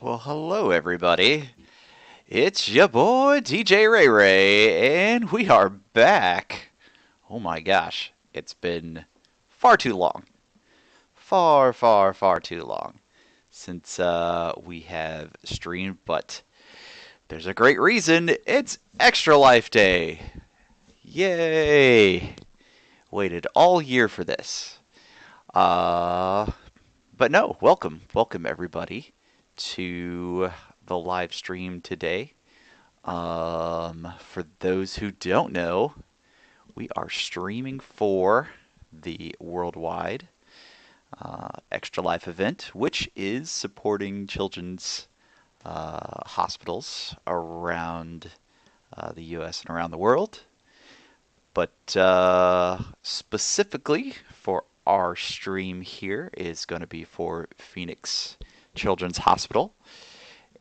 Well, hello everybody. It's your boy DJ Ray Ray, and we are back. Oh my gosh, it's been far too long. Far too long since we have streamed, but there's a great reason. It's Extra Life Day. Yay! Waited all year for this. Uh, but no, welcome everybody to the live stream today. For those who don't know, we are streaming for the worldwide Extra Life event, which is supporting children's hospitals around the U.S. and around the world. But specifically for our stream here is going to be for Phoenix Children's Hospital.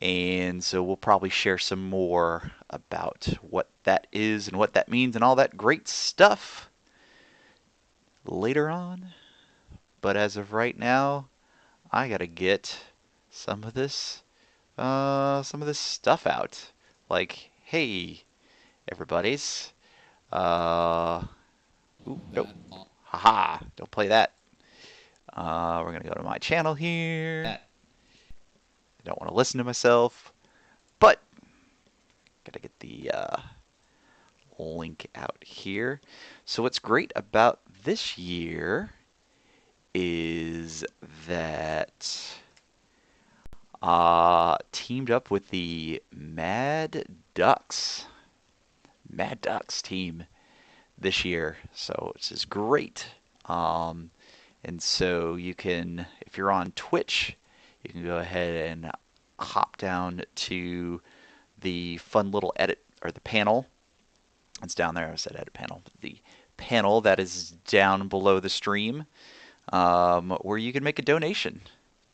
And so we'll probably share some more about what that is and what that means and all that great stuff later on. But as of right now, I gotta get some of this stuff out. Like, hey, everybody's. Uh, ooh, nope. Haha, don't play that. We're gonna go to my channel here. I don't want to listen to myself, but gotta get the link out here. So what's great about this year is that teamed up with the Mad Ducks team this year. So this is great. Um, and so you can, if you're on Twitch, you can go ahead and hop down to the fun little edit or the panel. It's down there. I said edit panel. The panel that is down below the stream, where you can make a donation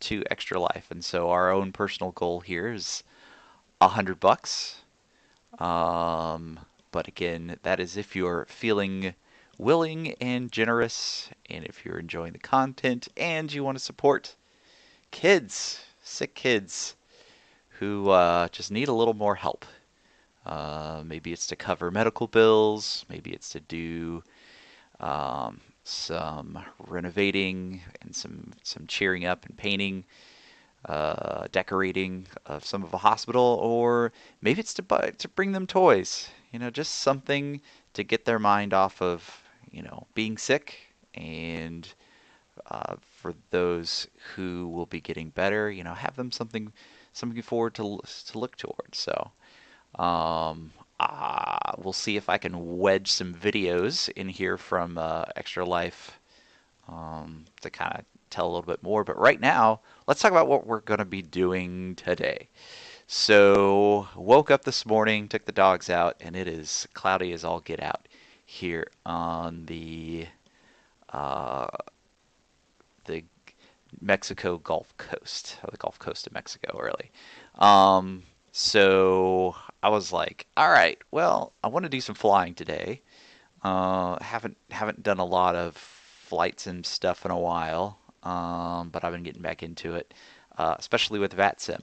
to Extra Life. And so our own personal goal here is $100. But again, that is if you're feeling willing and generous, and if you're enjoying the content and you want to support kids, sick kids who just need a little more help. Maybe it's to cover medical bills, maybe it's to do some renovating and some cheering up and painting, decorating of some of a hospital, or maybe it's to bring them toys. You know, just something to get their mind off of being sick, and for those who will be getting better, have them something forward to look towards. So. We'll see if I can wedge some videos in here from Extra Life to kind of tell a little bit more. But right now, let's talk about what we're going to be doing today. So, woke up this morning, took the dogs out, and it is cloudy as all get out here on uh, the Mexico Gulf Coast, or the Gulf Coast of Mexico, really. So I was like, all right, well, I want to do some flying today. Haven't done a lot of flights and stuff in a while, but I've been getting back into it, especially with VATSIM.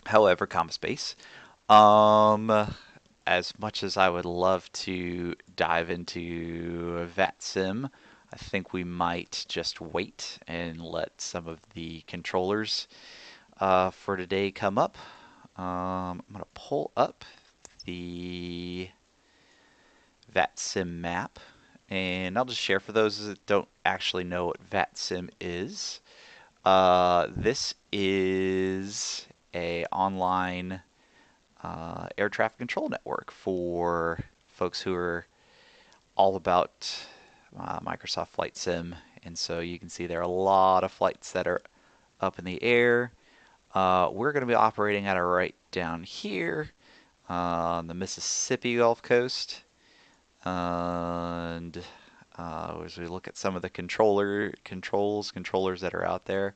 However, Space. Um, as much as I would love to dive into VATSIM, I think we might just wait and let some of the controllers for today come up. I'm going to pull up the VATSIM map, and I'll just share for those that don't actually know what VATSIM is. This is a online air traffic control network for folks who are all about Microsoft Flight Sim, and so you can see there are a lot of flights that are up in the air. We're going to be operating at a right down here on the Mississippi Gulf Coast. And as we look at some of the controllers that are out there,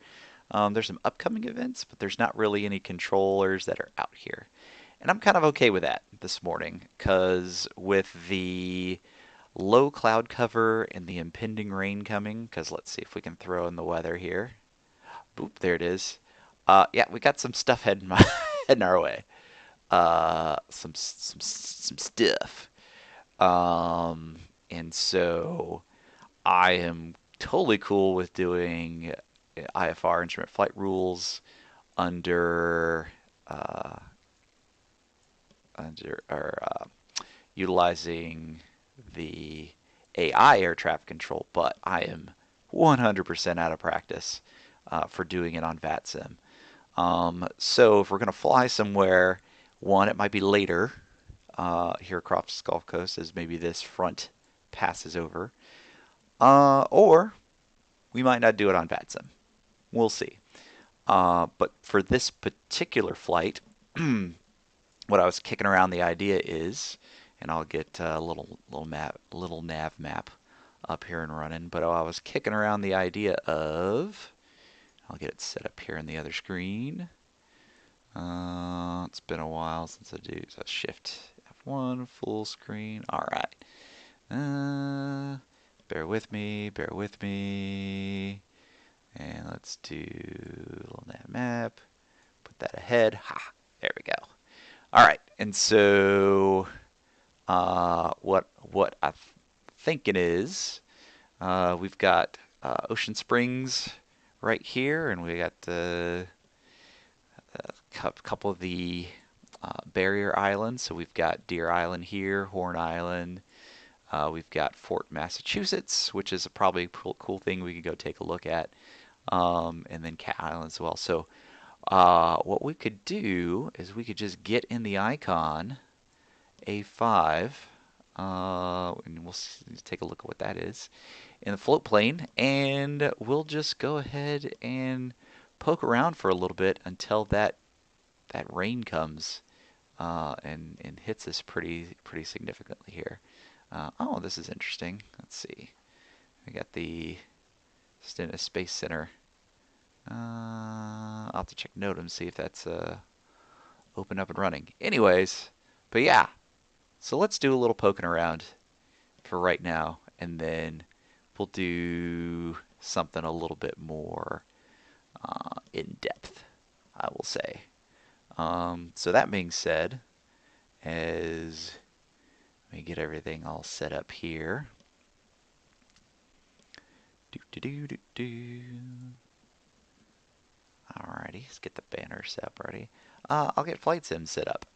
there's some upcoming events, but there's not really any controllers that are out here. And I'm kind of okay with that this morning, because with the low cloud cover and the impending rain coming, because let's see if we can throw in the weather here. Boop, there it is. Yeah, we got some stuff heading heading our way. Some stuff. Um, and so I am totally cool with doing IFR instrument flight rules under uh, under or utilizing the AI air traffic control, but I am 100% out of practice for doing it on VATSIM. So if we're going to fly somewhere, one, it might be later here across the Gulf Coast as maybe this front passes over, or we might not do it on VATSIM. We'll see. But for this particular flight, what I was kicking around the idea is, and I'll get a little nav map up here and running. But I was kicking around the idea of, I'll get it set up here on the other screen. It's been a while since I do, so Shift F1 full screen. All right. Bear with me, and let's do a little nav map. Put that ahead. Ha! There we go. All right, and so what I'm thinking is we've got Ocean Springs right here, and we got a couple of the barrier islands. So we've got Deer Island here, Horn Island. We've got Fort Massachusetts, which is probably a cool thing we could go take a look at, and then Cat Island as well. So what we could do is we could just get in the icon A5, and we'll take a look at what that is in the float plane, and we'll just go ahead and poke around for a little bit until that rain comes and hits us pretty significantly here. Oh, this is interesting. Let's see. We got the Stennis Space Center. I'll have to check NOTAM, see if that's open up and running. Anyways, but yeah, so let's do a little poking around for right now, and then we'll do something a little bit more in depth, I will say. So that being said, as let me get everything all set up here. Alrighty, let's get the banner set up ready. I'll get Flight Sim set up.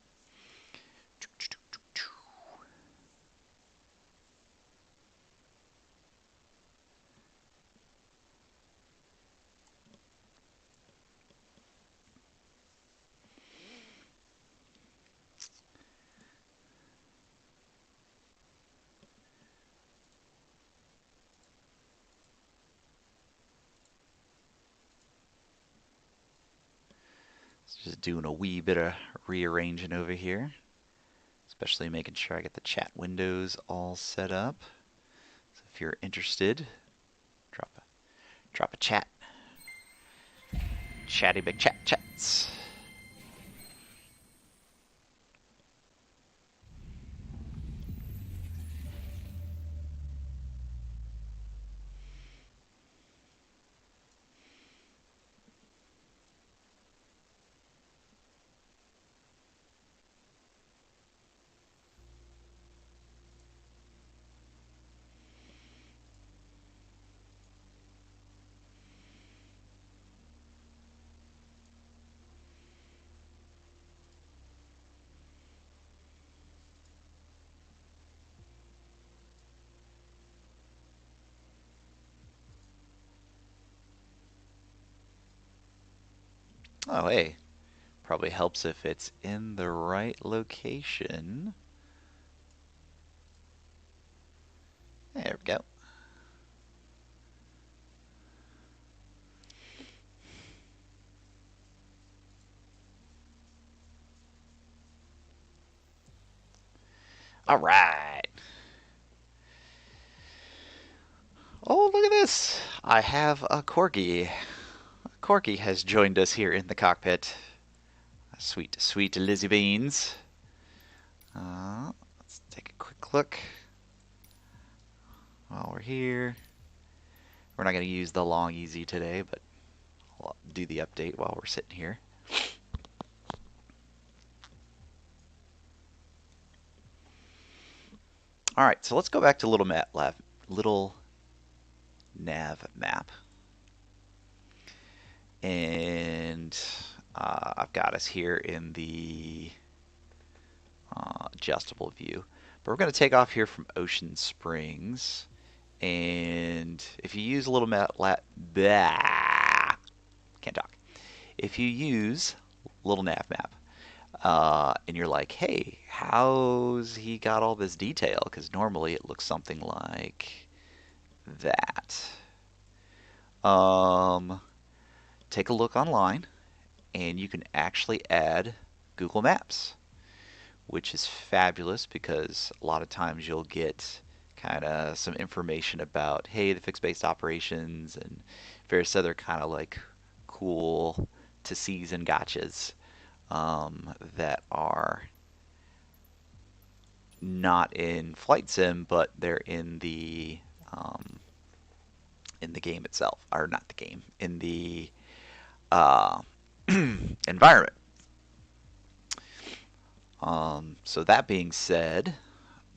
Just doing a wee bit of rearranging over here, especially making sure I get the chat windows all set up. So if you're interested, drop a chat. Chatty big chats. Oh, hey, probably helps if it's in the right location. There we go. All right. Oh, look at this. I have a corgi. A corgi has joined us here in the cockpit. Sweet, sweet Lizzie Beans. Let's take a quick look while we're here. We're not going to use the long easy today, but I'll do the update while we're sitting here. All right, so let's go back to little nav map, and I've got us here in the adjustable view. But we're going to take off here from Ocean Springs, and if you use little map, can't talk. If you use little nav map, and you're like, hey, how's he got all this detail? Because normally it looks something like that. Take a look online, and you can actually add Google Maps, which is fabulous because a lot of times you'll get kind of some information about, hey, the fixed-based operations and various other kind of like cool to sees and gotchas that are not in Flight Sim, but they're in the game itself, or not the game, in the environment. So that being said,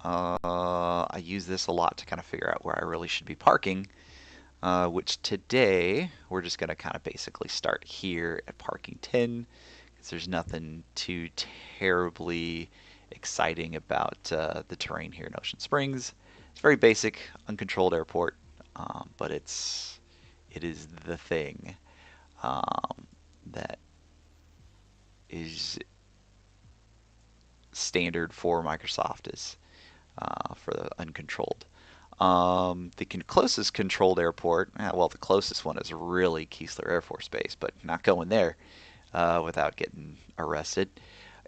I use this a lot to kind of figure out where I really should be parking, which today we're just going to kind of basically start here at parking 10, because there's nothing too terribly exciting about the terrain here in Ocean Springs. It's very basic, uncontrolled airport, but it is the thing that is standard for Microsoft is for the uncontrolled. The closest controlled airport, well, the closest one is really Keesler Air Force Base, but not going there without getting arrested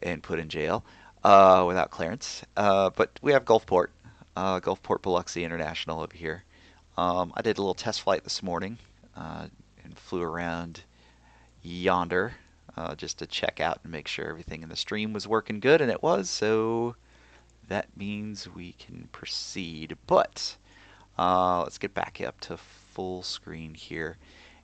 and put in jail without clearance. But we have Gulfport, Gulfport Biloxi International over here. I did a little test flight this morning and flew around yonder just to check out and make sure everything in the stream was working good, and it was, so that means we can proceed. But let's get back up to full screen here.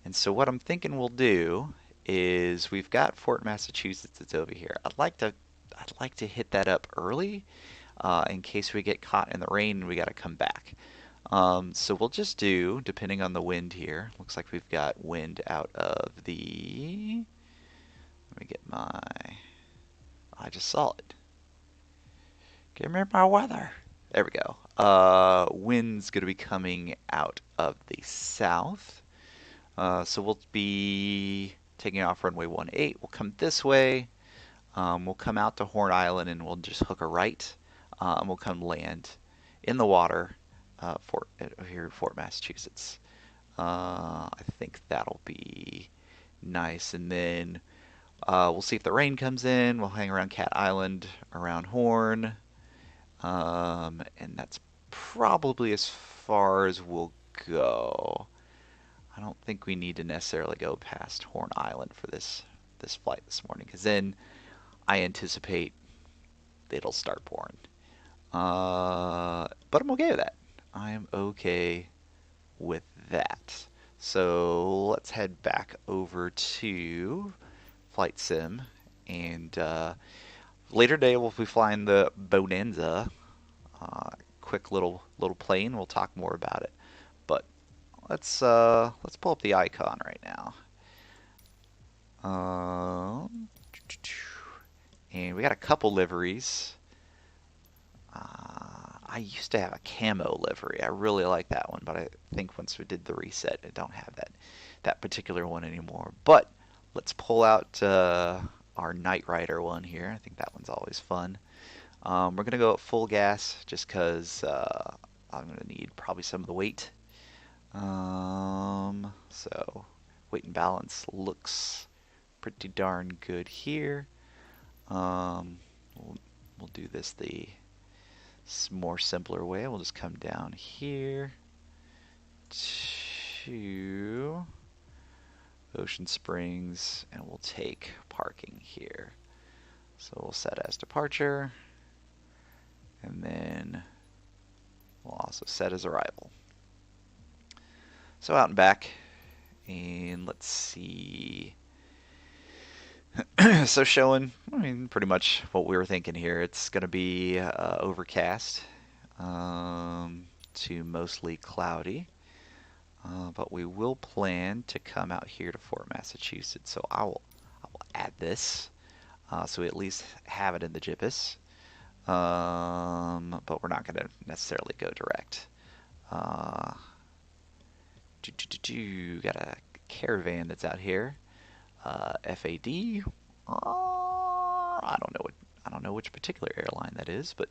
And so what I'm thinking we'll do is we've got Fort Massachusetts that's over here. I'd like to hit that up early in case we get caught in the rain and we got to come back. So we'll just do, depending on the wind here, looks like we've got wind out of the, let me get my, I just saw it. Give me my weather. There we go. Wind's going to be coming out of the south. So we'll be taking off runway 18. We'll come this way. We'll come out to Horn Island and we'll just hook a right. And we'll come land in the water here in Fort Massachusetts. I think that'll be nice. And then we'll see if the rain comes in. We'll hang around Cat Island, around Horn. And that's probably as far as we'll go. I don't think we need to necessarily go past Horn Island for this flight this morning, because then I anticipate it'll start pouring. But I'm okay with that. I am okay with that. So let's head back over to Flight Sim, and later today we'll be flying the Bonanza. Quick little plane. We'll talk more about it. But let's pull up the icon right now. And we got a couple liveries. I used to have a camo livery. I really like that one, but I think once we did the reset, I don't have that particular one anymore. But let's pull out our Knight Rider one here. I think that one's always fun. We're going to go at full gas just because I'm going to need probably some of the weight. So weight and balance looks pretty darn good here. We'll do this the more simpler way. We'll just come down here to Ocean Springs and we'll take parking here. So we'll set as departure, and then we'll also set as arrival. So out and back, And let's see. So showing, I mean, pretty much what we were thinking here. It's going to be overcast to mostly cloudy. But we will plan to come out here to Fort Massachusetts. So I will add this so we at least have it in the JPS. But we're not going to necessarily go direct. Got a caravan that's out here. FAD. I don't know which particular airline that is, but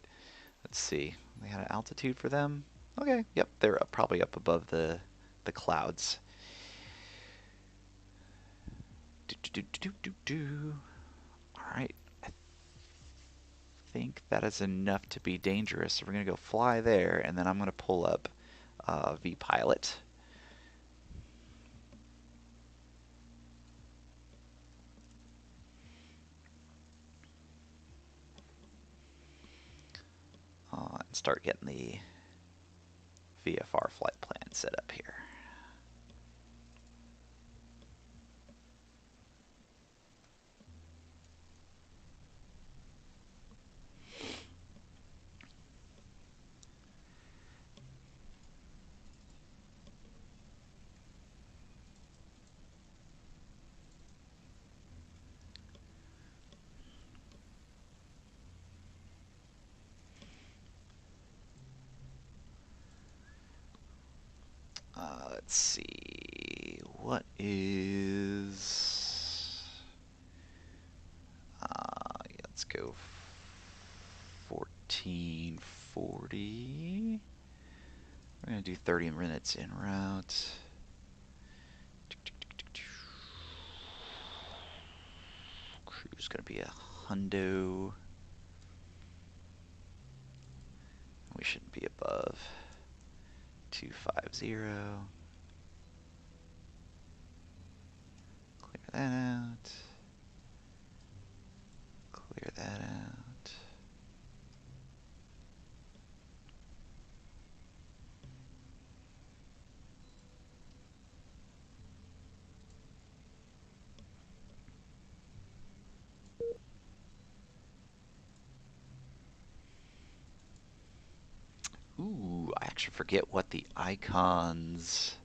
let's see. They had an altitude for them. Okay, yep, they're probably up above the clouds. All right, I think that is enough to be dangerous. So we're gonna go fly there, and then I'm gonna pull up VPilot. And start getting the VFR flight plan set up here. Let's see, what is, let's go 1440. We're going to do 30 minutes en route. Cruise going to be a hundo. We shouldn't be above 250. Clear that out. Clear that out. Ooh, I actually forget what the icons.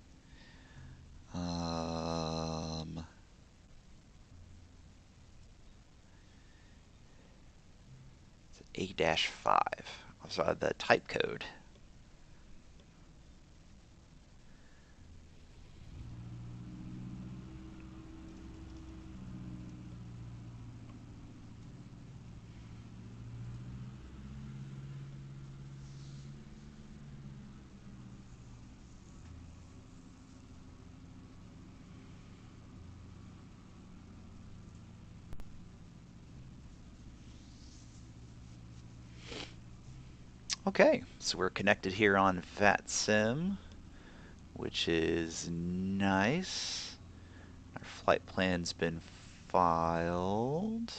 It's A-5. So the type code. Okay, so we're connected here on VATSIM, which is nice. Our flight plan's been filed.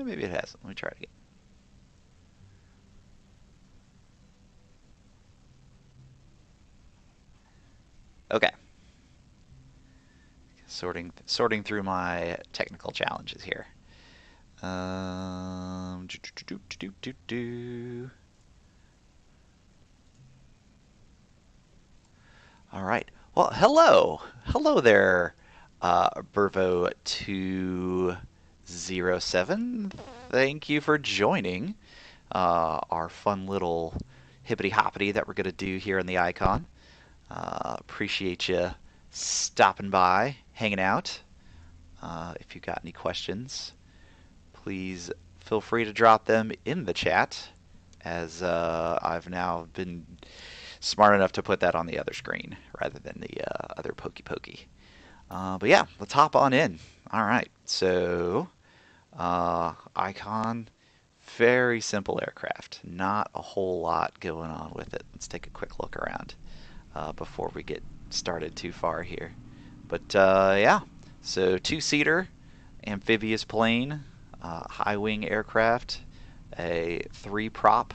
Maybe it hasn't. Let me try it again. Okay. Sorting through my technical challenges here. All right. Well, hello there, Burvo 207. Thank you for joining our fun little hippity hoppity that we're going to do here in the icon. Appreciate you stopping by, hanging out. If you got any questions, please feel free to drop them in the chat, as I've now been smart enough to put that on the other screen rather than the other pokey pokey. But yeah, let's hop on in. All right, so icon very simple aircraft. Not a whole lot going on with it. Let's take a quick look around before we get started too far here. But yeah, so two-seater amphibious plane, high-wing aircraft, a three-prop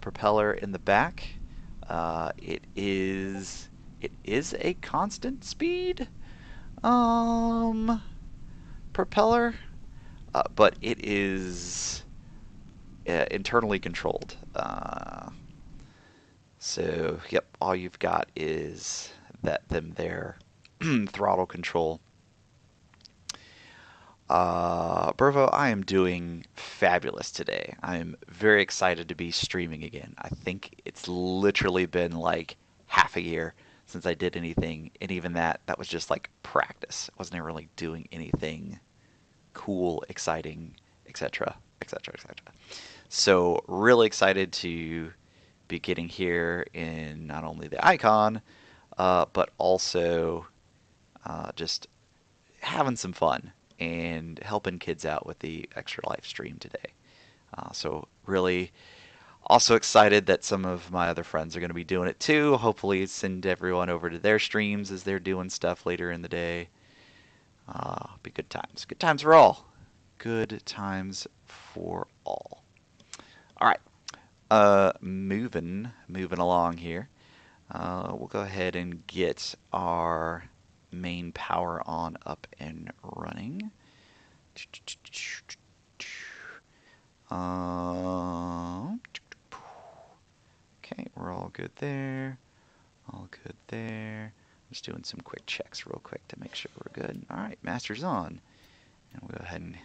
propeller in the back. It is a constant speed propeller, but it is internally controlled. So yep, all you've got is them there throttle control. Burvo, I am doing fabulous today. I am very excited to be streaming again. I think it's literally been like half a year since I did anything, and even that was just like practice. I wasn't really doing anything cool, exciting, etc., etc., etc. So really excited to be getting here in not only the icon, but also just having some fun and helping kids out with the Extra Life stream today. So really also excited that some of my other friends are going to be doing it too. Hopefully send everyone over to their streams as they're doing stuff later in the day. Be good times. Good times for all. Good times for all. All right. Moving along here. We'll go ahead and get our main power on, up and running. Okay, we're all good there. All good there. Just doing some quick checks real quick to make sure we're good. All right, master's on. And we'll go ahead and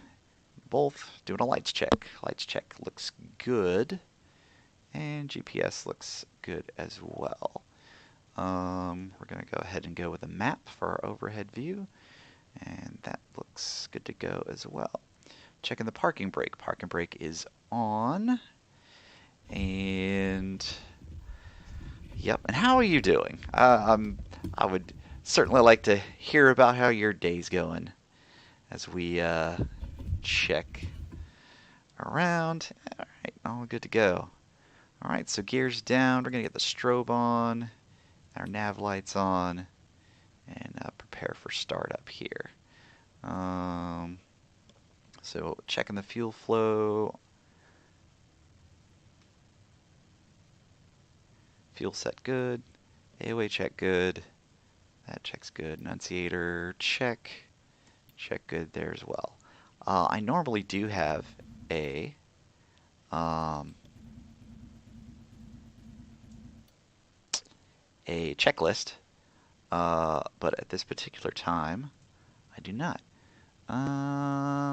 both doing a lights check. Lights check looks good. And GPS looks good as well. We're going to go ahead and go with a map for our overhead view. And that looks good to go as well. Checking the parking brake. Parking brake is on. And yep. And how are you doing? I would certainly like to hear about how your day's going as we check around. All right, all good to go. All right, so gears down. We're going to get the strobe on, our nav lights on, and prepare for startup here. So checking the fuel flow. Fuel set good. AOA check good. That check's good. Annunciator check. Check good there as well. I normally do have a checklist, but at this particular time, I do not.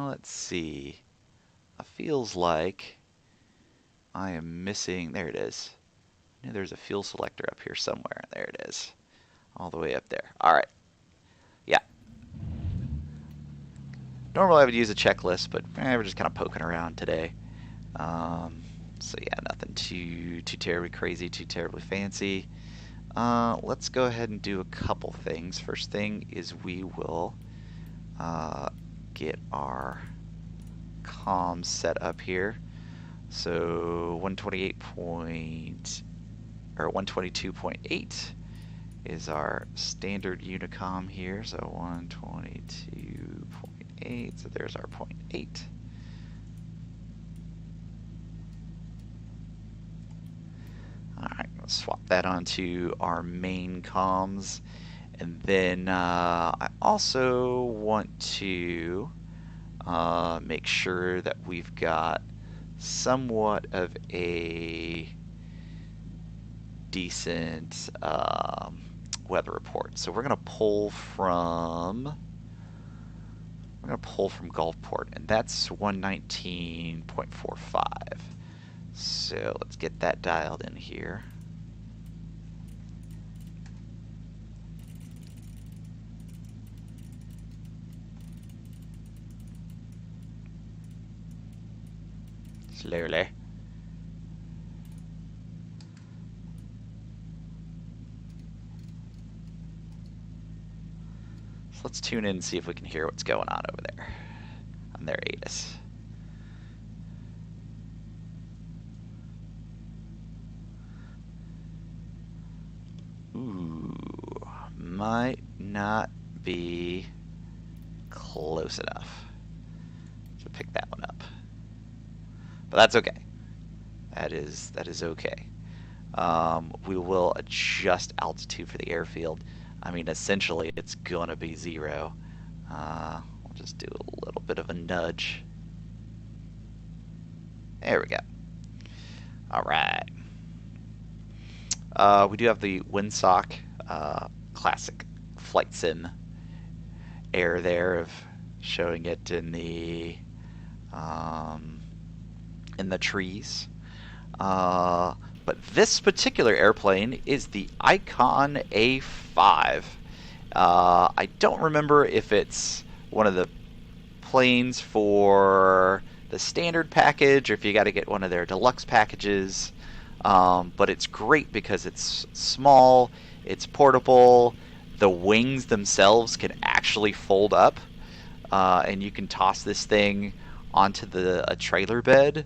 Let's see. It feels like I am missing. There it is. I knew there's a fuel selector up here somewhere. There it is. All the way up there. All right. Yeah. Normally I would use a checklist, but we're just kind of poking around today. So yeah, nothing too terribly crazy, too terribly fancy. Let's go ahead and do a couple things. First thing is we will get our comms set up here. So 122.8 is our standard Unicom here. So 122.8. So there's our 0.8. Alright, let's swap that onto our main comms. And then I also want to make sure that we've got somewhat of a decent weather report. So we're going to pull from Gulfport, and that's 119.45. So let's get that dialed in here. Slowly. So let's tune in and see if we can hear what's going on over there on their ATIS. Ooh, might not be close enough to pick that one up. But that's okay. That is okay. We will adjust altitude for the airfield. I mean, essentially, it's going to be 0. We'll just do a little bit of a nudge. There we go. All right. We do have the Windsock classic flight sim air there of showing it in the trees. But this particular airplane is the Icon A5. I don't remember if it's one of the planes for the standard package or if you got to get one of their deluxe packages. But it's great because it's small, it's portable, the wings themselves can actually fold up, and you can toss this thing onto a trailer bed.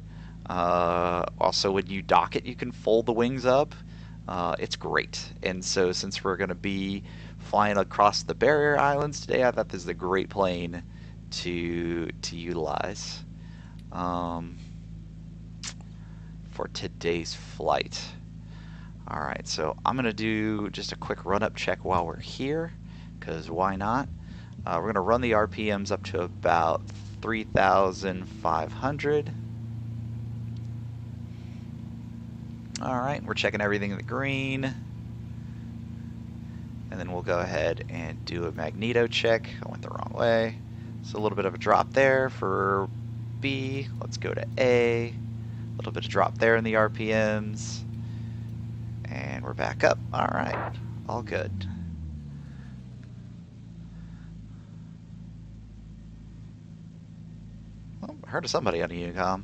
Also, when you dock it, you can fold the wings up. It's great. And so since we're going to be flying across the barrier islands today, I thought this is a great plane to utilize for today's flight. All right, so I'm going to do just a quick run-up check while we're here, because why not? We're going to run the RPMs up to about 3,500. All right, we're checking everything in the green. And then we'll go ahead and do a magneto check. I went the wrong way. So a little bit of a drop there for B. Let's go to A. A little bit of drop there in the RPMs. And we're back up. All right, all good. Well, I heard of somebody on the Unicom.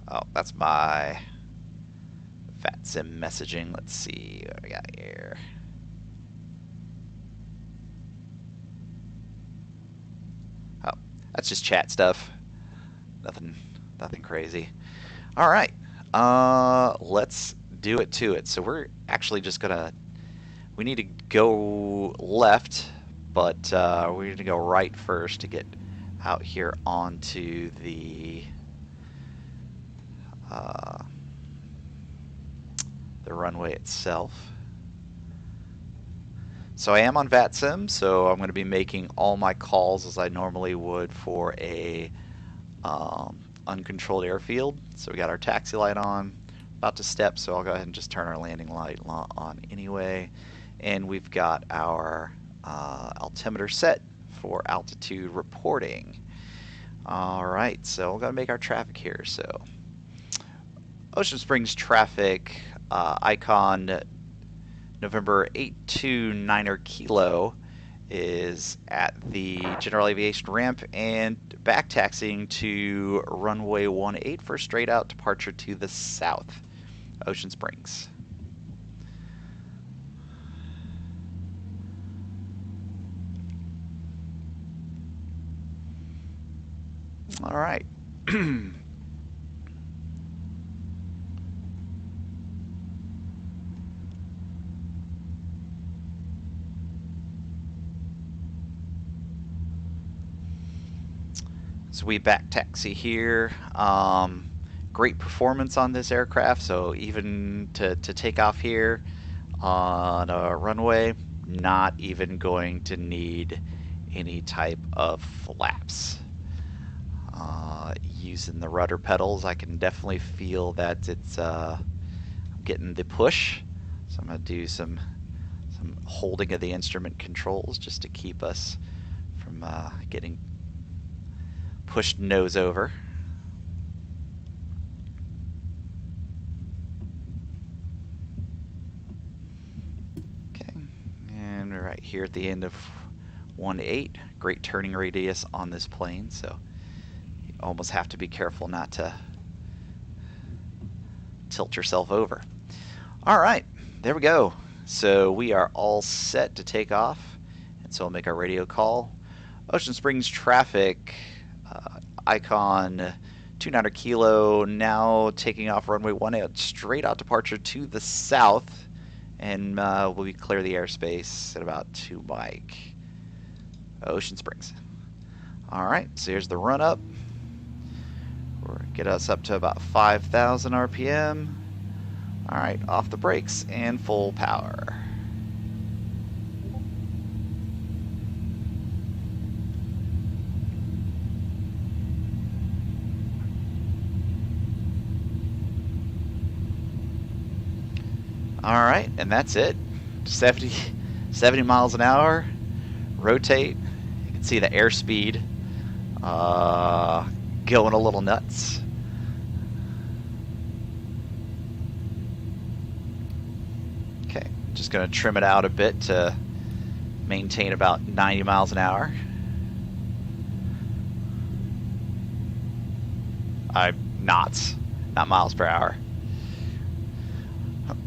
Oh, that's my VATSIM messaging. Let's see what we got here. Oh, that's just chat stuff. Nothing crazy. All right, let's do it to it. So we're actually just gonna. We need to go left, but we need to go right first to get out here onto the runway itself. So I am on VATSIM, so I'm going to be making all my calls as I normally would for a uncontrolled airfield. So we got our taxi light on, about to step, so I'll go ahead and just turn our landing light on anyway. And we've got our altimeter set for altitude reporting. All right, so we're going to make our traffic here. So Ocean Springs traffic, Icon November 829er Kilo is at the General Aviation ramp and back taxiing to runway 18 for straight out departure to the south, Ocean Springs. All right. So we back taxi here. Great performance on this aircraft. So even to take off here on a runway, not even going to need any type of flaps. Using the rudder pedals, I can definitely feel that it's getting the push. So I'm going to do some holding of the instrument controls just to keep us from getting pushed nose over. Okay, and we're right here at the end of 18. Great turning radius on this plane, so you almost have to be careful not to tilt yourself over. All right, there we go. So we are all set to take off, and so I'll make our radio call. Ocean Springs traffic, Icon 29er Kilo now taking off runway 18, straight out departure to the south, and we'll be clear the airspace at about 2 Mike. Ocean Springs. All right, so here's the run up. We'll get us up to about 5,000 RPM. All right, off the brakes and full power. All right, and that's it. 70 miles an hour. Rotate. You can see the airspeed going a little nuts. Okay, just going to trim it out a bit to maintain about 90 miles an hour. Knots, not miles per hour.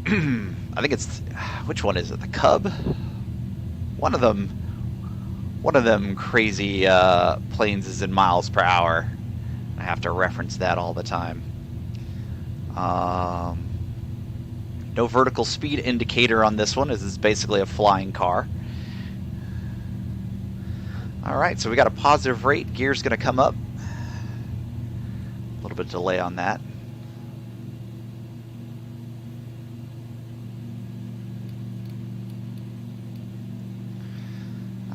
I think it's, which one is it? The Cub? One of them crazy planes is in miles per hour. I have to reference that all the time. No vertical speed indicator on this one, as it's basically a flying car. Alright, so we got a positive rate. Gear's going to come up. A little bit of delay on that.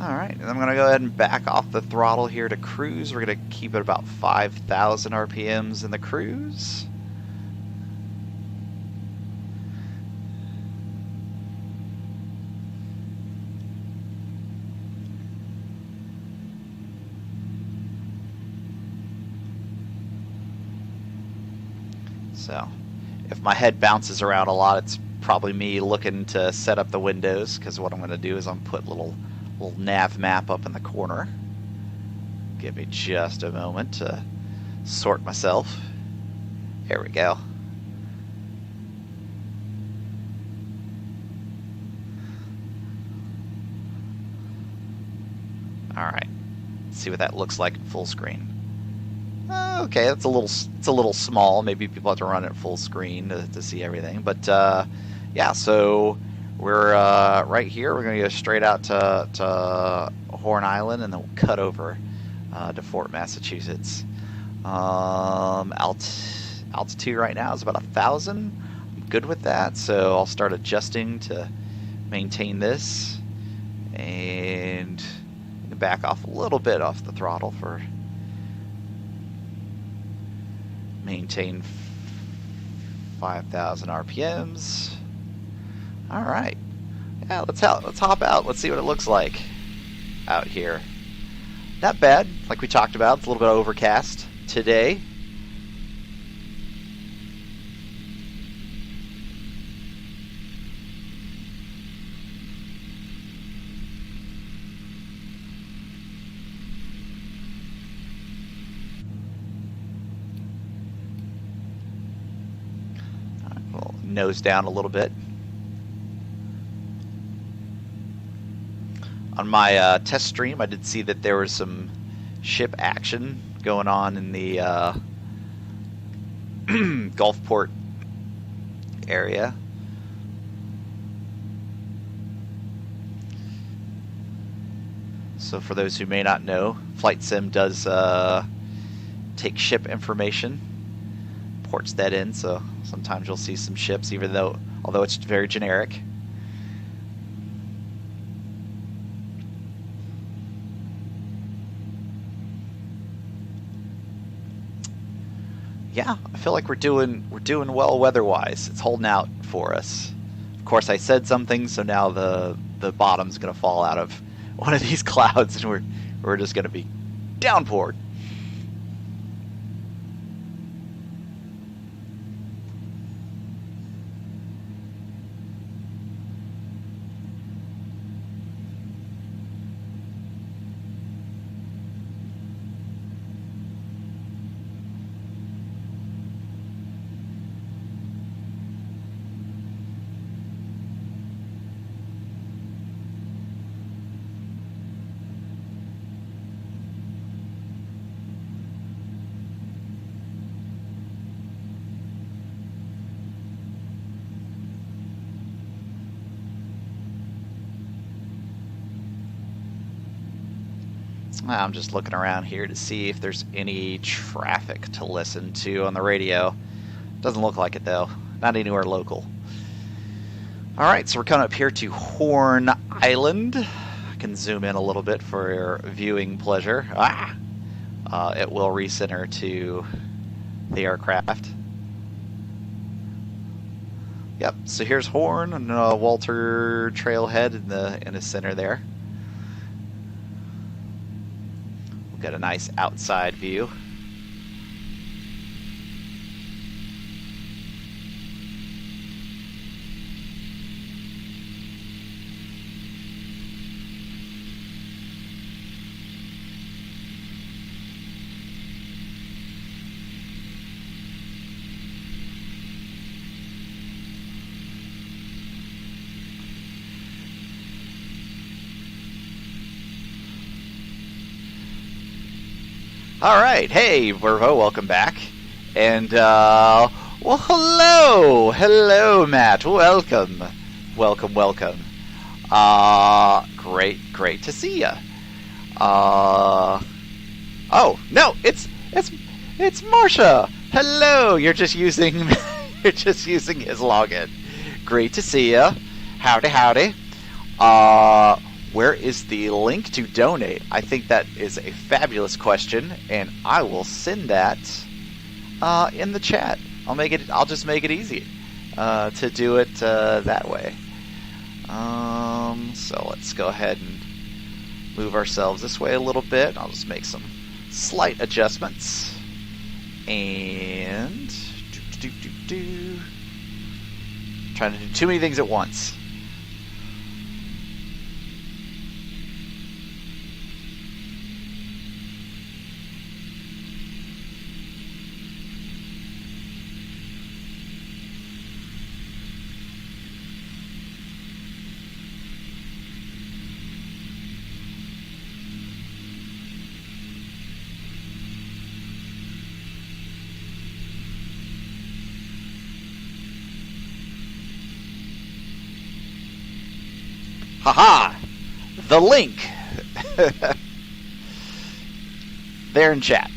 Alright, and I'm going to go ahead and back off the throttle here to cruise. We're going to keep it about 5,000 RPMs in the cruise. So, if my head bounces around a lot, it's probably me looking to set up the windows, because what I'm going to do is I'm put little nav map up in the corner. Give me just a moment to sort myself. There we go. Alright, see what that looks like in full screen. Okay, it's a little small. Maybe people have to run it full screen to see everything. But yeah, so we're right here. We're going to go straight out to Horn Island, and then we'll cut over to Fort Massachusetts. Altitude right now is about 1,000. I'm good with that, so I'll start adjusting to maintain this, and back off a little bit off the throttle for maintain 5,000 RPMs. All right, yeah, let's hop out. Let's see what it looks like out here. Not bad, like we talked about. It's a little bit overcast today. We'll nose down a little bit. On my test stream, I did see that there was some ship action going on in the Gulfport area. So for those who may not know, Flight Sim does take ship information, ports that in, so sometimes you'll see some ships, although it's very generic. Yeah, I feel like we're doing well weather-wise. It's holding out for us. Of course, I said something, so now the bottom's gonna fall out of one of these clouds, and we're just gonna be downpoured. I'm just looking around here to see if there's any traffic to listen to on the radio. Doesn't look like it though. Not anywhere local. Alright, so we're coming up here to Horn Island. I can zoom in a little bit for your viewing pleasure. It will recenter to the aircraft. Yep, so here's Horn and Walter Trailhead in the center there. We've got a nice outside view. All right, hey, Vervo, welcome back. And, well, hello, Matt, welcome. Great to see ya. Oh, no, it's Marsha. Hello, you're just using his login. Great to see ya. Howdy. Where is the link to donate? I think that is a fabulous question, and I will send that in the chat. I'll just make it easy to do it that way. So let's go ahead and move ourselves this way a little bit. I'll just make some slight adjustments. And trying to do too many things at once. Haha! The link! There in chat.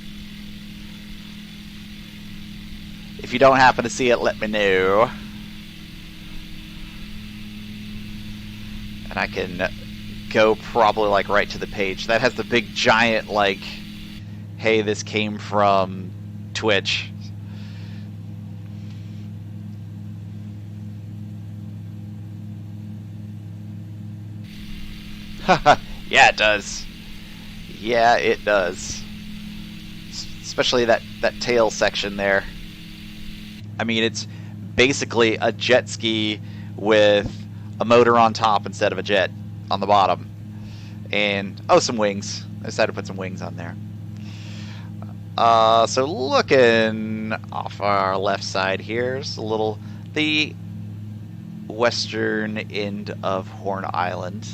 If you don't happen to see it, let me know. And I can go probably like right to the page. That has the big giant like, hey, this came from Twitch. Yeah, it does. Yeah, it does. Especially that tail section there. I mean, it's basically a jet ski with a motor on top instead of a jet on the bottom. And, oh, some wings. I decided to put some wings on there. So looking off our left side here, is the western end of Horn Island.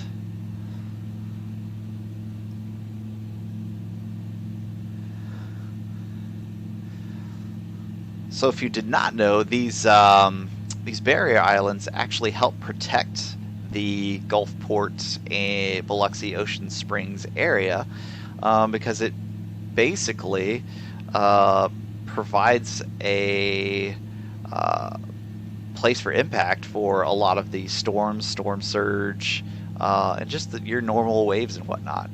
So if you did not know, these barrier islands actually help protect the Gulfport and Biloxi Ocean Springs area because it basically provides a place for impact for a lot of the storms, storm surge, and just your normal waves and whatnot.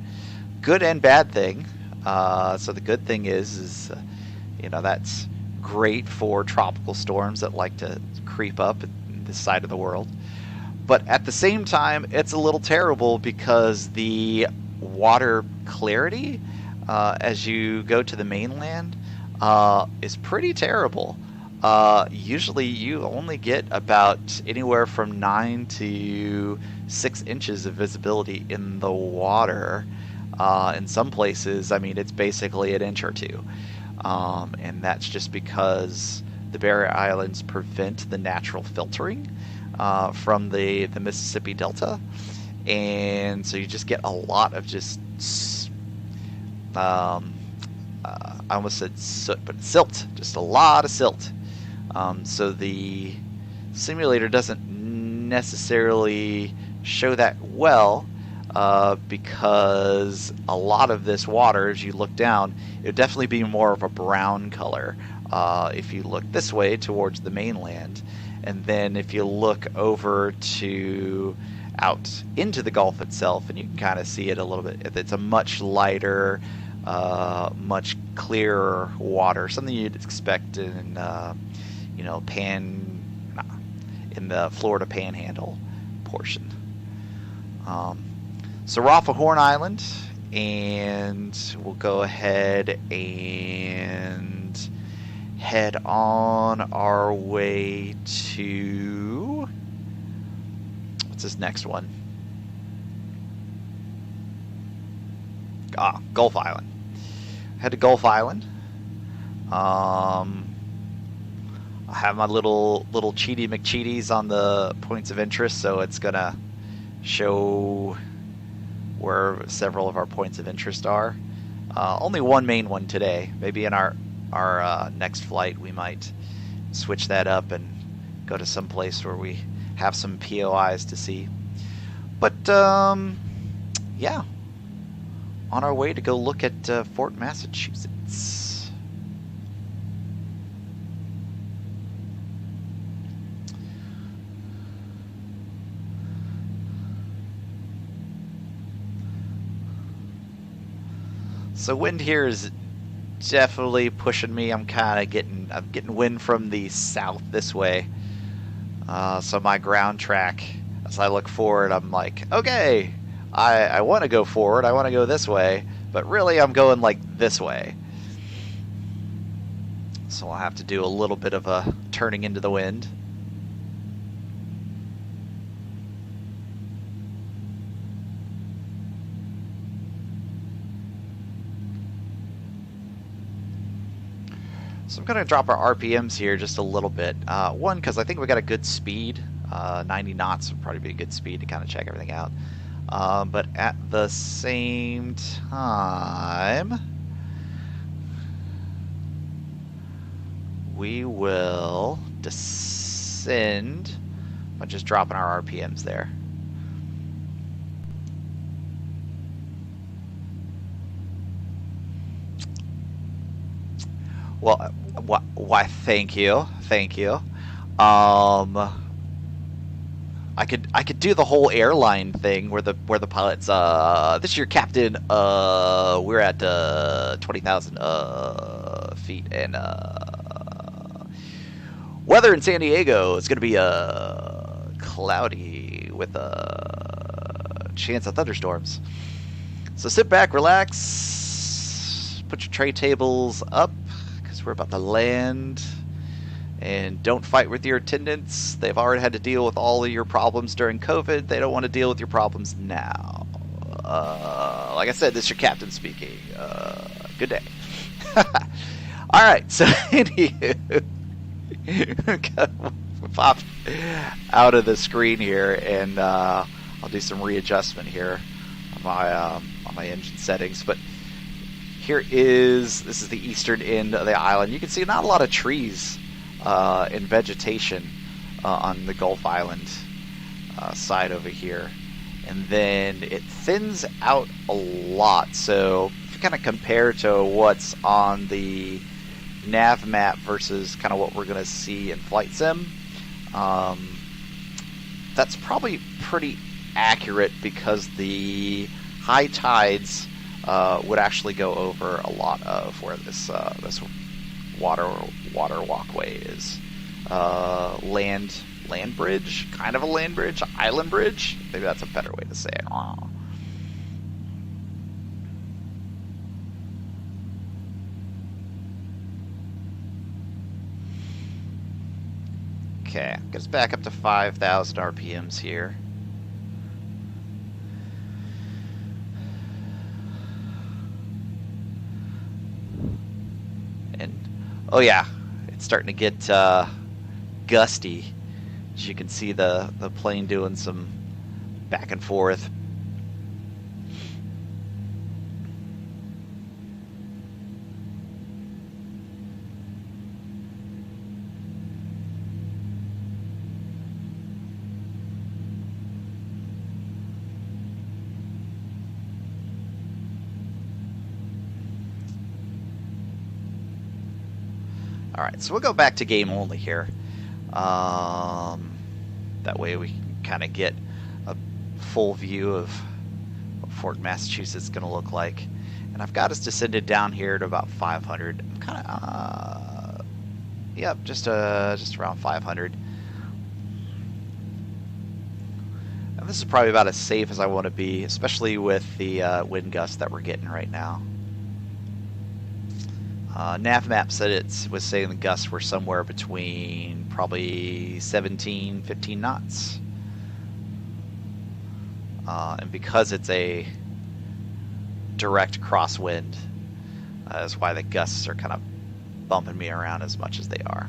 Good and bad thing. So the good thing is that's great for tropical storms that like to creep up this side of the world. But at the same time, it's a little terrible because the water clarity as you go to the mainland is pretty terrible. Usually you only get about anywhere from 9 to 6 inches of visibility in the water. In some places, I mean, it's basically an inch or two. And that's just because the barrier islands prevent the natural filtering from the Mississippi Delta. And so you just get a lot of just, I almost said soot, but silt, just a lot of silt. So the simulator doesn't necessarily show that well because a lot of this water, as you look down, it would definitely be more of a brown color if you look this way towards the mainland. And then if you look over to out into the Gulf itself, and you can kind of see it a little bit, it's a much lighter, much clearer water, something you'd expect in, you know, in the Florida Panhandle portion. So we're off of Horn Island, and we'll go ahead and head on our way to, what's this next one? Gulf Island. Head to Gulf Island. I have my little Cheaty McCheaties on the points of interest, so it's gonna show where several of our points of interest are. Only one main one today. Maybe in our next flight we might switch that up and go to some place where we have some POIs to see. But yeah, on our way to go look at Fort Massachusetts. So wind here is definitely pushing me. I'm getting wind from the south this way. So my ground track, as I look forward, I'm like, okay, I want to go forward. I want to go this way, but really I'm going like this way. So I'll have to do a little bit of a turning into the wind. So I'm going to drop our RPMs here just a little bit. One, because I think we got a good speed. 90 knots would probably be a good speed to kind of check everything out. But at the same time, we will descend by just dropping our RPMs there. Well, why? Thank you. I could do the whole airline thing where the pilots. This is your captain. We're at 20,000 feet, and weather in San Diego is going to be cloudy with a chance of thunderstorms. So sit back, relax, put your tray tables up. We're about to land, and don't fight with your attendants. They've already had to deal with all of your problems during COVID. They don't want to deal with your problems now. Like I said, this is your captain speaking. Good day. All right, so anywho, pop out of the screen here, and I'll do some readjustment here on my engine settings, but. This is the eastern end of the island. You can see not a lot of trees and vegetation on the Gulf Island side over here. And then it thins out a lot. So if you kind of compare to what's on the nav map versus kind of what we're going to see in Flight Sim, that's probably pretty accurate because the high tides would actually go over a lot of where this water walkway is. Land bridge, kind of a land bridge, island bridge. Maybe that's a better way to say it. Okay, get us back up to 5,000 RPMs here. Oh yeah, it's starting to get gusty. As you can see the plane doing some back and forth. Alright, so we'll go back to game only here. That way we can kind of get a full view of what Fort Massachusetts is going to look like. And I've got us descended down here to about 500. I'm kind of, yep, just around 500. And this is probably about as safe as I want to be, especially with the wind gusts that we're getting right now. Navmap said it was saying the gusts were somewhere between probably 17, 15 knots. And because it's a direct crosswind, is why the gusts are kind of bumping me around as much as they are.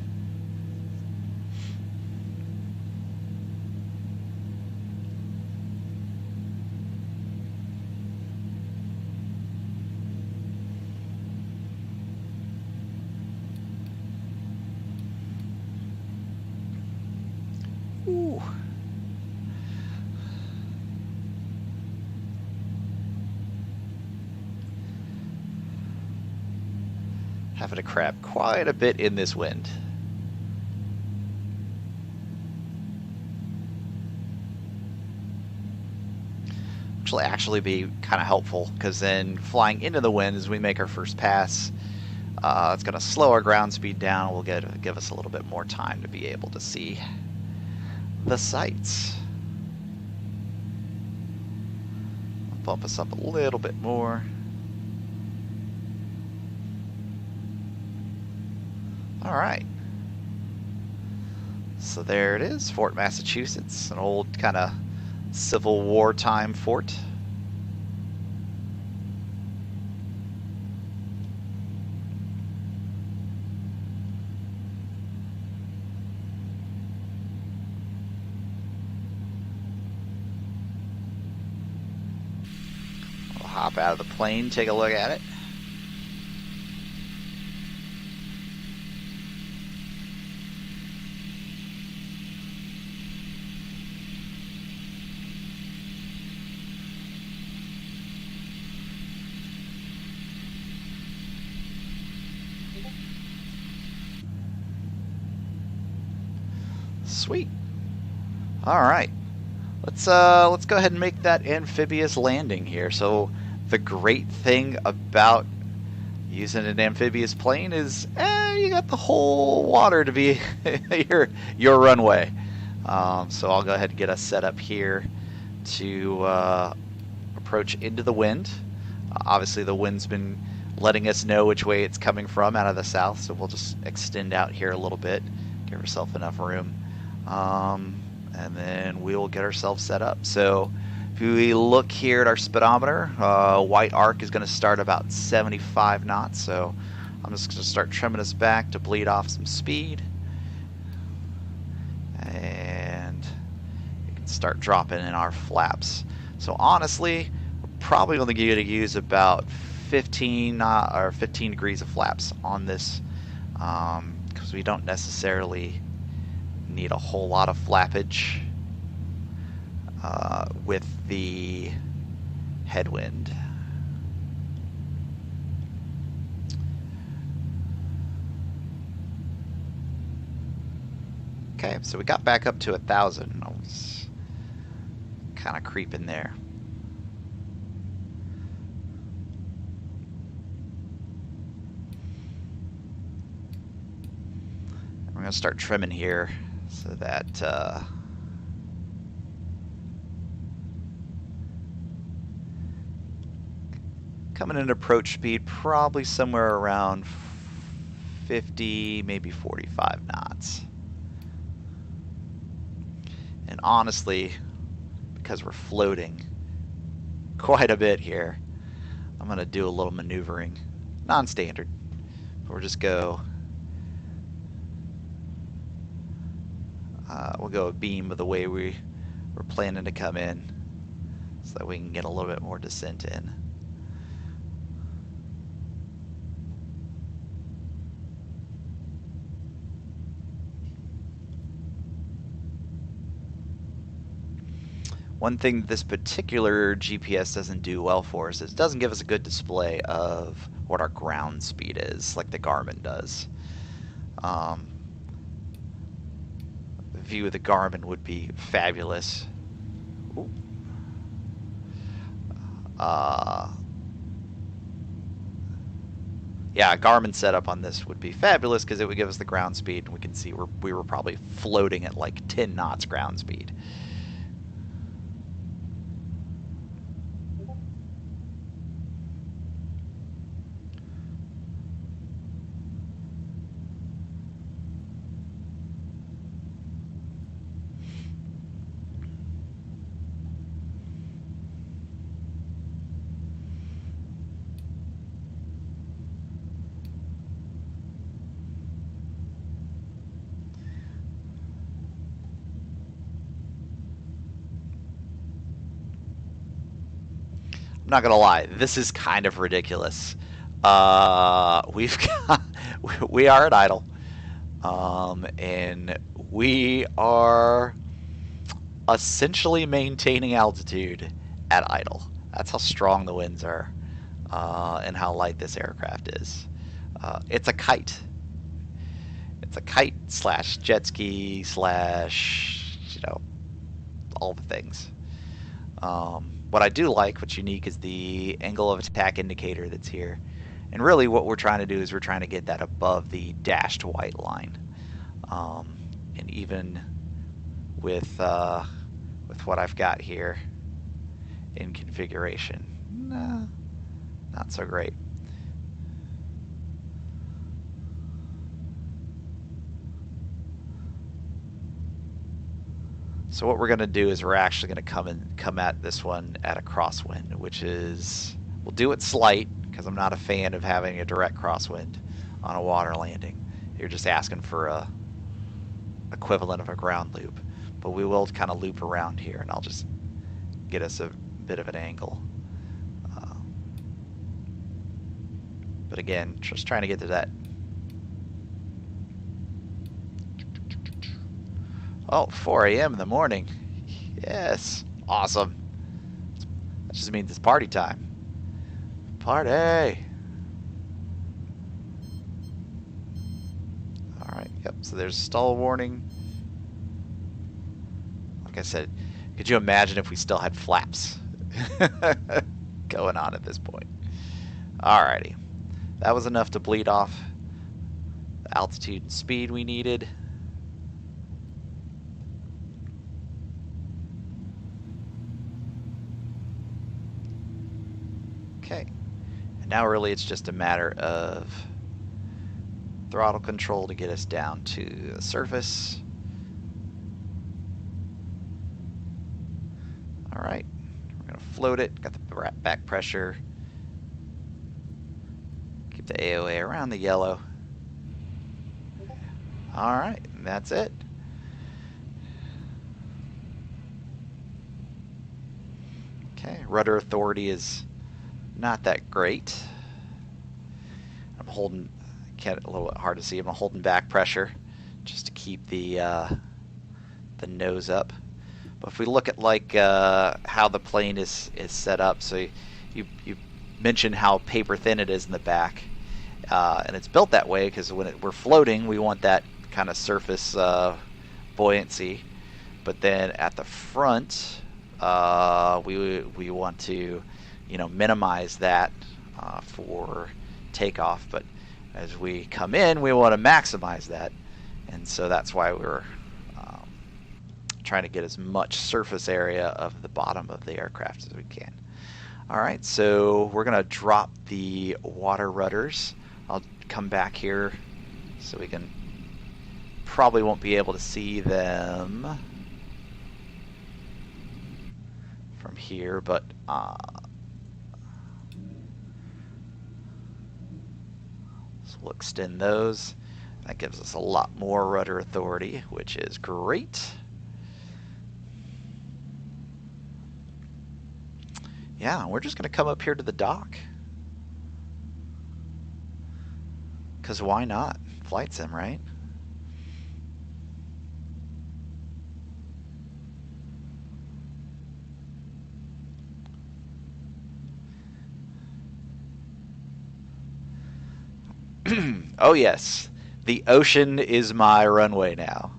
Ooh. Having to crab quite a bit in this wind. Which will actually be kind of helpful, because then flying into the wind as we make our first pass, it's going to slow our ground speed down. Will give us a little bit more time to be able to see the sights. I'll bump us up a little bit more. All right. So there it is, Fort Massachusetts, an old kind of Civil War time fort. We'll hop out of the plane, take a look at it. Sweet. All right. Let's go ahead and make that amphibious landing here. So the great thing about using an amphibious plane is you got the whole water to be your runway. So I'll go ahead and get us set up here to approach into the wind. Obviously the wind's been letting us know which way it's coming from out of the south, so we'll just extend out here a little bit, give ourselves enough room. And then we'll get ourselves set up. So if we look here at our speedometer, white arc is going to start about 75 knots. So I'm just going to start trimming us back to bleed off some speed. And you can start dropping in our flaps. So honestly, we're probably only going to use about 15 or 15 degrees of flaps on this, because we don't necessarily need a whole lot of flappage with the headwind. Okay, so we got back up to 1,000. I was kind of creeping there. We're going to start trimming here so that coming in approach speed probably somewhere around 50, maybe 45 knots. And honestly, because we're floating quite a bit here, I'm going to do a little maneuvering. Non-standard. We'll just go, we'll go a beam of the way we're planning to come in, so that we can get a little bit more descent in. One thing this particular GPS doesn't do well for us is it doesn't give us a good display of what our ground speed is, like the Garmin does. Um, the view of the Garmin would be fabulous. Ooh. Yeah, a Garmin setup on this would be fabulous because it would give us the ground speed, and we can see we were probably floating at like 10 knots ground speed. I'm not gonna lie, this is kind of ridiculous. We've got, we are at idle, and we are essentially maintaining altitude at idle. That's how strong the winds are, and how light this aircraft is. It's a kite. It's a kite slash jet ski slash, all the things. What I do like, what's unique, is the angle of attack indicator that's here. And really what we're trying to do is we're trying to get that above the dashed white line. And even with what I've got here in configuration, nah, not so great. So what we're going to do is we're actually going to come at this one at a crosswind, which is, we'll do it slight because I'm not a fan of having a direct crosswind on a water landing. You're just asking for a equivalent of a ground loop, but we will kind of loop around here, and I'll just get us a bit of an angle. But again, just trying to get to that. Oh, 4 a.m. in the morning. Yes. Awesome. That just means it's party time. Party! Alright, yep, so there's a stall warning. Like I said, could you imagine if we still had flaps going on at this point? Alrighty. That was enough to bleed off the altitude and speed we needed. Okay, and now really it's just a matter of throttle control to get us down to the surface. All right, we're gonna float it, got the back pressure. Keep the AOA around the yellow. All right, and that's it. Okay, rudder authority is not that great. I'm holding, a little bit hard to see, I'm holding back pressure just to keep the nose up. But if we look at like how the plane is set up, so you mentioned how paper thin it is in the back, and it's built that way because when we're floating, we want that kind of surface buoyancy. But then at the front, we want to, minimize that for takeoff. But as we come in, we want to maximize that, and so that's why we're trying to get as much surface area of the bottom of the aircraft as we can. All right, so we're gonna drop the water rudders. I'll come back here so we can, probably won't be able to see them from here, but so we'll extend those. That gives us a lot more rudder authority, which is great. Yeah, we're just going to come up here to the dock. Because why not? Flight sim, right? Oh yes, The ocean is my runway now.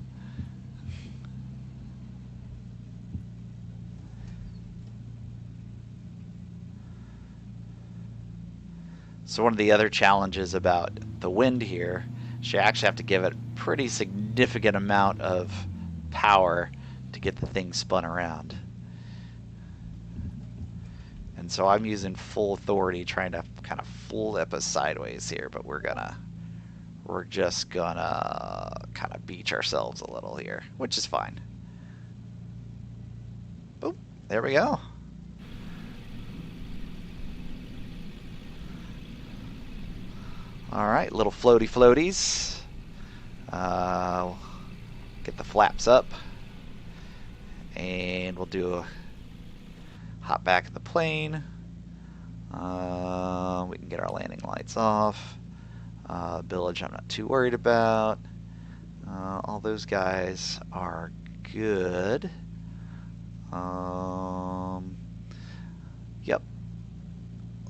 So one of the other challenges about the wind here is you actually have to give it a pretty significant amount of power to get the thing spun around. And so I'm using full authority trying to kind of flip us sideways here, but we're just gonna kind of beach ourselves a little here, which is fine. Boop, there we go. Alright, little floaty floaties. Get the flaps up. And we'll do a hop back of the plane. We can get our landing lights off. Village I'm not too worried about. All those guys are good. Yep.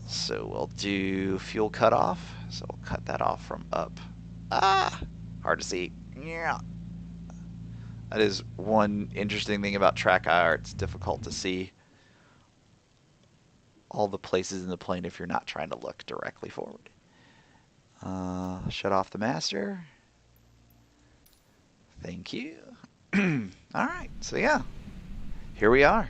So we'll do fuel cutoff. So we'll cut that off from up. Hard to see. Yeah. That is one interesting thing about track IR. It's difficult to see all the places in the plane if you're not trying to look directly forward. Shut off the master. Thank you. Alright, so yeah. Here we are.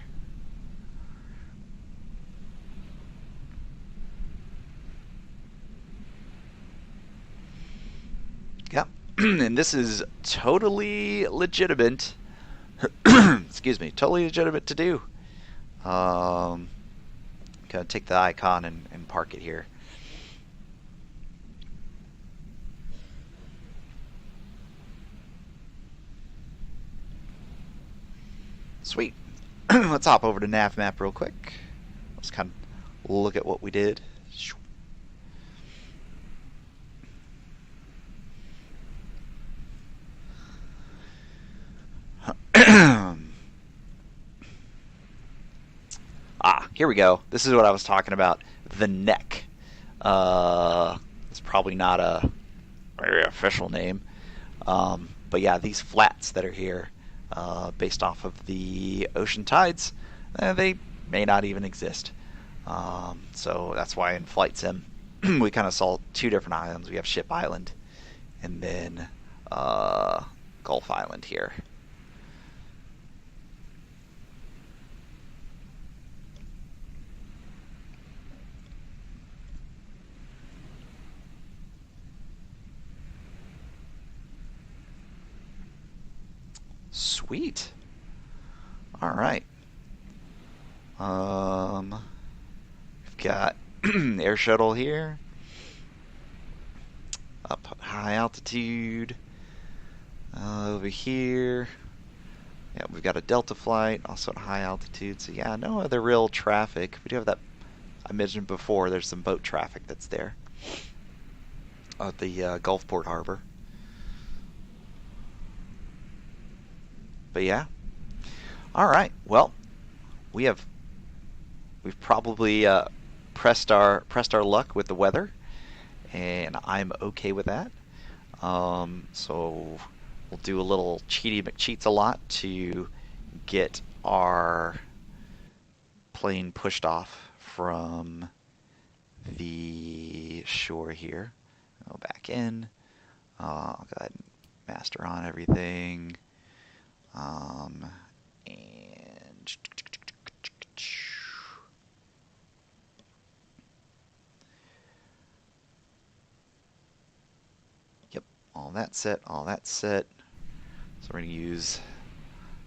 Yep. And this is totally legitimate. Excuse me, totally legitimate to do. Gonna take the icon and park it here. Sweet. Let's hop over to nav map real quick. Let's kind of look at what we did. Here we go. This is what I was talking about. The neck. It's probably not a very official name. But yeah, these flats that are here, based off of the ocean tides, they may not even exist. So that's why in Flight Sim, we kind of saw two different islands. We have Ship Island and then Gulf Island here. Sweet. All right. We've got air shuttle here. Up high altitude. Over here. Yeah, we've got a Delta flight, also at high altitude. So yeah, no other real traffic. We do have that, I mentioned before, there's some boat traffic that's there at the Gulfport Harbor. But yeah. All right. Well, we've probably pressed our luck with the weather, and I'm okay with that. So we'll do a little cheaty McCheats-a-lot to get our plane pushed off from the shore here. Go back in. I'll go ahead and master on everything. And yep, all that set, all that set. So we're going to use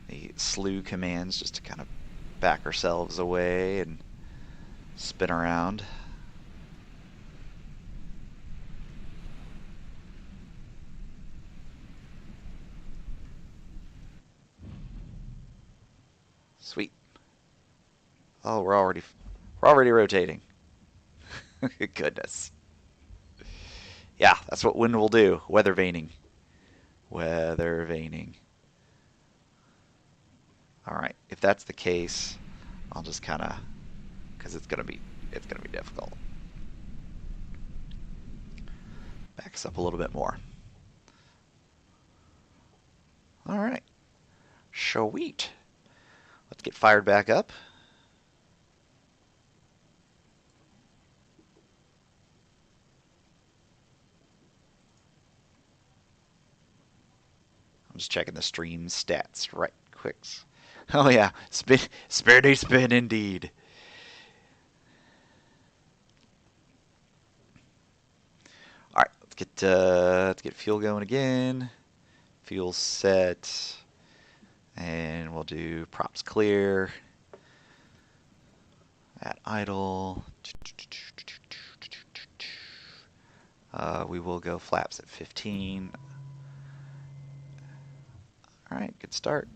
the slew commands just to kind of back ourselves away and spin around. Sweet. Oh, we're already rotating. Goodness. Yeah, that's what wind will do. Weather veining. Weather veining. All right. If that's the case, I'll just kind of, because it's gonna be difficult. Back us up a little bit more. All right. Sweet. Let's get fired back up. I'm just checking the stream stats right quick. Oh yeah, spinny spin indeed. All right, let's get fuel going again. Fuel set, and we'll do props clear. At idle. We will go flaps at 15. All right, good start.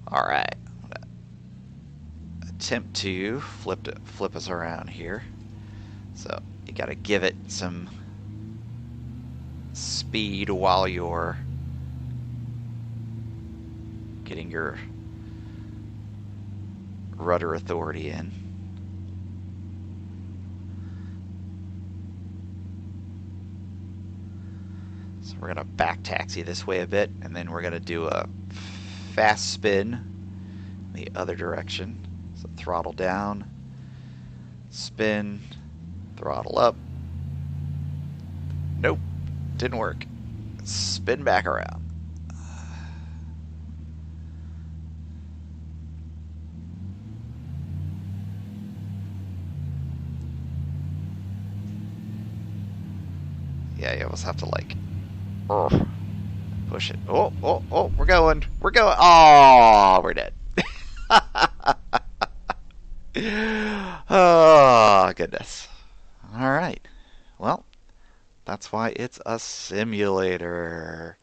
All right. Attempt to flip us around here. So you got to give it some speed while you're getting your rudder authority in. So we're going to back taxi this way a bit, and then we're going to do a fast spin the other direction. So throttle down, spin, throttle up. Nope, didn't work. Spin back around. Yeah, you almost have to like push it. Oh, we're going. We're going. Oh, we're dead. Oh, goodness. All right. Well, that's why it's a simulator.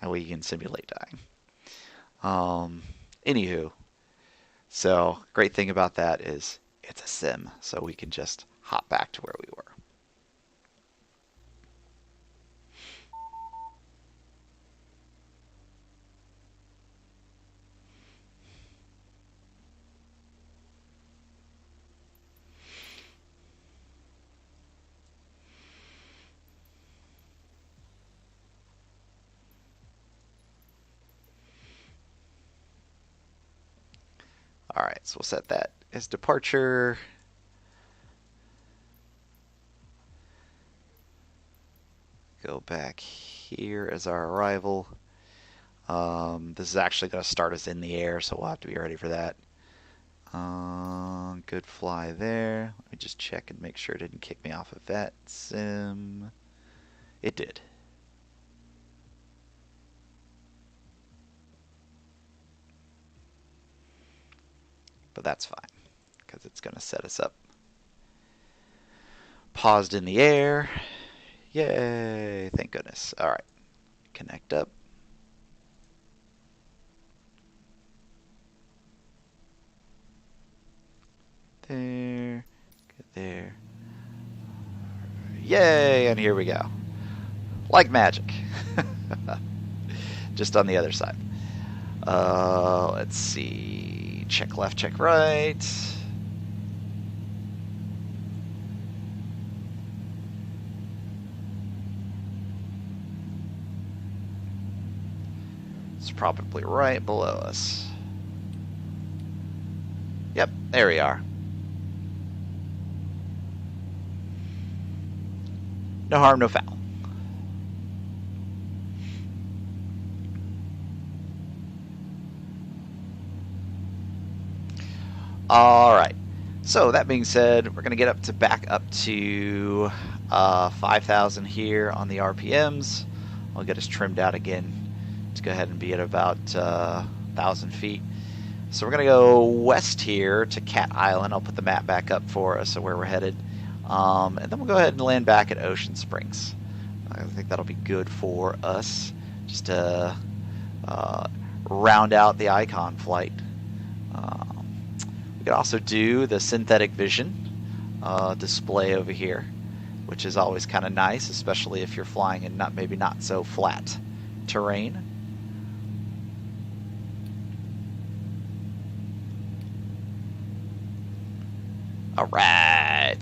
And we can simulate dying. Anywho, so great thing about that is it's a sim, so we can just hop back to where we were. All right, so we'll set that as departure. Go back here as our arrival. This is actually going to start us in the air, so we'll have to be ready for that. Good fly there. Let me just check and make sure it didn't kick me off of VATSIM. It did. But that's fine, because it's going to set us up. Paused in the air. Yay, thank goodness. All right, connect up. There, get there. Yay, and here we go. Like magic. Just on the other side. Let's see. Check left, check right. It's probably right below us. Yep, there we are. No harm, no foul. All right. So that being said, we're going to get up to back up to 5,000 here on the RPMs. I'll get us trimmed out again to go ahead and be at about 1,000 feet. So we're going to go west here to Cat Island. I'll put the map back up for us of where we're headed. And then we'll go ahead and land back at Ocean Springs. I think that'll be good for us, just to round out the Icon flight. We can also do the synthetic vision display over here, which is always kind of nice, especially if you're flying in maybe not so flat terrain. All right.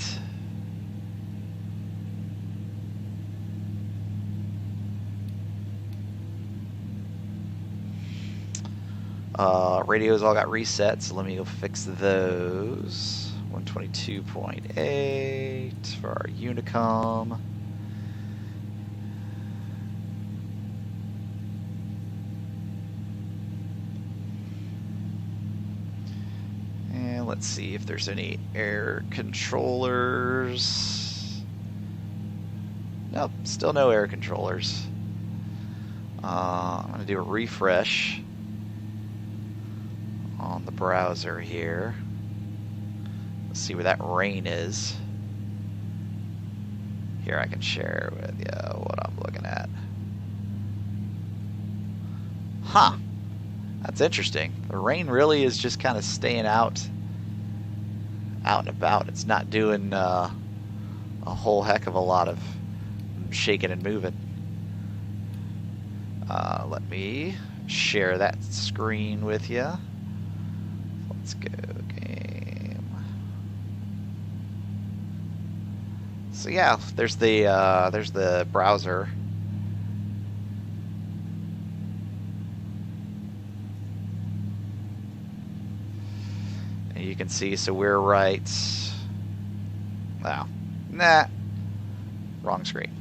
Radios all got reset, so let me go fix those. 122.8 for our Unicom. And let's see if there's any air controllers. Nope, still no air controllers. I'm going to do a refresh on the browser here. Let's see where that rain is. Here I can share with you what I'm looking at. Huh. That's interesting. The rain really is just kind of staying out and about. It's not doing a whole heck of a lot of shaking and moving. Let me share that screen with you. Let's go game. So yeah, there's the browser. And you can see, so we're right. Wow. Nah. Wrong screen.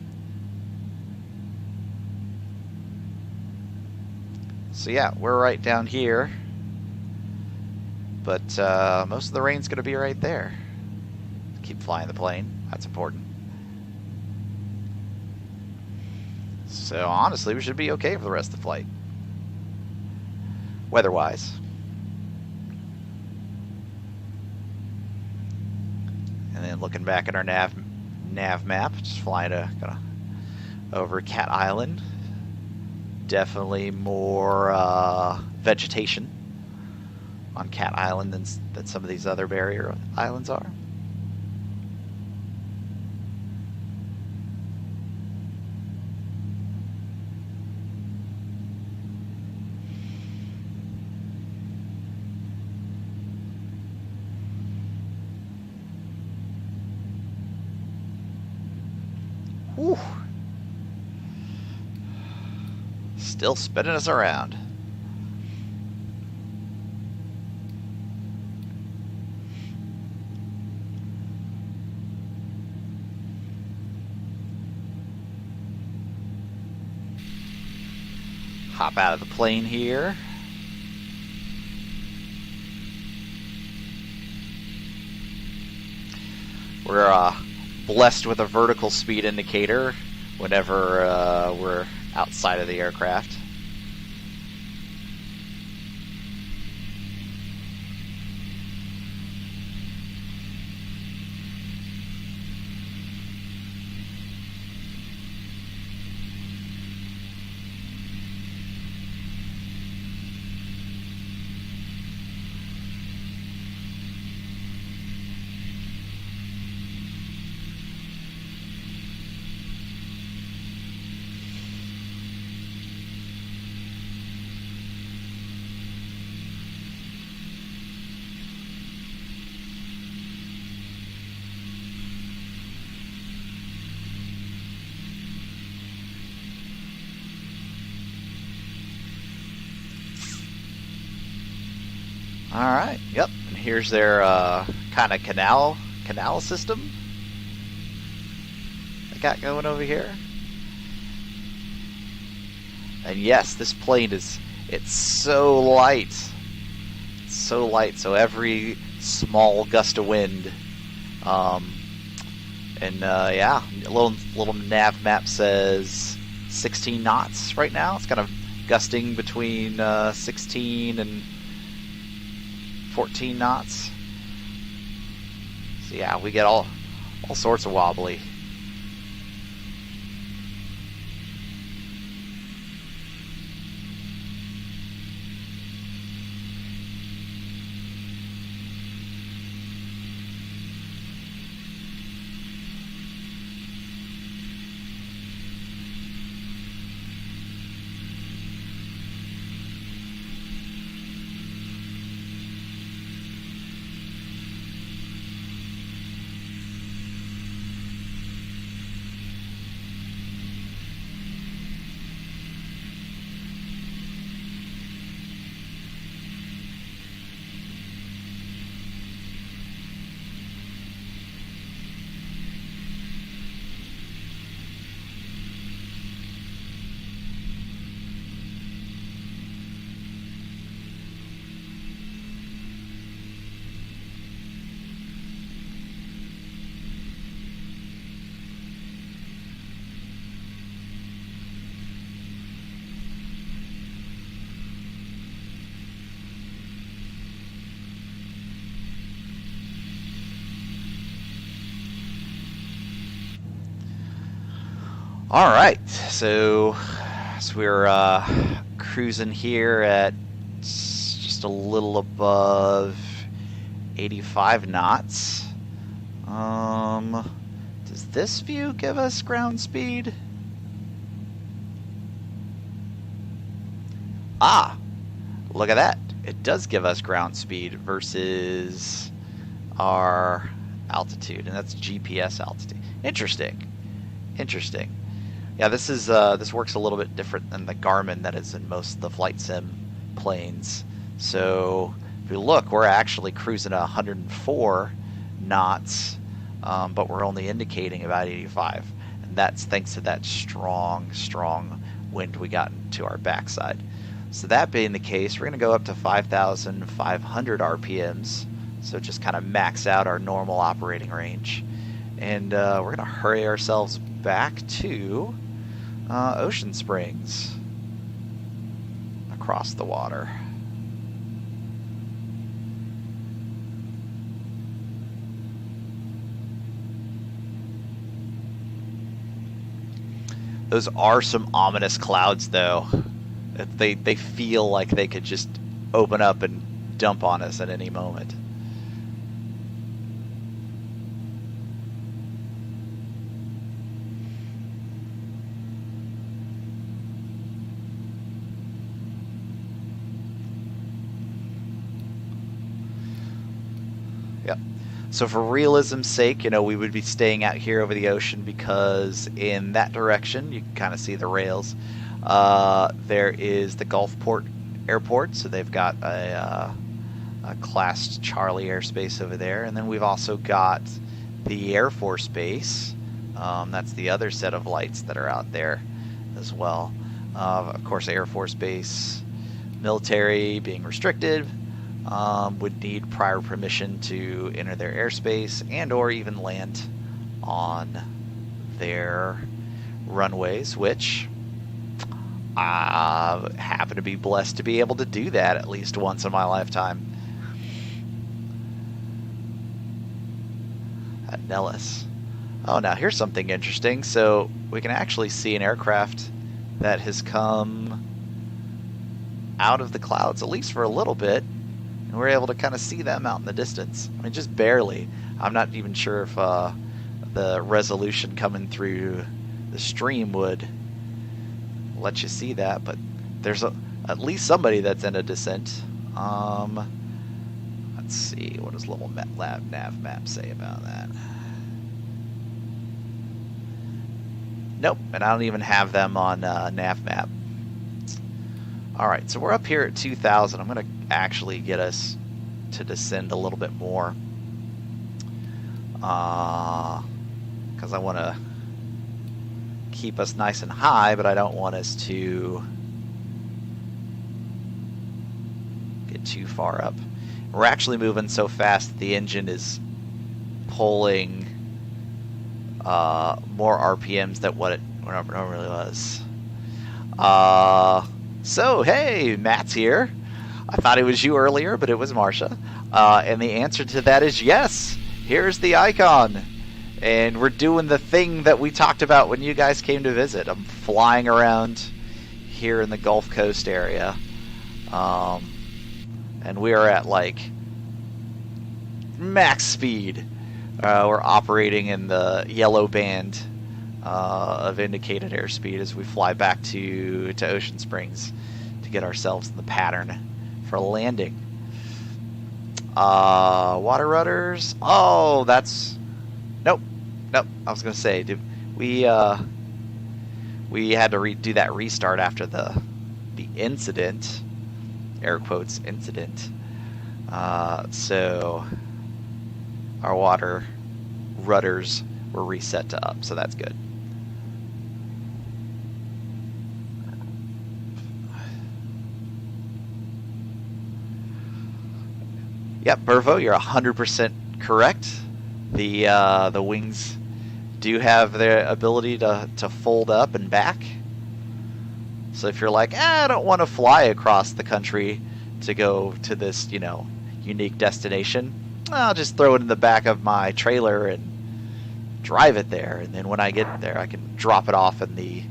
So yeah, we're right down here. But most of the rain's going to be right there. Keep flying the plane. That's important. So honestly, we should be okay for the rest of the flight. Weather-wise. And then looking back at our nav map, just flying over Cat Island. Definitely more vegetation on Cat Island than some of these other barrier islands are. Whew. Still spinning us around. Hop out of the plane here. We're blessed with a vertical speed indicator whenever we're outside of the aircraft. All right. Yep. And here's their kind of canal system they got going over here. And yes, this plane it's so light. It's so light. So every small gust of wind, yeah, a little nav map says 16 knots right now. It's kind of gusting between 16 and 14 knots. So yeah, we get all sorts of wobbly. All right, so we're cruising here at just a little above 85 knots. Does this view give us ground speed? Ah, look at that. It does give us ground speed versus our altitude, and that's GPS altitude. Interesting. Interesting. Yeah, this works a little bit different than the Garmin that is in most of the flight sim planes. So if you look, we're actually cruising at 104 knots, but we're only indicating about 85, and that's thanks to that strong wind we got into our backside. So that being the case, we're going to go up to 5,500 RPMs, so just kind of max out our normal operating range, and we're going to hurry ourselves back to Ocean Springs across the water. Those are some ominous clouds, though. They feel like they could just open up and dump on us at any moment. Yep. So for realism's sake, we would be staying out here over the ocean because in that direction, you can kind of see the rails. There is the Gulfport Airport, so they've got a Class Charlie airspace over there, and then we've also got the Air Force Base. That's the other set of lights that are out there as well. Of course, Air Force Base, military being restricted, would need prior permission to enter their airspace and or even land on their runways, which I happen to be blessed to be able to do that at least once in my lifetime. At Nellis. Oh, now here's something interesting. So we can actually see an aircraft that has come out of the clouds, at least for a little bit, and we're able to kind of see them out in the distance. I mean, just barely. I'm not even sure if the resolution coming through the stream would let you see that, but there's at least somebody that's in a descent. Let's see, what does little nav map say about that? Nope, and I don't even have them on nav map. All right, so we're up here at 2,000. I'm going to actually get us to descend a little bit more because I want to keep us nice and high, but I don't want us to get too far up. We're actually moving so fast that the engine is pulling more RPMs than what it normally was. So, hey, Matt's here. I thought it was you earlier, but it was Marsha. And the answer to that is yes. Here's the icon. And we're doing the thing that we talked about when you guys came to visit. I'm flying around here in the Gulf Coast area. And we are at like max speed. We're operating in the yellow band of indicated airspeed as we fly back to Ocean Springs to get ourselves in the pattern for landing. Water rudders. Oh, that's... Nope. I was going to say, we had to do that restart after the incident, air quotes, incident. So our water rudders were reset to up, so that's good. Yep, Burvo, you're 100% correct. The wings do have the ability to fold up and back. So if you're like, I don't want to fly across the country to go to this, unique destination, I'll just throw it in the back of my trailer and drive it there, and then when I get there, I can drop it off in the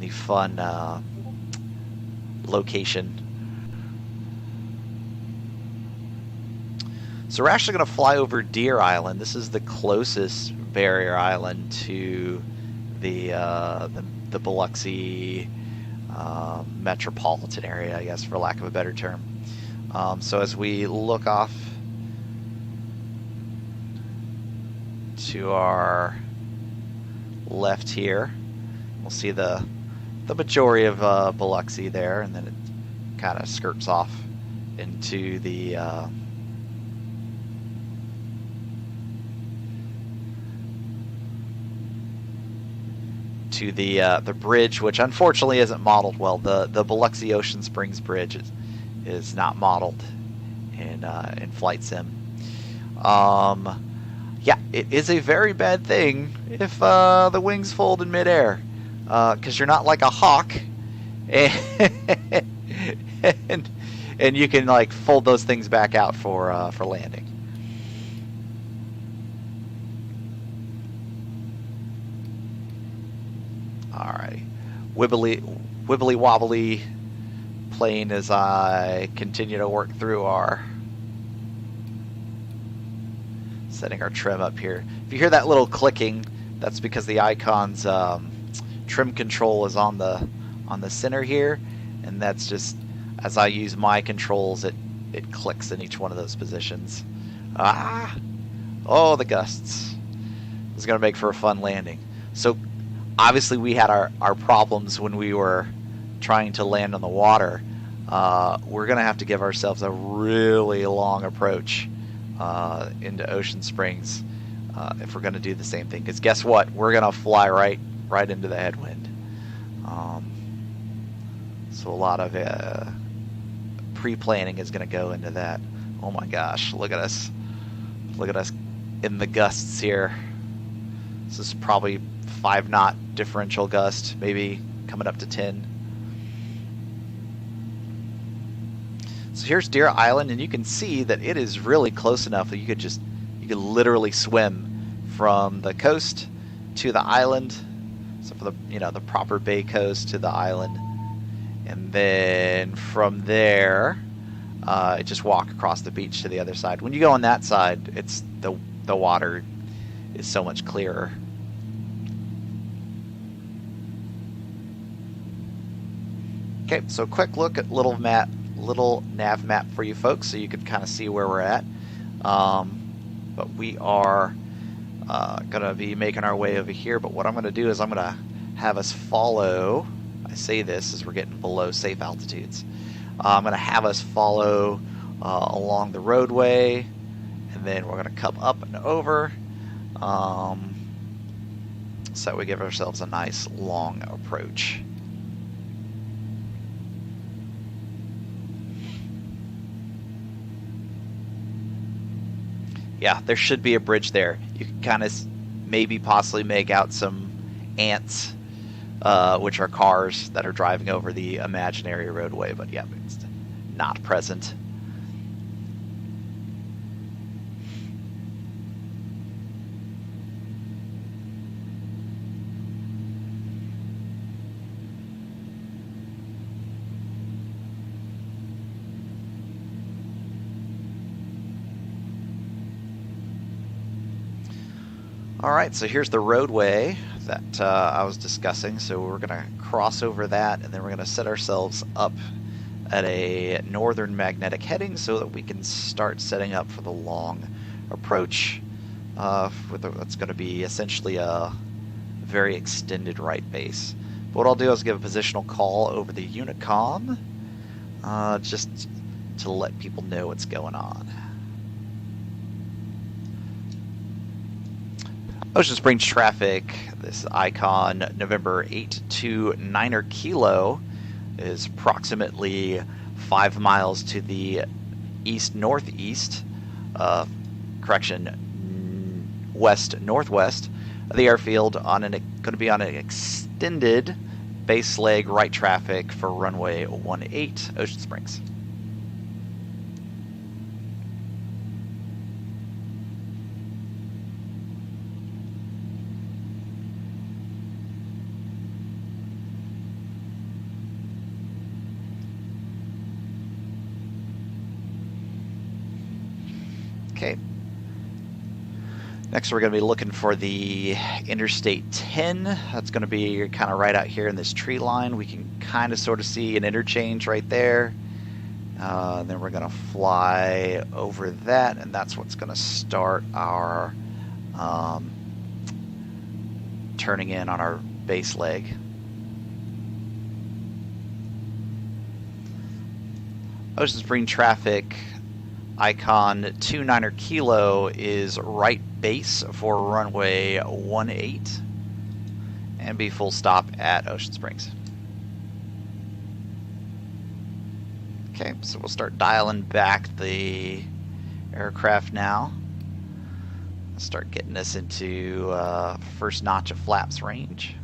fun location. So we're actually going to fly over Deer Island. This is the closest barrier island to the Biloxi metropolitan area, I guess, for lack of a better term. So as we look off to our left here, we'll see the majority of Biloxi there, and then it kind of skirts off into the bridge, which unfortunately isn't modeled well. The Biloxi Ocean Springs Bridge is not modeled in Flight Sim. Yeah, it is a very bad thing if the wings fold in midair, because you're not like a hawk, and you can like fold those things back out for landing. Alrighty, wibbly wobbly plane as I continue to work through setting our trim up here. If you hear that little clicking, that's because the icon's trim control is on the center here, and that's just as I use my controls, it clicks in each one of those positions. Oh, the gusts. This is going to make for a fun landing. So obviously we had our problems when we were trying to land on the water. We're going to have to give ourselves a really long approach into Ocean Springs if we're going to do the same thing. Because guess what? We're going to fly right into the headwind. So a lot of pre-planning is going to go into that. Oh my gosh, look at us. Look at us in the gusts here. This is probably 5 knot differential gust, maybe coming up to 10. So here's Deer Island, and you can see that it is really close enough that you could literally swim from the coast to the island. So for the proper bay coast to the island, and then from there, just walk across the beach to the other side. When you go on that side, it's the water is so much clearer. Okay, so quick look at little nav map for you folks, so you can kind of see where we're at. But we are going to be making our way over here. But what I'm going to do is I'm going to have us follow. I say this as we're getting below safe altitudes. I'm going to have us follow along the roadway, and then we're going to come up and over, so that we give ourselves a nice long approach. Yeah, there should be a bridge there. You can kind of maybe possibly make out some ants, which are cars that are driving over the imaginary roadway, but yeah, it's not present. Alright, so here's the roadway that I was discussing. So we're going to cross over that, and then we're going to set ourselves up at a northern magnetic heading so that we can start setting up for the long approach. That's going to be essentially a very extended right base. But what I'll do is give a positional call over the Unicom, just to let people know what's going on. Ocean Springs traffic, this icon, November 8 to 9er Kilo, is approximately 5 miles to the east-northeast, west-northwest of the airfield, going to be on an extended base leg right traffic for runway 18, Ocean Springs. Okay. Next, we're going to be looking for the Interstate 10. That's going to be kind of right out here in this tree line. We can kind of sort of see an interchange right there. Then we're going to fly over that, and that's what's going to start our turning in on our base leg. Ocean Spring traffic icon 29er Kilo is right base for runway 18 and be full stop at Ocean Springs. Okay, so we'll start dialing back the aircraft now. Start getting us into first notch of flaps range.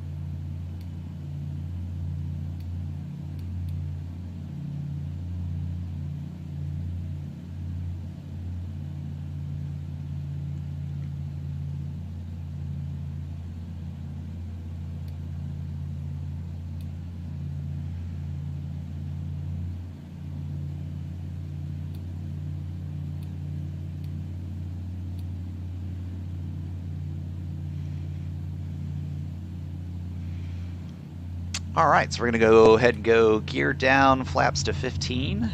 All right, so we're going to go ahead and go gear down, flaps to 15.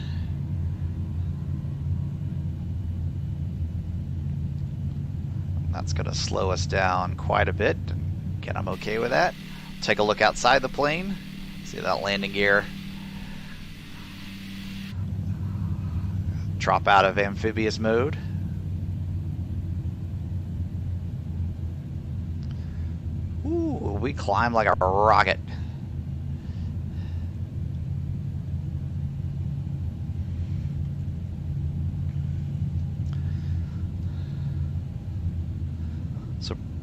That's going to slow us down quite a bit. Again, I'm okay with that. Take a look outside the plane. See that landing gear. Drop out of amphibious mode. Ooh, we climb like a rocket.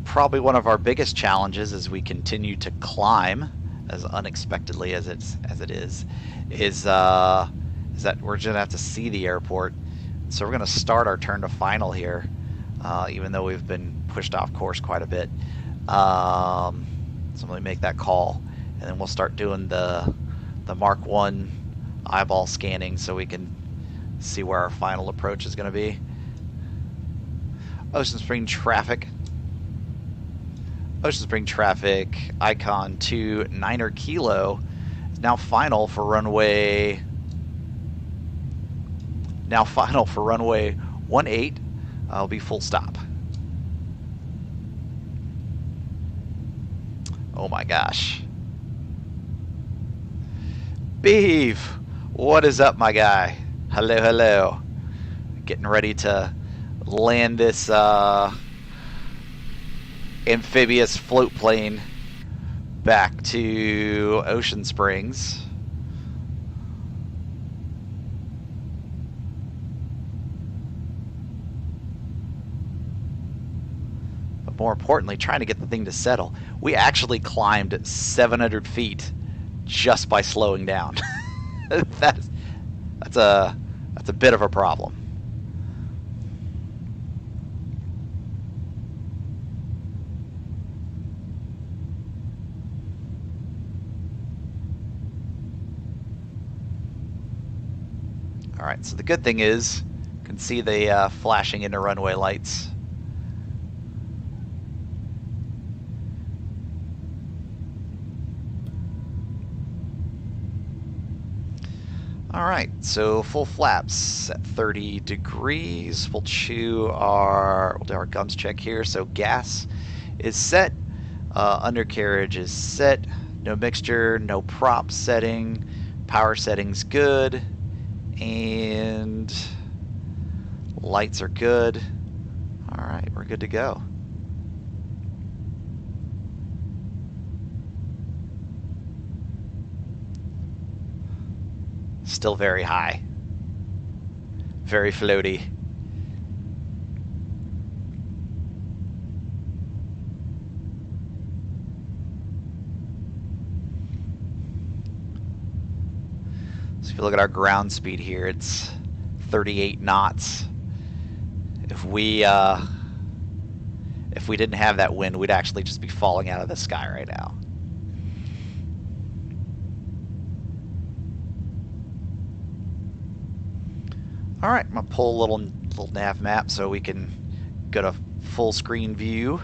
Probably one of our biggest challenges as we continue to climb, as unexpectedly as it is that we're gonna have to see the airport. So we're gonna start our turn to final here, even though we've been pushed off course quite a bit. So let me make that call, and then we'll start doing the Mark 1 eyeball scanning so we can see where our final approach is going to be. Ocean Spring traffic icon 29er Kilo is now final for runway 18. I'll be full stop. Oh my gosh. Beef, what is up, my guy? Hello, hello. Getting ready to land this amphibious float plane back to Ocean Springs. But more importantly, trying to get the thing to settle. We actually climbed 700 feet just by slowing down. that's a bit of a problem. All right, so the good thing is you can see the flashing into runway lights. All right, so full flaps at 30 degrees. We'll do our gums check here. So gas is set, undercarriage is set, no mixture, no prop setting, power settings good, and lights are good. All right, we're good to go. Still very high, very floaty. So if you look at our ground speed here, it's 38 knots. If we didn't have that wind, we'd actually just be falling out of the sky right now. All right, I'm gonna pull a little little nav map so we can go to full screen view.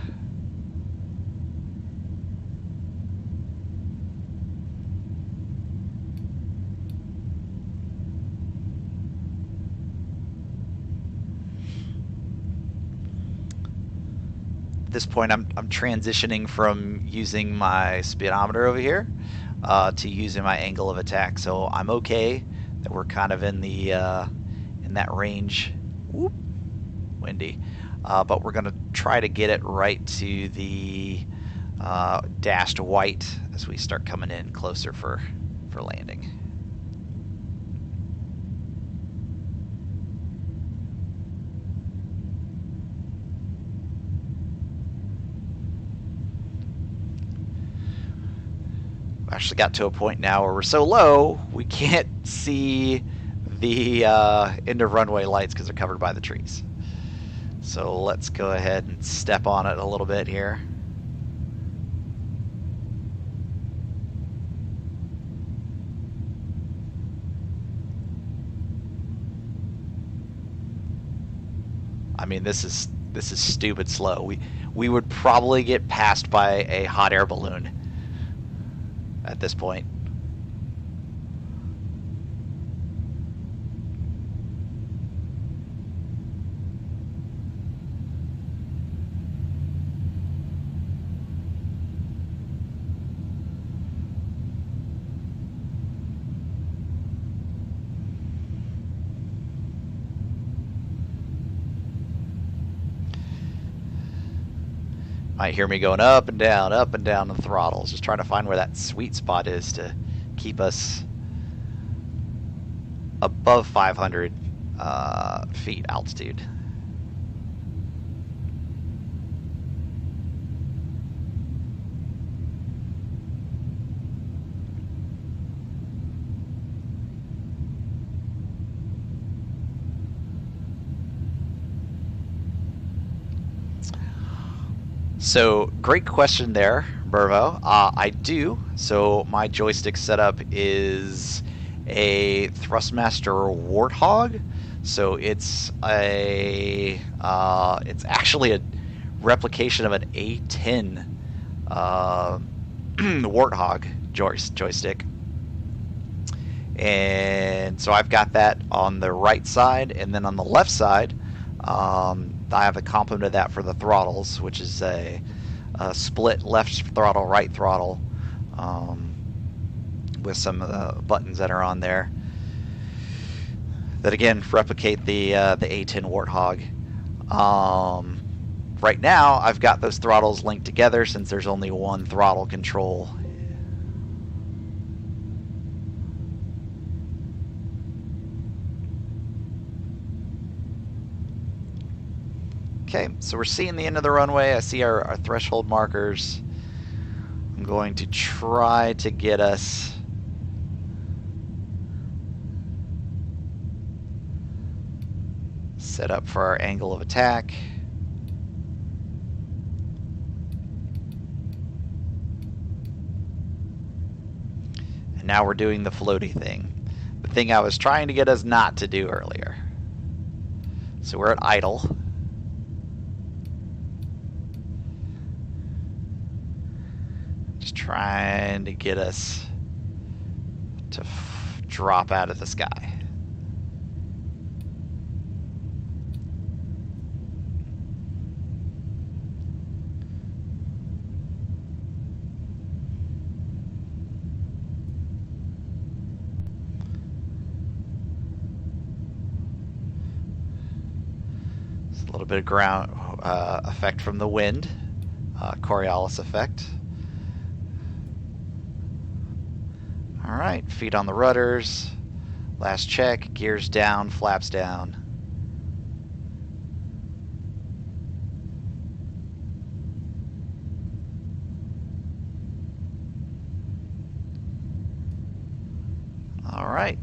At this point, I'm transitioning from using my speedometer over here to using my angle of attack. So I'm okay that we're kind of in the in that range. Whoop, windy, but we're going to try to get it right to the dashed white as we start coming in closer for landing. Actually got to a point now where we're so low we can't see the end of runway lights because they're covered by the trees. So let's go ahead and step on it a little bit here. I mean, this is stupid slow. We would probably get passed by a hot air balloon at this point. Might hear me going up and down the throttles, just trying to find where that sweet spot is to keep us above 500 feet altitude. So, great question there, Burvo. I do. So, my joystick setup is a Thrustmaster Warthog. So, it's actually a replication of an A10 Warthog joystick. And so, I've got that on the right side, and then on the left side, I have a complement of that for the throttles, which is a split left throttle, right throttle, with some buttons that are on there that again replicate the A10 Warthog. Right now, I've got those throttles linked together since there's only one throttle control. Okay, so we're seeing the end of the runway. I see our threshold markers. I'm going to try to get us set up for our angle of attack. And now we're doing the floaty thing. The thing I was trying to get us not to do earlier. So we're at idle. Trying to get us to drop out of the sky. It's a little bit of ground effect from the wind, Coriolis effect. All right, feet on the rudders. Last check, gears down, flaps down. All right,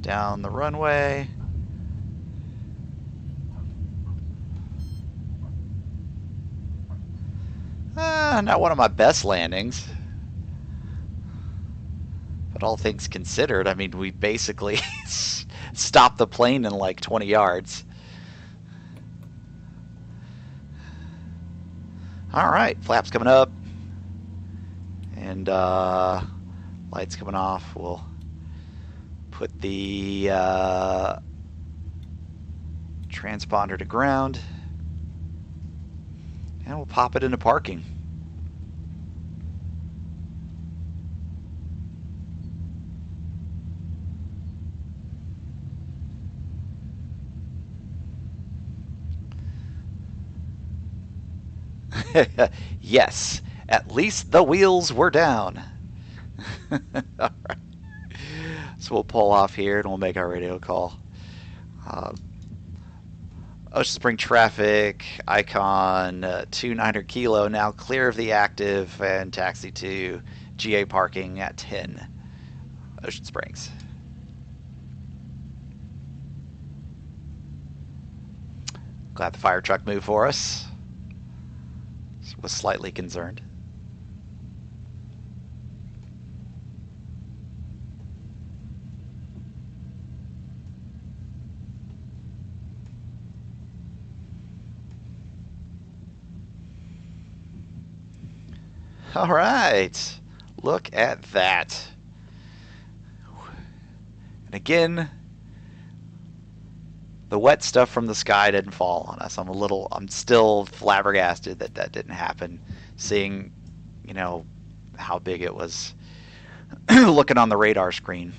down the runway. Not one of my best landings. But all things considered, I mean, we basically stopped the plane in like 20 yards. All right, flaps coming up, and lights coming off. We'll put the transponder to ground, and we'll pop it into parking. Yes, at least the wheels were down. All right. So we'll pull off here and we'll make our radio call. Uh, Ocean Spring traffic, icon 2900 Kilo, now clear of the active and taxi to GA parking at 10 Ocean Springs. Glad the fire truck moved for us. Was slightly concerned. All right, look at that. And again, the wet stuff from the sky didn't fall on us. I'm still flabbergasted that that didn't happen. Seeing, how big it was looking on the radar screen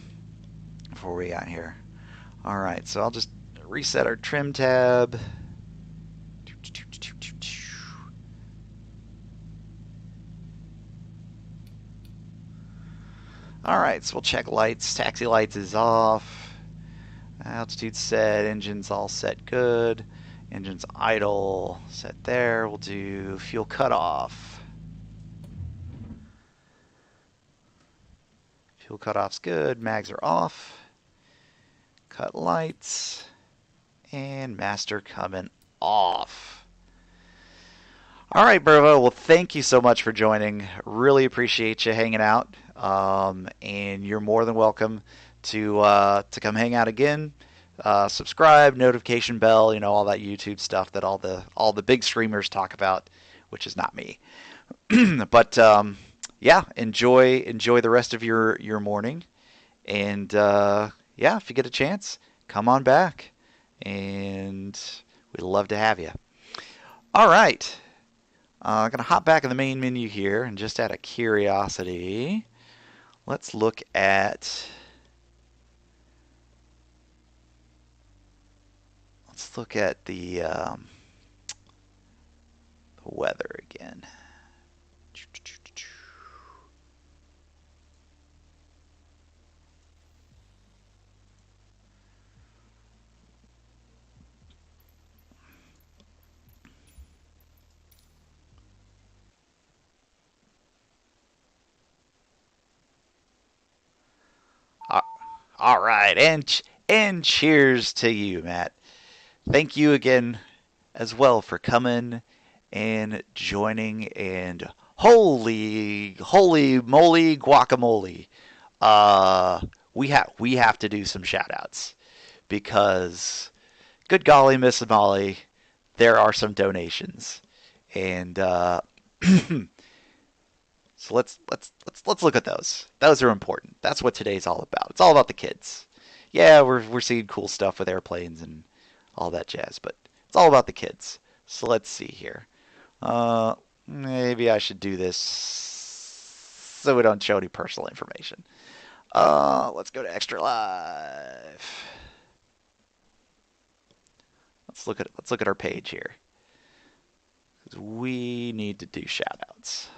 before we got here. All right, so I'll just reset our trim tab. All right, so we'll check lights. Taxi lights is off. Altitude set. Engine's all set good. Engine's idle. Set there. We'll do fuel cutoff. Fuel cutoff's good. Mags are off. Cut lights. And master coming off. All right, Burvo. Well, thank you so much for joining. Really appreciate you hanging out. And you're more than welcome to come hang out again. Subscribe, notification bell, all that YouTube stuff that all the big streamers talk about, which is not me. But yeah, enjoy the rest of your morning, and yeah, if you get a chance, come on back, and we'd love to have you. All right. I'm going to hop back in the main menu here, and just out of curiosity, let's look at the weather again. All right, and cheers to you, Matt. Thank you again as well for coming and joining. And holy moly guacamole, we have to do some shout outs, because good golly, Miss Molly, there are some donations, and so let's look at those. Those are important. That's what today's all about. It's all about the kids. Yeah, we're seeing cool stuff with airplanes and all that jazz, but it's all about the kids. So let's see here. Maybe I should do this so we don't show any personal information. Let's go to Extra Live. Let's look at our page here, because we need to do shout outs.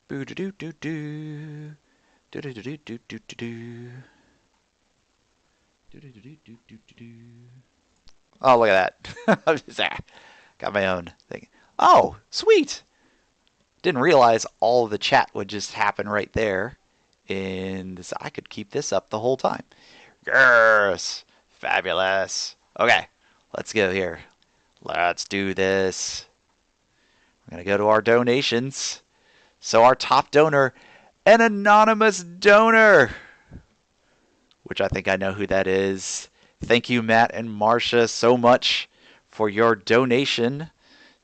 Boo doo doo doo doo. Do do do do do do do do. Do do do do do do do. Oh, look at that. Got my own thing. Oh, sweet. Didn't realize all of the chat would just happen right there. And this, I could keep this up the whole time. Yes. Fabulous. Okay. Let's go here. Let's do this. We're going to go to our donations. So our top donor, an anonymous donor, which I think I know who that is. Thank you, Matt and Marcia, so much for your donation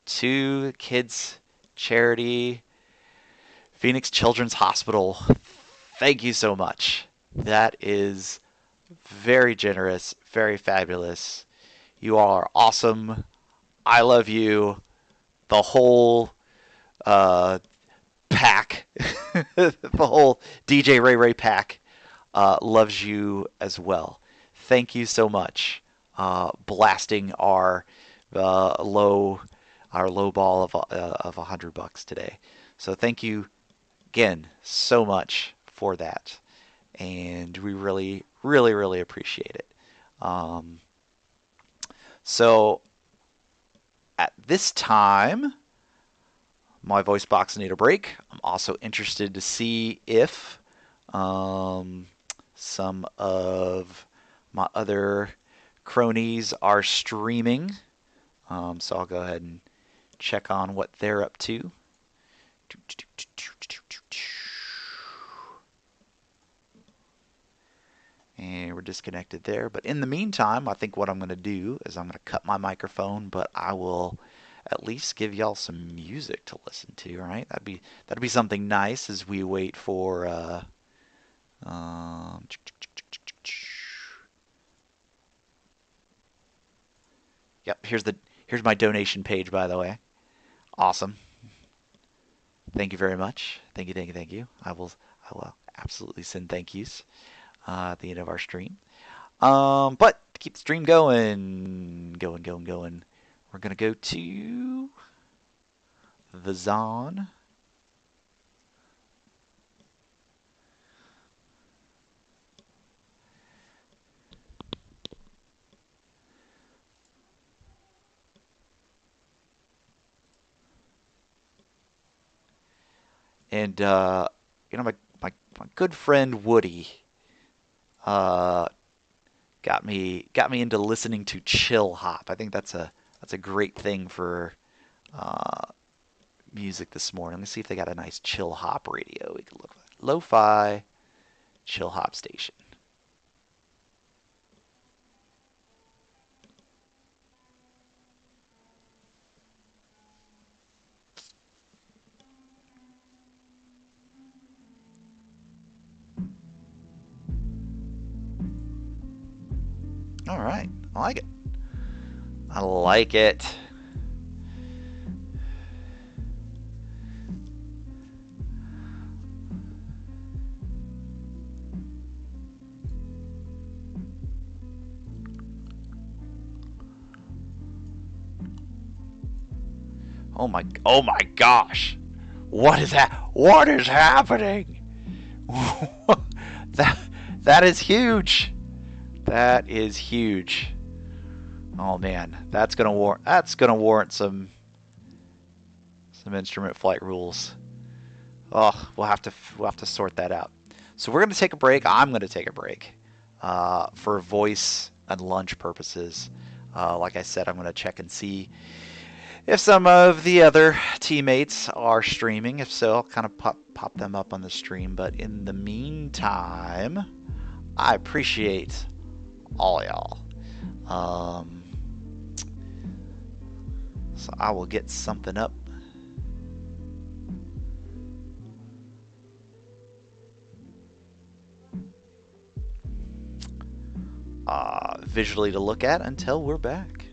to kids charity Phoenix Children's Hospital. Thank you so much. That is very generous, very fabulous. You all are awesome. I love you. The whole pack, the whole DJ Ray Ray pack loves you as well. Thank you so much. Blasting low our low ball of $100 today. So thank you again so much for that, and we really, really, really appreciate it. So at this time, my voice box need a break. I'm also interested to see if some of my other cronies are streaming. So I'll go ahead and check on what they're up to. And we're disconnected there. But in the meantime, I think what I'm going to do is I'm going to cut my microphone, but I will at least give y'all some music to listen to, right? That'd be something nice as we wait for yep, here's my donation page, by the way. Awesome. Thank you very much. Thank you, thank you, thank you. I will absolutely send thank yous at the end of our stream. But to keep the stream going, we're gonna go to the Zon. And my good friend Woody got me into listening to chill hop. I think that's a great thing for music this morning. Let's see if they got a nice chill hop radio we could look at. Lo-fi chill hop station. All right, I like it. I like it. Oh my gosh. What is that? What is happening? that is huge. That is huge. Oh man, that's gonna warrant some instrument flight rules. Oh, we'll have to sort that out. So we're gonna take a break. I'm gonna take a break for voice and lunch purposes. Like I said, I'm gonna check and see if some of the other teammates are streaming. If so, I'll kind of pop them up on the stream. But in the meantime, I appreciate all y'all. So I will get something up. Visually to look at until we're back.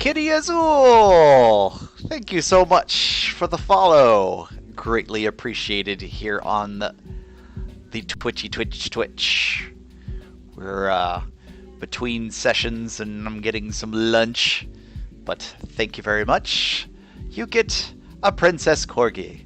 Kitty Azul! Thank you so much for the follow. Greatly appreciated here on the Twitch. We're between sessions and I'm getting some lunch, but thank you very much. You get a Princess Corgi.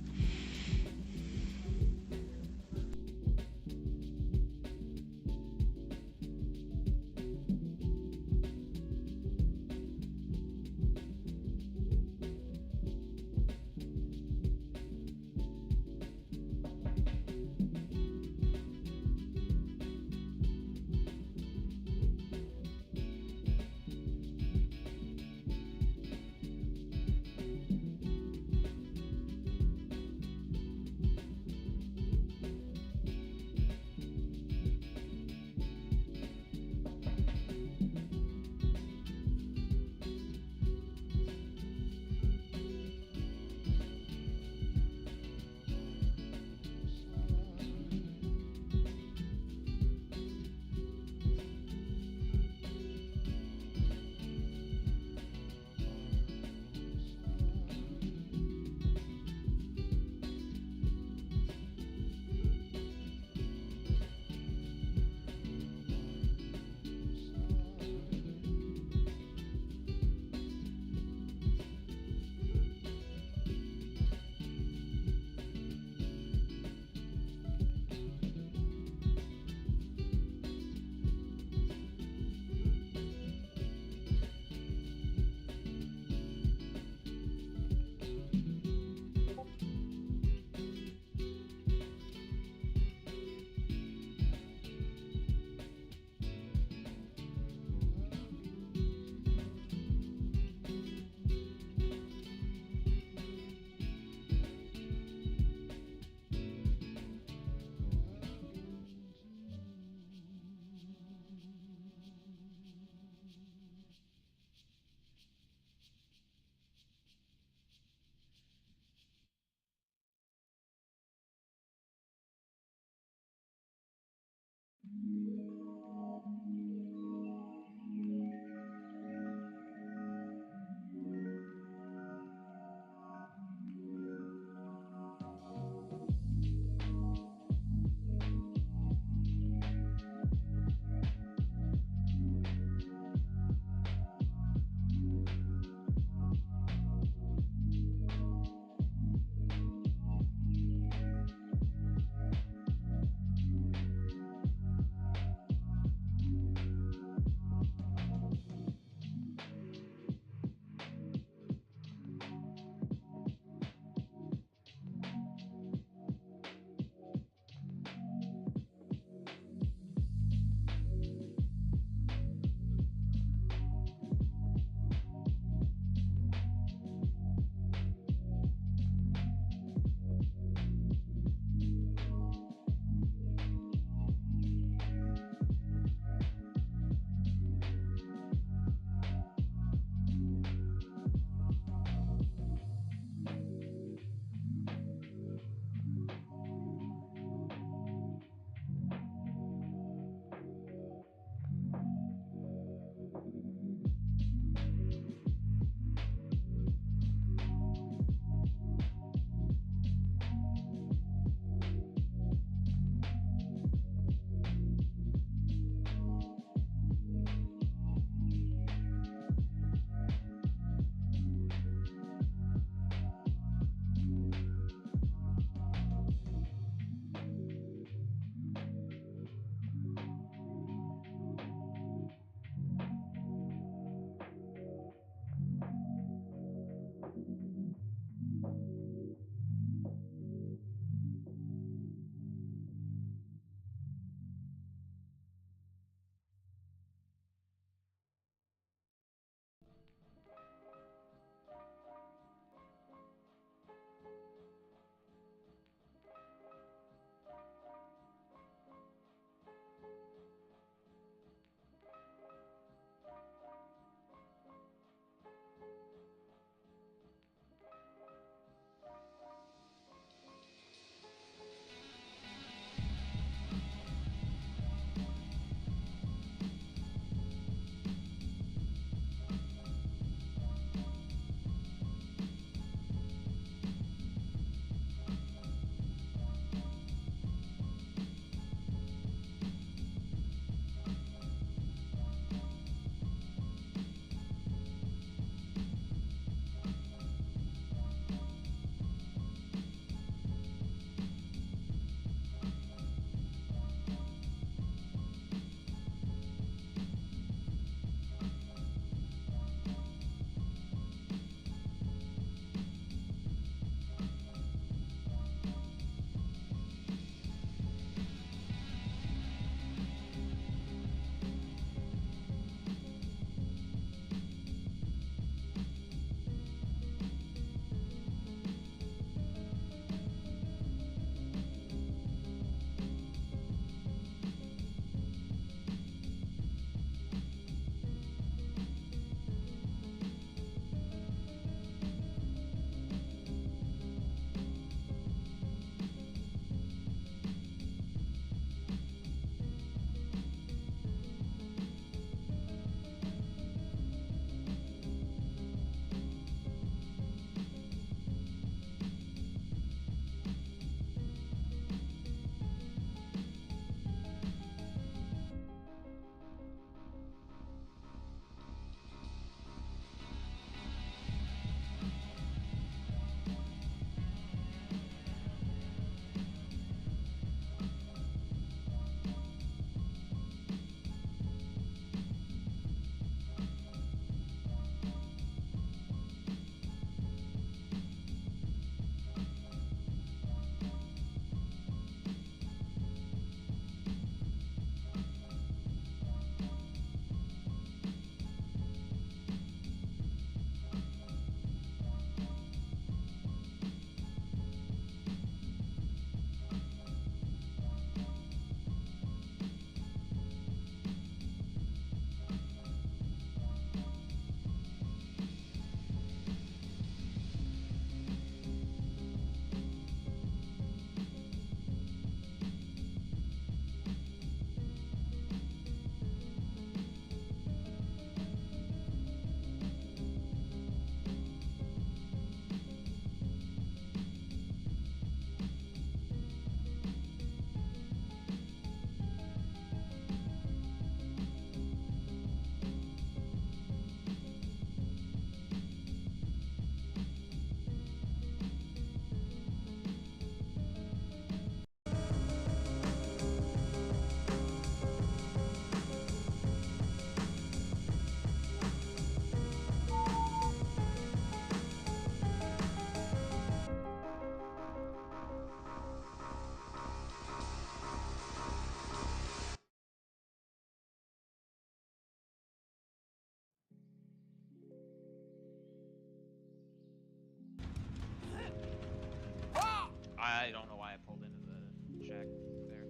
I don't know why I pulled into the shack there.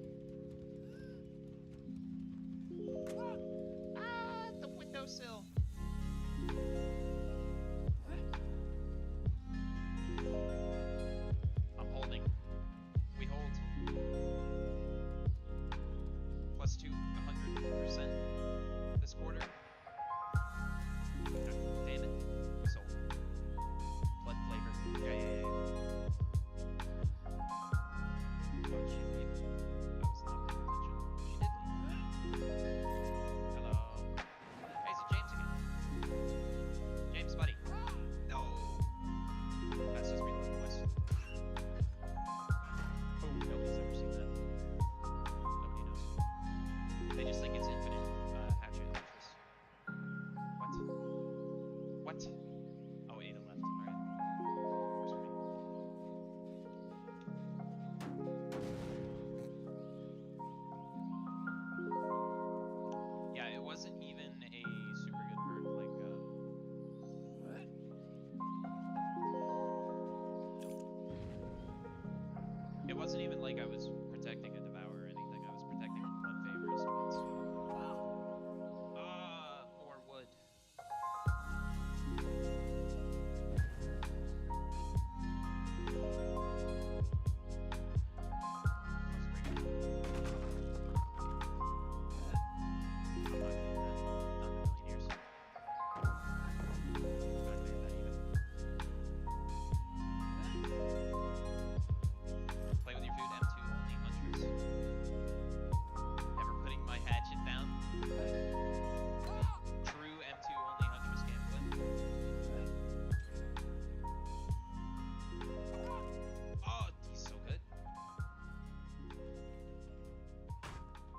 Ah, the windowsill. I'm holding. We hold. Plus 200% this quarter. God damn it. Sold. Blood flavor. Yeah. Oh, she leave? I was not paying attention. She did leave. Hello. Hey, it's James again. James, buddy. No. That's just me, boys. Boom. Nobody's ever seen that. Nobody knows. They just think it's infinite hatchet launches. What? Oh, 8 left. Alright. Works for me. Yeah, it wasn't even a super good bird, like, it wasn't even like I was protecting a devourer or anything. I was protecting blood favorist ones. More wood. Play with your food, M2 only hunters. Never putting my hatchet down. True M2 only huntress gameplay. Oh, he's so good.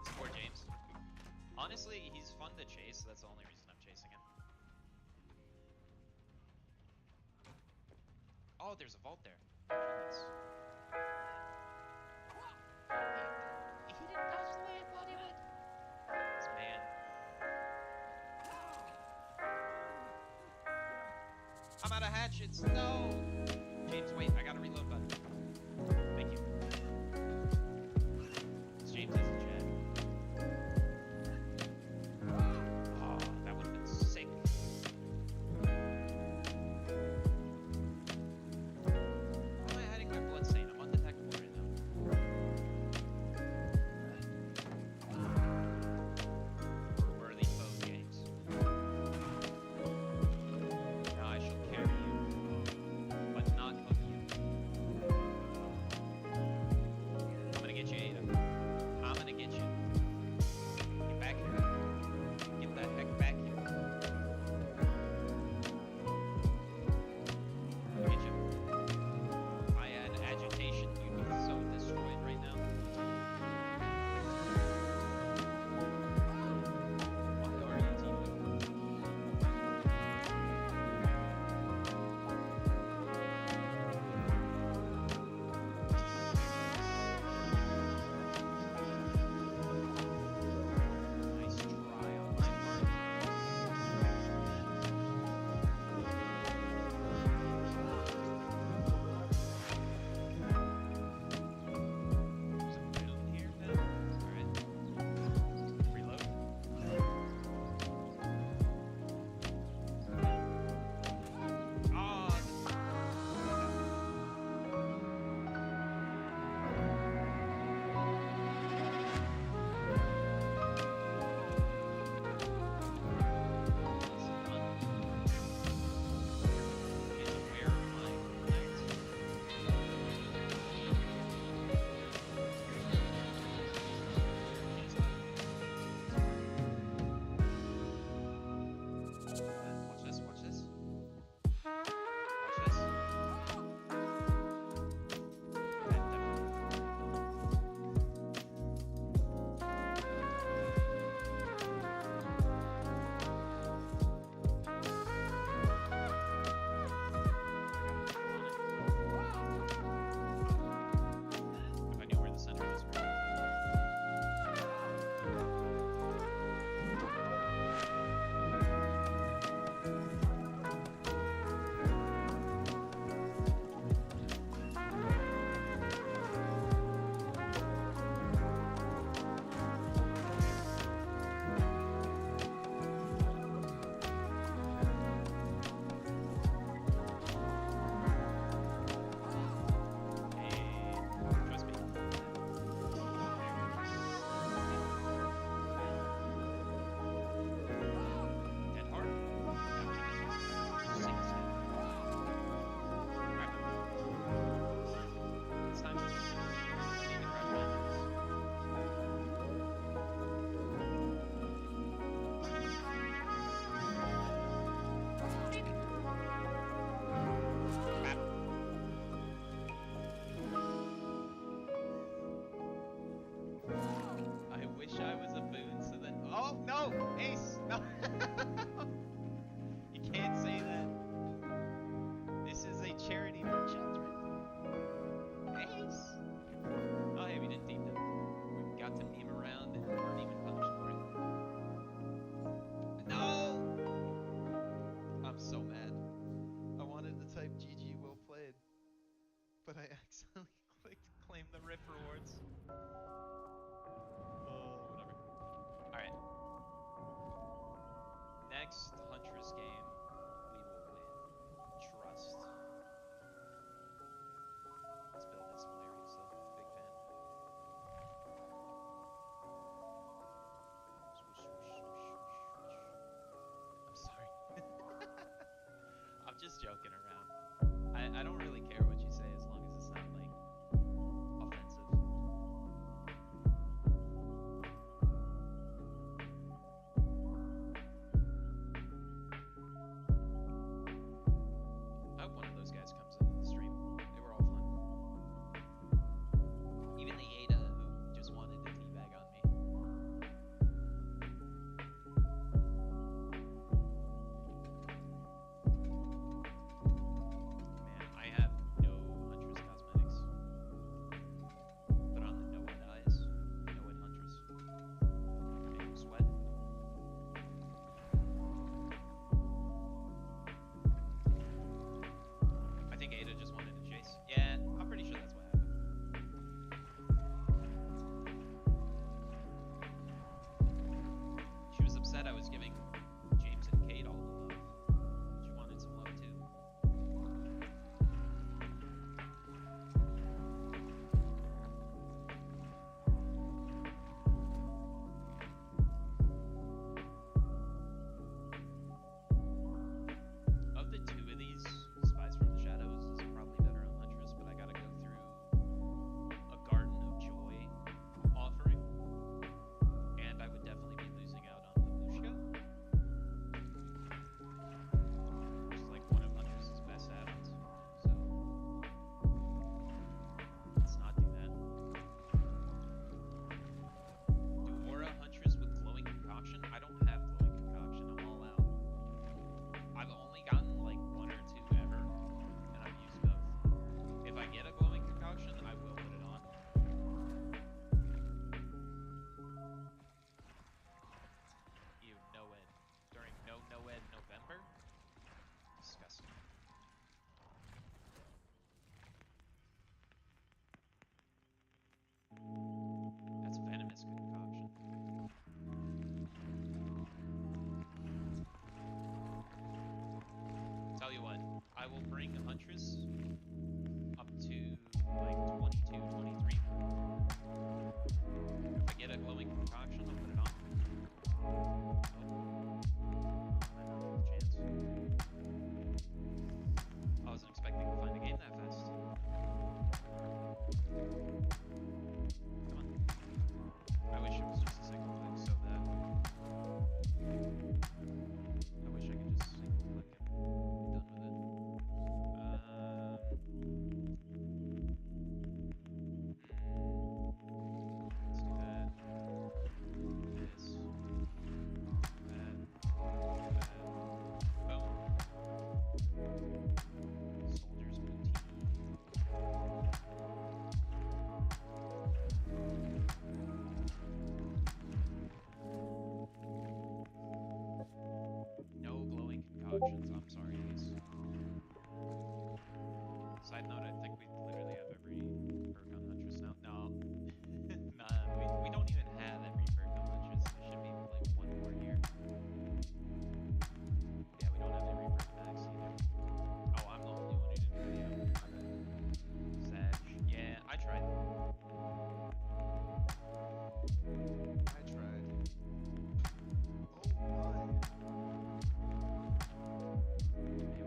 This poor James. Honestly, he's fun to chase, so that's the only reason I'm chasing him. Oh, there's a vault there. Goodness. He didn't dodge the way I thought he would. This man. I'm out of hatchets. No! James, wait. I gotta reload button. Thank you. This James is in chat. Oh, that would have been sick. Why am I hiding my bloodstain? I'm undetectable right now. For worthy foe, James. Now I shall carry you, but not hook you. boards. Oh, whatever. Alright. Next Huntress game, we will win. Trust. This build is hilarious, though. Big fan. Swoosh, swoosh, swoosh, swoosh, swoosh. I'm sorry. I'm just joking around. I don't really care what you say as long as it's not, like, offensive. I hope one of those guys comes into the stream. They were all fun. Even the Ada who just wanted to teabag on me. Man, I have no Huntress cosmetics. Put on the Noah dyes. Noah Huntress. Make him sweat. I think Ada just wanted to chase. Yeah, I'm pretty sure that's what happened. She was upset I was giving James and Kate all the love. She wanted some love too. Of the two of these, Spies from the Shadows is probably better on Huntress, but I gotta go through a Garden of Joy offering, and I would definitely be losing out on Babushka, which is like one of Huntress's best add-ons. So let's not do that. Do Aura Huntress with Glowing Concoction? I don't have Glowing Concoction. I'm all out. I've only gotten like one or two ever, and I've used both. If I get a Glowing Concoction, I will put it on. Ew, no ed. During no ed November? Disgusting. That's venomous concoction. Tell you what, I will bring Huntress up to like 22, 23. If I get a glowing concoction, I'll put it on. Oh, I don't have a chance. I wasn't expecting to find a game that fast. Come on. I wish it was just a single click so bad. I wish I could just single click and be done with it. Let's do that. This. That. Boom. Soldier's boutique. No glowing concoctions, I'm sorry, Ace. Side note, I think we literally have every perk on Huntress now. No. Nah, we don't even have every perk on Huntress. There should be like one more here. Yeah, we don't have every perk max either. Oh, I'm the only one who didn't video. My bad. Sag. Yeah, I tried. I tried. Oh my. Yeah,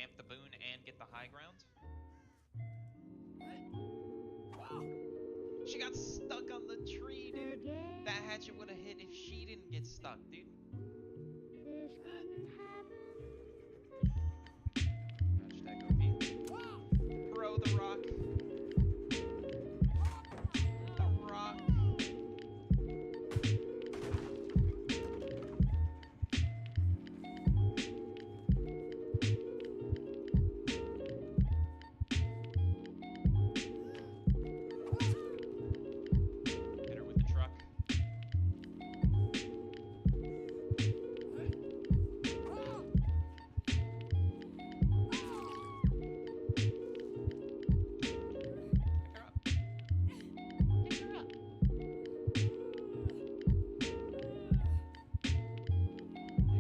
camp the boon and get the high ground. She got stuck on the tree, dude. That hatchet would have hit if she didn't get stuck, dude. Hashtag OP. Bro, the rock. The rock. Hit her with the truck. Pick her up. Pick her up.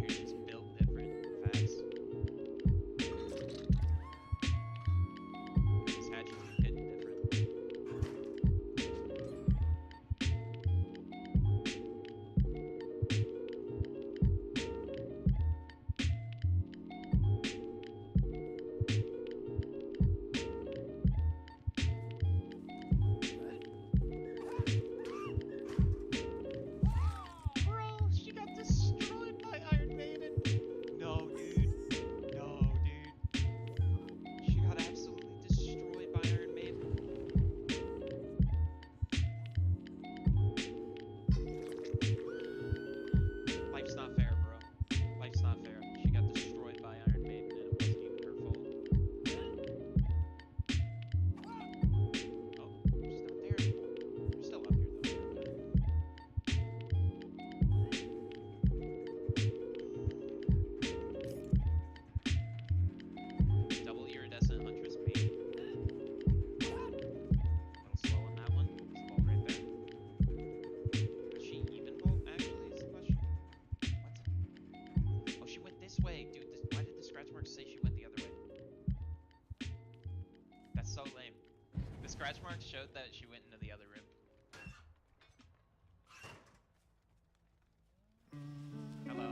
Dude, she's built different. Facts. These hatchets are hitting different. Bro, she got destroyed by Iron Maiden. No, dude. No, dude. She got absolutely destroyed by Iron Maiden. Life's not fair, bro. Life's not fair. She got destroyed by Iron Maiden and it wasn't even her fault. Oh, she's not there anymore. You're still up here, though. Double iridescent huntress, maybe. A little slow on that one. There's a ball right there. Is she even bolt, actually, is the question? What? Oh, she went this way. Dude, why did the scratch marks say she went the other way? That's so lame. The scratch marks showed that she went into the other room. Hello.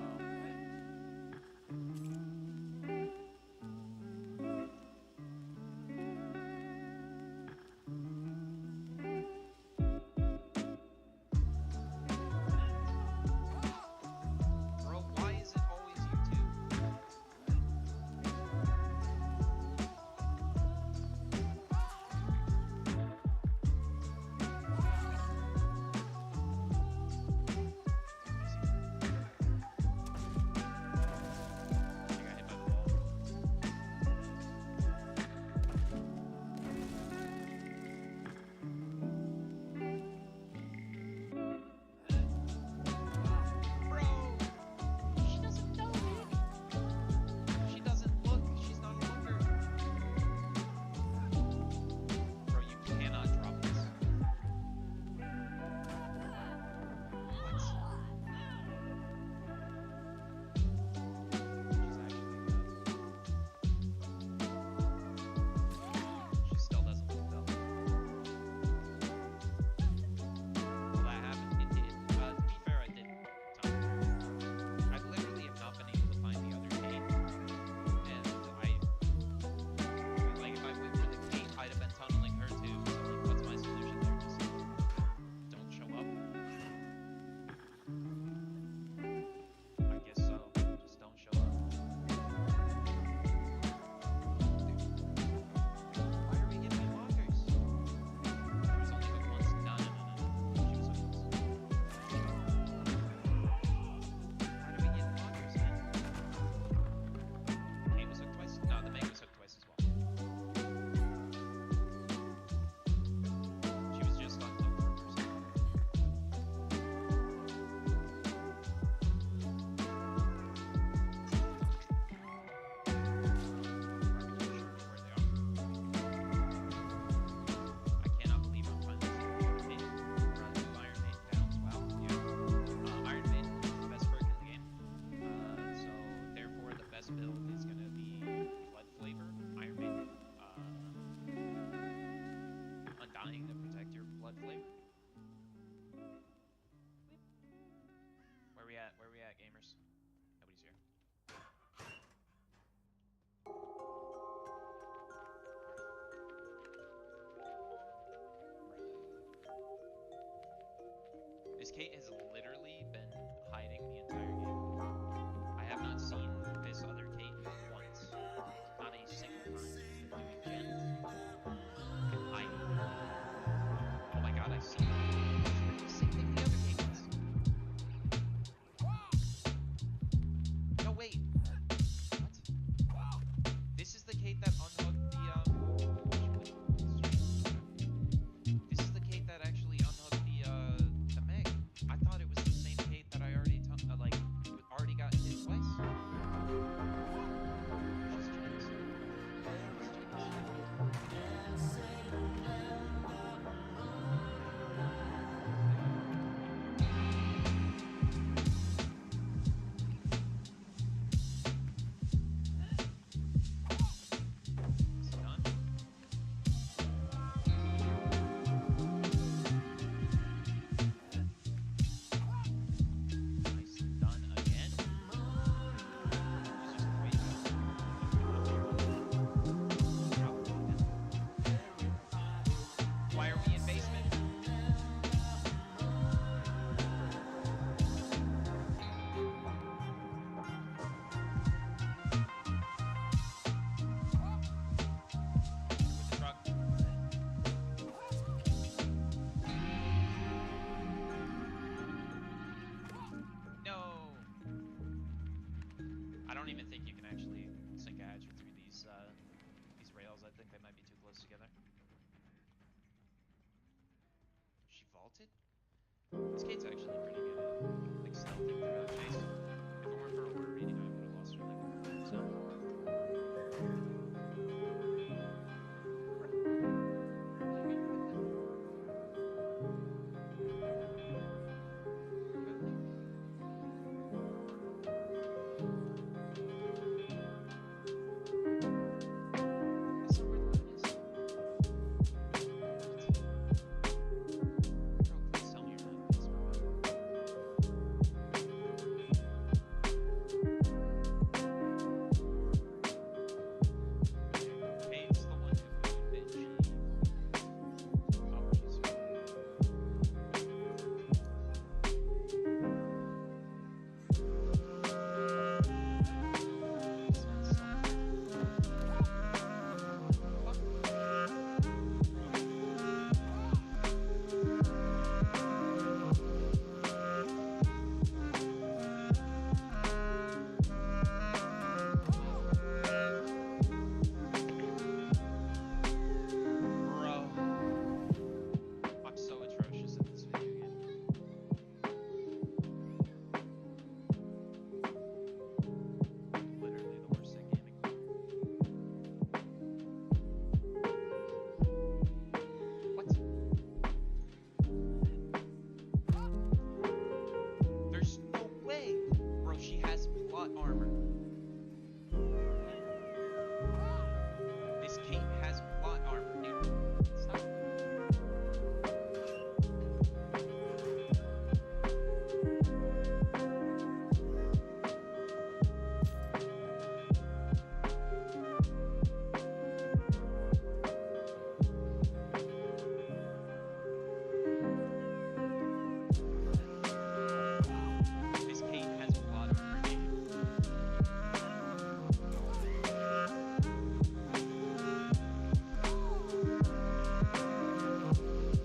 Bro, why is it always you two? She got hit by the wall. Bro! She doesn't know, dude. She doesn't look. She's not a looker. Bro, you cannot drop this. What? She's actually she still doesn't look though. Will that happen? It did. To be fair, I did. I literally have not been able to find the other gate. And like, if I went for the gate, I'd have been tunneling her too. So, like, what's my solution there? Just don't show up? I guess so. Just don't show up. Why are we getting walkers? She was only hooked once. No. She was hooked once. Why do we get walkers, man? Kate was hooked twice? No, the Meg was hooked twice as well. She was just unhooked for the first time. Where they are. I cannot believe I'm finally seeing run two Iron Maiden downs. Wow, yeah. Iron Maiden is the best perk in the game. So therefore the best build is gonna be Blood Flavor, Iron Maiden, Undying to protect your Blood Flavor. Where we at? Where we at, gamers? Nobody's here. Kate has literally been hiding the entire game. I have not seen this other Kate once. Not a single time. She's been doing gens and hiding. Oh my god, I see her. She's doing the same thing the other Kate was. No, wait. What? This is the Kate that unhooked the, This is the Kate that actually unhooked the Meg. I thought it was the same Kate that I already, already got hit twice. She's James. Is he done? Nicely done again. He's just waiting. Why are we in basement? With the truck. No! I don't even think you can actually sink a hatchet through these rails. I think they might be too close together. She vaulted? This Kate's actually pretty good at like stealthing throughout chase. If it weren't for order reading, I would have lost her like 100%. That's not where the gun is. Bro, please tell me you're not in the basement. Kate's the one who moved and she... Oh, she's... Smells Bro, I'm so atrocious at this video game. Literally the worst at gaming. What? There's no way! Bro, she has plot armor. This Kate has plot armor, dude. Stop. This Kate has plot armor, dude.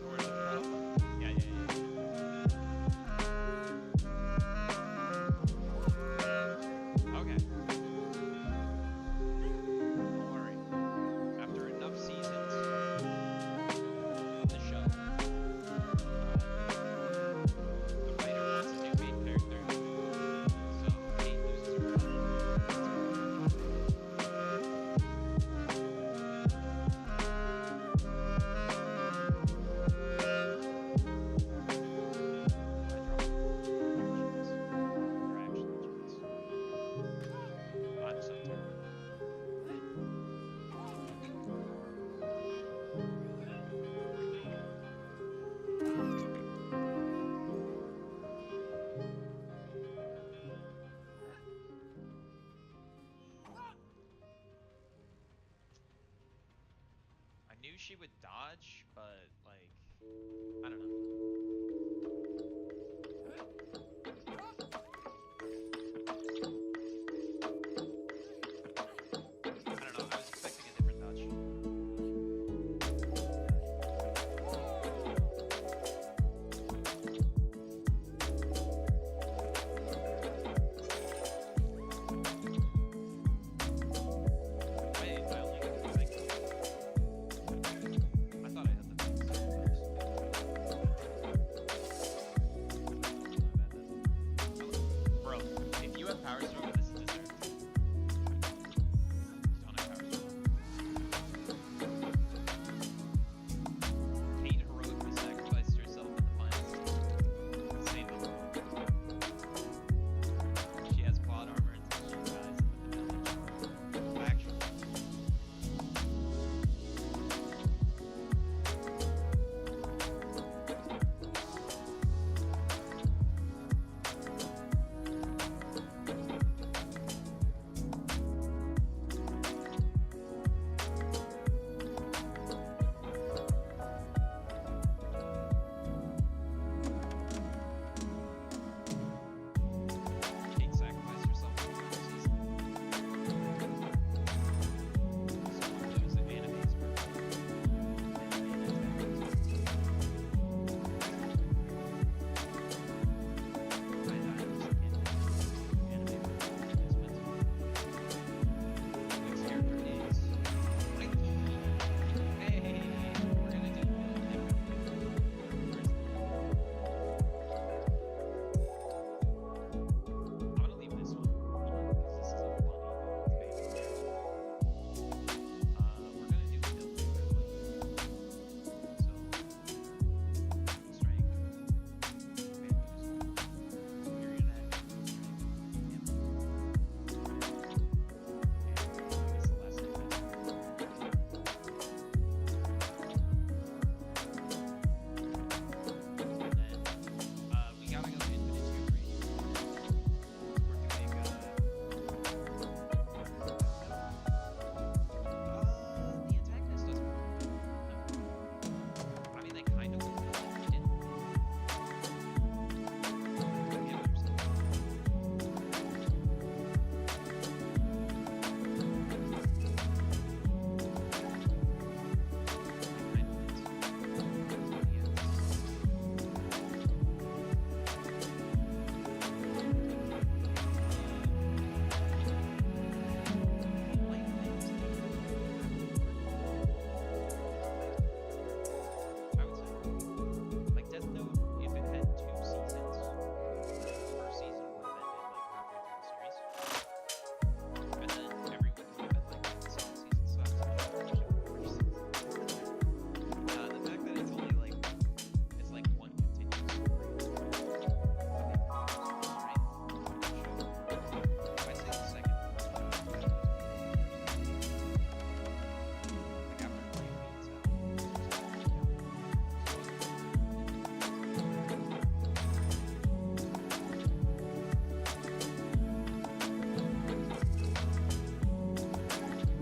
Or the problem. Yeah. Okay. Don't worry. After enough seasons of the show, the writer wants a new main character. So Kate loses her They're actually genius. I'm so terrible. I knew she would dodge, but like, I don't know. power struggle, this is deserved. You don't have power struggle. Kate heroically sacrificed herself in the finals to save the world. She has plot armor until she dies in the village. Actually. Kate sacrificed herself in the final season. So one of those animes where next character is Mikey. Hey, we're gonna do I'm gonna leave this one on because this is a funny debate. We're gonna do build quickly. So strength, advantages, superior attack, strength, yep. And I guess the last thing is and then we gotta go infinite tier 3. We're doing the antagonist doesn't work. No. I mean they kind of would if we didn't. I get what you're saying. Kind of is. Yes. I would say, like Death Note, if it had 2 seasons, the first season would have ended like halfway through the series, and then everyone would have been like, the second season sucks. I should watch the first season. The fact that it's only like it's like one continuous story is what I think strength of the show. I'd say the second one is better than the first. Like after playing Beats Out, it's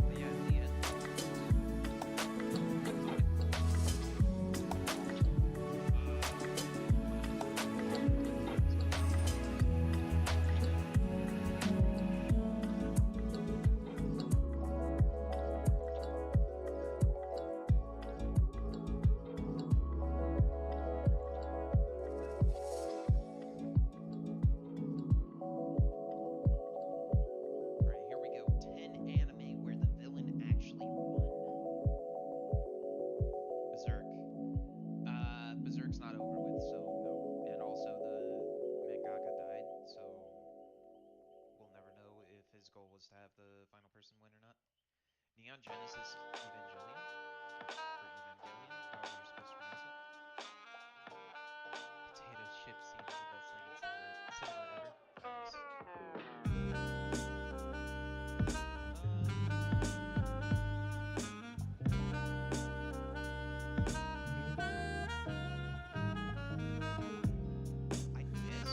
but yeah, in the end, Alright, here we go. 10 anime where the villain actually won. Berserk. Berserk's not over with, so no. And also the mangaka died, so we'll never know if his goal was to have the final person win or not. Neon Genesis Evangelion? Or Evangelion, however you're supposed to pronounce it. Potato chip scene is the best thing in cinema ever. Nice. I guess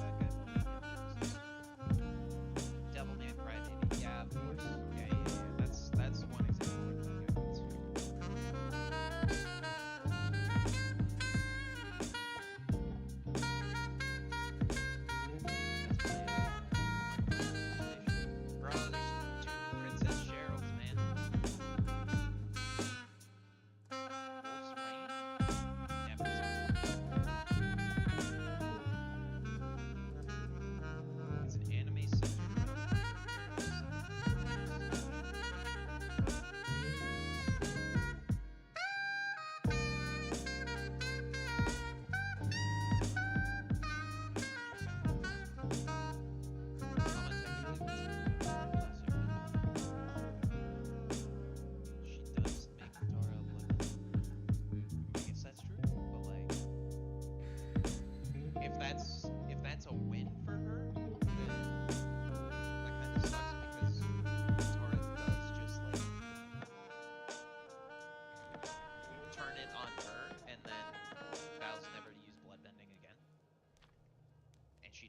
that guy from Neon Genesis. Devilman Crybaby. Yeah, of course. Yeah. That's one example like that.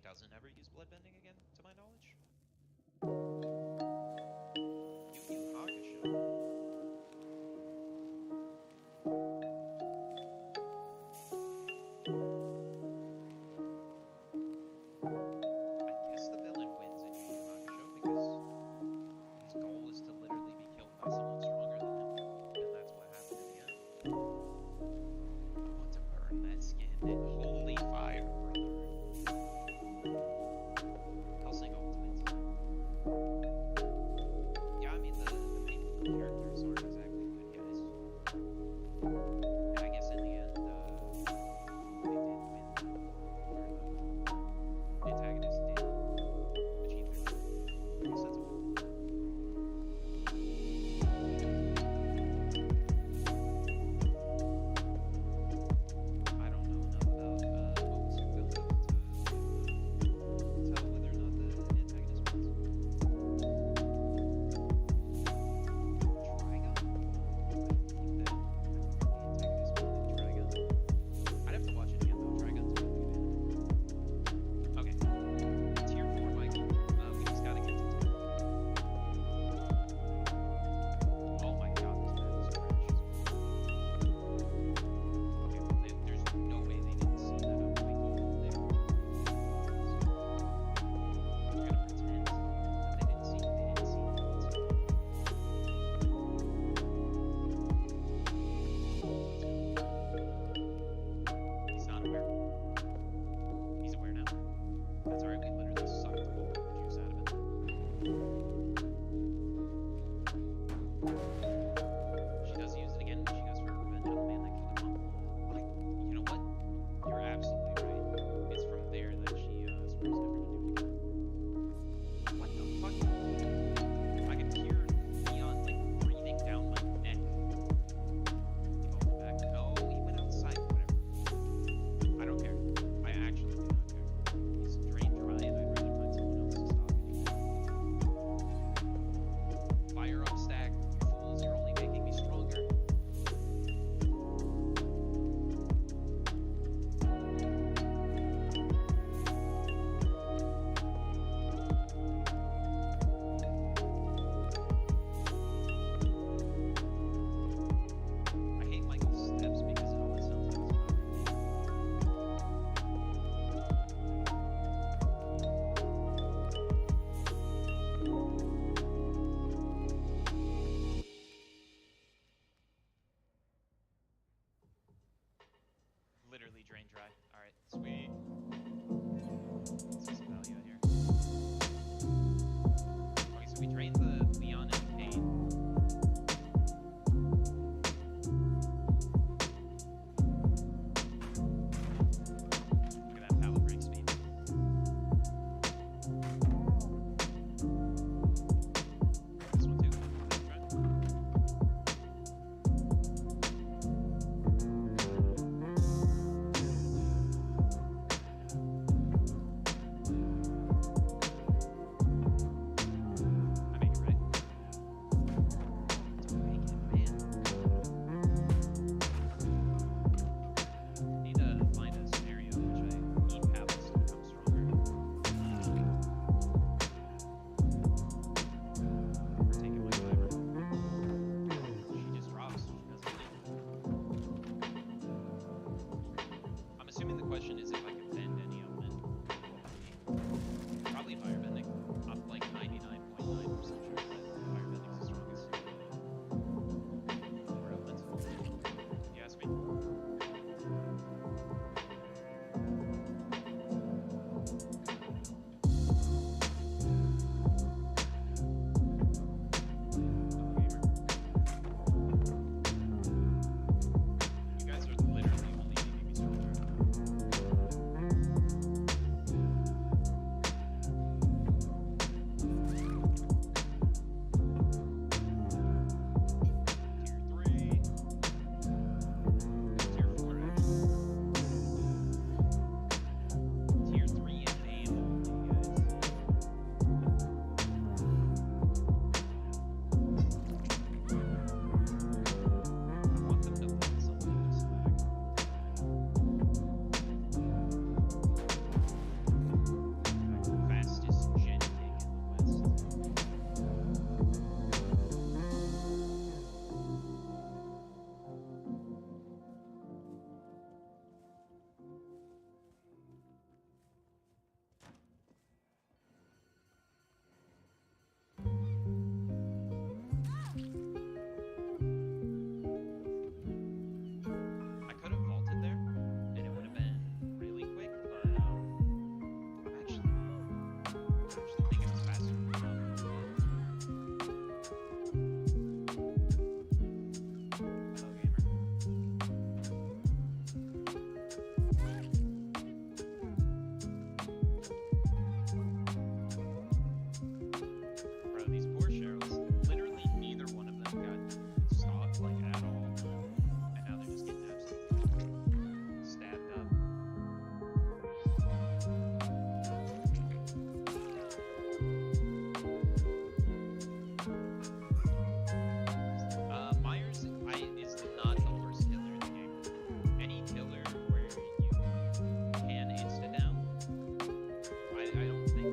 doesn't ever use bloodbending again, to my knowledge. Yu Yu Hakusho. I guess the villain wins in Yu Yu Hakusho because his goal is to literally be killed by someone stronger than him, and that's what happened in the end. I want to burn that skin. Holy fire, brother. Hellsing Ultimate.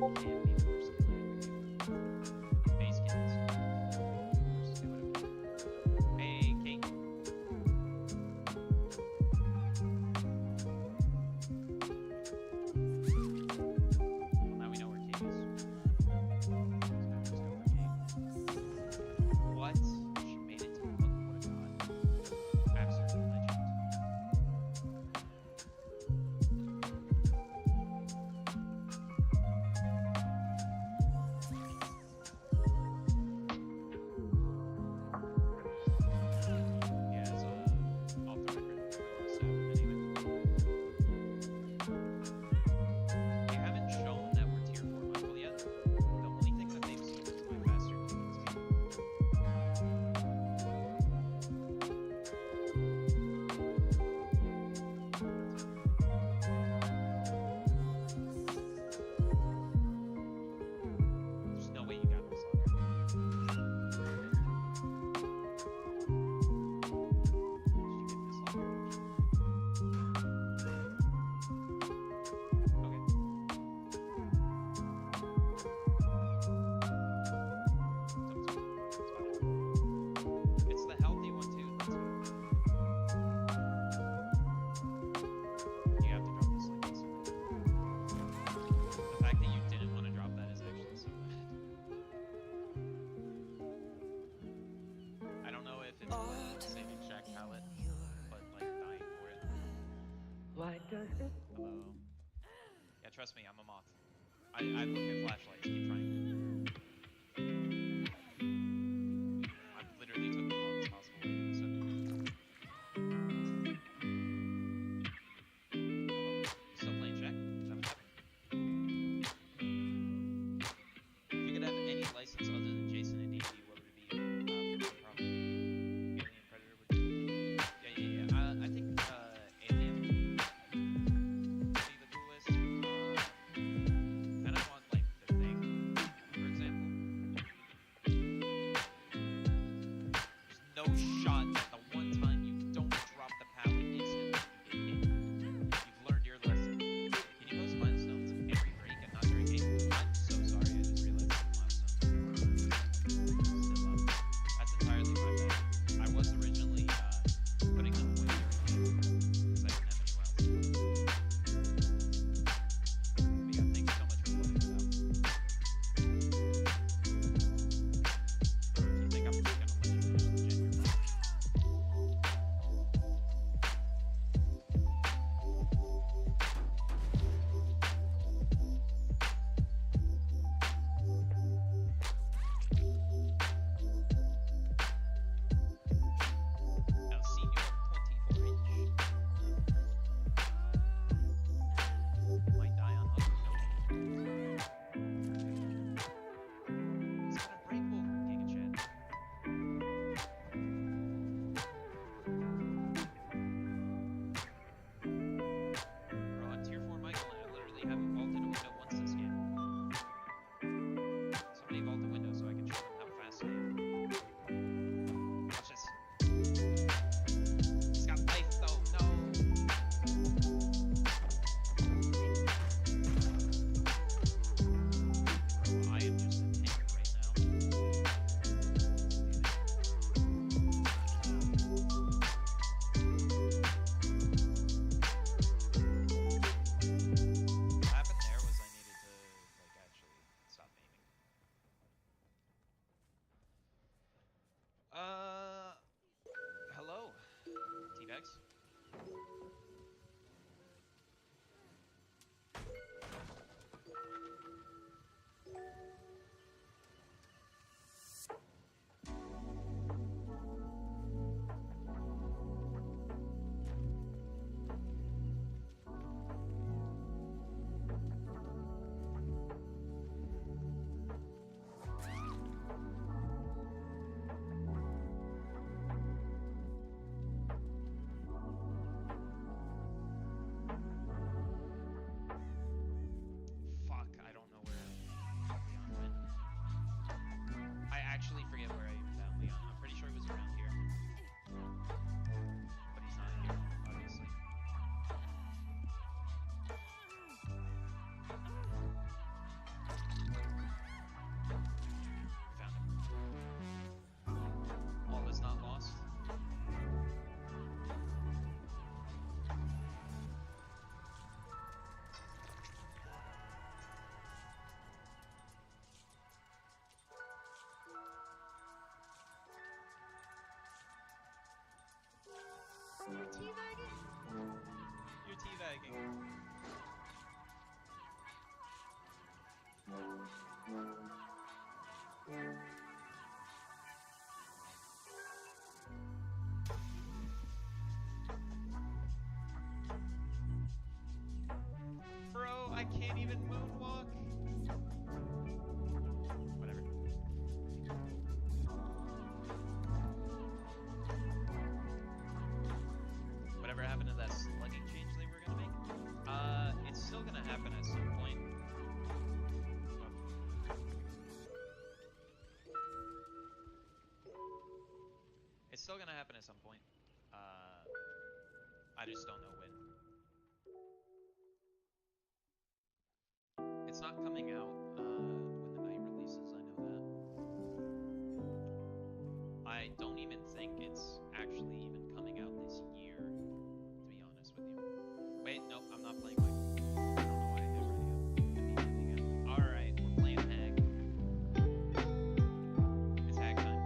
can't be the worst killer in the game. Base kills. Worst, do whatever. Hey, Kate. Well, now we know where Kate is. Let's go for Kate. What? She made it to the book. What a god. Absolute legend. Yeah, it's off the record. We want to stab him anyway. They haven't shown that we're tier 4 Michael yet. The only thing that they've seen is my faster killing speed. There's no way you got this longer. Did you get this longer? Okay. It's the healthy one too. Let's go. You have to drop this like this. The fact that you didn't want to drop that is actually so bad. I don't know if it's worth saving Shack palette, but like dying for it. Why does it? Hello. Yeah, trust me, I'm a moth. I look at flashlights, keep trying. I literally took the longest possible way to do this. Hello? Still playing Shack? Is that what's happening? If you could have any license other than Jason and D&D, what would it be? Probably Alien, Predator would be. Yeah. I think Alien would be the coolest. And I want like the Thing, for example. There's no shot that the one time you don't drop the pallet instantly you get hit. You've learned your lesson. Can you post milestones every break and not during game? I'm so sorry, I just realized that milestones were still up. That's entirely my bad. I was originally putting them away during game because I didn't have anywhere else to put them. But yeah, thank you so much for pointing that out. Or if you think I'm just gonna let you finish the gen, you're wrong. taking. Bro, I can't even moonwalk. Whatever. Whatever happened to that slugging change they were gonna make? It's still gonna happen at some point. It's still gonna happen at some point. I just don't know when. It's not coming out when the night releases, I know that. I don't even think it's actually even coming out this year, to be honest with you. Wait, nope, I'm not playing Michael. I don't know why I hit radio immediately again. Alright, we're playing Hag. It's Hag time.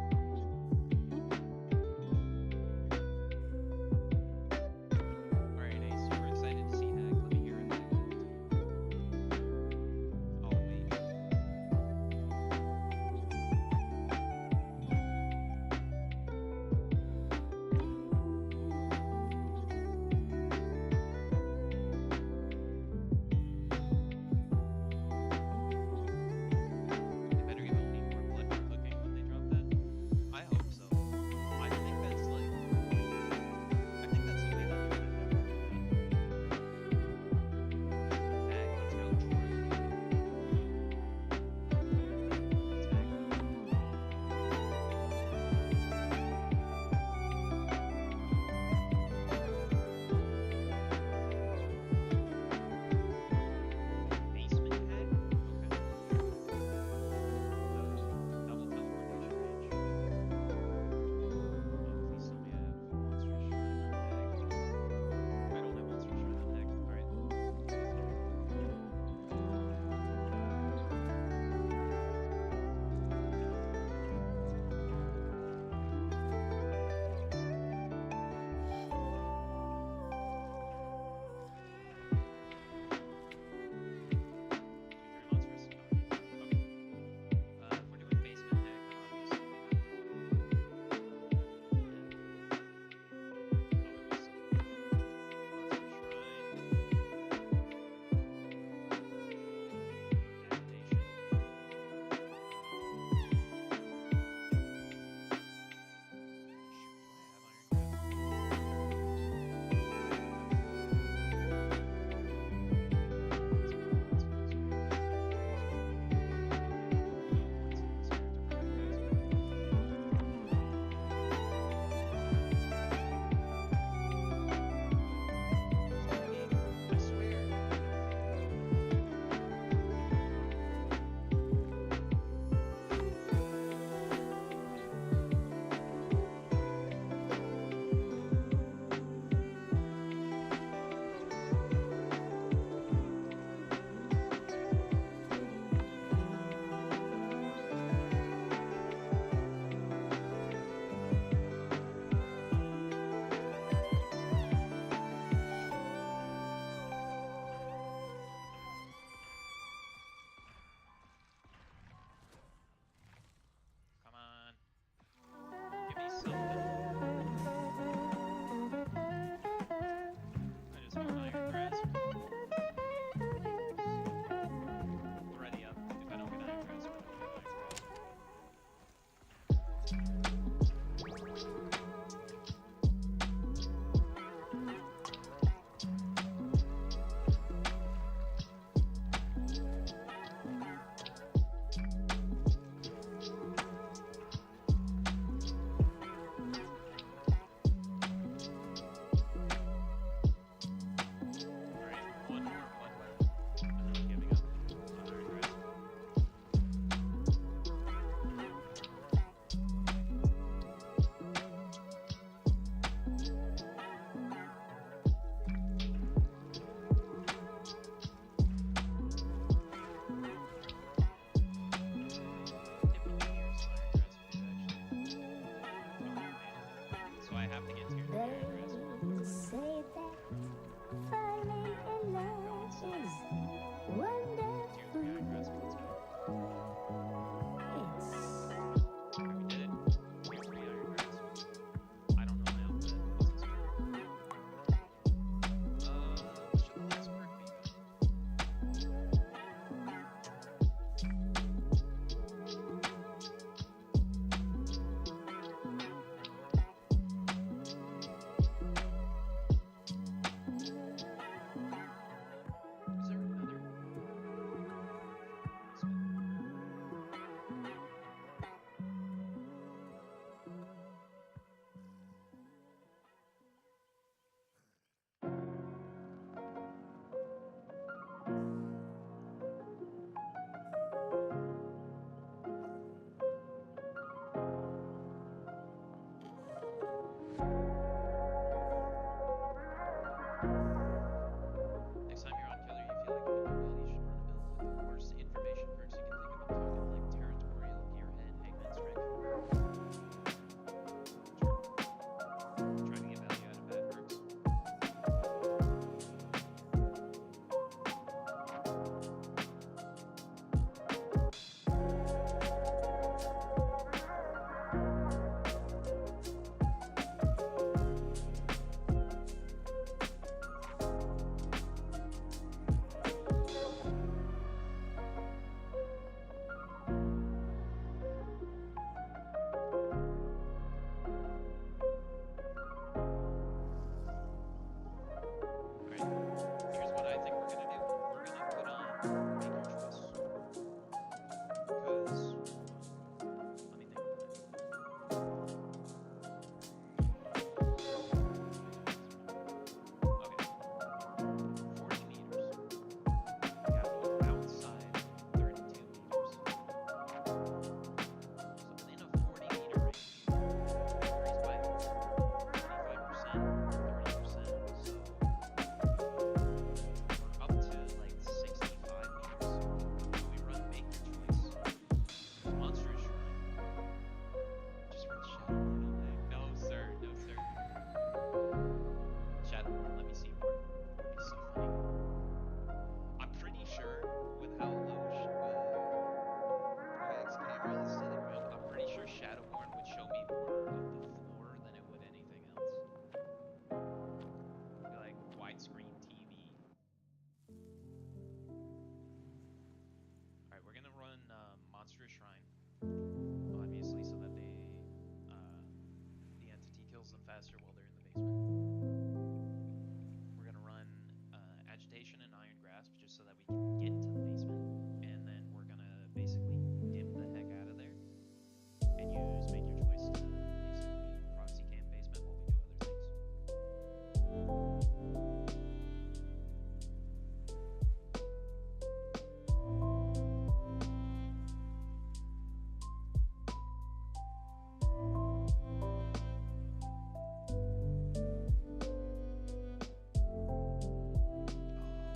Alright, Ace, you were excited to see Hag. Let me hear it. Oh, wait. a shrine, obviously, so that the entity kills them faster while they're in the basement. We're gonna run agitation and iron grasp just so that we can get to the basement, and then we're gonna basically dip the heck out of there and use make your choice to basically proxy camp basement while we do other things.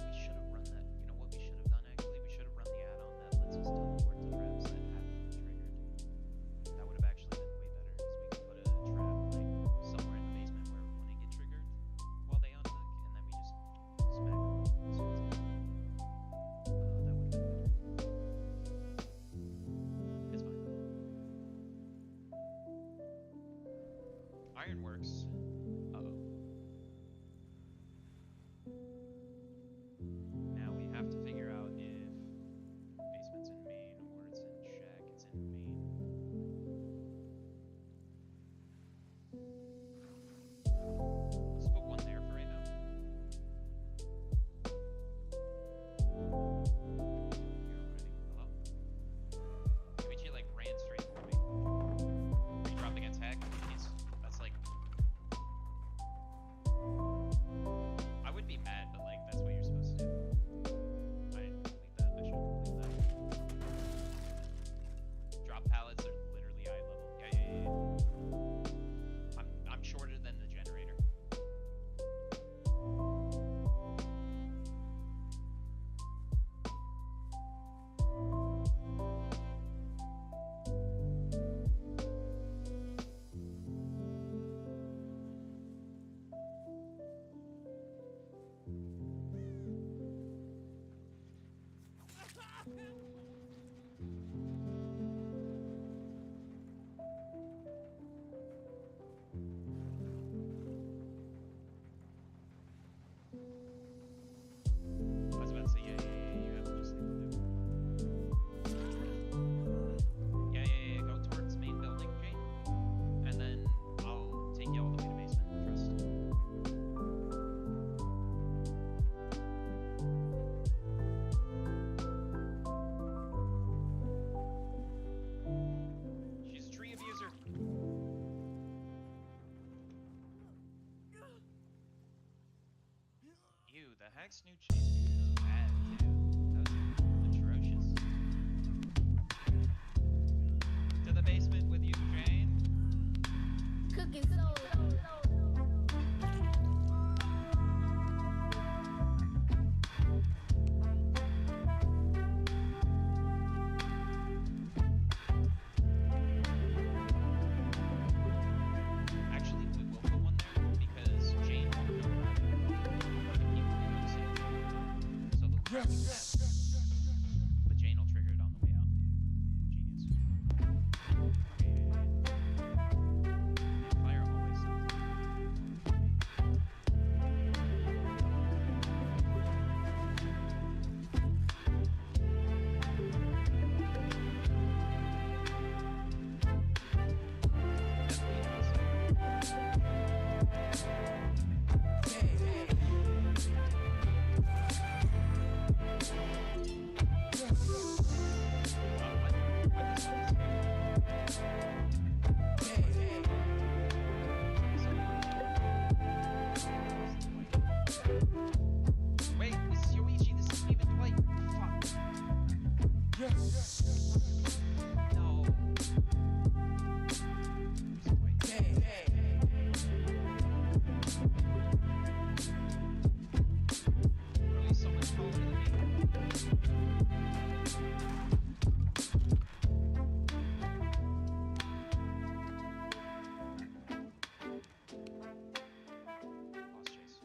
We should have run that. You know what we should have done actually? We should have run the add-on that lets us teleport to traps that haven't been triggered. That would have actually been way better because we could put a trap like somewhere in the basement where it wouldn't get triggered while they unhook, and then we just smack them as soon as they unhook. That would have been better. It's fine though. Ironworks. Uh-oh. Now we have to figure out if basement's in main or it's in shack. It's in main. Let's put one there for right now. Here already. Hello? Koichi like ran straight for me. He dropped against hack. That's like. I would be mad, but like that's what you're supposed to do. I didn't complete that. I should complete that. Drop pallets are literally eye level. Yeah. I'm shorter than the generator. I was about to say, yeah, you have to just leave the loop. Yeah, go towards main building, Jane. And then I'll take you all the way to basement, trust. She's a tree abuser. Ew, the hack's new chase music was bad too. That was atrocious. To the basement with you, Jane. Cooking soul. Actually, we will put one there because Jane won't know about it. But the people who notice it. So they'll grab it. But Jane will trigger it on the way out. Genius. Okay, yeah. Fire always sounds Wait, this is Yoichi, this isn't even Dwight. Fuck. No. This is Dwight. Bro, he's so much taller than me. Lost chase.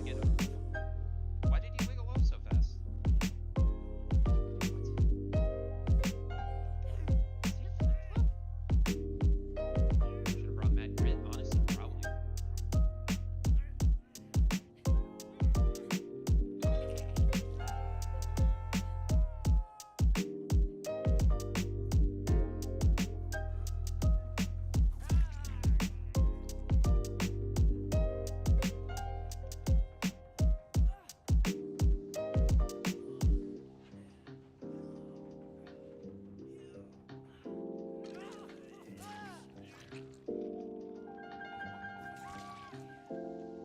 get him. Why did he wiggle off so fast? Should have brought Matt Grit, honestly, probably.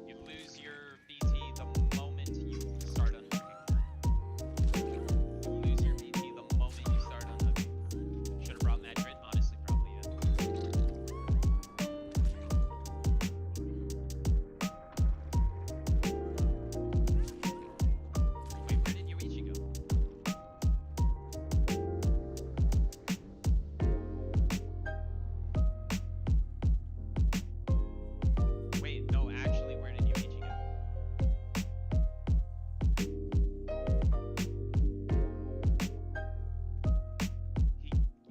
You lose your BT the moment you start unhooking. You lose your BT the moment you start unhooking. Should have brought Mad Grit, honestly, probably, yeah. Wait, where did Yuichi go? Wait, no, actually, where did Yuichi go?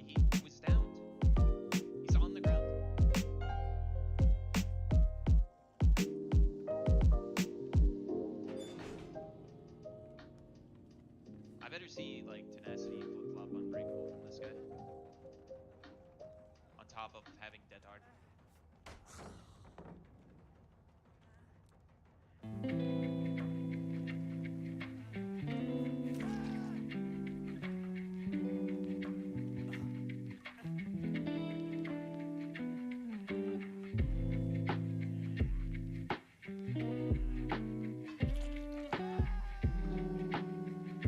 He was downed. He's on the ground. I better see like tenacity and flip flop unbreakable from this guy. On top of having dead hard.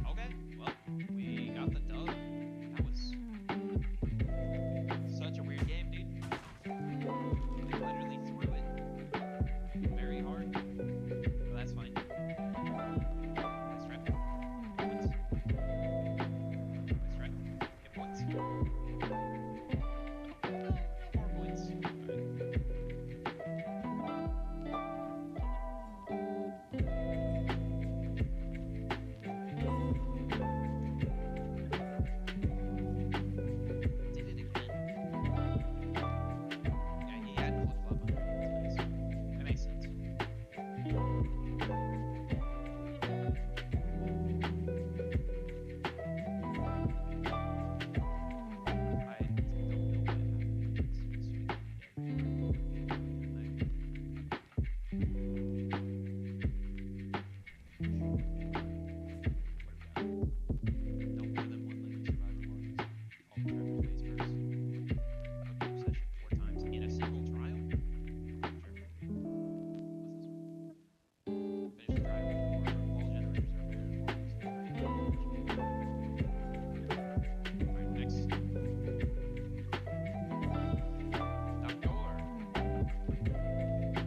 Okay, well, we got the dub. That was such a weird game, dude. They literally threw it very hard. But that's fine. Nice try. Points. Nice try. Get points. No more points. Alright. Did it again. Yeah, he had flip flop on it. Nice. That makes sense. I don't know what happened. It's sweet. No more than one living survivor logs. All the trapper plays first. Cooking session 4 times in a single trial? Sure. What's this one? Finish the trial before all generators are repaired as long as Alright, next. Doctor.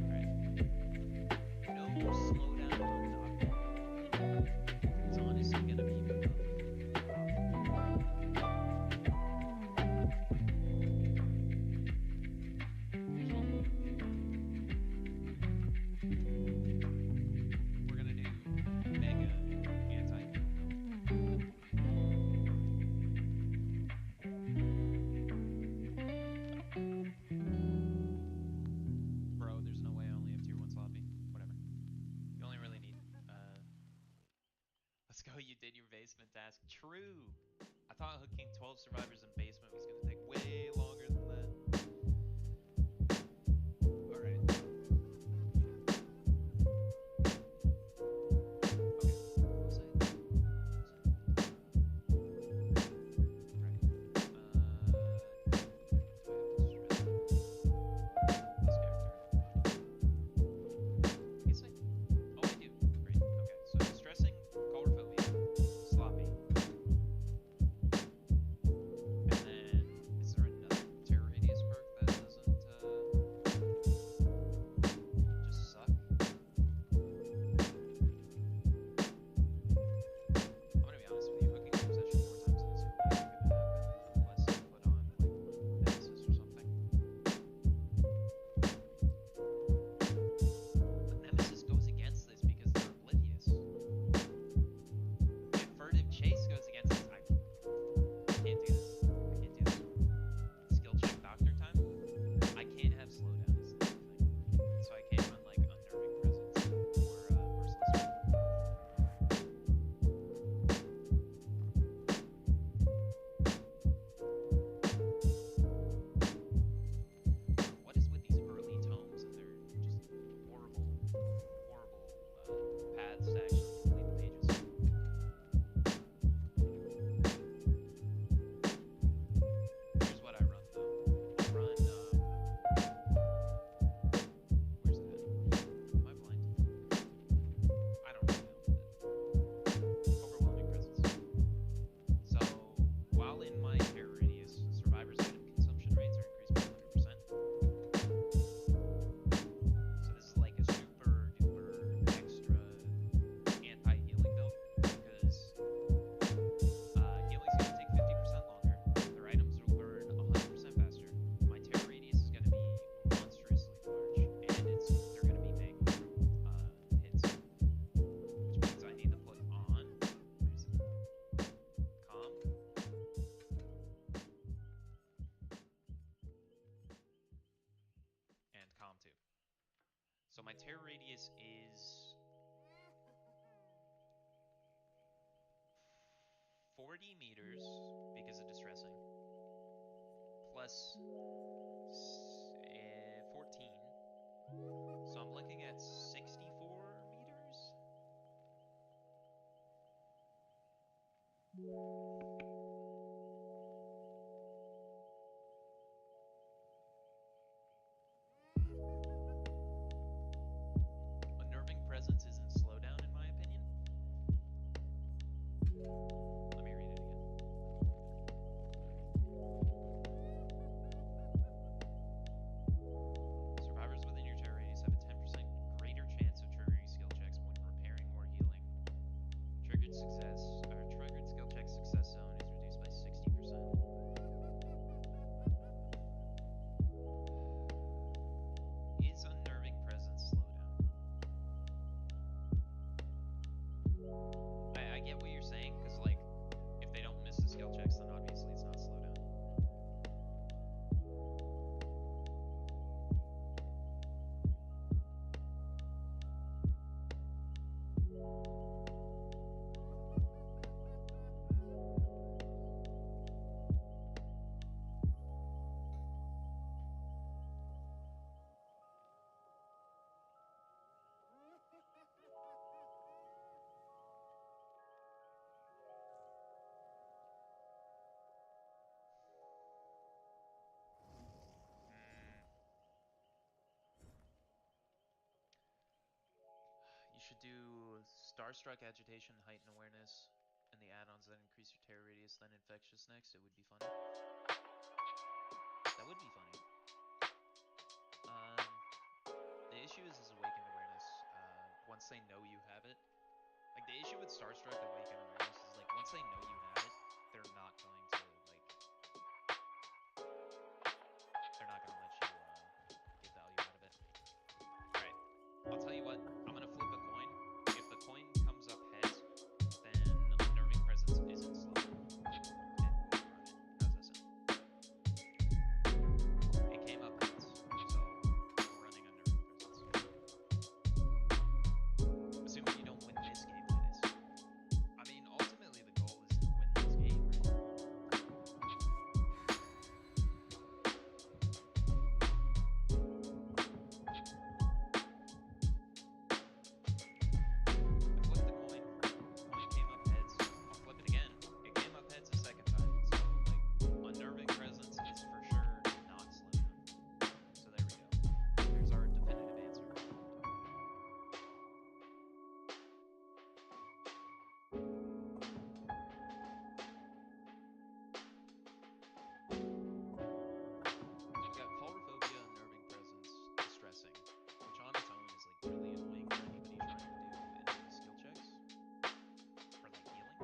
Alright. No slowdown on Doctor. It's honestly gonna be rough. We're gonna do mega anti. Bro, there's no way I only have tier 1 sloppy. Whatever. You only really need let's go, you did your basement task. True. I thought hooking 12 survivors in basement was gonna take way longer than that. Alright. Okay. We'll say that. Right. Do I have to stress this character? I guess I. Oh, I do. Great. Okay. So stressing, colorophobia, sloppy. my terror radius is 40 meters because of distressing, plus 14. So I'm looking at 64 meters. Unnerving presence isn't slowdown in my opinion. Let me read it again. Survivors within your terror radius have a 10% greater chance of triggering skill checks when repairing or healing. Triggered skill check success zone is reduced by 60%. Is unnerving presence slowdown? I get what you're saying, because like, if they don't miss the skill checks, then obviously it's not slowdown. You should do Starstruck, Agitation, Heightened Awareness, and the add-ons that increase your terror radius, then Infectious next. It would be funny. That would be funny. The issue is Awakened Awareness. Once they know you have it, like the issue with Starstruck, Awakened Awareness is like once they know you have it, they're not going to let you get value out of it. All right, I'll tell you what. I'm gonna flip a coin. If the coin comes up heads, then Unnerving Presence isn't slow. And we'll run it. How's that sound? It came up heads, so we're running Unnerving Presence. Assuming you don't win this game, that is. I mean, ultimately the goal is to win this game, right? I flipped the coin. Coin came up heads. I'll flip it again. It came up heads a second time. So, like, Unnerving Presence is for sure not slowdown. So there we go. There's our definitive answer. So we've got Coulrophobia, Unnerving Presence, Distressing, which on its own is like really annoying for anybody trying to do any skill checks for like healing.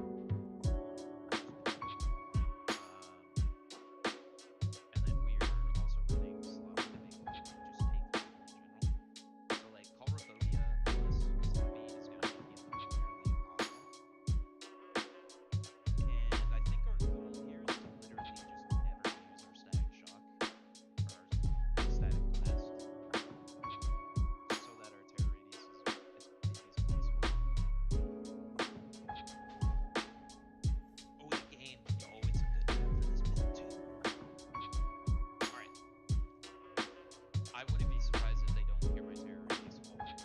And then we're also running Sloppy to make just take the in general. So like Coulrophobia plus Sloppy is going to make healing nearly impossible. And I think our goal here is to literally just never use our Static Shock or our Static Blast, so that our terror radius is as big as possible. Oh, the game. Yo, it's a good map for this build too. Alright. I wouldn't be surprised if they don't hear my terror radius already.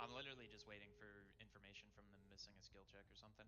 I'm literally just waiting for information from them missing a skill check or something.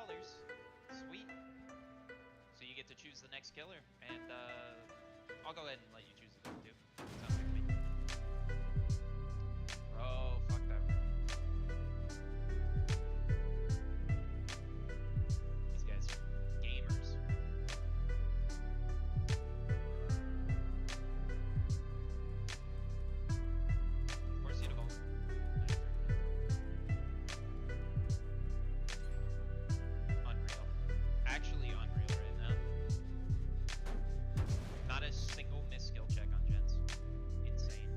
$50. Sweet. So you get to choose the next killer, and I'll go ahead and let you choose the gun too. Sounds good to me. Bro, fuck that. These guys are gamers. Force you to vote. Unreal. Actually unreal right now. Not a single missed skill check on gens. Insane.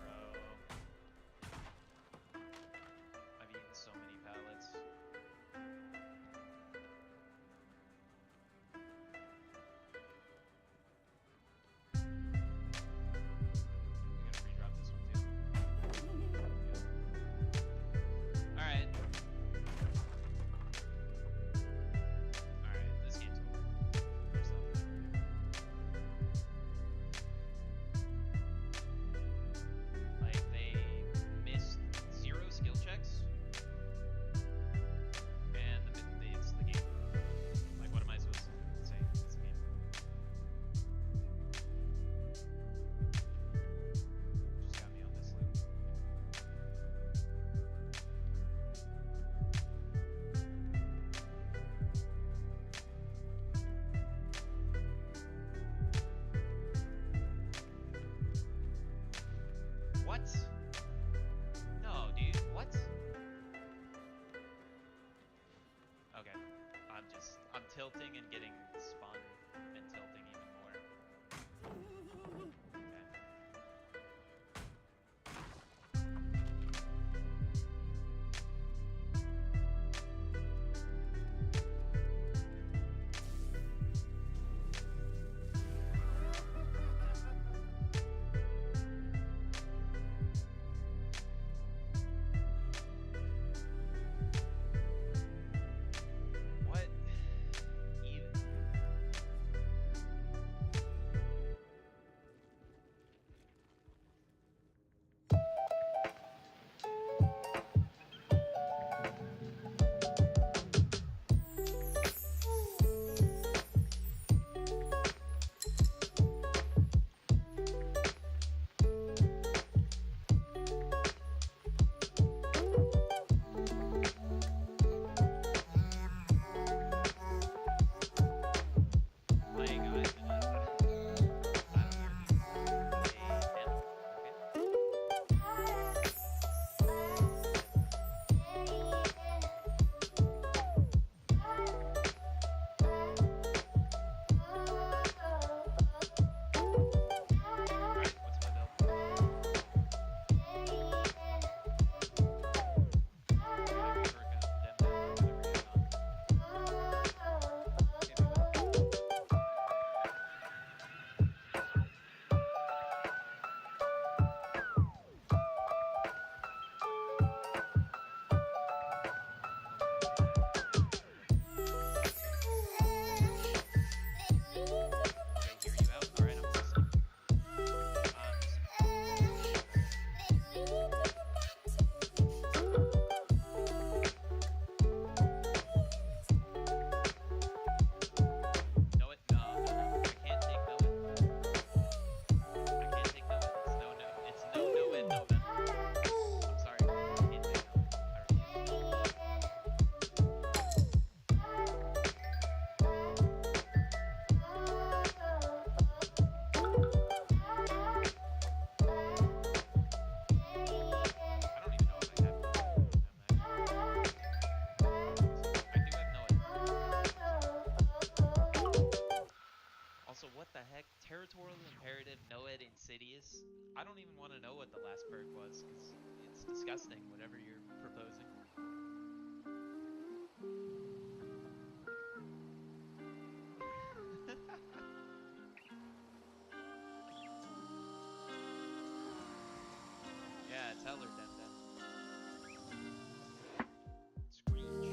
Bro. I've eaten so many pallets. I'm gonna redrop this one too. Alright. Alright, this game's over. There's nothing I can do. Like, they missed 0 skill checks, and it's the game. Like, what am I supposed to say? It's the game. Just got me on this loop. What? No, dude. What? Okay. I'm tilting and getting spun and tilting even more. Okay. What? Even. Like, I don't know. Alright, what's my build? Okay, hear you out. Alright, I'm listening. Know it? No. I can't take no it. I can't take no it. It's no it, no it. I'm sorry. I can't take no it. I refuse. I don't even know if I have I do have no it. Also, what the heck? Territorial Imperative, Noed, Insidious? I don't even want to know what the last perk was, because it's disgusting, whatever you're proposing. Yeah, Yeah, tell her, Dem Dem. Screech.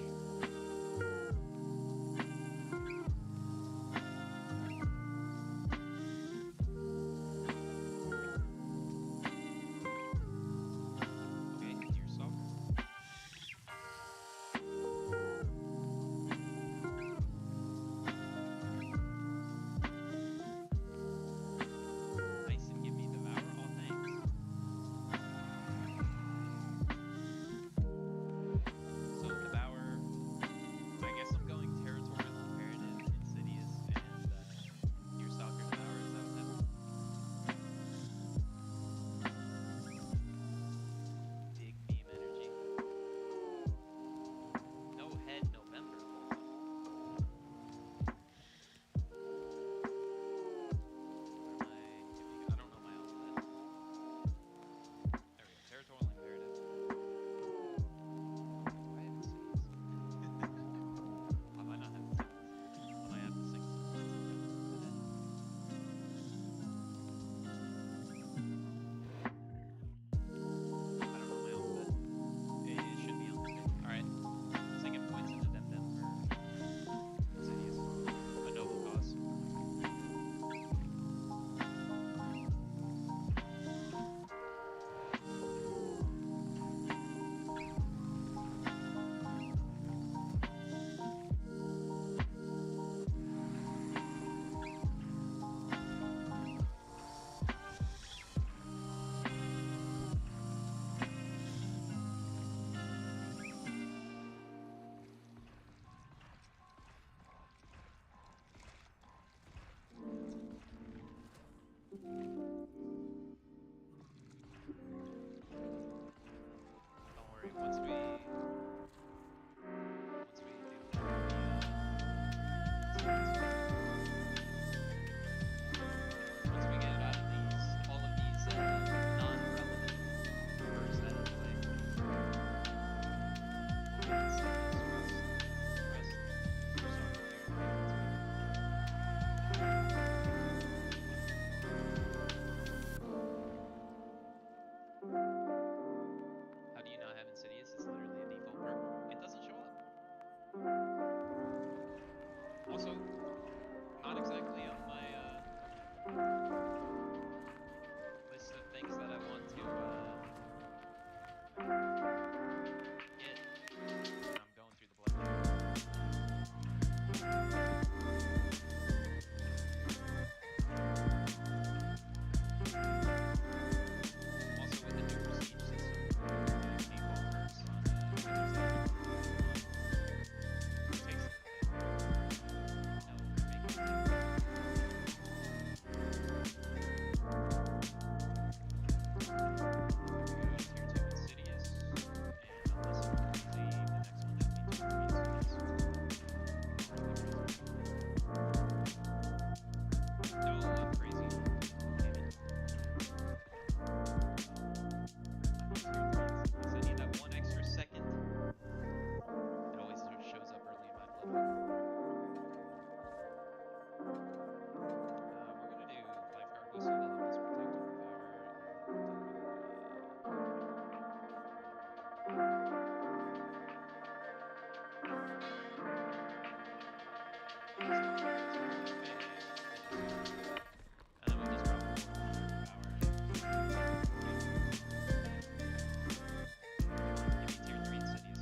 Okay, deer stalker. Nice and give me devour. Oh, thanks. So devour. I guess I'm going territorial, imperative, insidious, and deer stalker devour. Is that what that is? Big beam energy. No head November. What am I doing? I don't know my alphabet. There we go. Territorial imperative. Do I have insidious? I might not have insidious. I might have to sing some insidious. I don't know my alphabet. It should be on this page. Alright. Singing points into Dem Dem for insidious. A noble cause. Don't worry, once we do once we get out of these, all of these non-relevant numbers out of the way, we'll get serious rest for some How do you not have Insidious? It's literally a default perk. It doesn't show up. Also, not exactly on my list of things that I want to get when I'm going through the blood. Also, with the new prestige system, default perks on Windows 8 takes no making Tier 2 Insidious, and unless I'm crazy, the next one should be Tier 3 Insidious. No, I'm crazy. Damn it. I need that one extra second. It always shows up early in my blood book. We're gonna do 5 cargo so that helps protect our power. And then we'll just drop 4 power. Give me Tier 3 Insidious.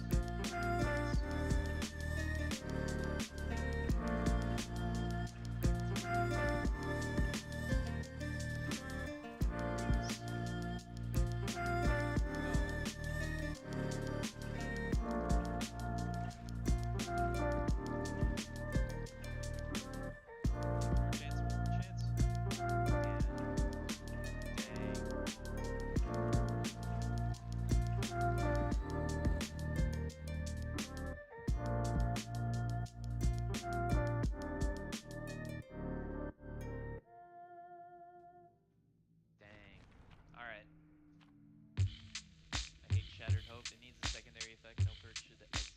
One more chance, one more chance. Dang. Alright. I hate Shattered Hope. It needs a secondary effect. No perk should exist.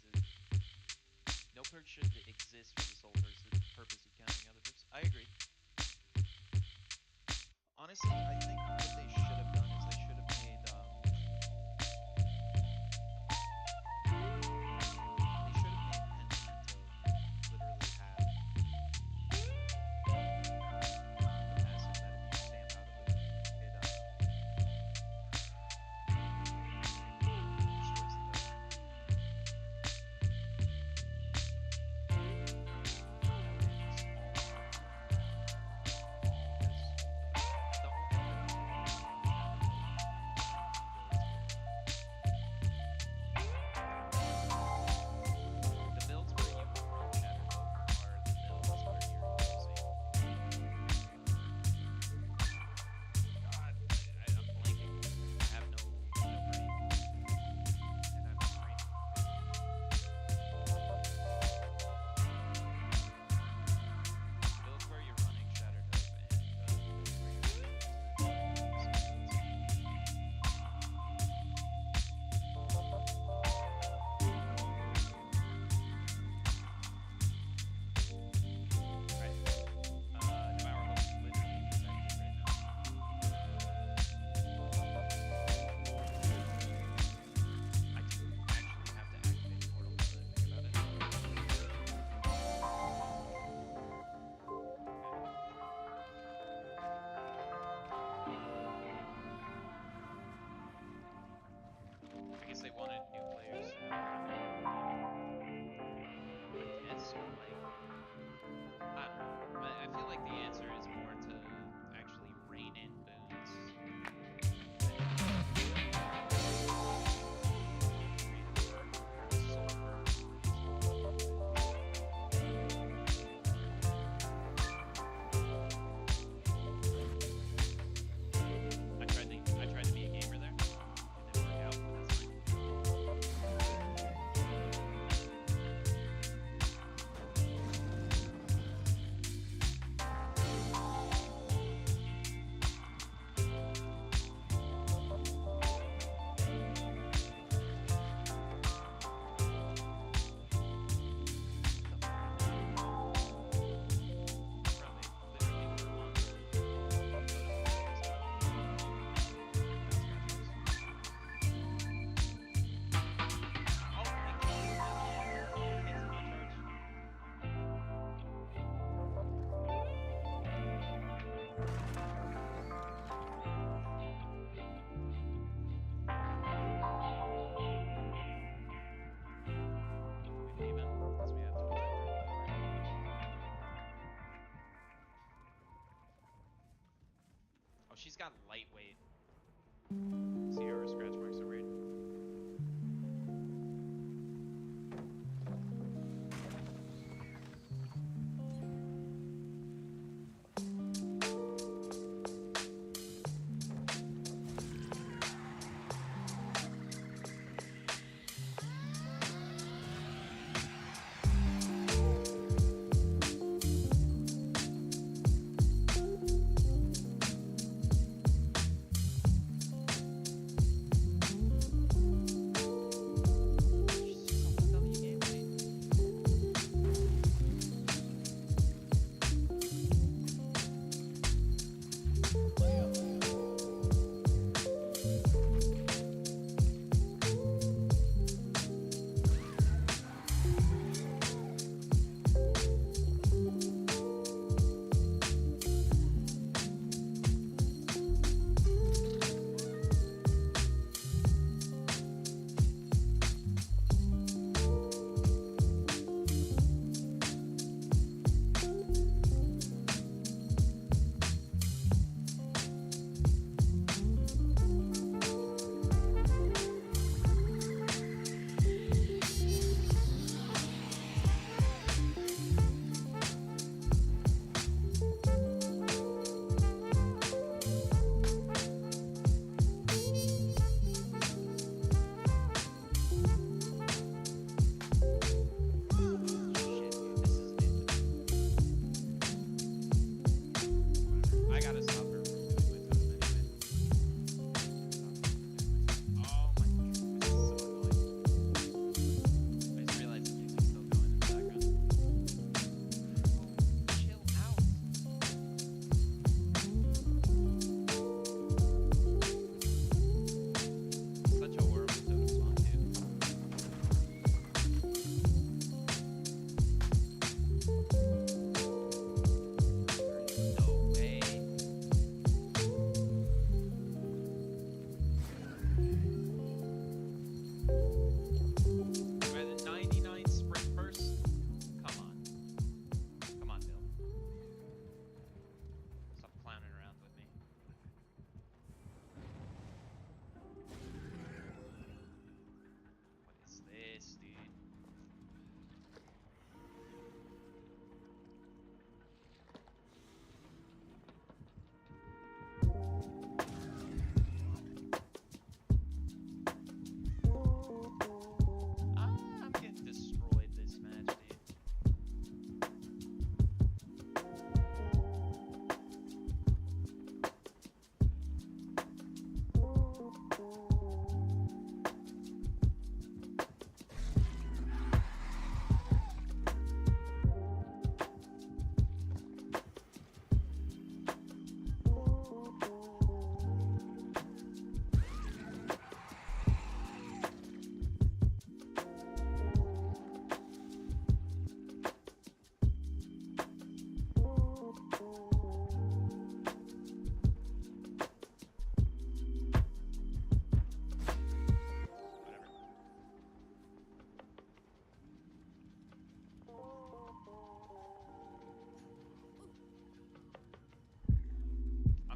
No perk should exist for the sole purpose of counting other perks. I agree. Honestly, I think what they should have done is they should have made got lightweight. See our scratch marks are weird.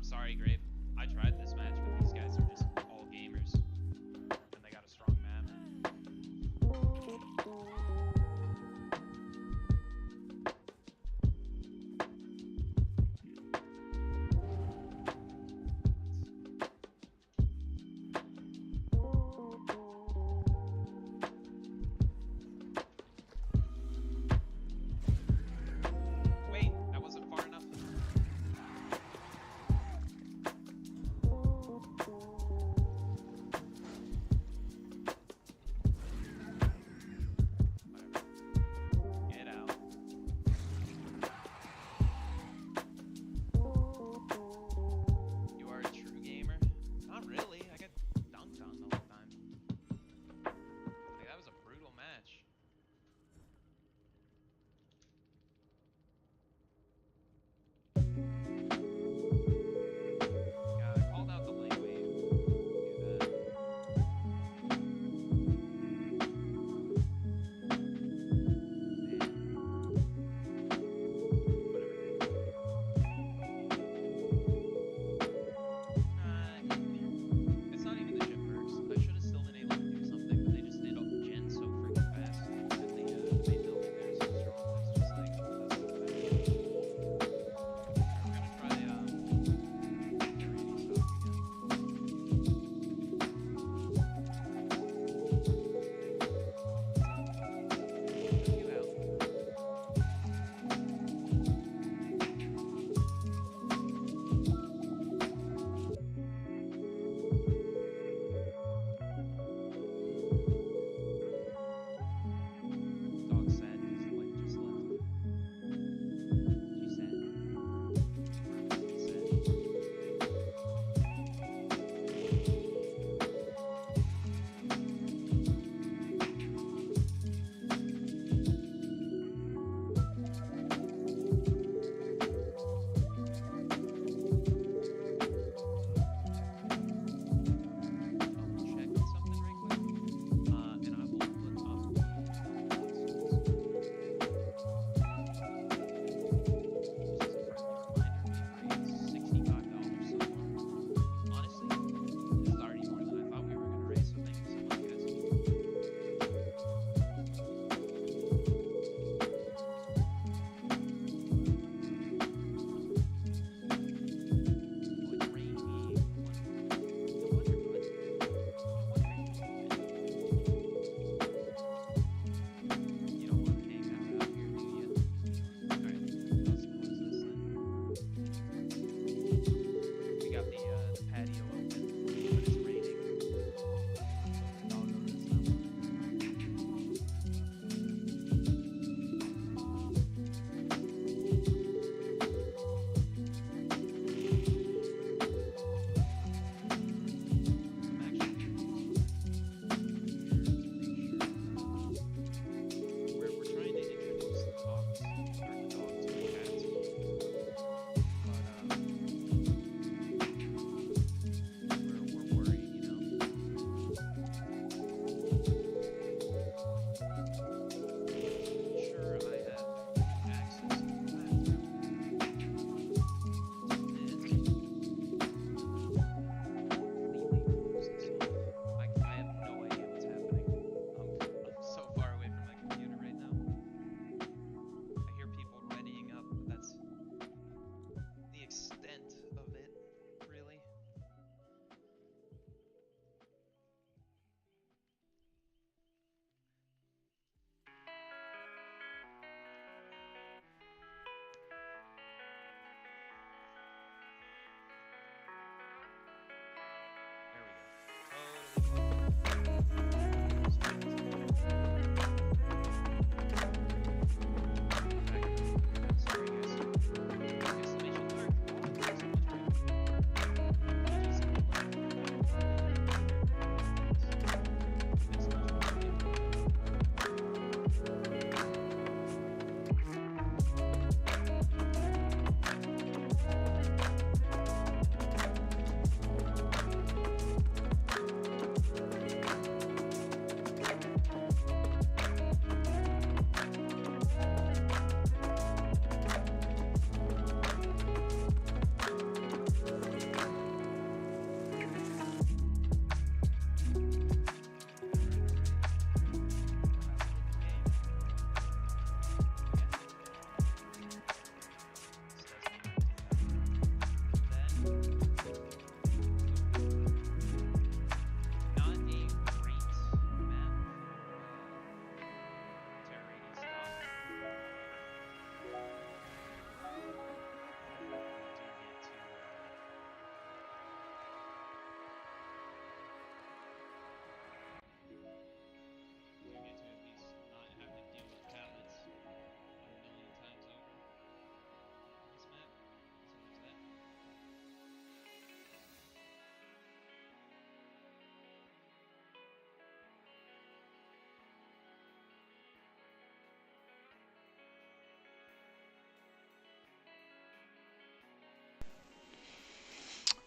sorry, Grape. I tried this match, but these guys are just all gamers. And they got a strong map. Wait, that wasn't far enough.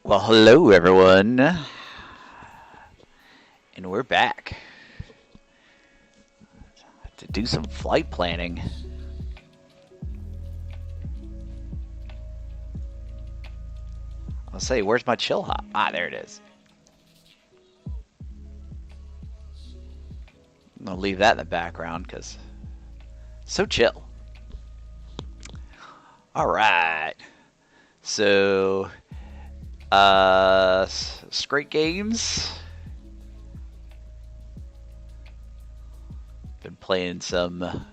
Well, hello everyone, and we're back to do some flight planning. I'll say, where's my chill hop? Ah, there it is. I'm gonna leave that in the background because so chill. All right, so straight games. Been playing some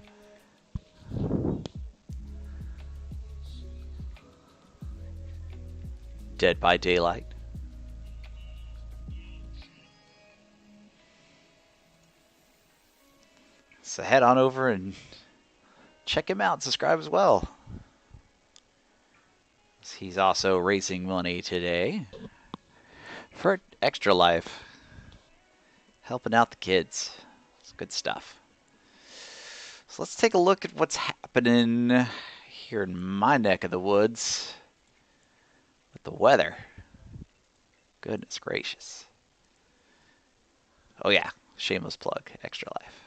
Dead by Daylight. So head on over and check him out. Subscribe as well. He's also raising money today for Extra Life, helping out the kids. It's good stuff. So let's take a look at what's happening here in my neck of the woods with the weather. Goodness gracious. Oh yeah, shameless plug, Extra Life.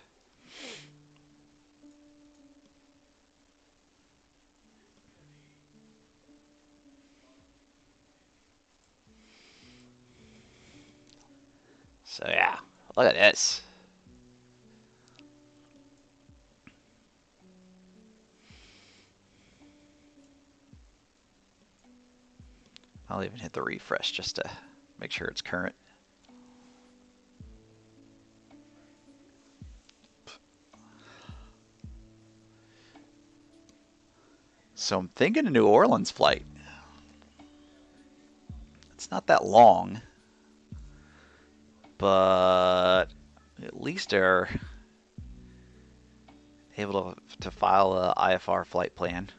So yeah, look at this. I'll even hit the refresh just to make sure it's current. So I'm thinking a New Orleans flight. It's not that long, but at least they're able to file a IFR flight plan.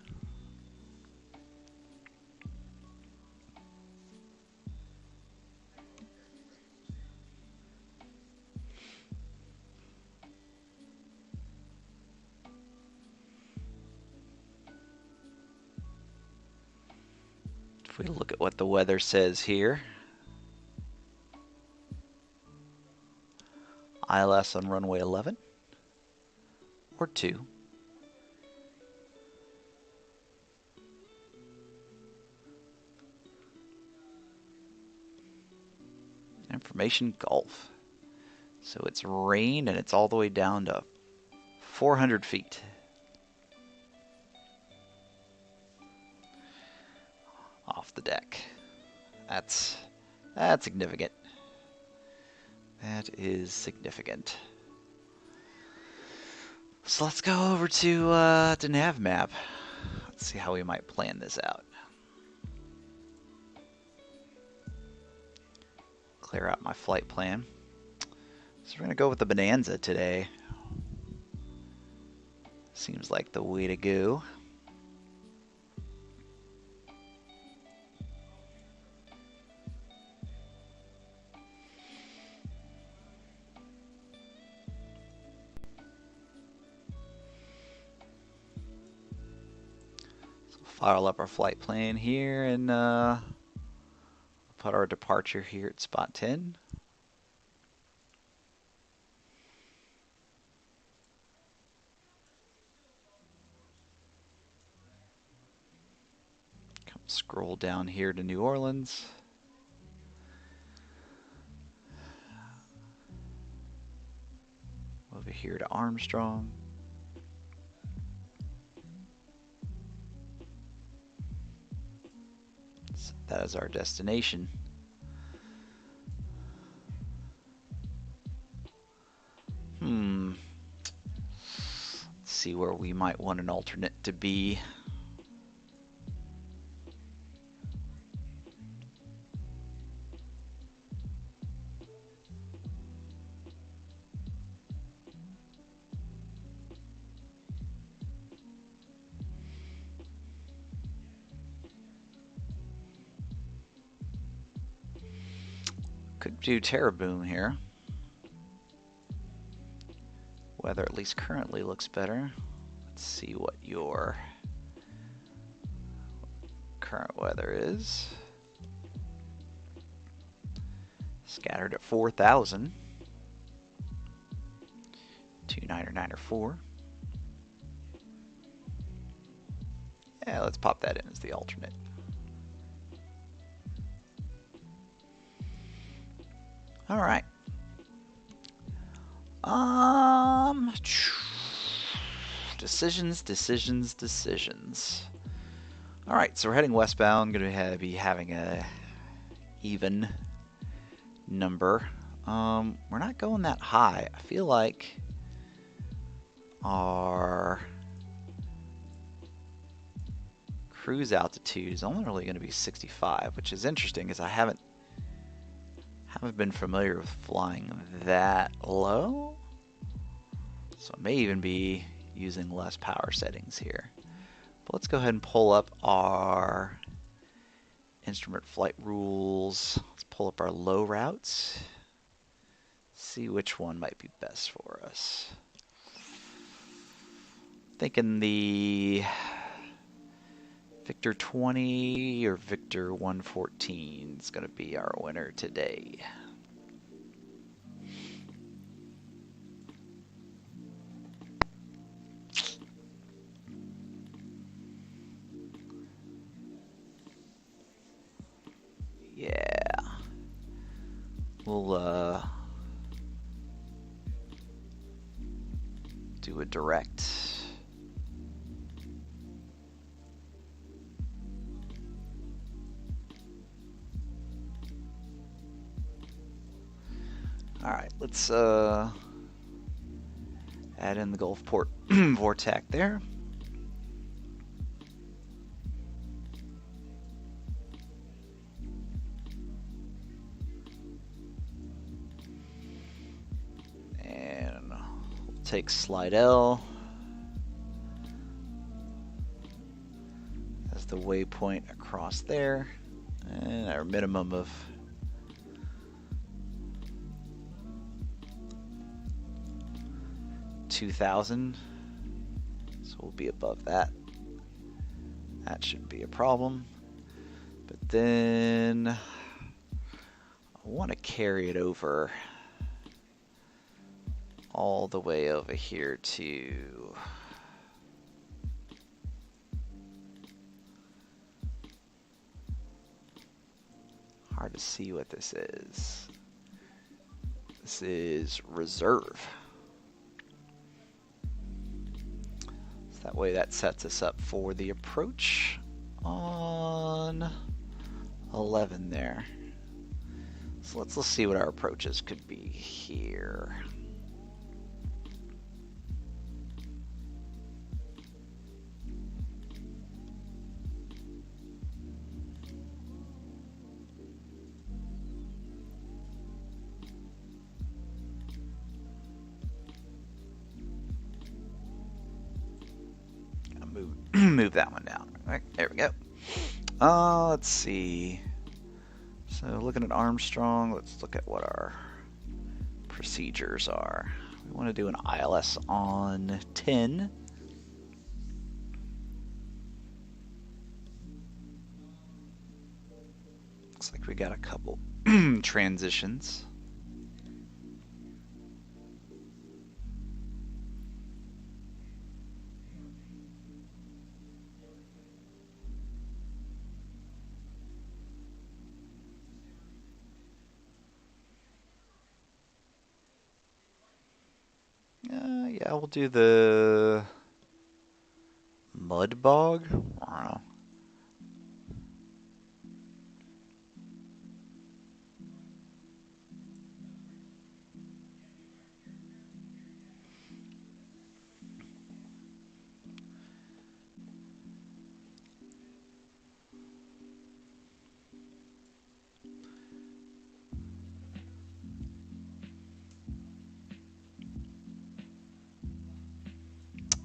If we look at what the weather says here, ILS on runway 11 or 2. Information Gulf. So it's rain and it's all the way down to 400 feet. Off the deck. That's significant. That is significant. So let's go over to nav map. Let's see how we might plan this out. Clear out my flight plan. So we're gonna go with the Bonanza today. Seems like the way to go. File up our flight plan here and put our departure here at spot 10. Come scroll down here to New Orleans. Over here to Armstrong. So that is our destination. Let's see where we might want an alternate to be. Could do Terraboom here. Weather, at least currently, looks better. Let's see what your current weather is. Scattered at 4,000. 2994. Yeah, let's pop that in as the alternate. All right. Decisions. All right, so we're heading westbound. Going to be having a even number. We're not going that high. I feel like our cruise altitude is only really going to be 65, which is interesting because I haven't been familiar with flying that low. So I may even be using less power settings here. But let's go ahead and pull up our instrument flight rules. Let's pull up our low routes. See which one might be best for us. Thinking the Victor 20 or Victor 114 is going to be our winner today. Yeah. We'll do a direct. All right, let's add in the Gulfport Vortac there. And we'll take Slidell as the waypoint across there, and our minimum of 2,000, so we'll be above that. That shouldn't be a problem. But then I want to carry it over all the way over here to hard to see what this is. This is reserve. So that way that sets us up for the approach on 11 there. So let's see what our approaches could be here. Move that one down. All right, there we go. Let's see. So looking at Armstrong, let's look at what our procedures are. We want to do an ILS on 10. Looks like we got a couple transitions. Yeah, we'll do the mud bog. I don't know.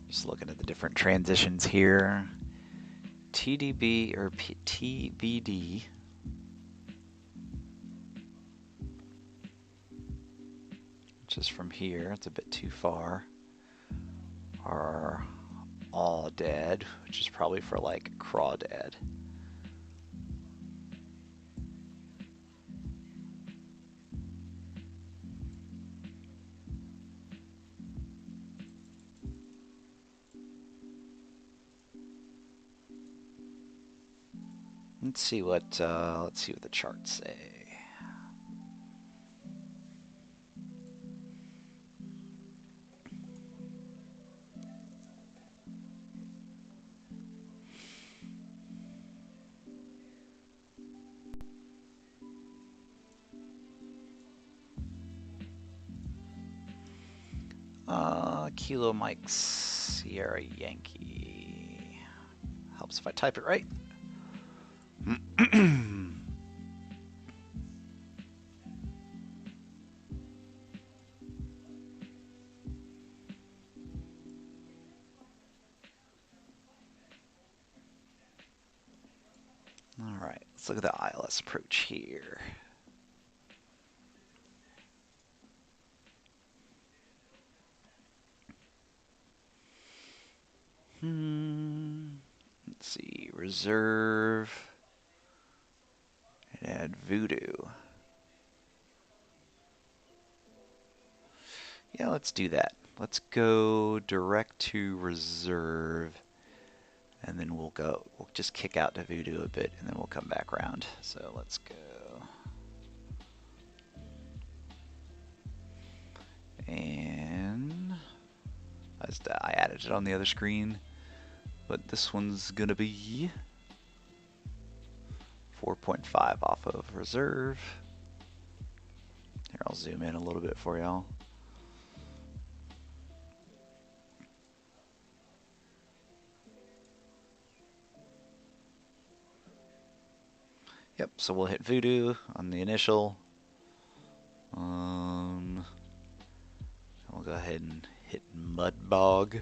Just looking at the different transitions here. TDB or TBD. Which is from here. It's a bit too far. Or Audad, which is probably for like Crawdad. Let's see what the charts say. Kilo Mike Sierra Yankee. Helps if I type it right. All right, let's look at the ILS approach here. Let's see, reserve, and add voodoo. Yeah, let's do that. Let's go direct to reserve, and then we'll just kick out to voodoo a bit, and then we'll come back around. So let's go. And I added it on the other screen, but this one's gonna be 4.5 off of reserve. Here, I'll zoom in a little bit for y'all. Yep, so we'll hit voodoo on the initial. We'll go ahead and hit mud bog.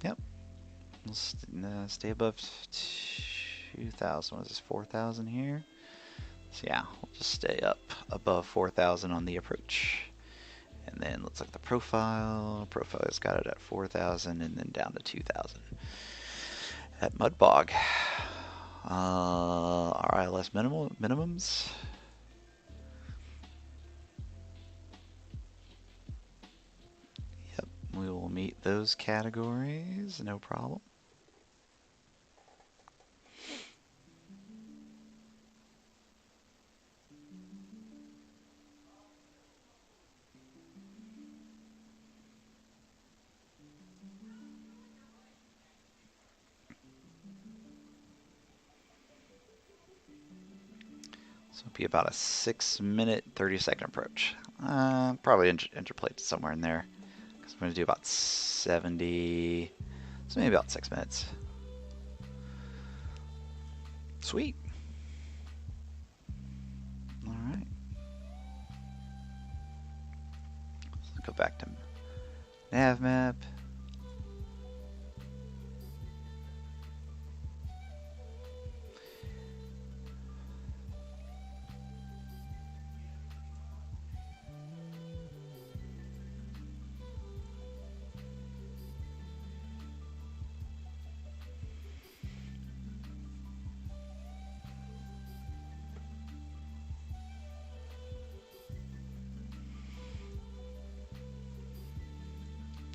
Yep. We'll stay above 2,000. What is this, 4,000 here? So yeah, we'll just stay up above 4,000 on the approach. And then let's look at the profile. Profile's got it at 4,000 and then down to 2,000 at mud bog. RILS minimums. Yep, we will meet those categories, no problem. So it'll be about a 6-minute, 30-second approach. Probably interpolate somewhere in there, because I'm going to do about 70, so maybe about 6 minutes. Sweet. All right. Let's go back to nav map.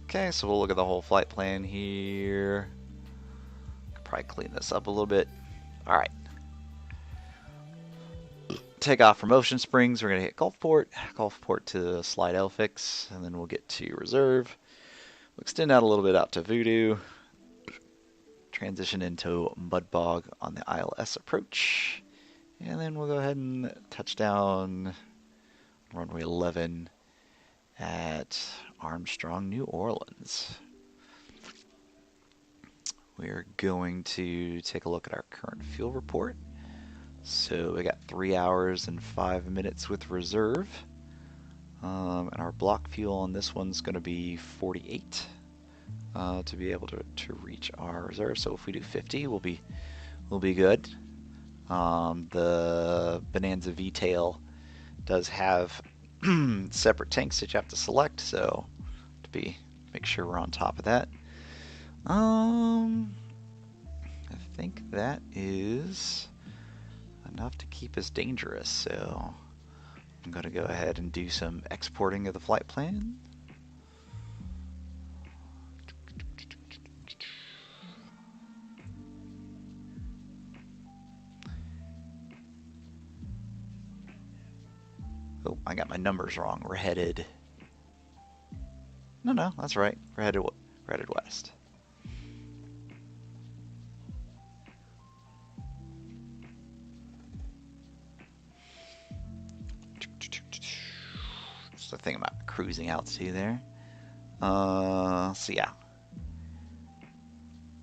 Okay, so we'll look at the whole flight plan here. Could probably clean this up a little bit. All right. Take off from Ocean Springs. We're going to hit Gulfport to Slidell fix, and then we'll get to reserve. We'll extend out a little bit out to Voodoo. Transition into Mud Bog on the ILS approach. And then we'll go ahead and touch down runway 11 at Armstrong, New Orleans. We're going to take a look at our current fuel report. So we got 3 hours and 5 minutes with reserve. And our block fuel on this one's going to be 48 to be able to reach our reserve. So if we do 50, we'll be good. The Bonanza V-tail does have separate tanks that you have to select, so make sure we're on top of that. I think that is enough to keep us dangerous, so I'm going to go ahead and do some exporting of the flight plan. Oh, I got my numbers wrong. We're headed... No, that's right. We're headed west. Just the thing about cruising altitude there. So yeah.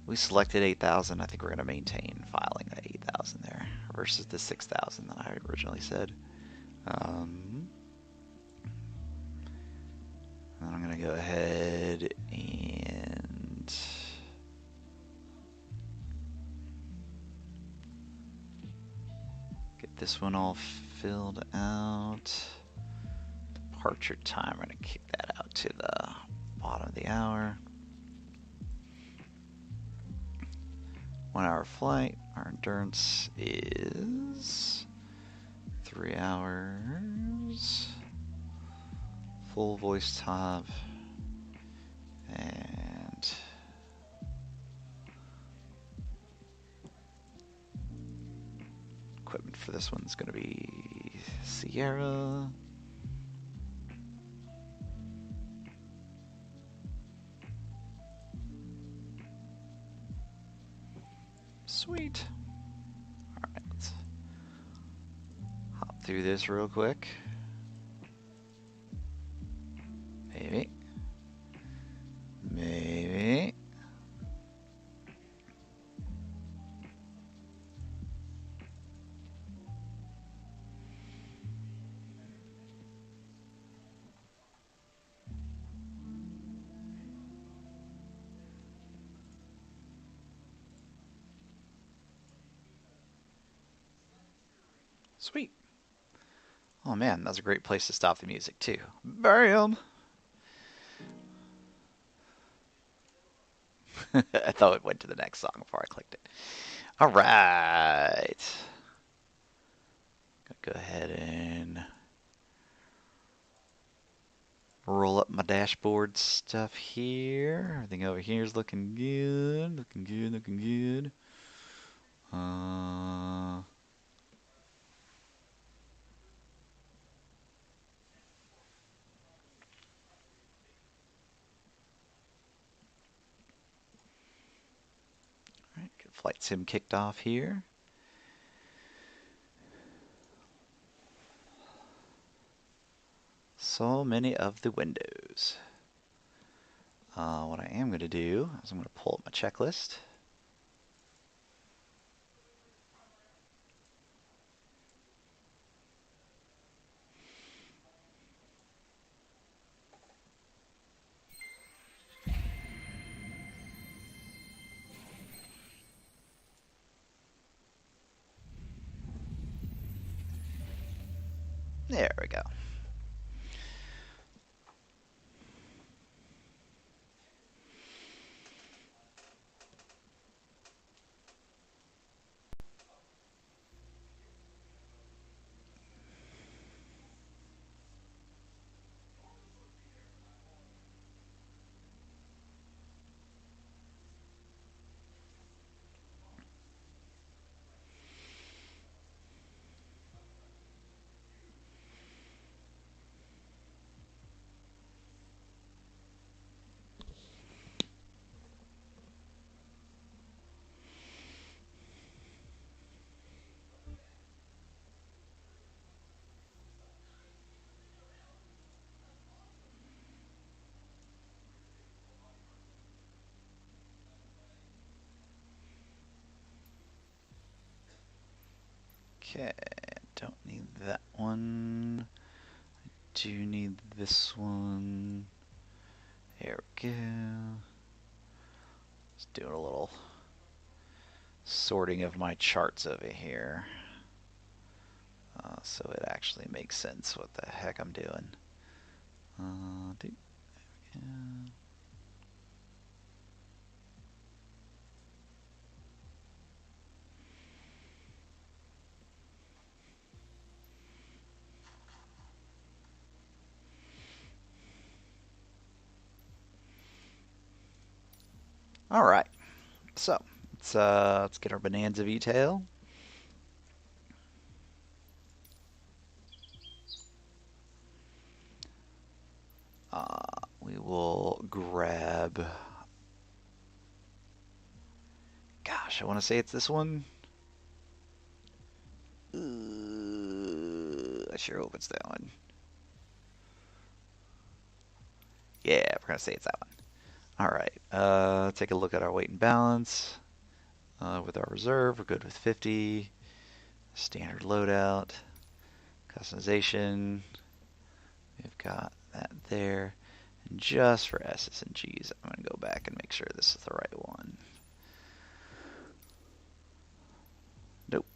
We selected 8,000. I think we're going to maintain filing that 8,000 there versus the 6,000 that I originally said. And I'm going to go ahead and get this one all filled out. Departure time, we're going to kick that out to the bottom of the hour. 1 hour flight. Our endurance is 3 hours. Full voice top. And equipment for this one's going to be Sierra. Sweet. Alright, let's hop through this real quick. Maybe. Maybe. Sweet. Oh man, that's a great place to stop the music too. Bam! I thought it went to the next song before I clicked it. Alright. Go ahead and roll up my dashboard stuff here. Everything over here is looking good. Looking good, looking good. Alright, get flight sim kicked off here. So many of the windows. What I am going to do is I'm going to pull up my checklist. There we go. Okay, don't need that one. I do need this one. There we go. Just doing a little sorting of my charts over here. So it actually makes sense what the heck I'm doing. Yeah. All right, so let's get our Bonanza VTail. We will grab. Gosh, I want to say it's this one. I sure hope it's that one. Yeah, we're gonna say it's that one. All right. Take a look at our weight and balance. With our reserve, we're good with 50. Standard loadout. Customization. We've got that there. And just for S's and G's, I'm going to go back and make sure this is the right one. Nope.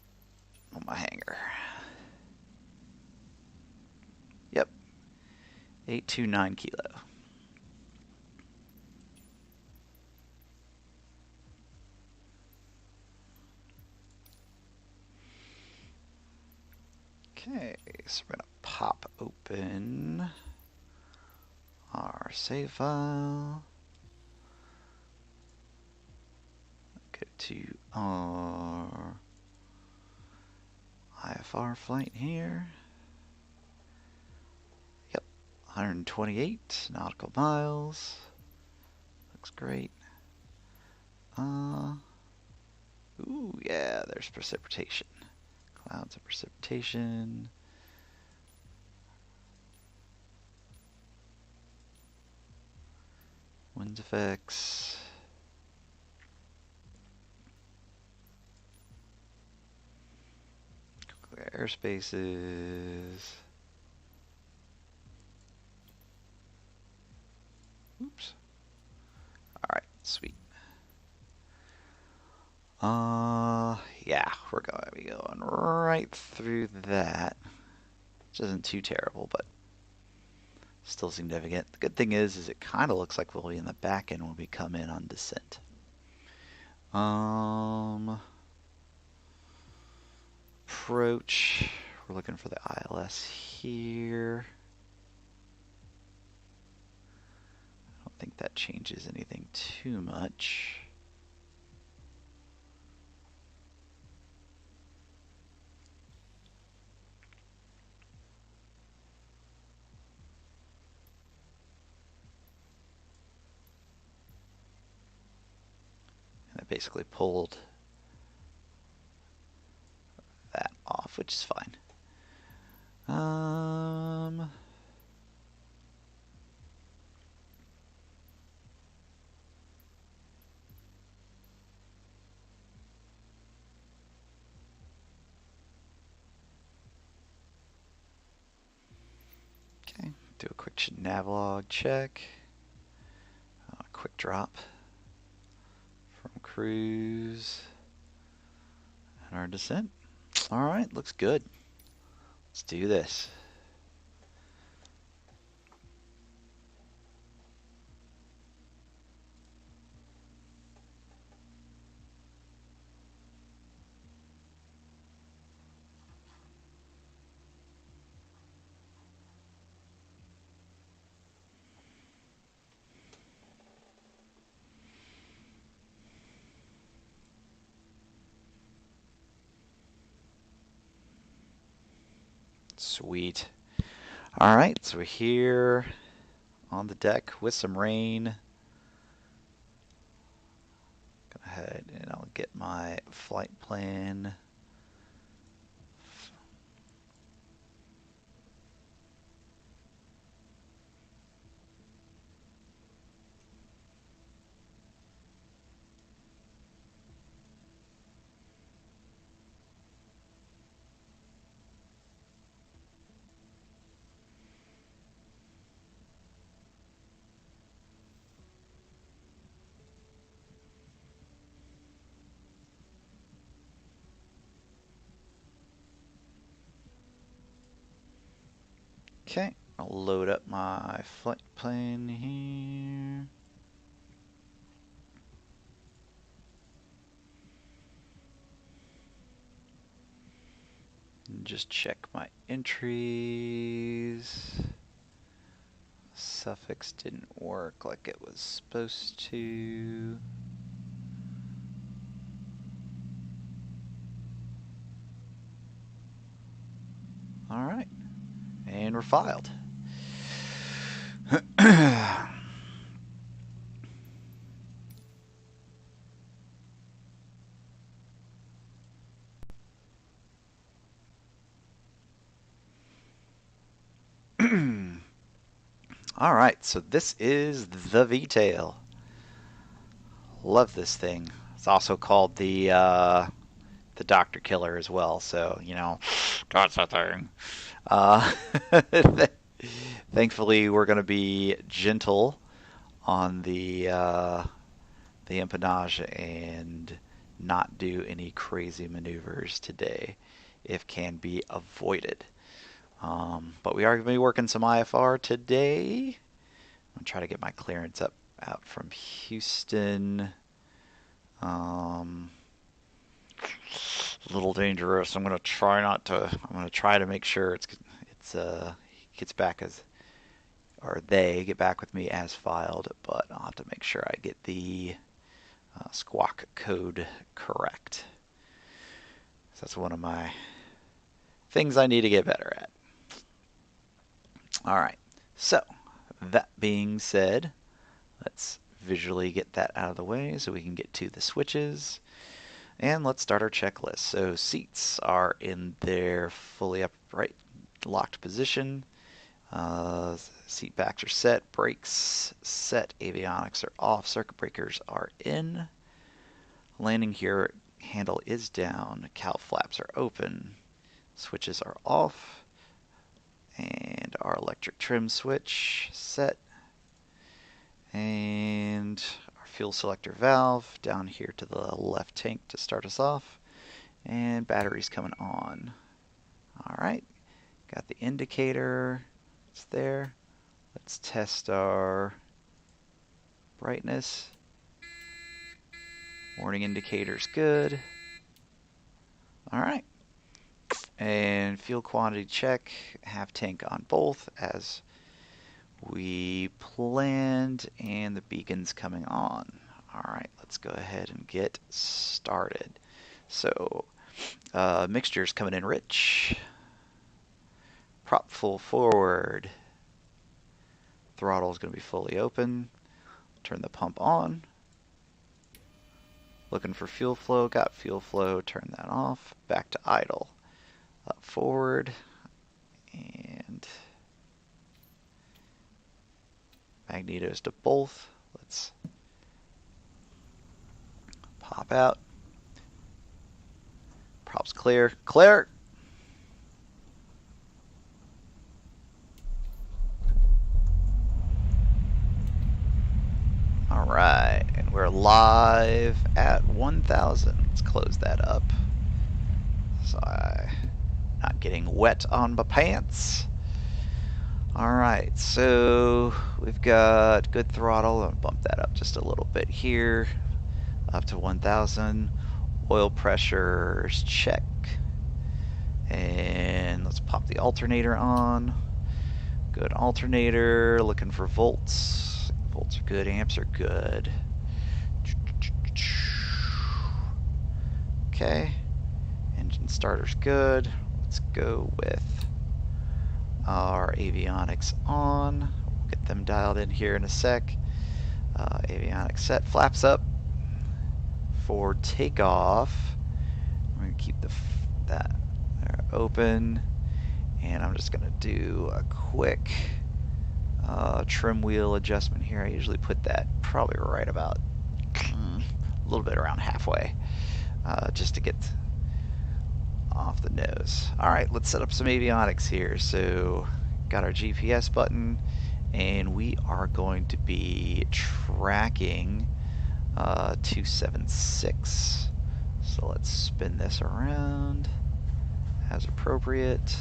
On my hanger. Yep. 829 kilo. Okay, so we're going to pop open our save file. Go to our IFR flight here. Yep, 128 nautical miles. Looks great. Ooh, yeah, there's precipitation. Clouds of precipitation. Wind effects. Clear airspaces. Oops. Alright, sweet. Yeah, we're going to be going right through that. Which isn't too terrible, but still significant. The good thing is it kind of looks like we'll be in the back end when we come in on descent. Approach. We're looking for the ILS here. I don't think that changes anything too much. And I basically pulled that off, which is fine. Okay, do a quick navlog check. Quick drop from cruise and our descent. All right, looks good. Let's do this. Sweet. All right, so we're here on the deck with some rain. Go ahead and I'll get my flight plan. Okay, I'll load up my flight plan here. And just check my entries. Suffix didn't work like it was supposed to. All right. And we're filed. All right, so this is the V-Tail. Love this thing. It's also called the Doctor Killer as well. So you know, that's a thing. Uh, thankfully, we're going to be gentle on the empennage and not do any crazy maneuvers today, if can be avoided. But we are going to be working some IFR today. I'm going to try to get my clearance up out from Houston. A little dangerous. I'm going to try not to. I'm going to try to make sure it's gets back as, or they get back with me as filed. But I'll have to make sure I get the squawk code correct. So that's one of my things I need to get better at. All right. So that being said, let's visually get that out of the way so we can get to the switches. And let's start our checklist. So seats are in their fully upright locked position. Seat backs are set. Brakes set. Avionics are off. Circuit breakers are in. Landing gear handle is down. Cowl flaps are open. Switches are off. And our electric trim switch set. And our fuel selector valve down here to the left tank to start us off. And batteries coming on. Alright, got the indicator. It's there. Let's test our brightness. Warning indicator's good. Alright. And fuel quantity check. Half tank on both as we planned, and the beacon's coming on. Alright, let's go ahead and get started. So, mixture's coming in rich. Prop full forward. Throttle's going to be fully open. Turn the pump on. Looking for fuel flow. Got fuel flow. Turn that off. Back to idle. Up forward. And magnetos to both. Let's pop out. Props clear. Clear! Alright, and we're live at 1,000. Let's close that up. So I'm not getting wet on my pants. Alright, so we've got good throttle. I'll bump that up just a little bit here. Up to 1,000. Oil pressures, check. And let's pop the alternator on. Good alternator, looking for volts. Volts are good, amps are good. Okay, engine starter's good. Let's go with our avionics on. We'll get them dialed in here in a sec. Avionics set, flaps up for takeoff. I'm going to keep that open, and I'm just going to do a quick trim wheel adjustment here. I usually put that probably right about a little bit around halfway, just to get off the nose. Alright, let's set up some avionics here. So got our GPS button, and we are going to be tracking 276. So let's spin this around as appropriate.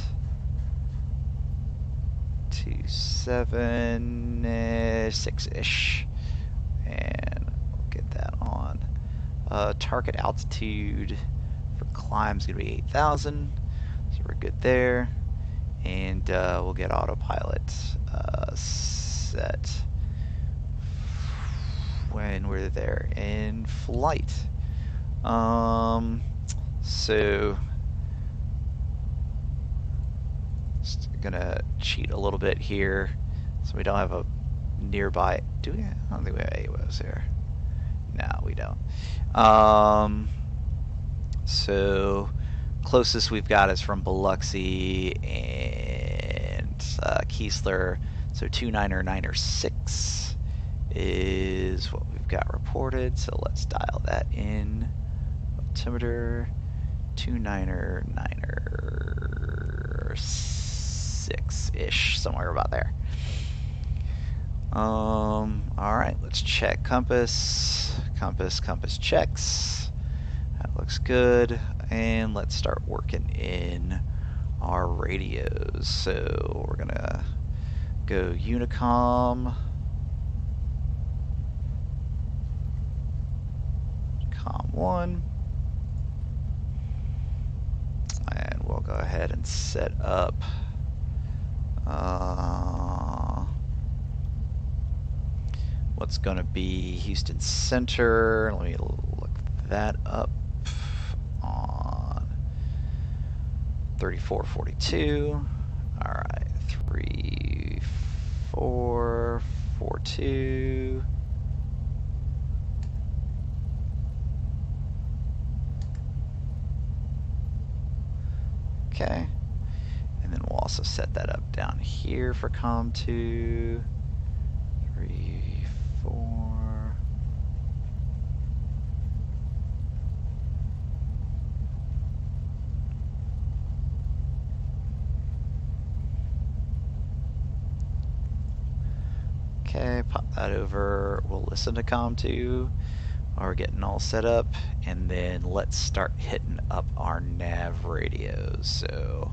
276-ish, and we'll get that on. Target altitude for climb is going to be 8,000, so we're good there. And we'll get autopilot set when we're there in flight. So gonna cheat a little bit here, so we don't have a nearby. Do we? I don't think we have AWOS here. No, we don't. So closest we've got is from Biloxi and Keesler. So 29906 is what we've got reported. So let's dial that in. Altimeter 29906-ish, somewhere about there. All right, let's check compass. Compass checks. That looks good. And let's start working in our radios. So we're gonna go Unicom. Com1. And we'll go ahead and set up what's going to be Houston Center. Let me look that up on 3442. All right, 3442. Okay, and then we'll also set that up down here for COM2. 3, 4. Okay, pop that over. We'll listen to COM2. We're getting all set up, and then let's start hitting up our nav radios. So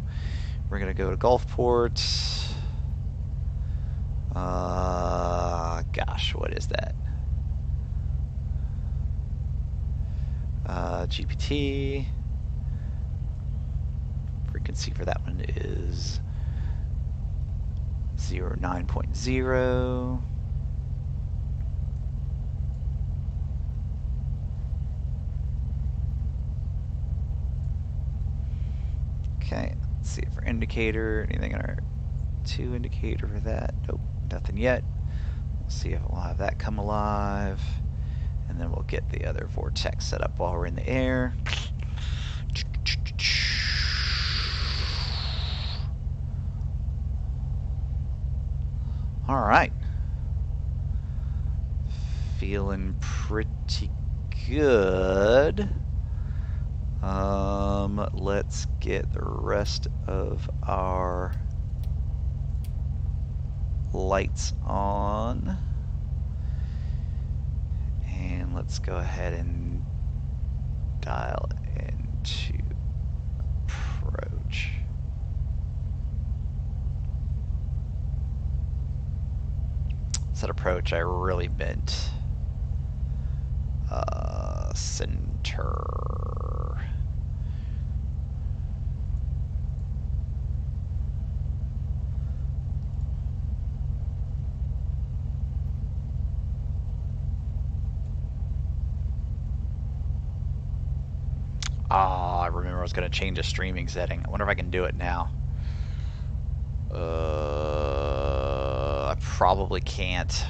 we're gonna go to Gulfport. Gosh, what is that? GPT. Frequency for that one is 09.0. Okay, let's see for indicator, anything in our 2 indicator for that? Nope, nothing yet. We'll see if we'll have that come alive, and then we'll get the other vortex set up while we're in the air. All right, feeling pretty good. Let's get the rest of our lights on, and let's go ahead and dial into approach. Said approach, I really meant center. Ah, I remember I was going to change a streaming setting. I wonder if I can do it now. I probably can't.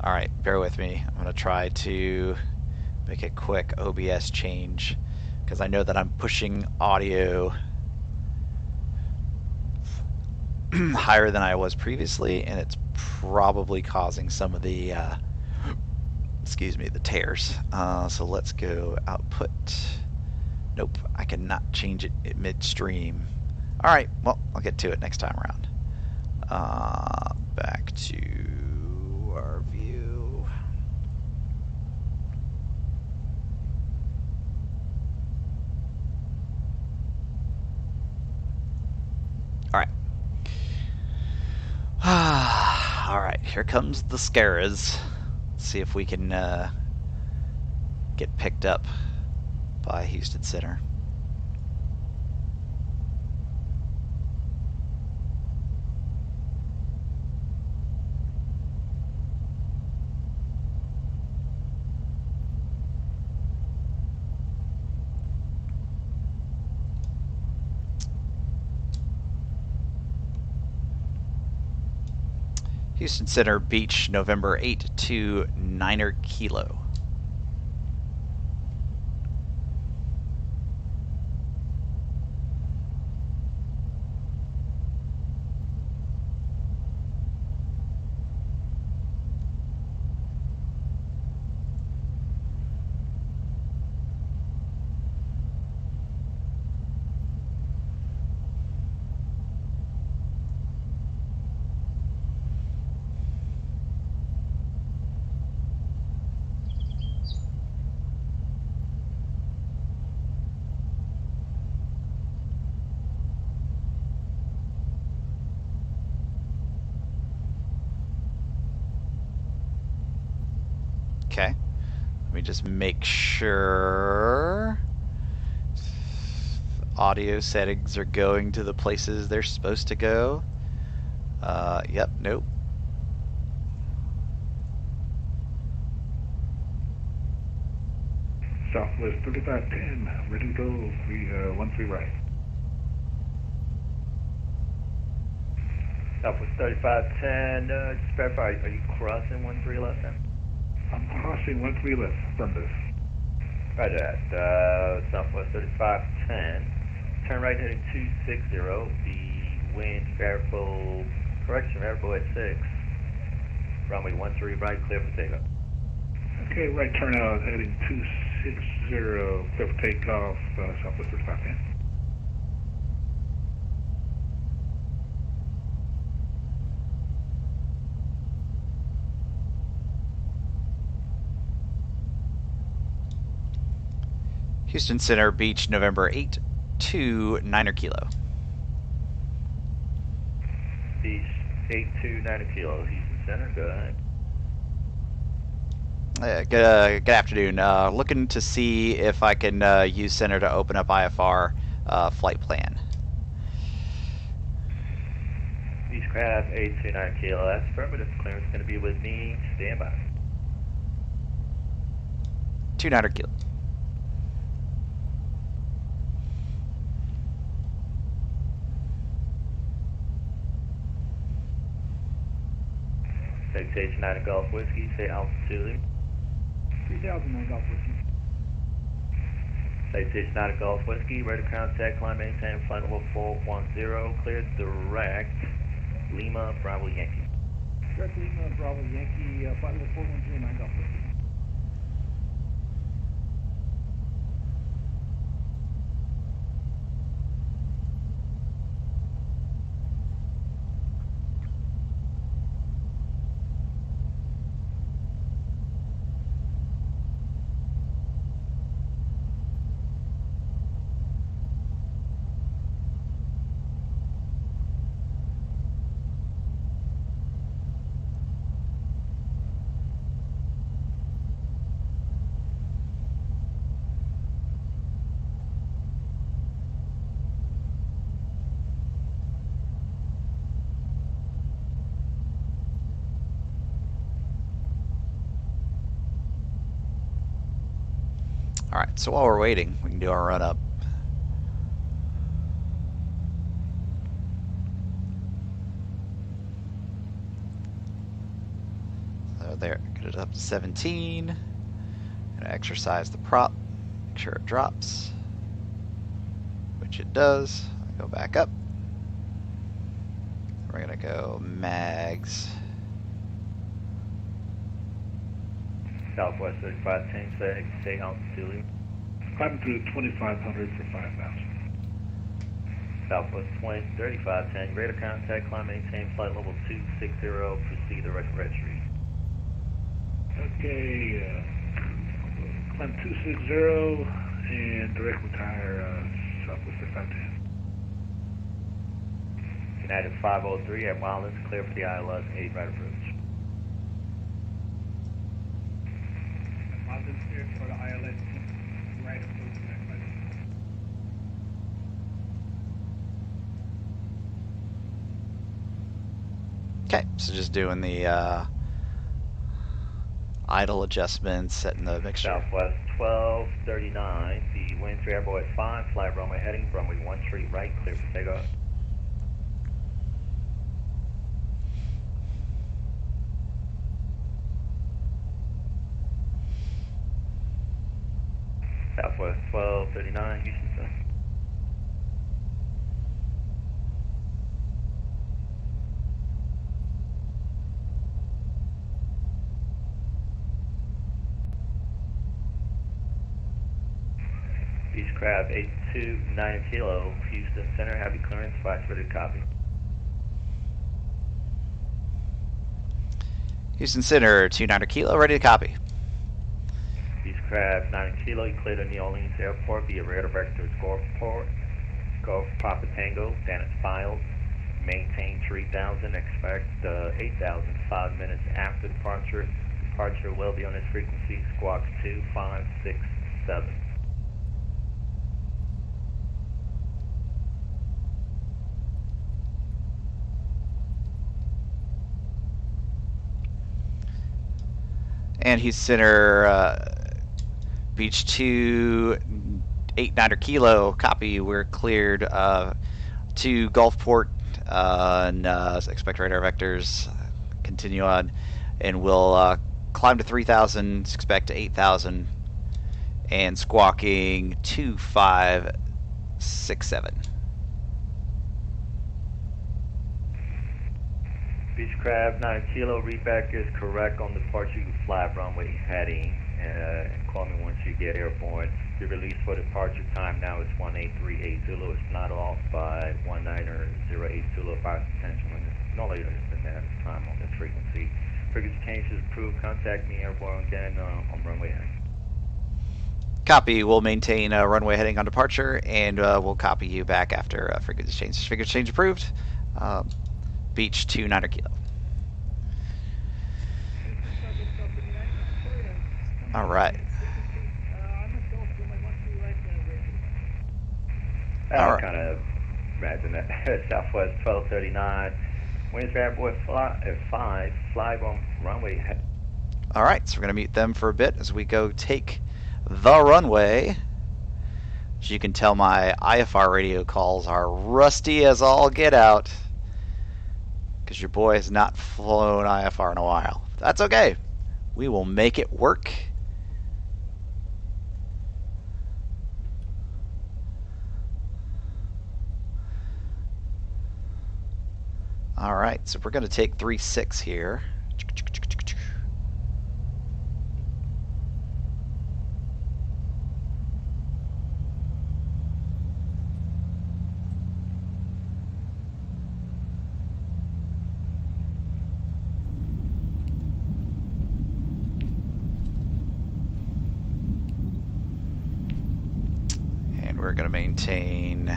Alright, bear with me. I'm going to try to make a quick OBS change, because I know that I'm pushing audio higher than I was previously, and it's probably causing some of the excuse me, the tears. So let's go output. Nope, I cannot change it midstream. All right, well, I'll get to it next time around. Back to our view. All right. All right, here comes the scaras. See if we can get picked up by Houston Center. Houston Center Beach, November 8 to 9er Kilo. Okay. Let me just make sure audio settings are going to the places they're supposed to go. Yep, nope. Southwest 3510, ready to go. 13 right. Southwest 3510, just verify, are you crossing 13 left then? I'm crossing 13 left, affirmative. Roger that. Southwest 3510, turn right heading 260, the wind variable, correction, variable at 6, runway 13 right, clear for takeoff. Okay, right turn out, heading 260, clear for takeoff, Southwest 3510. Houston Center Beach, November 8 to 9er Kilo. Beach 829 kilo, Houston Center, go ahead. Good afternoon. Looking to see if I can use Center to open up IFR flight plan. Beechcraft 829 kilo, that's affirmative. Clearance going to be with me. Stand by. 9er Kilo. Citation 9 Golf Whiskey, say altitude. 3009 Golf Whiskey. Citation 9 Golf Whiskey, ready to contact, climb, maintain, flight level 410, cleared direct, Lima, Bravo, Yankee. Direct Lima, Bravo, Yankee, flight level 4109 Golf Whiskey. All right, so while we're waiting, we can do our run up. So there, get it up to 17. Gonna exercise the prop, make sure it drops, which it does. Go back up. We're gonna go mags. Southwest 3510, say altitude. Climbing through 2500 for 5,000. Southwest 3510, greater contact, climb, maintain, flight level 260, proceed the registry. Okay, climb 260 and direct retire Southwest 3510. United 503 at Wireless, clear for the ILS 8 right approach. Mountain clear for the ILS right approach. Okay, so just doing the idle adjustments, setting the mixture. Southwest 1239, the wind 3 airboy at 5, fly runway heading, runway 13 right, clear for takeoff. Southwest 1239, Houston Center. Beechcraft 829 Kilo, Houston Center, heavy clearance, flights ready to copy. Houston Center, 29 Kilo, ready to copy. Beechcraft 9 Kilo, you cleared the New Orleans Airport via radar vector Gulfport, Gulf Papa Tango, Dennis Files. Maintain 3000, expect 8000 5 minutes after departure. Departure will be on this frequency, squawk 2567. And Houston Center, Beach 2, 89 Kilo, copy. We're cleared to Gulfport, and expect radar vectors, continue on, and we'll climb to 3000, expect 8000, and squawking 2567. Beechcraft 9 Kilo, readback is correct on departure. You fly runway heading, and call me once you get airborne. The release for departure time now is 18380. It's not off by 1908 Zulu. Fire potential no later than that time on this frequency. Frequency changes approved. Contact me airborne again on runway heading. Copy. We'll maintain runway heading on departure, and we'll copy you back after frequency change. Frequency change approved. Beach 29 Kilo. All right. I kind of imagine that. Southwest 1239. Winds Airboy at 5. Fly on runway head. All right, so we're going to mute them for a bit as we go take the runway. As you can tell, my IFR radio calls are rusty as all get out, because your boy has not flown IFR in a while. That's okay. We will make it work. All right, so we're going to take 36 here. And we're going to maintain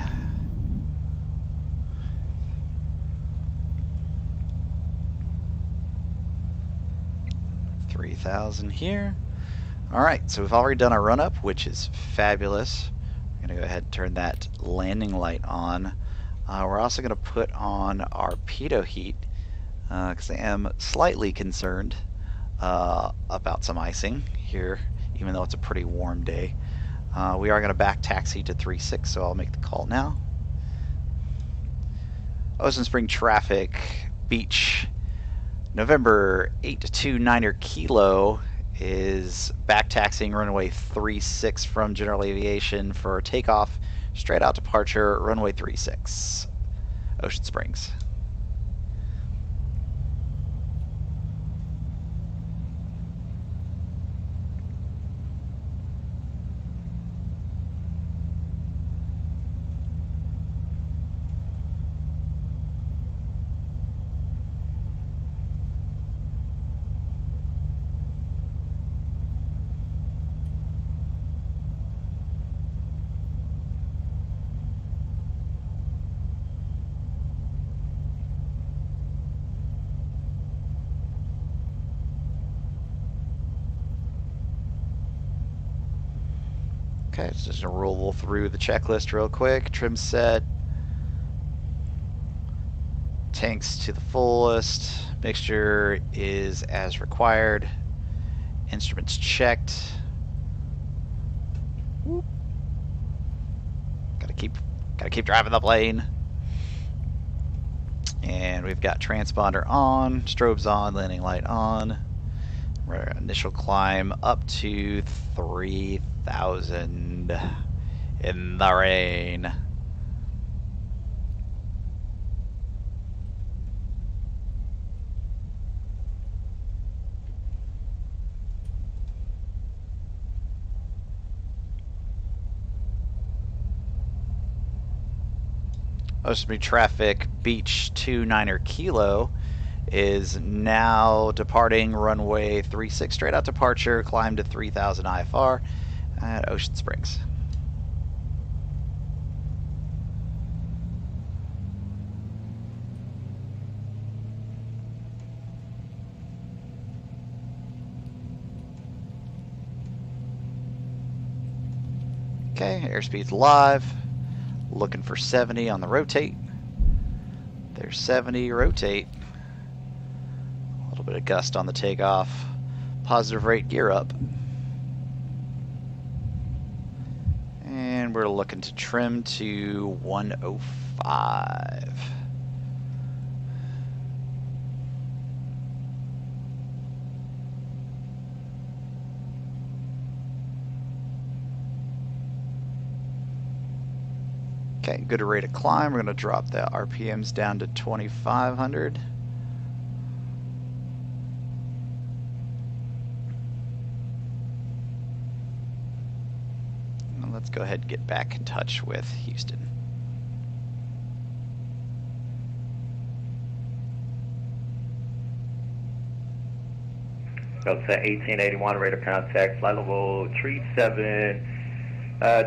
3000 here. All right, so we've already done our run up, which is fabulous. I'm going to go ahead and turn that landing light on. We're also going to put on our pitot heat because I am slightly concerned about some icing here, even though it's a pretty warm day. We are going to back taxi to 36, so I'll make the call now. Ocean Spring traffic, beach, November 829 Kilo is back taxiing runway 36 from General Aviation for takeoff, straight out departure, runway 36, Ocean Springs. Okay, just gonna roll through the checklist real quick. Trim set, tanks to the fullest, mixture is as required, instruments checked. Whoop. Gotta keep driving the plane. And we've got transponder on, strobes on, landing light on. Initial climb up to 3000. wind, in the rain. Ocean traffic, Beach 29er Kilo is now departing runway 36, straight out departure, climb to 3000 IFR at Ocean Springs. Okay, airspeed's live. Looking for 70 on the rotate. There's 70, rotate. A little bit of gust on the takeoff. Positive rate, gear up. And we're looking to trim to 105. Okay, good rate of climb. We're going to drop the RPMs down to 2,500. And let's go ahead and get back in touch with Houston. Delta 1881, radar contact, flight level 37.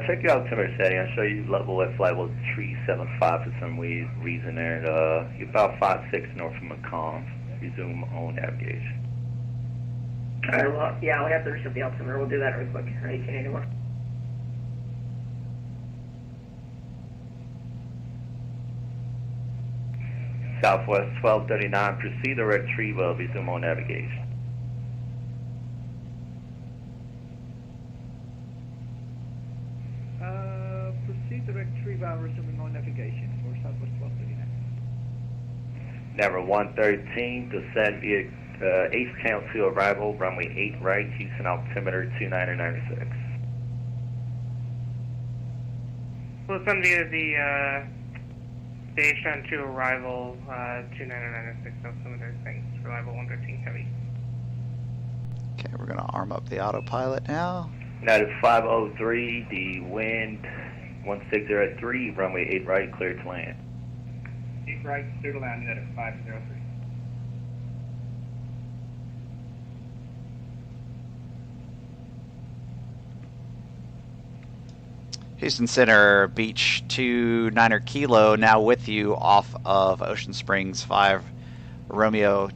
Check your altimeter setting. I'll show you level at flight level 375 for some reason there. You're about 5'6" north from Macomb. Resume on navigation. Alright, well, yeah, we have to reset the altimeter. We'll do that real quick. 1881. Southwest 1239, proceed to retrieval, resume on navigation. Proceed to retrieval, resuming on navigation for Southwest 1239. Number 113, descend via 8th count to arrival, runway 8 right, Houston altimeter 2996. We'll send via the station to arrival 2996 altimeter, thanks, reliable 113 heavy. Okay, we're going to arm up the autopilot now. United 503, the wind 16 at 3, runway 8 right, clear to land. 8 right, clear to land, United 503. Houston Center, Beach 29er Kilo, now with you off of Ocean Springs 5 Romeo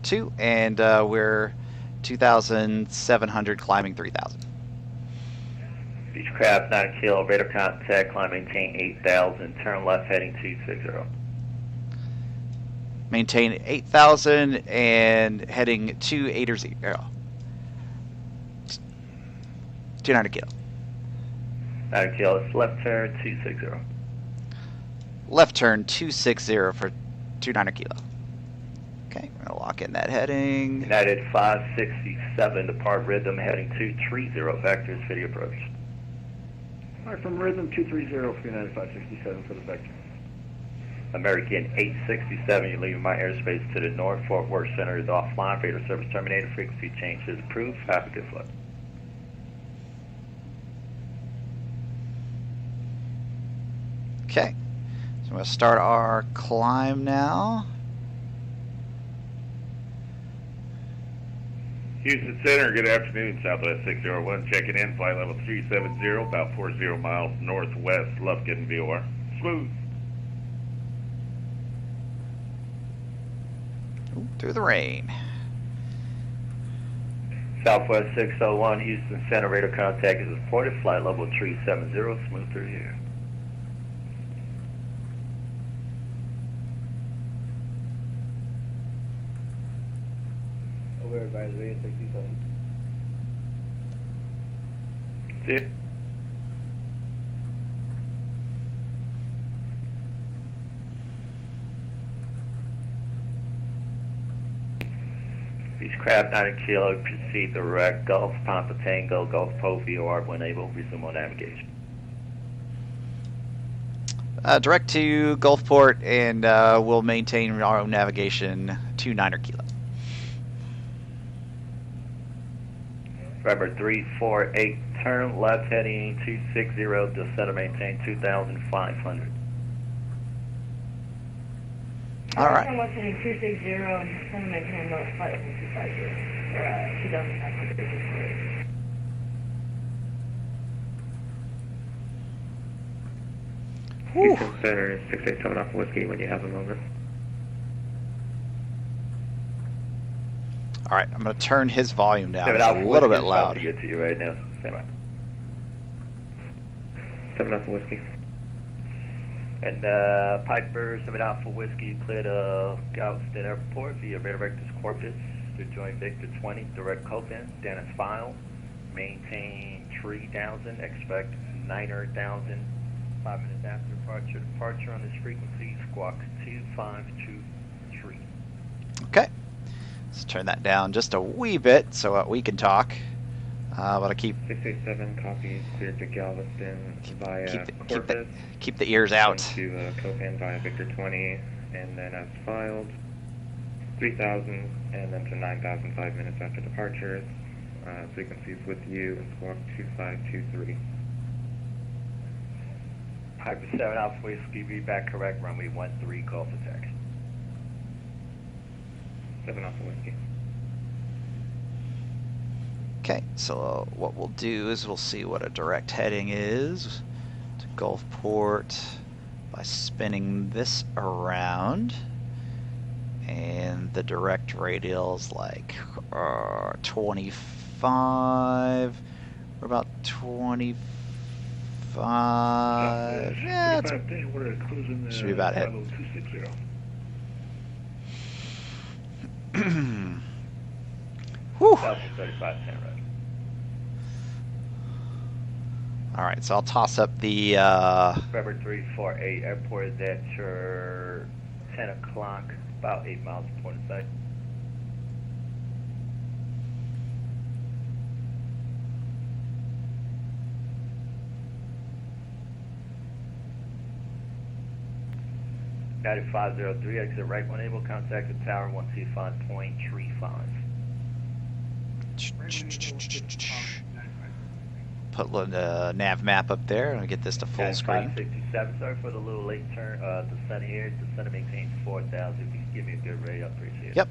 2, and we're 2,700 climbing 3,000. Beechcraft 9 kilo, radar contact, climb maintain 8,000, turn left heading 260. Maintain 8,000 and heading 280. 290 kilo. 9 kilo, it's left turn 260. Left turn 260 for 290 kilo. Okay, we're gonna lock in that heading. United 567, depart rhythm heading 230, vectors video approach. Alright, from rhythm 230 for United 567 for the vector. American 867, you're leaving my airspace to the north. Fort Worth Center is offline. Radar service terminated. Frequency change is approved. Have a good flight. Okay, so I'm going to start our climb now. Houston Center, good afternoon. Southwest 601, checking in, flight level 370, about 40 miles northwest, Lufkin, VOR. Smooth. Ooh, through the rain. Southwest 601, Houston Center, radar contact is reported. Flight level 370, smooth through here. Over advisory 67. See it? Beechcraft 90 Kilo, proceed direct, Gulf Papa Tango, Gulf Pro VOR when able, resume on navigation. Direct to Gulfport, and we'll maintain our own navigation to 9er Kilo. November 348, turn left heading 260, descend and maintain 2,500. All right. Turn left heading 260 and descend and maintain about flight level 250, or 2,500. Houston Center 687 off Whiskey when you have a moment. All right, I'm going to turn his volume down. 7 It's a Alpha little Whiskey bit is about loud. to get to you right now. Stand by. 7 Alpha Whiskey. And Piper 7 Alpha Whiskey cleared Galveston Airport via Redirectus Corpus to join Victor 20, direct Copen, Dennis File, maintain 3,000, expect 9,000, 5 minutes after departure on this frequency, squawk 2523. Okay. Let's turn that down just a wee bit so we can talk. But I keep 687 copies cleared to Galveston via Corpus. keep the ears out. To Copan via Victor 20, and then as filed, 3,000, and then to 9,000 5 minutes after departure. Frequencies with you, and squawk 2523. Piper 7 Alpha Whiskey, read back correct, runway 13, call for taxi. 7 Alpha Whiskey. Okay, so what we'll do is we'll see what a direct heading is to Gulfport by spinning this around. And the direct radial's like 25. We're about 25. Yeah, it's, should be about it. Whew. Alpha 35, 10 right. All right, so I'll toss up the. November 348, airport is at your 10 o'clock, about 8 miles from port of sight. United 503, exit right when able, contact the tower 125.35. Put the nav map up there and get this to full screen. 567, sorry for the little late turn, descent here, descent maintains 4,000, if you can give me a good rate, I appreciate it. Yep.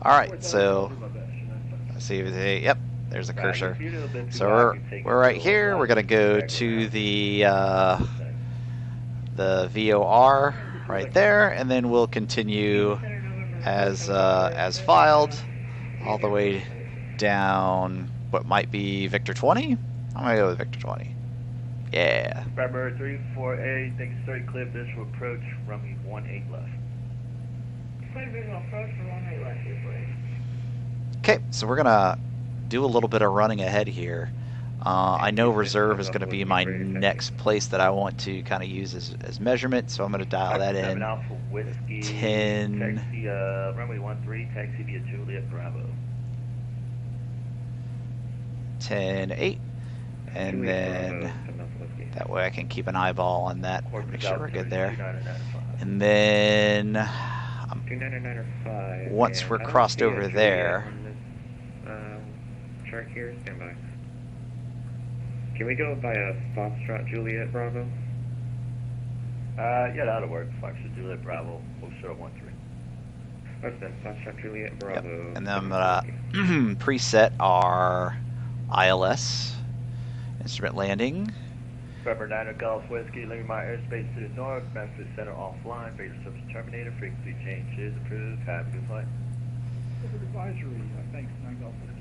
All right, so let's see. Yep, there's a cursor. So we're right here. We're gonna go to the VOR right there, and then we'll continue as filed all the way down what might be Victor 20. I'm gonna go with Victor 20. Yeah. November 348, thanks straight clear visual approach, runway 18 left. Clear visual approach for 18 left, please. Okay, so we're gonna do a little bit of running ahead here. I know reserve is going to be my next place that I want to kind of use as measurement, so I'm going to dial that in. 7 Alpha Whiskey, 10. Taxi, runway 13, taxi via Juliet Bravo. 10-8, and then that way I can keep an eyeball on that, make sure we're good there. And then once we're crossed over there, chart here, stand by. Can we go via Foxtrot Juliet Bravo? Yeah, that'll work. Foxtrot Juliet Bravo, we'll show 13. That's then Foxtrot Juliet Bravo. yep. And then I'm gonna preset our ILS instrument landing. November 9 Golf Whiskey, leaving my airspace to the north, Memphis Center offline, base service terminated, frequency change is approved, have a good flight. Advisory, thanks, 9 Golf Whiskey.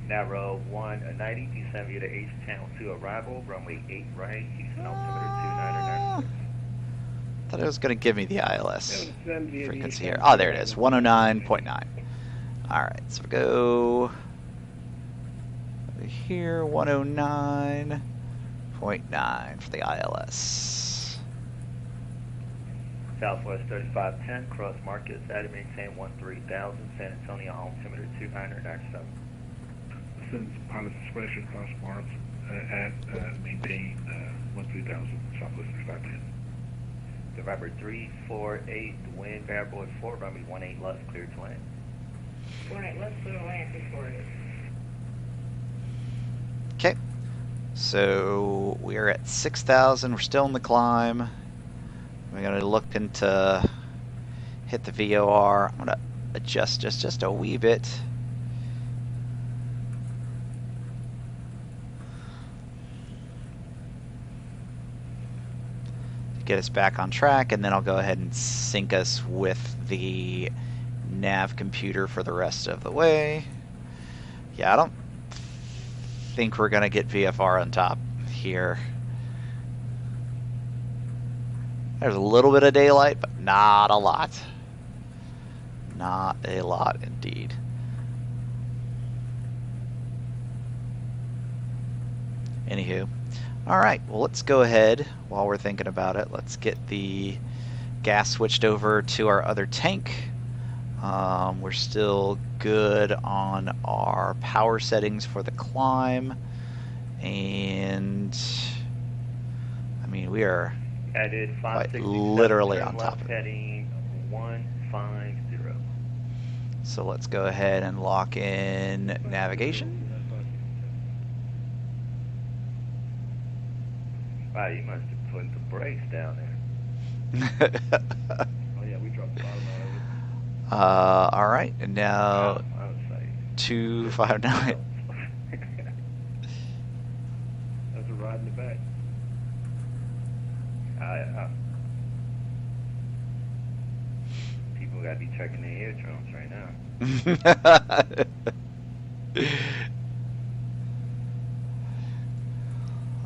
Narrow 190, descend via the H-Town 2 arrival, runway 8 right, Houston altimeter 2996. Thought it was going to give me the ILS frequency here. Oh, there it is, 109.9. All right, so we go over here, 109.9 for the ILS. Southwest 3510, cross Marcus, added maintain 13,000, San Antonio, altimeter 297. Since pilot discretion, cross marks at maintain 13,000, Southwest 3510. November 348, wind variable at 4, runway 18 left, clear to land. 48 left, clear to land, 348. Okay, so we are at 6,000. We're still in the climb. We're going to look into hit the VOR. I'm going to adjust just a wee bit. To get us back on track, and then I'll go ahead and sync us with the nav computer for the rest of the way. Yeah, I don't think we're going to get VFR on top here. There's a little bit of daylight, but not a lot. Not a lot indeed. Anywho, alright, well, let's go ahead while we're thinking about it. Let's get the gas switched over to our other tank. We're still good on our power settings for the climb, and I mean, we are Added quite literally on left top of it. heading 150. So let's go ahead and lock in navigation. Wow, you must have put the brakes down there. Oh yeah, we dropped the bottom out of it. Alright, and now I was like, 259. That's a ride in the back. People gotta be checking their eardrums right now.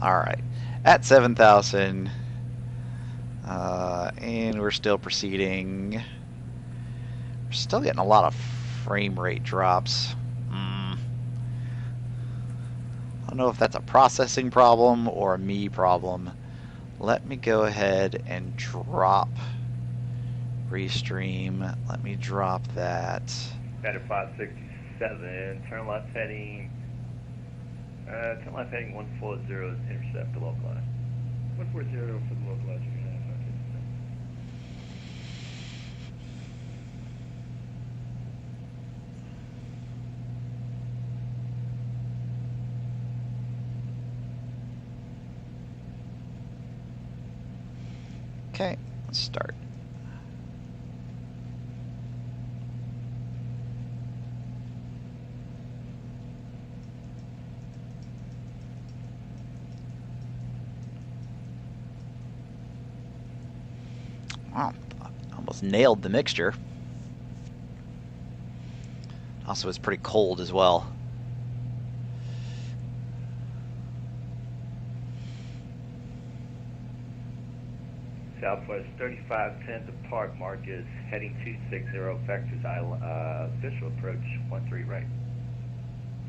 Alright, at 7,000, and we're still proceeding. We're still getting a lot of frame rate drops. I don't know if that's a processing problem or a me problem. Let me go ahead and drop restream. Let me drop that. Added 567, turn left heading 140, intercept the local line. 140 for the localizer. Okay, let's start. Wow, almost nailed the mixture. Also, it's pretty cold as well. Southwest 3510 depart Marcus, heading 260, vectors visual approach 13 right.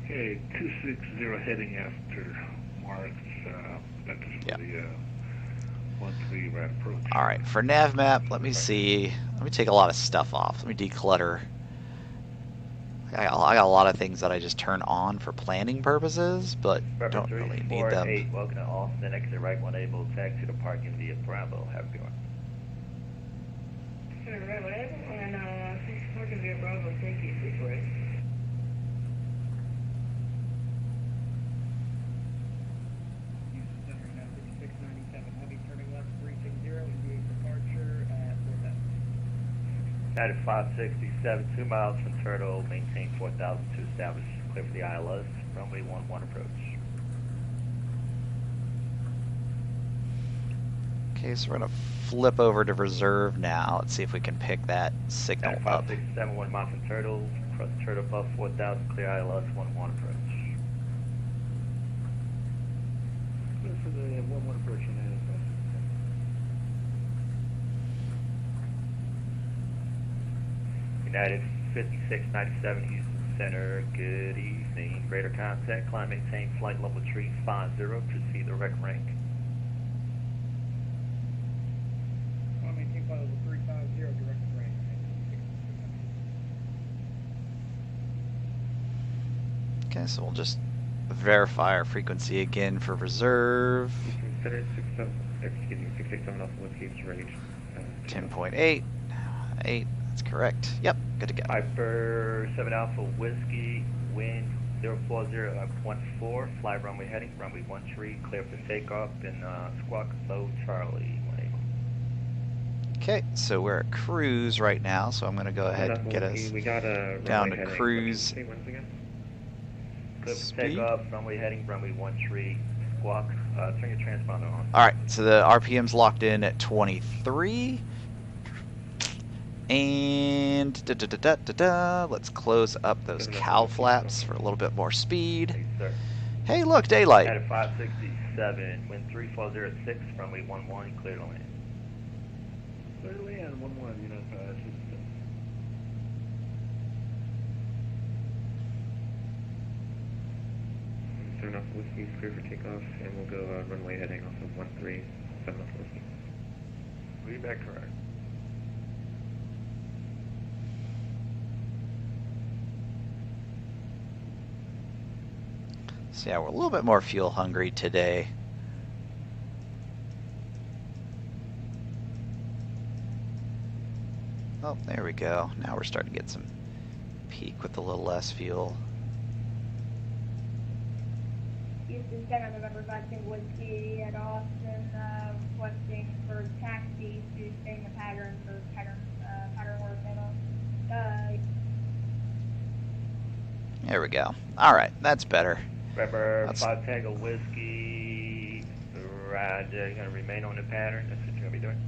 Okay, 260 heading after marks. Vectors for the 13 right approach. Alright, for nav map, let me see. Let me take a lot of stuff off. Let me declutter. I got a lot of things that I just turn on for planning purposes, but don't really need them. 348, welcome to Austin, exit right 1 able, taxi to parking via Bravo. Have a good one. Sure, right, whatever, and parking via Bravo, thank you, 348. Added 567, 2 miles from Turtle, maintain 4,000 to establish clear for the ILS, runway 11 approach. Okay, so we're going to flip over to reserve now. Let's see if we can pick that signal Added up. 567, 1 mile from Turtle, cross Turtle above 4,000, clear ILS, 11 approach. Clear for the 11 approach on that. United 5697 Houston Center, good evening. Radar contact, climb maintain flight level 350, proceed to rec rank. Climb maintain flight level 350, Okay, so we'll just verify our frequency again for reserve. Consider 687 Alpha Whiskey is ready. 10.8. 8. That's correct. Yep, good to go. Piper 7 Alpha Whiskey, wind 040.14, fly runway heading, runway 13, clear for takeoff, and squawk low Charlie. Okay, so we're at cruise right now, so I'm going to go ahead and get us down to cruise Clear for takeoff, runway heading, runway 13, squawk, turn your transponder on. Alright, so the RPM's locked in at 23. And let's close up those cowl flaps for a little bit more speed. Thank you, sir. Hey, look, daylight. At 567, wind 3406, runway 11, clear to land. Clear to land, 11, United 567. Seven Alpha Whiskey is clear for takeoff, and we'll go runway heading off of 13, 7 Alpha Whiskey. Read back correct. So yeah, we're a little bit more fuel hungry today. Oh, there we go. Now we're starting to get some peak with a little less fuel. Houston Center, November 5 Whiskey at Austin, requesting for taxi to stay in the pattern for pattern work and There we go. Alright, that's better. Remember, 5 Tango Whiskey, Roger, you're going to remain on the pattern, that's what you're going to be doing?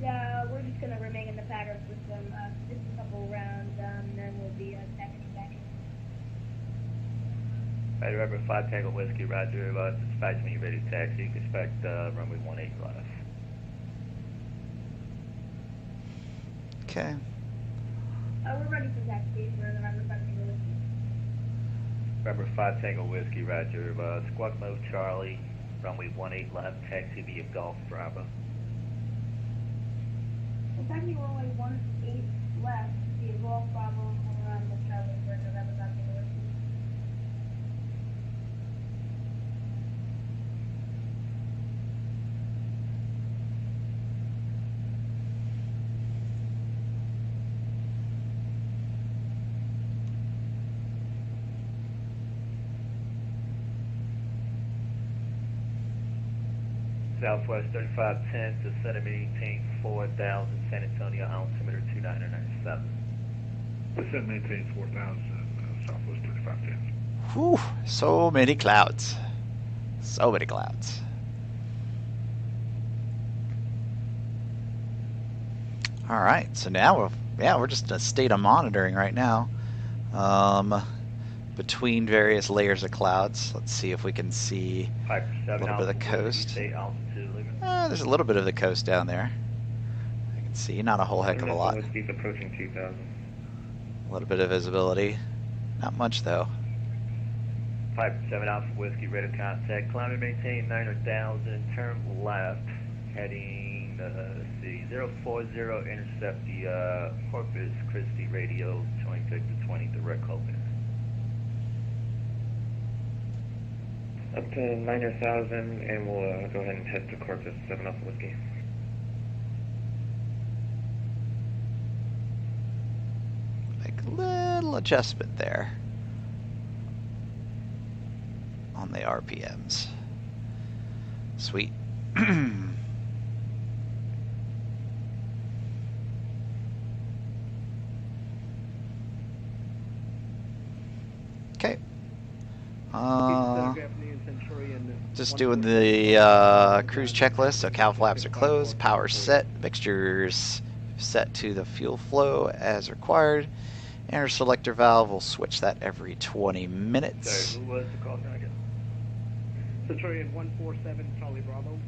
Yeah, we're just going to remain in the pattern for some, just a couple rounds, and then we'll be taxiing back in. Right, remember, 5 Tango Whiskey, Roger, dispatch when you're ready to taxi, you can expect runway 18 left. Okay. We're ready for taxi for November 5 Whiskey. Remember, 5 Tango Whiskey, Roger, squawk mode Charlie, runway 18 left, taxi via Golf Bravo. It's actually runway 18 left, via Golf Bravo, and we're on the Charlie for November 5 Whiskey. Southwest 3510 to center maintain 4000, San Antonio, altimeter 2997. Descend maintain 4000, Southwest 3510. Whew, so many clouds. So many clouds. Alright, so now we're just in a state of monitoring right now. Between various layers of clouds. Let's see if we can see a little bit of the coast. There's a little bit of the coast down there. I can see, not a whole heck of a lot. Whiskey's approaching 2000. A little bit of visibility. Not much though. Piper 7 Alpha Whiskey, radar contact, climb and maintain 900,000, turn left, heading, let's see, 040, intercept the Corpus Christi radio, join Victor 20, direct call there. Up to 9,000, and we'll go ahead and head to Corpus 7 Alpha Whiskey. Make a little adjustment there on the RPMs. Sweet. Okay. Just doing the cruise checklist. So cowl flaps are closed, power's set, mixtures set to the fuel flow as required. And our selector valve will switch that every 20 minutes. Sorry, who was the call now again? Centurion 147, Charlie Bravo.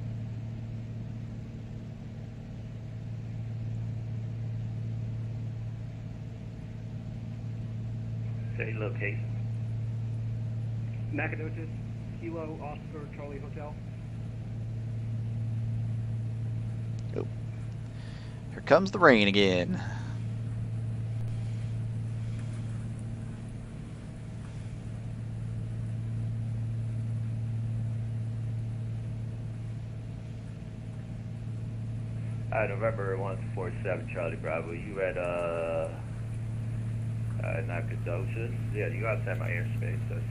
Say location. Nacogdoches, Kilo, Oscar, Charlie Hotel. Oh. Here comes the rain again. Alright, November 147 Charlie Bravo. You at Nacogdoches? Yeah, you outside my airspace. That's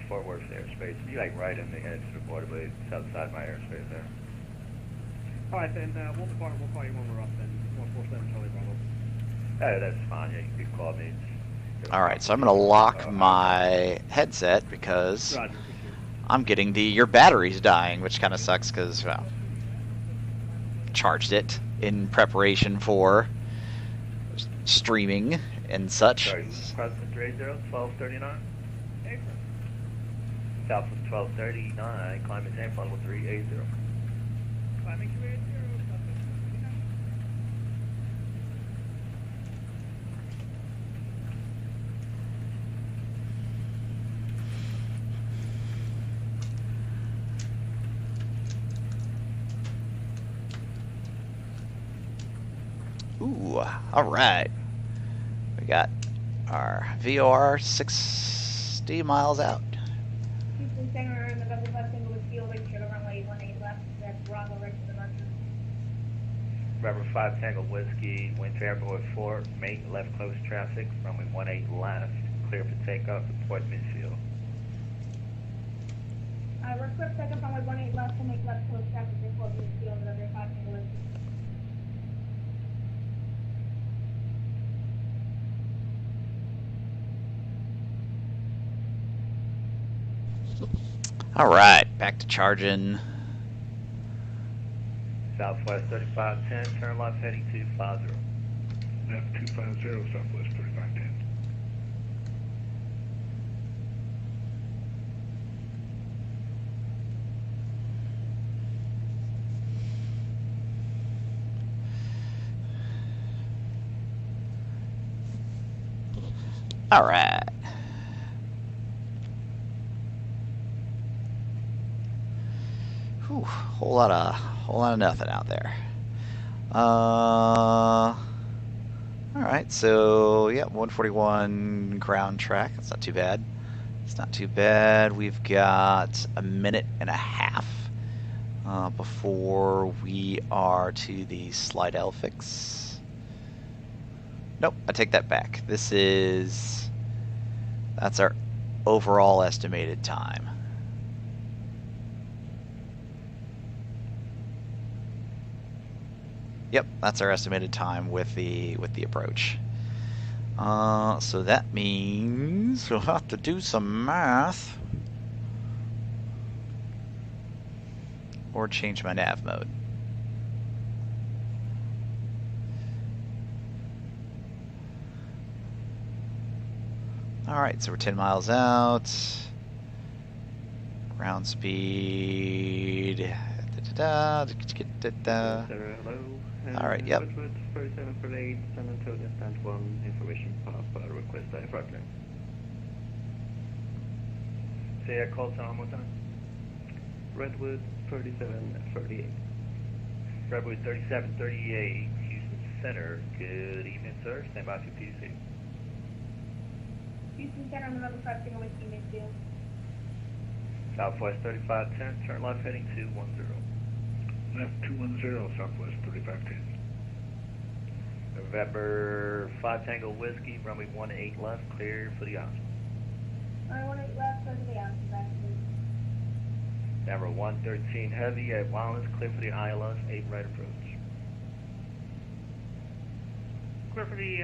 Fort Worth airspace. You like right in the edge of the border, but it's outside my airspace there. Alright, then we'll call you when we're up then. 147 Charlie Bravo. That's fine. Yeah, you can call me. All right, so I'm going to lock my headset because Roger. I'm getting your battery's dying, which kind of sucks because, well, charged it in preparation for streaming and such. Sorry, President 30, 1239. Southwest 1239, climate change, level 380. Climbing 380, Ooh, all right. We got our VOR 60 miles out. Houston Center, November 5 single with field, sugar runway 18 left, that's Bravo, right to the departure. November 5 Tango Whiskey, wind airport 4, main left close traffic, runway 18 left, clear for takeoff at Port Midfield. Request second runway 18 left to make left close traffic at Port Midfield, November 5 single whiskey. All right, back to charging. Southwest 3510, turn left heading 250. Left 250, Southwest 3510. All right. Whew, whole lot of nothing out there. All right, so yeah, 141 ground track. That's not too bad. It's not too bad. We've got a minute and a half before we are to the Slidell fix. Nope, I take that back. That's our overall estimated time. Yep, that's our estimated time with the approach. So that means we'll have to do some math or change my nav mode. All right, so we're 10 miles out. Ground speed. Hello. All right, yep. 3748, San Antonio, stand 1, information path, request aircraft name. Say a call sign one more time. Redwood 3738. Redwood 3738, Houston Center. Good evening, sir. Stand by to PC. Houston Center, November 5 single whiskey, midfield. Southwest 3510, turn left heading 210. Left 210, Southwest 3510. November 5 Tango Whiskey, runway 18 left, clear for the option. Runway 18 left, clear for the option, back to Number 113 Heavy at Wallace, clear for the ILS, 8 right approach. Clear for the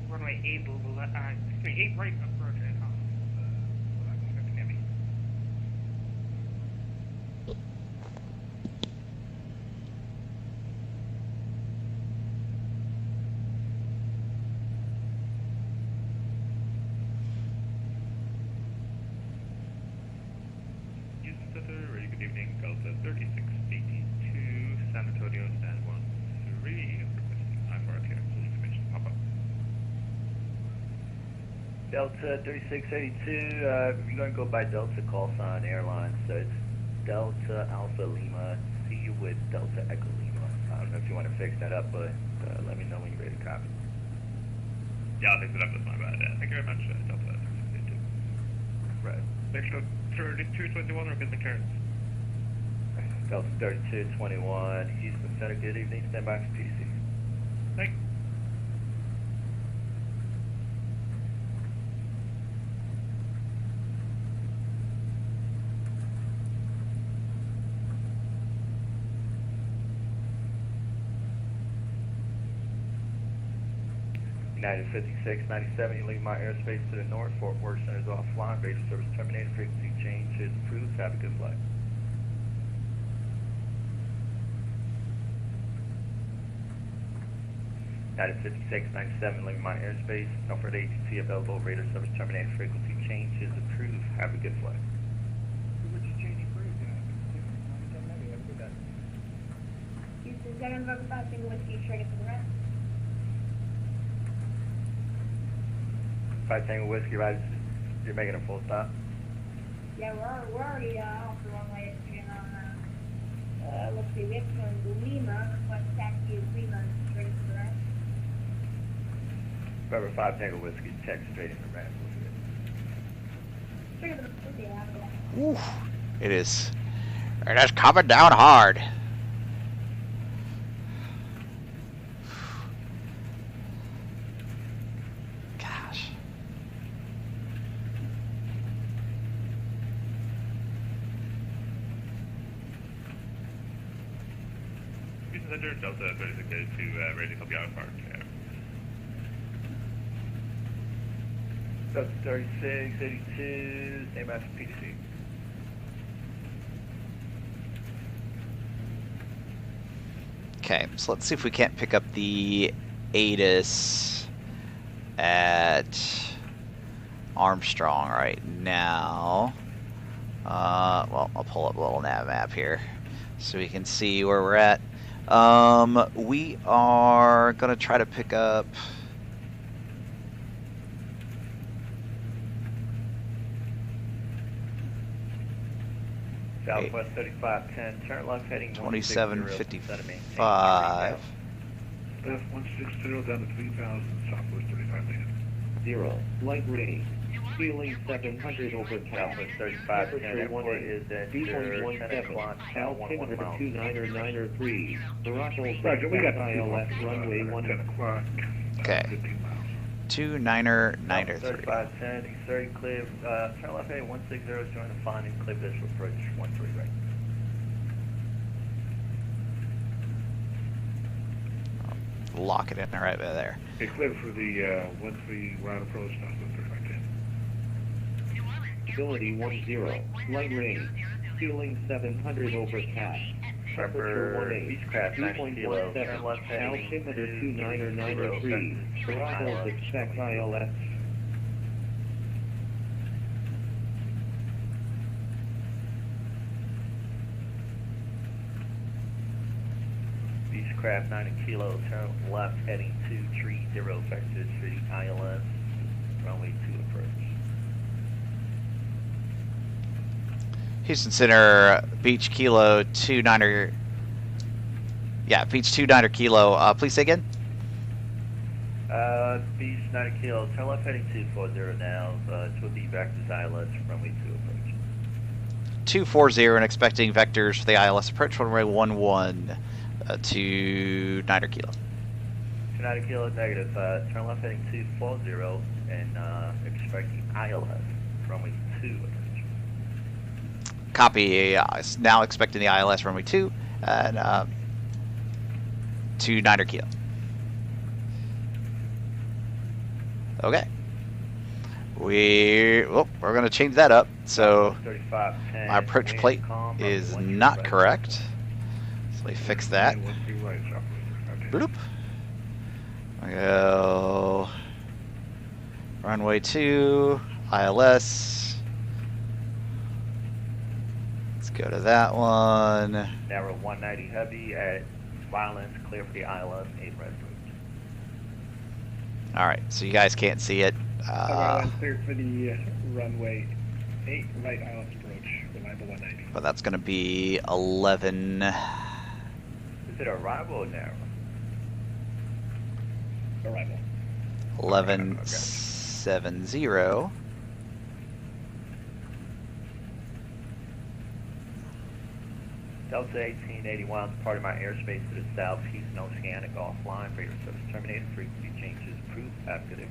runway 8 right approach at Heavy. Houston Center, very good evening, Delta 3682, San Antonio, stand 13, requesting IFR full information pop up. Delta 3682, you're going to go by Delta call sign airline, so it's Delta Alpha Lima, see you with Delta Echo Lima. I don't know if you want to fix that up, but let me know when you're ready to copy. Yeah, I'll fix it up, that's my bad. Thank you very much, Delta 3682. Right. Next up, 3221, requesting clearance. Delta 3221, Houston Center, good evening, stand by for PC. Thank United 56, 97, you leave my airspace to the north, Fort Worth Center is offline, radio service terminated, frequency change is approved, have a good flight. United 56, 97, leaving my airspace, no further agency available, radio service terminated, frequency change is approved, have a good flight. Houston 7, November 5, single whiskey, straight to the rest. 5 Tango Whiskey, right, you're making a full stop? Yeah, we're already off the runway. It's on, let's see, we have to go to Lima, request taxi is Lima, straight to the rest. Remember 5 Tango Whiskey, check straight in the ramp. Straight to the rest, yeah. Oof. It is coming down hard. Gosh. Houston Center, Delta 3682, ready to help you out of park. Delta 3682, stand by for PDC. Okay, so let's see if we can't pick up the ATIS at Armstrong right now. Well, I'll pull up a little nav map here so we can see where we're at. We are gonna try to pick up. Southwest 3510, turn left heading 2755. Left 160 down to 3000, Southwest 3510. 0, light rain. Ceiling 700 over Southwest 3510, airport is at 10 o'clock, altimeter 29903. Morocco, Roger, we got ILS runway 10 1. o'clock. Okay. 15 miles. 29993. 3510, east 30, clear, turn left heading 160, join the finding, clear visual approach 13 right. Lock it in right there. Okay, clear for the 13 round approach, Southwest 3510. Visibility 10, light rain. Ceiling 700 overcast. Remember, Beechcraft 90 kilo, turn 2.17, left heading altimeter 29903. Morocco, expect ILS. Beechcraft 90 kilo, turn left heading 230, vector 3 ILS, runway 2 approach. Houston Center, Beach Kilo 29er. Yeah, Beach 29er Kilo. Please say again. Beach 90 kilo, turn left heading 240 now, to the vectors ILS, runway 2 approach. 240 and expecting vectors for the ILS approach runway 11 to 9er Kilo. 90 kilo, negative, turn left heading 240 and expecting ILS, runway 2 approach. Copy. Now expecting the ILS runway 2 and to 9er Kilo. Okay. We're going to change that up. So my approach plate is not correct. So we fix that. Bloop. I go runway 2, ILS. Let's go to that one. Narrow 190 heavy at Violence, clear for the ILS, 8 red route. All right, so you guys can't see it. Clear for the runway 8, right ILS approach, reliable 190. But that's going to be 11. Is it arrival or narrow? Arrival. 1170. Delta 1881, departing my airspace to the south, Houston Oceanic offline, radar service terminated, frequency changes approved, have a good day.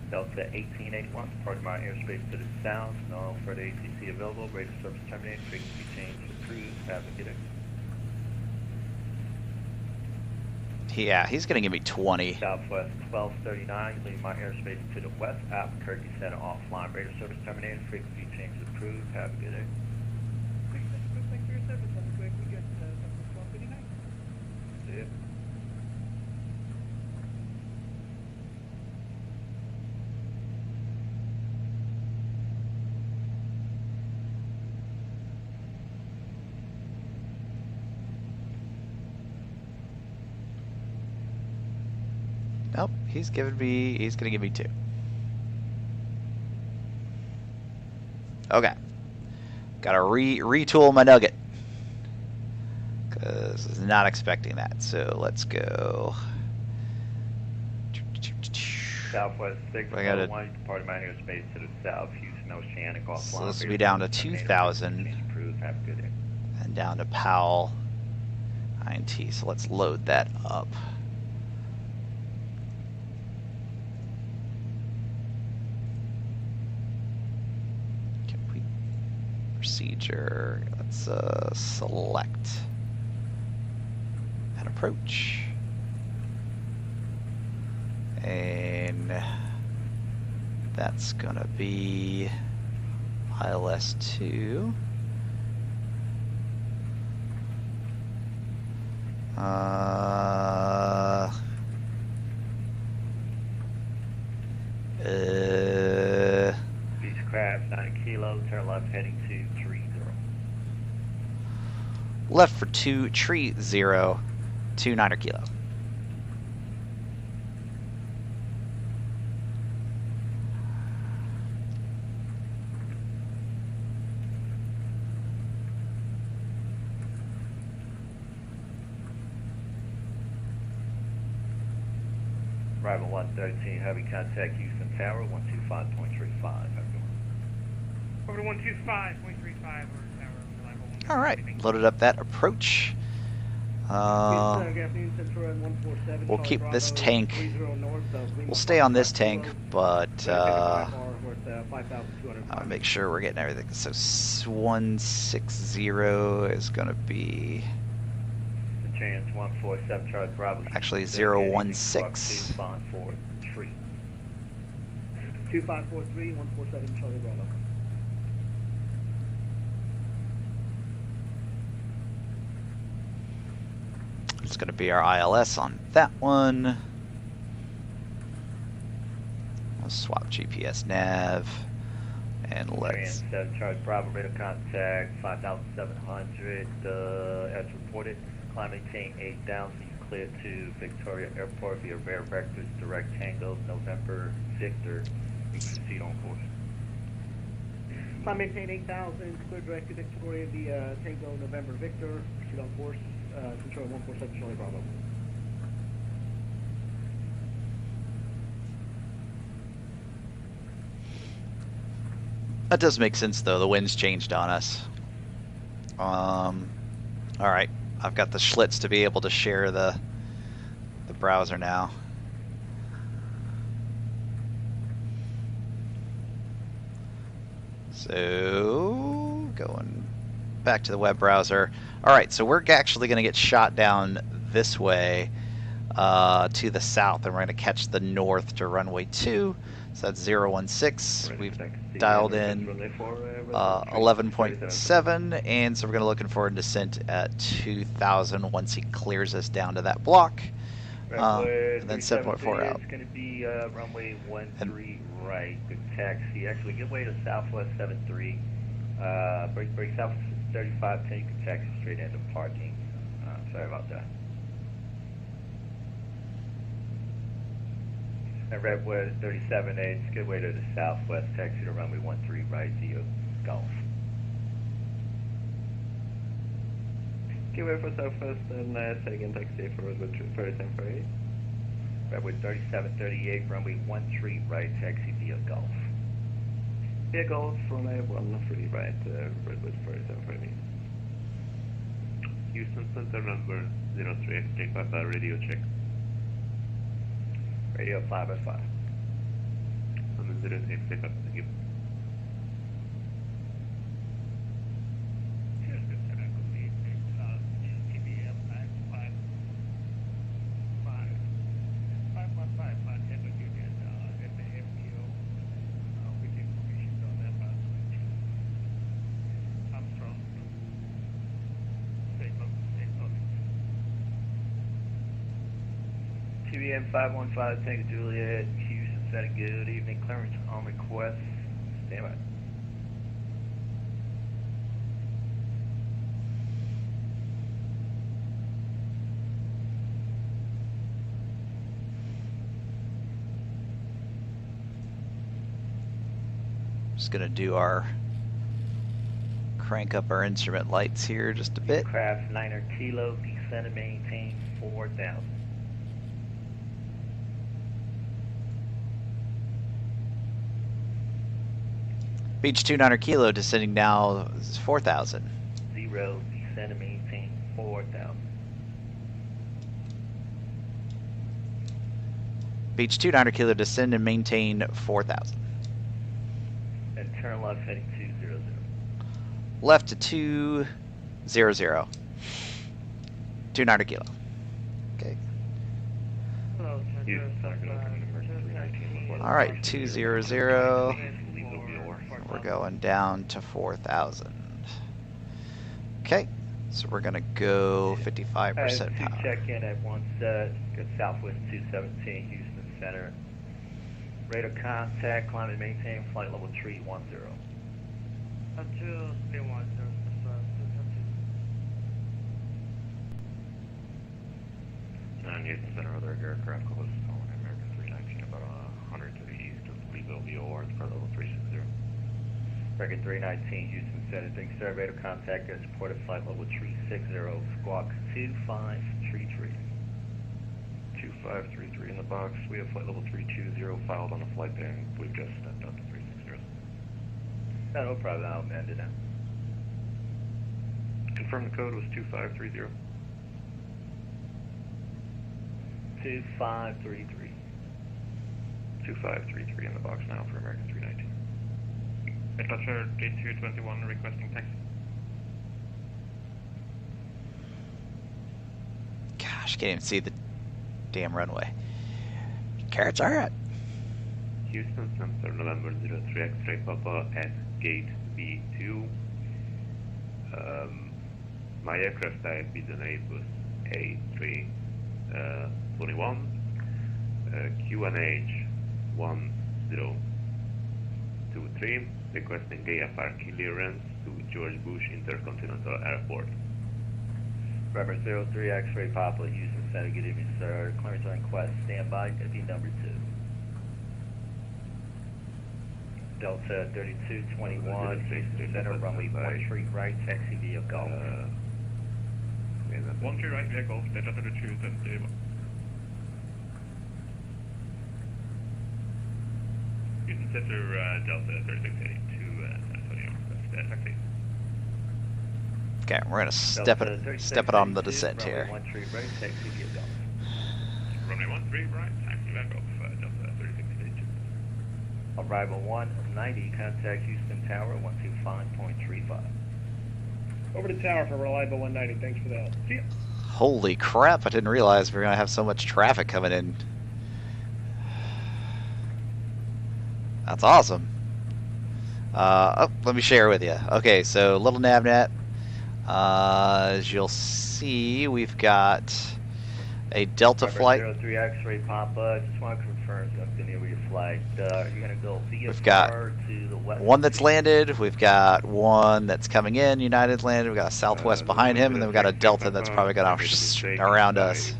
Delta 1881, departing my airspace to the south, no further ATC available, radar service terminated, frequency changes approved, have a good day. Yeah, he's gonna give me 20. Southwest 1239, leaving my airspace to the west, Albuquerque Center offline, radar service terminated, frequency changes approved, have a good day. Thanks for your service. Have a great weekend. 12:39. See ya. Nope, he's gonna give me 2. Okay. Gotta retool my nugget. Cause I was not expecting that. So let's go. Southwest I gotta, 601, departing my airspace to the south, Houston Oceanic offline. so this will be down to 2,000 Approved, have a good day. and down to Powell INT. So let's load that up. Complete procedure. Let's select and approach. And that's gonna be ILS 2. Beechcraft 9 kilo, turn left heading to 30. Left for 230, 29er kilo. Arrival 113, heavy contact Houston Tower, 125.35. Over to 125.35 or tower, reliable. All right, loaded up that approach. We'll keep this tank. We'll stay on this tank, but I'll make sure we're getting everything. So 160 is going to be Chance 147 Charlie Bravo. actually 016. 2543. 2543, 147 Charlie Bravo. It's going to be our ILS on that one. I'll swap GPS nav and let's. 7 Charlie Bravo, radar contact 5,700 as reported. Climb maintain 8 down, so you clear to Victoria Airport via rare vectors, direct Tango, November, Victor. You can proceed on course. Climb maintain 8,000, clear direct to Victoria via Tango, November, Victor. Proceed on course. Control 147 Charlie Bravo. That does make sense though, the wind's changed on us. Alright, I've got the Schlitz to be able to share the browser now. So, going back to the web browser. Alright, so we're actually going to get shot down this way to the south, and we're going to catch the north to runway 2. So that's 016. We've dialed in 11.7, and so we're going to looking for a descent at 2,000 once he clears us down to that block. And then 7.4 out. It's going to be runway 13 right, good taxi. Actually, get way to Southwest 73. Break South 35, 10, you can taxi straight into parking. Sorry about that. And Redwood 37A, good way to the southwest, taxi to runway 13 right, via Gulf. Get way for southwest and say again, taxi for Redwood 3748. Redwood 3738, runway 13 right, taxi via Gulf. Vehicle from a 1 right, Redwood 4750. Houston Center number 03, take Papa, radio check. Radio 505. I'm 06, take Papa, thank you. Houston Center, good evening. TBM 515 Denver Union at the MPO with information on about 20. Armstrong, St. Louis. TBM 515, Tango Juliet, Houston Center, good evening. Clearance on request. Stand by. Just gonna do our crank up our instrument lights here just a bit. Craft 9er Kilo, descend and maintain 4,000. Beach 29er Kilo descending now is 4,000. 0, descend and maintain 4,000. Beach 29er Kilo descend and maintain 4,000. And turn left heading 200. Left to 200. 29er Kilo. Okay. Houston Center, good open emergency 319. All right, 200. We're going down to 4,000. Okay, so we're gonna go 55% power. Check in at 1 set, good Southwest 217, Houston Center. Radar contact, climb and maintain flight level 310. Until they want to Houston Center, other aircraft close on American 319, about 100 to the east of Leeville, VOR, it's part level 360. Record 319, Houston Center, thanks sir, radar contact at supported flight level 360, squawk 2533. 2533 in the box, we have flight level 320 filed on the flight plan, we've just stepped up to 360. No problem, I'll amend it now. Confirm the code was 2530. 2533. 2533 in the box now for American 319. Departure D221 requesting taxi. Gosh, can't even see the damn runway. Carrots are it. Houston Center, November 03, X-ray Papa at gate B2. My aircraft type is an Airbus A321, QNH 1023, requesting AFR clearance to George Bush Intercontinental Airport. Robert 03, X-ray Papa, Houston Center, good evening sir. Clearance on request, standby, FE number 2. Delta 3221, Houston Center, runway 13 right, taxi via Golf. 13 right via Golf, Delta 3221. Houston Center, Delta 3682, Antonio, that's taxi. Okay, we're gonna step it on the descent here. Runway 13 right, taxi via Golf. Runway 13 right, taxi via Golf, Delta 3682. Arrival 190, contact Houston Tower 125.35. Over to tower for reliable 190. Thanks for that. See ya. Holy crap, I didn't realize we were gonna have so much traffic coming in. That's awesome. Oh, let me share with you. Okay, so little navnet. As you'll see, we've got a Delta flight. 03 X-ray Papa, just want to confirm something here with your flight. You're going to go via We've got to the west. one that's landed, we've got one that's coming in, United landed, we've got a Southwest behind him, and then we've got a Delta that's probably going to around us.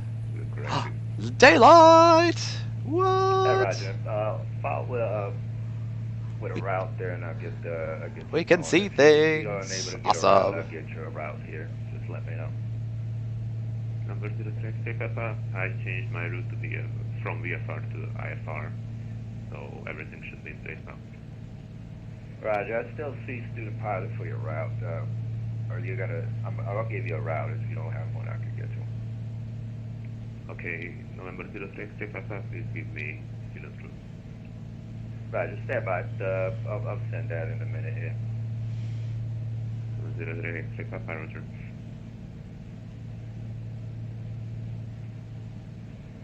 Daylight! What? Roger. Follow with a route there, and I'll get we can see things. Awesome. I'll get you a route here. Just let me know. Number 03, Papa, I changed my route to from VFR to IFR, so everything should be in place now. Roger, I still see student pilot for your route. Are you gonna? I'll give you a route if you don't have one. I can get to. Okay, November 06, please give me student route. Roger, stand by. I'll send that in a minute here. 03, Roger.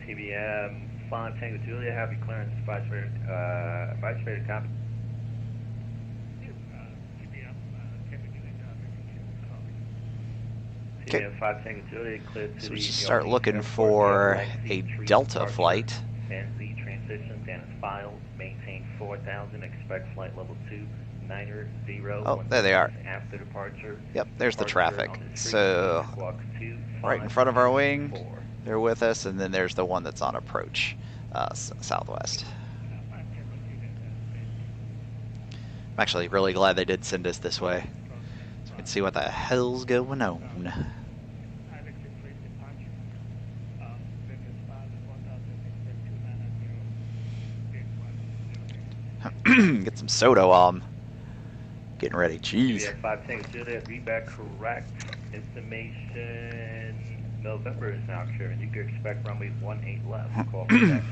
TBM, Font Tango Julia, have your clearance, Vice Mayor copy. TBM, Font Tango Julia, cleared to So the... we should start looking for a Delta flight. NZ transition, Dennis Files, maintain 4,000, expect flight level 290. Oh, there they are. After departure. Yep, there's the Departure traffic. on the street, So squawk 2, right in front of our 5, wing, 4. they're with us, and then there's the one that's on approach, southwest. I'm actually really glad they did send us this way, so we can see what the hell's going on. Get some soda while I'm getting ready. Jeez. Yeah, 5 Tango Juliet, read back correct. Information November is now clear, and you can expect runway 18 left. Call for that.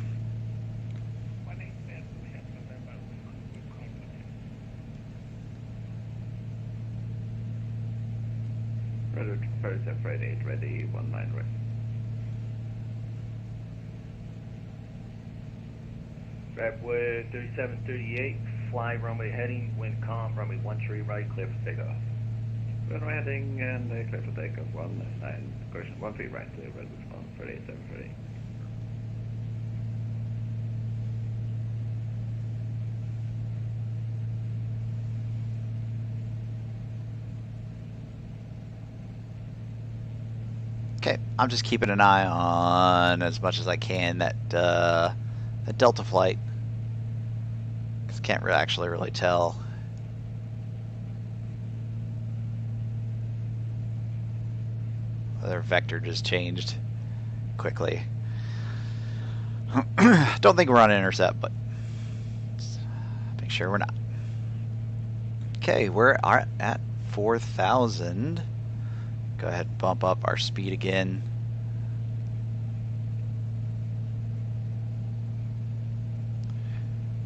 Roger, first and Friday, ready, 19 right. Rapid 3738, fly runway heading, wind calm, runway 13 right, clear for takeoff. Runway heading and clear for takeoff, 19, correction, 13 right, red response, 38, Okay, I'm just keeping an eye on as much as I can that the Delta flight. 'Cause can't actually really tell. Their vector just changed quickly. Don't think we're on intercept, but make sure we're not. Okay, we're at 4,000. Go ahead and bump up our speed again.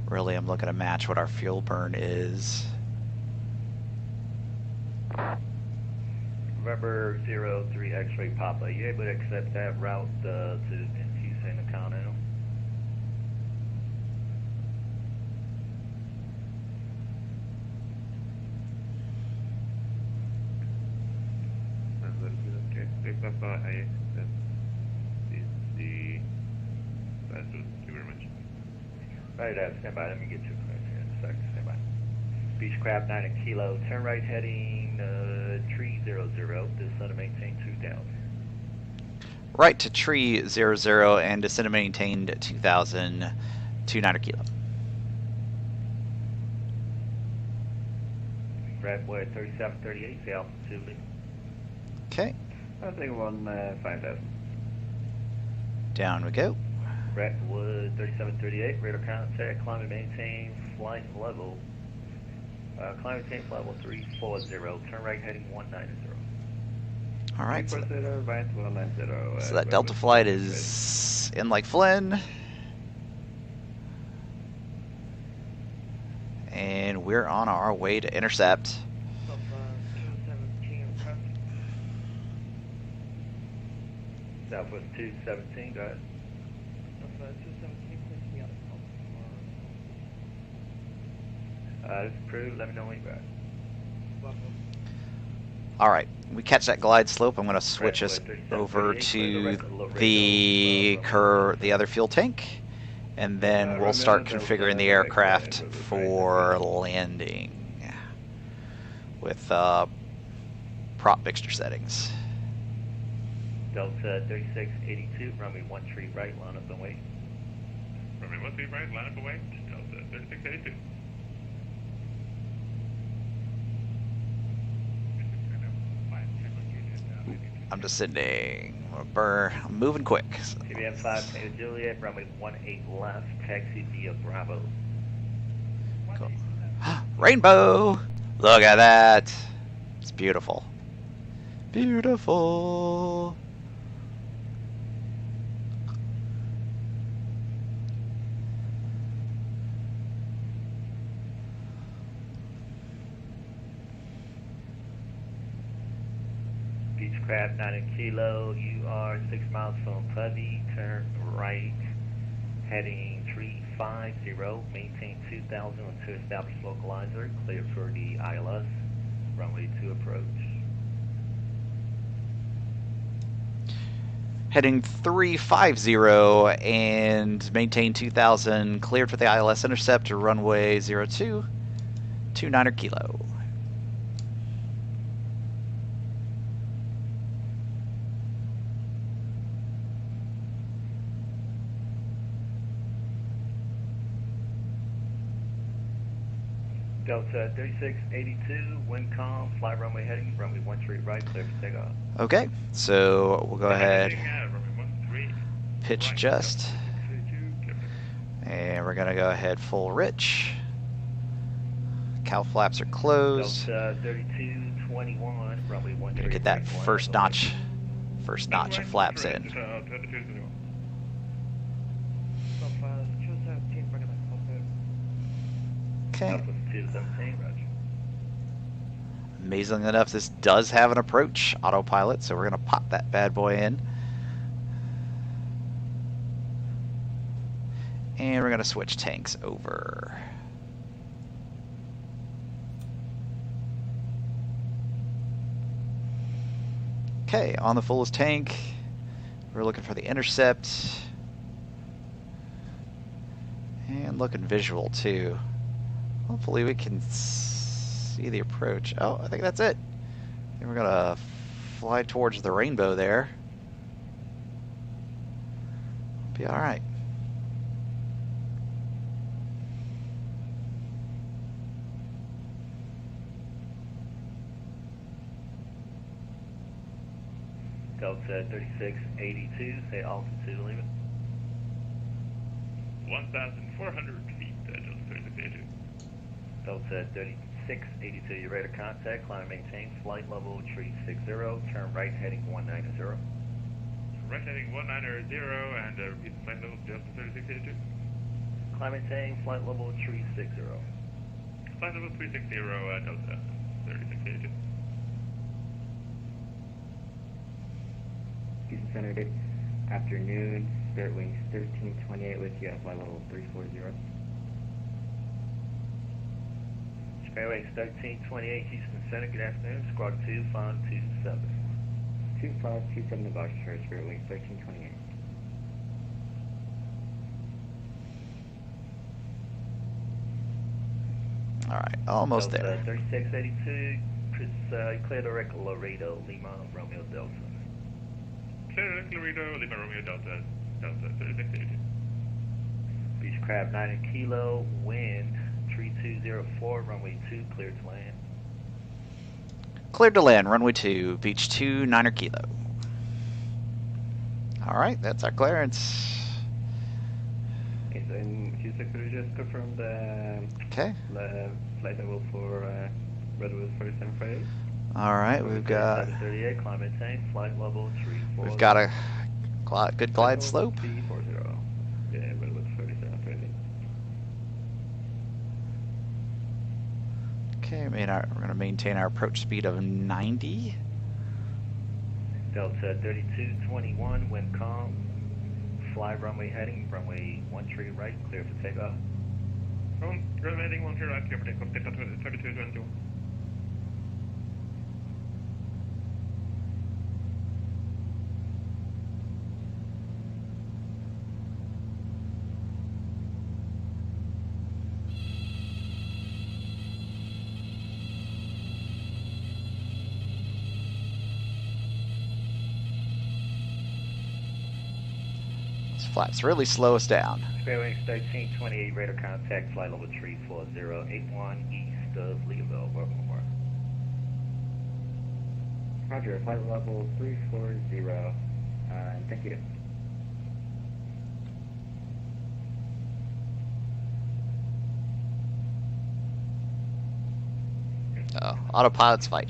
Really, I'm looking to match what our fuel burn is. November 03 X-ray Papa, you able to accept that route to Houston and Continental? Okay, take up IS, that is the last route. Thank you very much. Right, stand by. Let me get you clearance here in a second. Stand by. Beechcraft 9 kilo. Turn right heading 300. Descend to maintain 2,000. Right to tree 00 and descend to maintained 2,000, 29 kilo. Bradway 3738. The altitude. Okay, I think 5,000. down we go. Brentwood 3738, radar contact, climb and maintain flight level. Climb and maintain flight level 340, turn right heading 190. All right, so, 340, right 190. so that Delta flight is in like Flynn. And we're on our way to intercept. Southwest 217, go ahead. This is approved, let me know when you're back. All right, we catch that glide slope. I'm going to switch us over to the other fuel tank, and then we'll start configuring the aircraft for landing with prop mixture settings. Delta 3682, runway 13 right, line up and wait. Runway 13 right, line up and wait. Delta 3682. I'm descending. I'm moving quick. So. TBM 5 Tango Juliet, runway 18 left, taxi via Bravo. Cool. Rainbow! Look at that. It's beautiful. Beautiful. Beechcraft 90 Kilo, you are 6 miles from Putney, turn right, heading 350, maintain 2000 to establish localizer, clear for the ILS, runway 2 approach. Heading 350 and maintain 2000, cleared for the ILS intercept to runway 02, 29er Kilo. Delta 3682, wind calm, fly runway heading, runway 13 right, clear for takeoff. Okay, so we'll go ahead, Runway 13 pitch right, adjust, 632, and we're gonna go ahead full rich. Cow flaps are closed. Delta 3221, runway 13 Gonna get that right, first notch of flaps in. Okay. Southwest 217, roger. Amazingly enough, this does have an approach autopilot, so we're gonna pop that bad boy in. And we're gonna switch tanks over. Okay, on the fullest tank, we're looking for the intercept. And looking visual too. Hopefully we can see the approach. Oh, I think that's it. And we're gonna fly towards the rainbow there. Be alright. Delta 3682, say altitude limit. 1,400 feet, Delta 3682. Delta 3682, you're ready to contact, climb and maintain, flight level 360, turn right heading 190. Right heading 190 and repeat flight level Delta 3682. Climb and maintain, flight level 360. Flight level 360, Delta 3682. Houston Center, good afternoon. Spirit Wings 1328 with you at flight level 340. Spirit Wings 1328, Houston Center, good afternoon. Squawk 2527. 2527 the box for Spirit Wings 1328. Alright, almost Delta there. 3682, Chris, clear direct Laredo, Lima, Romeo Delta. Clear direct Laredo, Lima, Romeo Delta, Delta 3682. Beechcraft 90 Kilo, wind 3204, runway 2, cleared to land. Cleared to land, runway 2, beach 2, 9er Kilo. Alright, that's our clearance. Yes, and Houston, could you just confirm the flight level for Redwood 4758? Alright, we've got 38, climate tank, flight level 34. we've got a good glide slope. 340. Yeah, Redwood 4758. Okay, we're going to maintain our approach speed of 90. Delta 3221, wind calm, fly runway heading, runway 13 right, clear for takeoff. Runway heading 13 right, clear for takeoff, Delta 3221. Flaps really slow us down. Spirit Wings 1328, radar contact, flight level 34081 east of Leaville, welcome aboard. Roger, flight level 340. Thank you. Oh, autopilot's fight.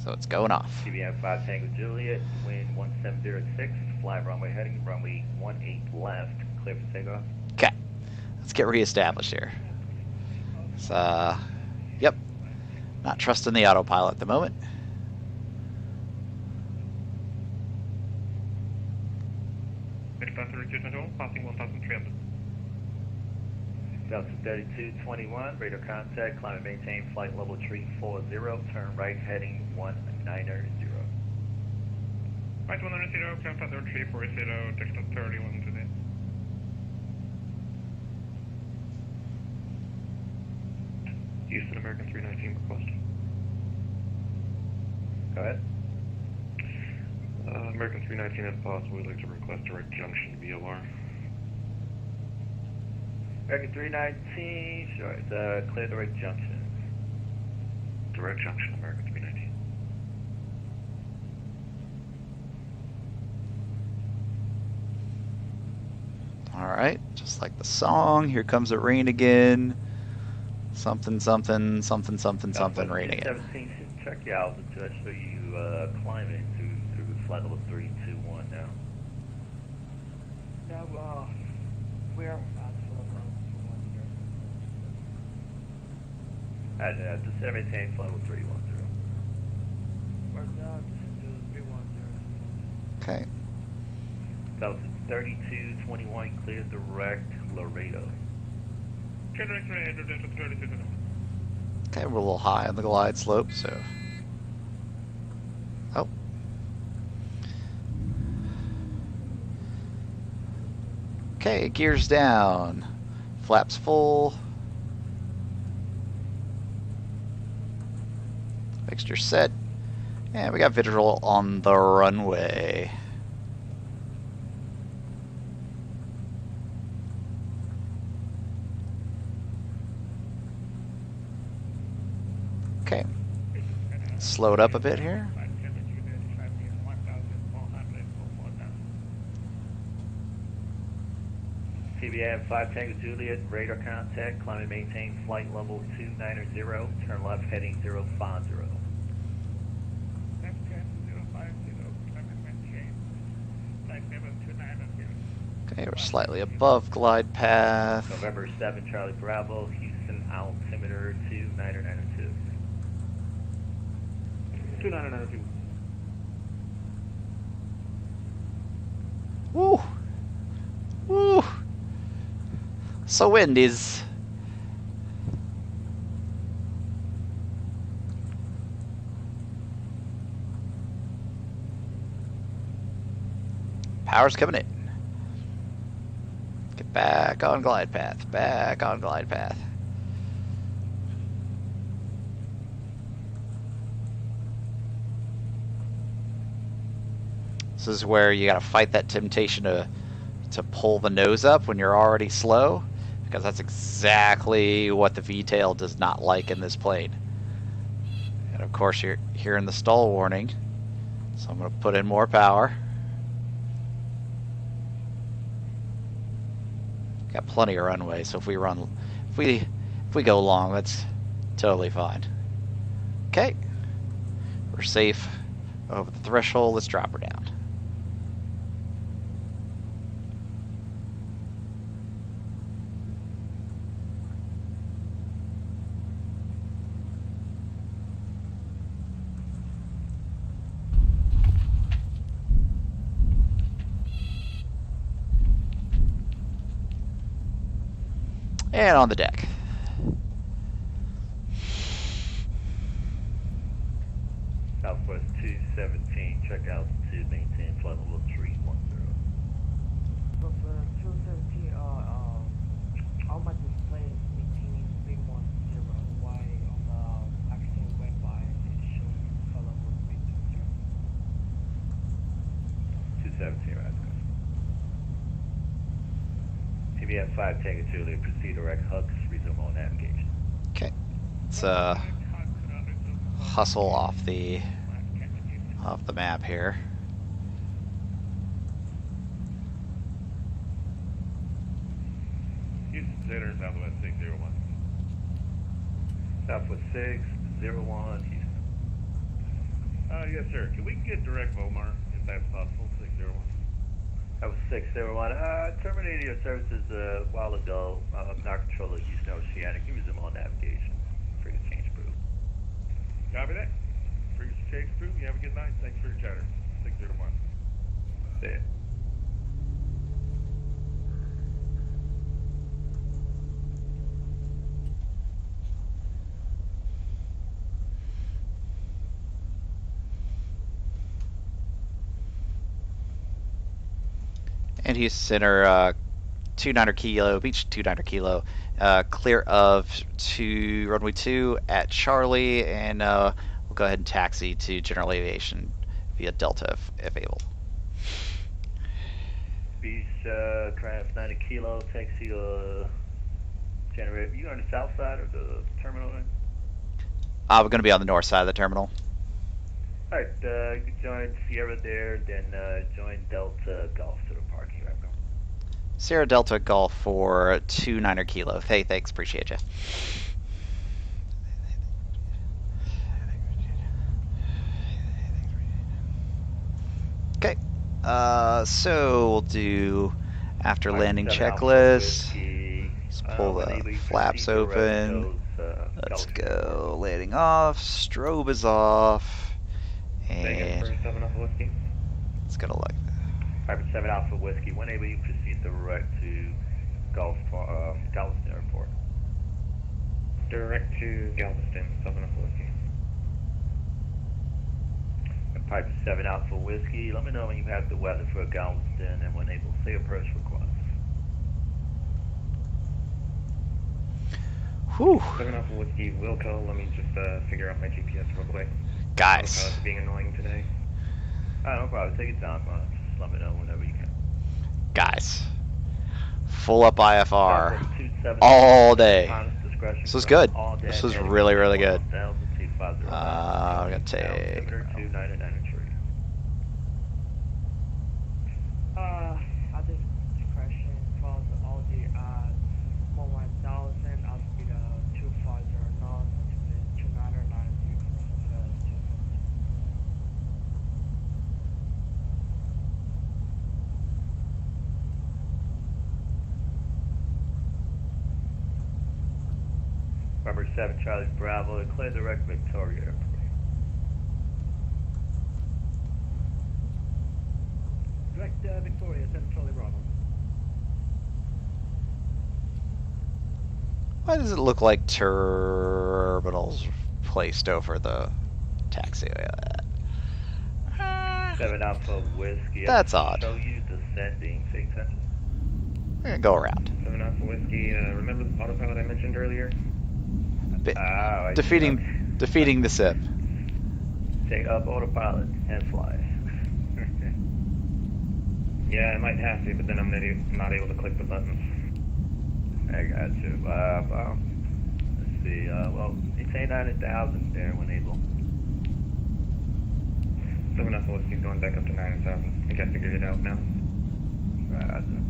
So it's going off. TBM 5 Tango Juliet, wind 1706, fly runway heading, runway 18 left, clear for takeoff. Okay, let's get reestablished here. So, yep, not trusting the autopilot at the moment. Passing 1,300. Delta 3221, radar contact, climb and maintain flight level 340, turn right heading 190. Right 190, climb feather 340, Texas 31 today. Houston American 319 request. Go ahead. American 319 if possible, we'd like to request direct junction VOR. American 319, sure, it's clear direct junction. Direct junction, American 319. Alright, just like the song, here comes the rain again. Something, something, something, something, something, rain again. 17, check your altitude, I show you climbing through flight level 321 now. Now, we are at the 17 flight level 310. Right now, this is 310. Okay. Delta 3221, clear direct Laredo. Clear direct Laredo, Delta 3221. Okay, we're a little high on the glide slope, so. Oh. Okay, gears down. Flaps full. Fixture set. And we got visual on the runway. Okay. Slow it up a bit here. TBM 5 Tango Juliet, radar contact, climb and maintain flight level 290, turn left heading 050. Left 10, 050, climb and maintain flight level 290. Okay, we're slightly above glide path. November 7 Charlie Bravo, Houston altimeter 2992. 2992. Woo! Woo! So windy's. Power's coming in. Get back on glide path. Back on glide path. This is where you gotta fight that temptation to pull the nose up when you're already slow, because that's exactly what the V-tail does not like in this plane. And of course you're hearing the stall warning, so I'm going to put in more power. Got plenty of runway, so if we go long, that's totally fine. Okay, we're safe over the threshold. Let's drop her down. And on the deck. Southwest 217, check altitude, maintain flight level 310. So for 217, all my display is maintaining 310. Why on the actual web by it shows flight level 320? 217, right. TBM 5 Tango Juliet, proceed direct hugs, resume on navigation. Okay, let's hustle off the map here. Houston Center, Southwest 601. Southwest 601, Houston. Yes, sir. Can we get direct Vomar, if that's possible, 601? That was 601. Terminated your services a while ago. Not controller Houston Oceanic. He was on navigation. Free to change crew. Copy that. Free to change crew. You have a good night. Thanks for your chatter. 601. See ya. And Houston Center, 29er Kilo, Beach 29er Kilo, clear of to runway 2 at Charlie, and we'll go ahead and taxi to General Aviation via Delta if able. Beach craft 90 Kilo, taxi to Generate. You on the south side of the terminal then? We're going to be on the north side of the terminal. Alright, you can join Sierra there, then join Delta Golf to the parking lot. Sierra Delta Golf for 29er Kilo. Hey, thanks, appreciate you. Okay, so we'll do after landing checklist. Let's pull the flaps open. Let's go. Landing off. Strobe is off. And it's gonna look. Piper 7 Alpha Whiskey. Whenever you proceed direct to Galveston Airport. Direct to Galveston, 7 Alpha Whiskey. Piper 7 Alpha Whiskey. Let me know when you have the weather for Galveston and when able to say approach request. Whew. 7 Alpha Whiskey, Wilco. Let me just figure out my GPS real quick. Guys. It's being annoying today. No problem. Take your time, just let me know whenever you can. Guys. Full up IFR. All day. This was good. This was really, really good. I'm going to take... I just crashing across all the small 1000 I'll speed 250 knots to the 2990 first. Number 7 Charlie Bravo, clear direct Victoria Airport. Direct Victoria, 7 Charlie Bravo. Why does it look like terminals placed over the taxiway? 7 Alpha Whiskey. That's odd. Show you descending 600. We're going to go around. 7 Alpha Whiskey, remember the autopilot I mentioned earlier? Defeating the SIP. Take up autopilot and fly. Yeah, I might have to, but then I'm not able to click the buttons. I got you. Let's see. Well, maintain 9,000 there when able. 7 Alpha Whiskey's going back up to 9,000. I think I figured it out now. Roger.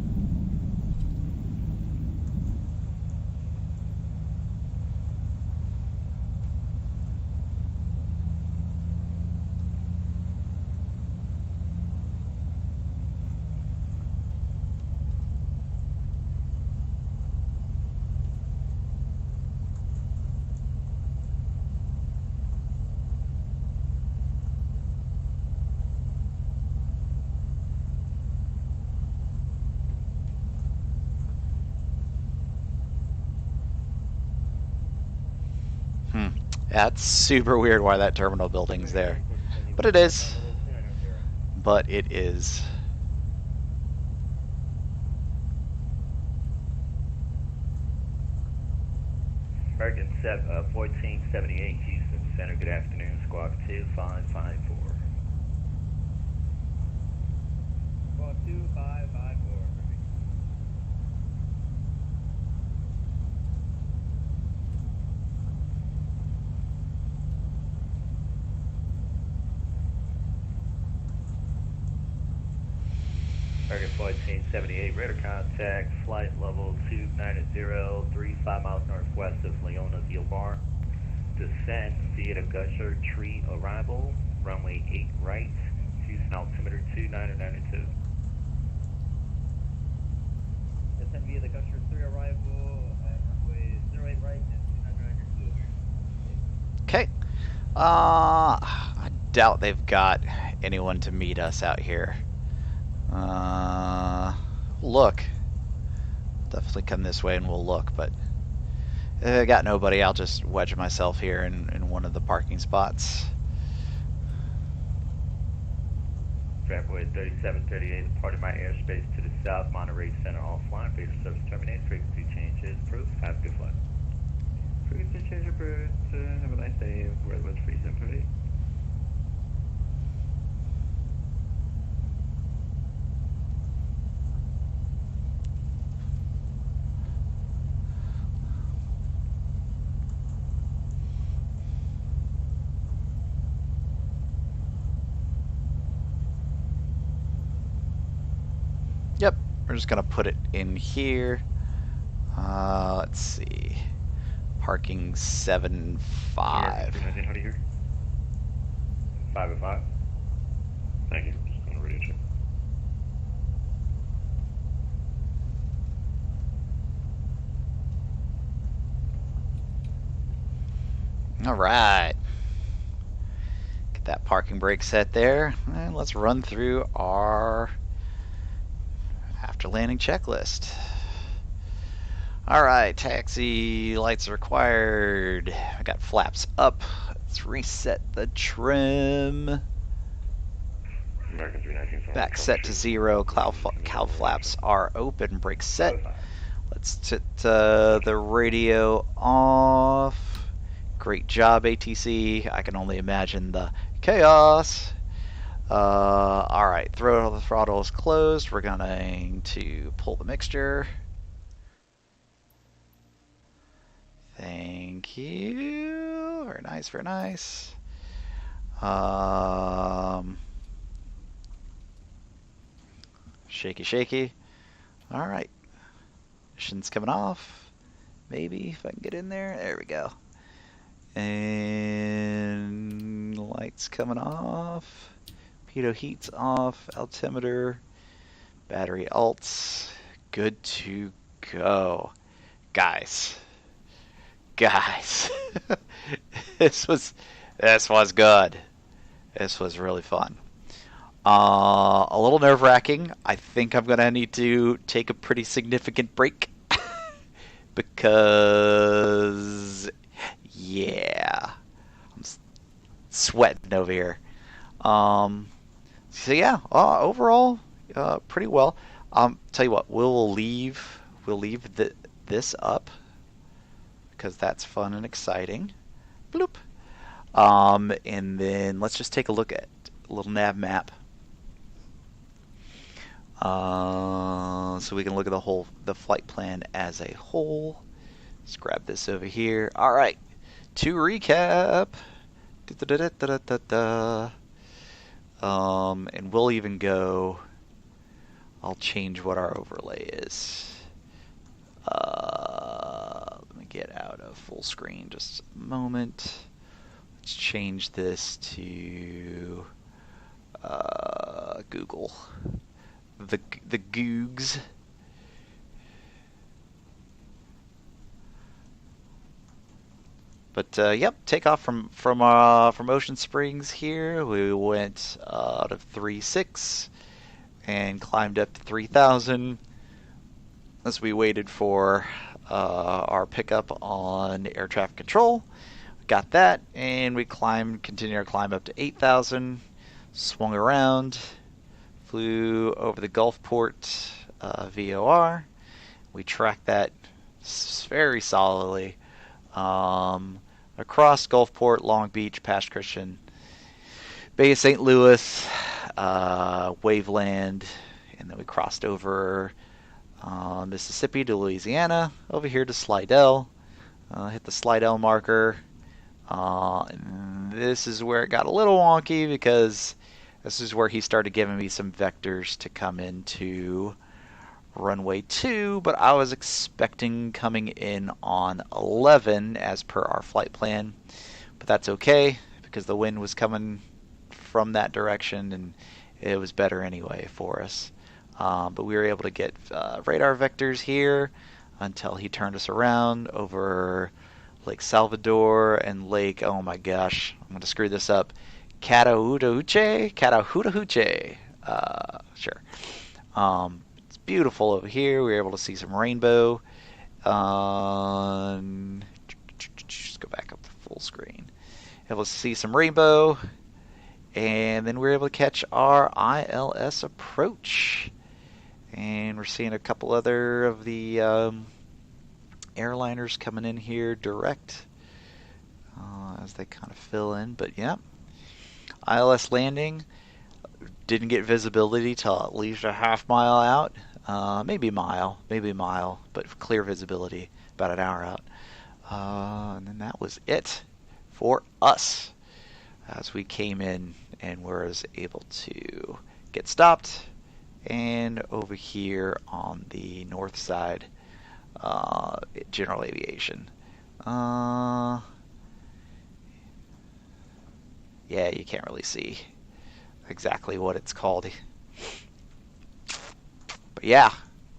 That's super weird why that terminal building's there. But it is. But it is. American 1478 Houston Center, good afternoon, squawk 2554. Squawk 2554. target flight 78, radar contact, flight level 290, 35 miles northwest of Leona Ville Bar. Descent via the Gusher Tree arrival, runway 8 right, Houston altimeter 2992. Descent via the Gusher 3 arrival, runway 08 right, 2992. Okay. I doubt they've got anyone to meet us out here. Look. Definitely come this way and we'll look, but if I got nobody, I'll just wedge myself here in one of the parking spots. Runway 3738, part of my airspace to the south, Monterey Center offline, base service terminated, frequency changes approved, have a good flight. Frequency change approved, have a nice day, Redwood 3738. Yep, we're just gonna put it in here. Let's see. Parking 7-5. How do you hear? 505. Thank you. Just going to radio check. All right. Get that parking brake set there. And let's run through our after landing checklist. All right, taxi lights required. I got flaps up. Let's reset the trim. American 319. Back set to 0. Cow flaps are open. Brake set. Let's set the radio off. Great job, ATC. I can only imagine the chaos. All right, the throttle is closed. We're going to pull the mixture. Thank you. Very nice, very nice. Shaky, shaky. All right. Mission's coming off. Maybe if I can get in there. There we go. And lights coming off. Pitot heat's off. Altimeter. Battery alts. Good to go. Guys. this was good. This was really fun. A little nerve-wracking. I think I'm gonna need to take a pretty significant break because, yeah, I'm sweating over here. So yeah, overall, pretty well. Tell you what, we'll leave this up because that's fun and exciting. Bloop. And then let's just take a look at a little nav map. So we can look at the flight plan as a whole. Let's grab this over here. All right, to recap. And we'll even go. I'll change what our overlay is. Let me get out of full screen just a moment. Let's change this to Google. The Googs. But yep, takeoff from Ocean Springs here. We went out of 3.6 and climbed up to 3,000 as we waited for our pickup on air traffic control. Got that, and we continued our climb up to 8,000. Swung around, flew over the Gulfport VOR. We tracked that very solidly across Gulfport, Long Beach, past Christian, Bay of St. Louis, Waveland, and then we crossed over Mississippi to Louisiana, over here to Slidell, hit the Slidell marker. And this is where it got a little wonky because This is where he started giving me some vectors to come into runway 2, but I was expecting coming in on 11 as per our flight plan. But that's okay, because the wind was coming from that direction, and it was better anyway for us. But we were able to get radar vectors here until he turned us around over Lake Salvador and Lake, oh my gosh, I'm going to screw this up, Catahoulahuche? Sure. It's beautiful over here. We were able to see some rainbow. Just go back up to full screen. Able to see some rainbow. And then we were able to catch our ILS approach. And we're seeing a couple other of the airliners coming in here direct as they kind of fill in. But yeah, ILS landing. Didn't get visibility till at least a half mile out. Maybe a mile, but clear visibility about an hour out. And then that was it for us as we came in and was able to get stopped. And over here on the north side, general aviation. Yeah, you can't really see exactly what it's called. But yeah,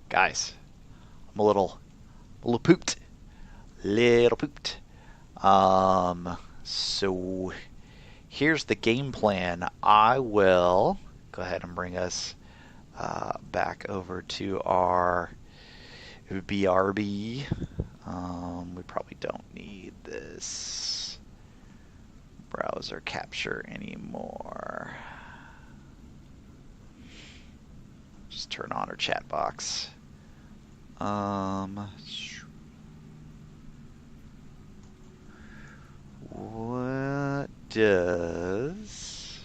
guys, I'm a little pooped. So here's the game plan. I will go ahead and bring us back over to our BRB. We probably don't need this browser capture anymore. Just turn on our chat box. What does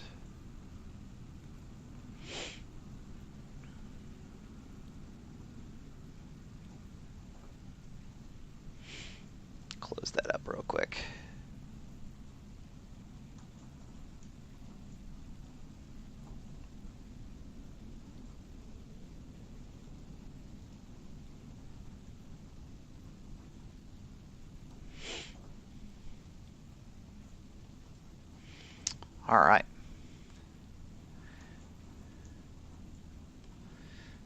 close that up real quick. All right.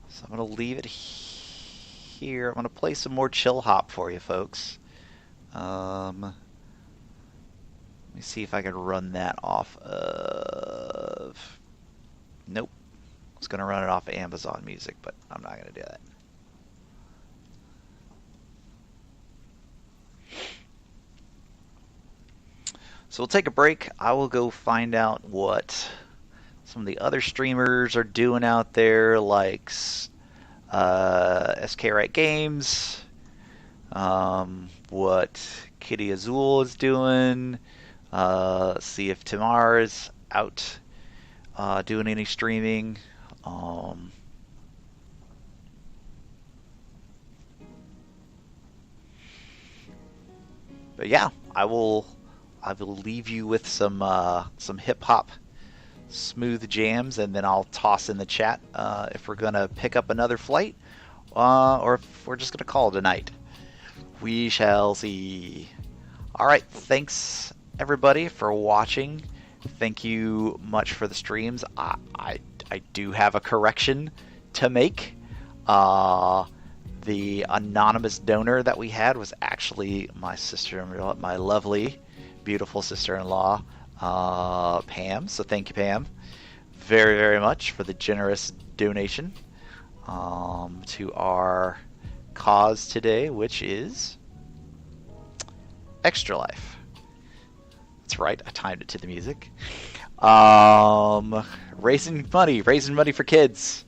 So I'm going to leave it here. I'm going to play some more chill hop for you folks. Let me see if I can run that off of... Nope. I was going to run it off of Amazon Music, but I'm not going to do that. So we'll take a break. I will go find out what some of the other streamers are doing out there, like SK Wright Games, what Kitty Azul is doing, see if Tamar is out doing any streaming. But yeah, I will leave you with some hip hop smooth jams, and then I'll toss in the chat if we're gonna pick up another flight or if we're just gonna call it a night. We shall see. All right, thanks everybody for watching. Thank you much for the streams. I do have a correction to make. The anonymous donor that we had was actually my sister-in-law, my lovely, beautiful sister-in-law, Pam. So thank you, Pam, very, very much for the generous donation to our cause today, which is Extra Life. That's right, I timed it to the music. Raising money for kids.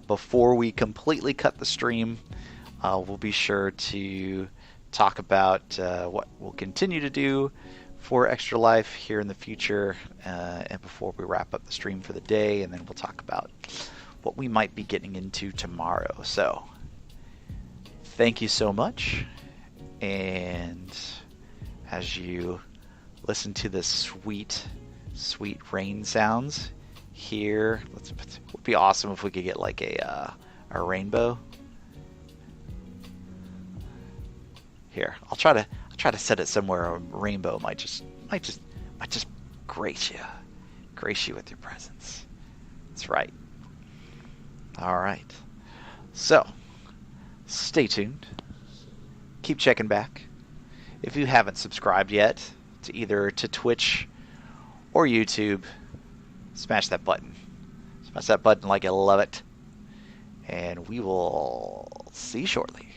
Before we completely cut the stream, we'll be sure to talk about what we'll continue to do for Extra Life here in the future, and before we wrap up the stream for the day, and then we'll talk about what we might be getting into tomorrow. So thank you so much, and as you listen to the sweet rain sounds, here. It would be awesome if we could get like a rainbow. Here, I'll try to set it somewhere a rainbow might just grace you with your presence. That's right. All right. So, stay tuned. Keep checking back. If you haven't subscribed yet to either to Twitch or YouTube, smash that button. Smash that button like you love it. And we will see you shortly.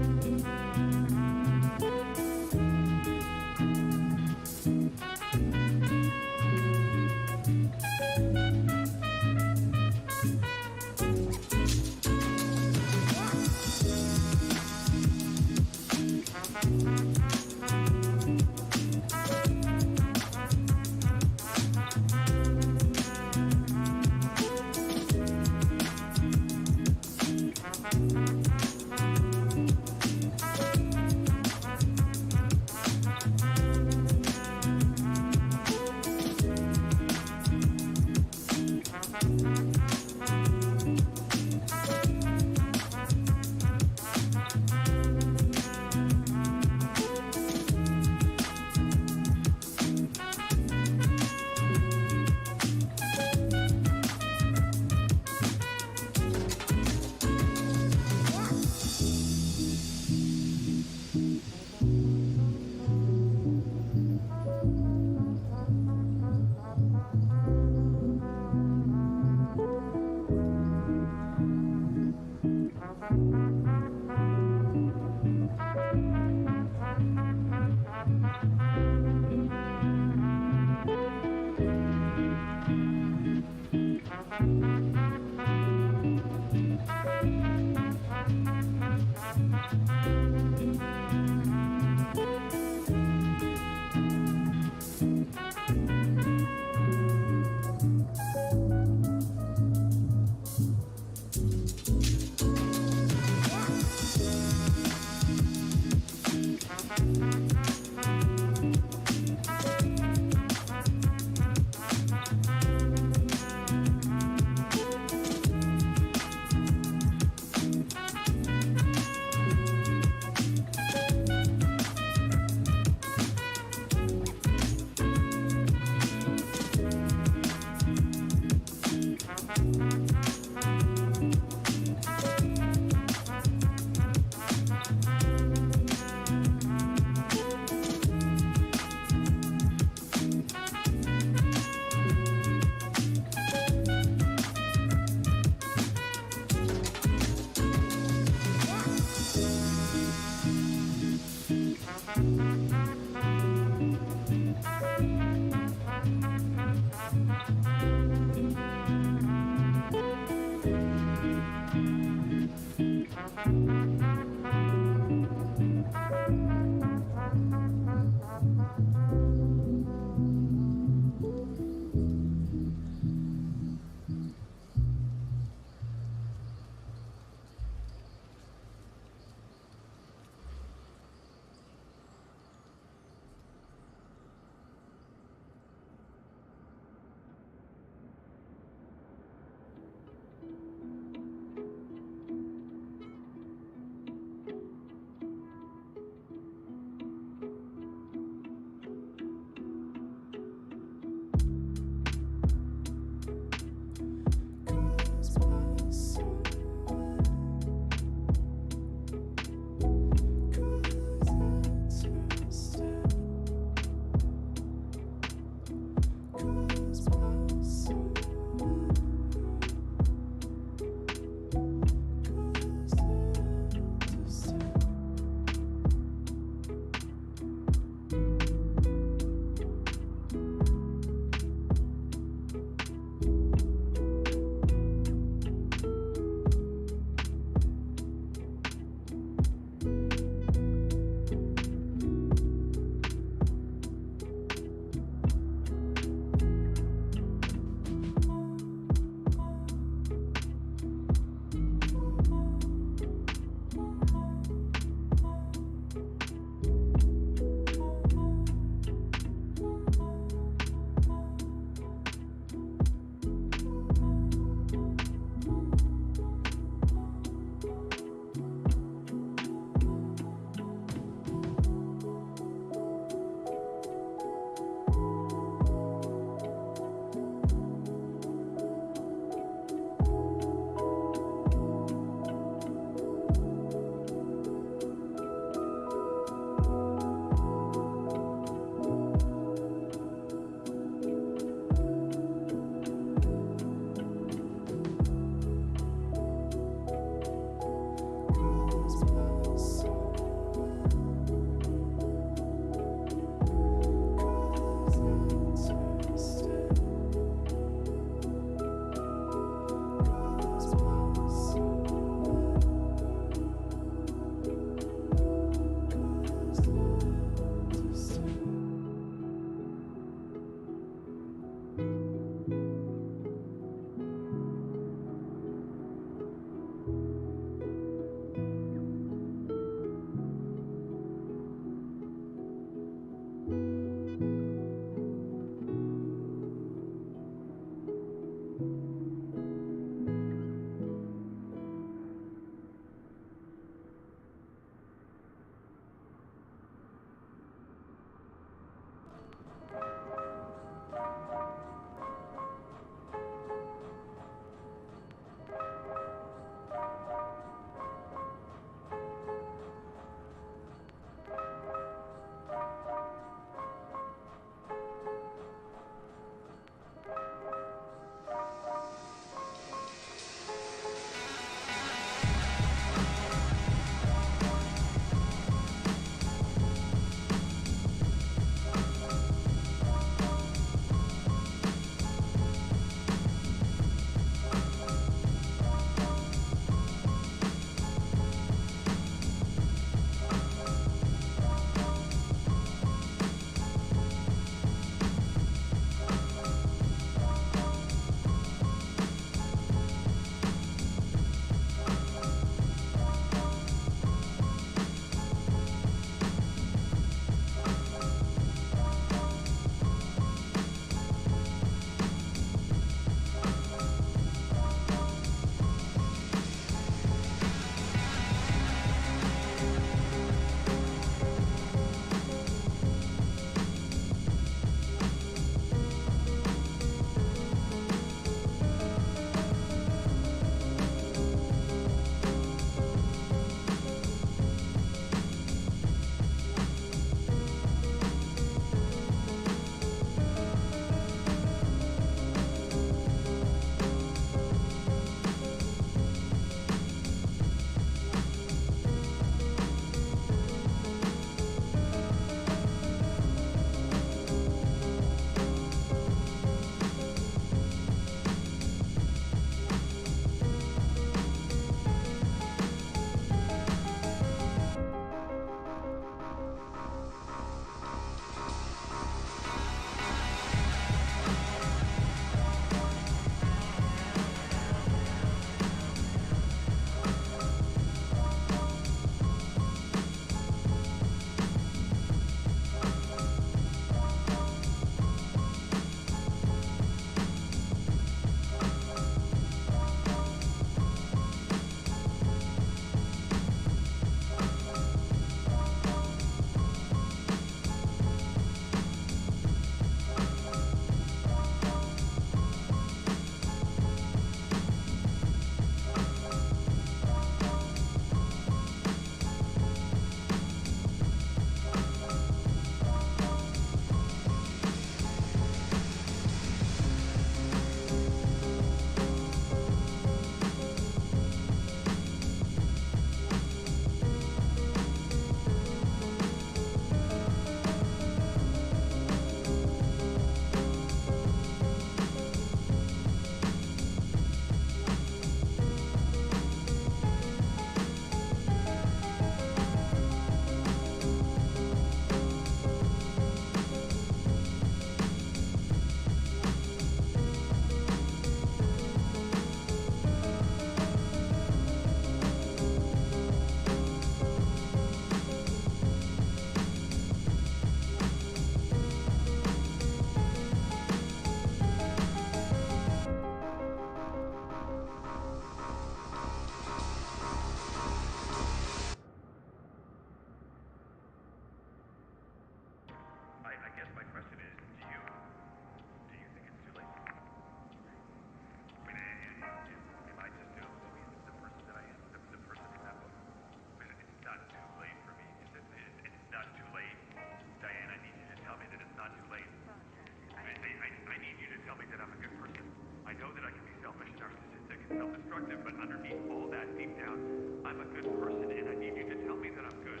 underneath all that deep down, I'm a good person and I need you to tell me that I'm good.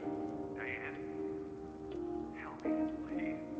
Diane? Tell me, please.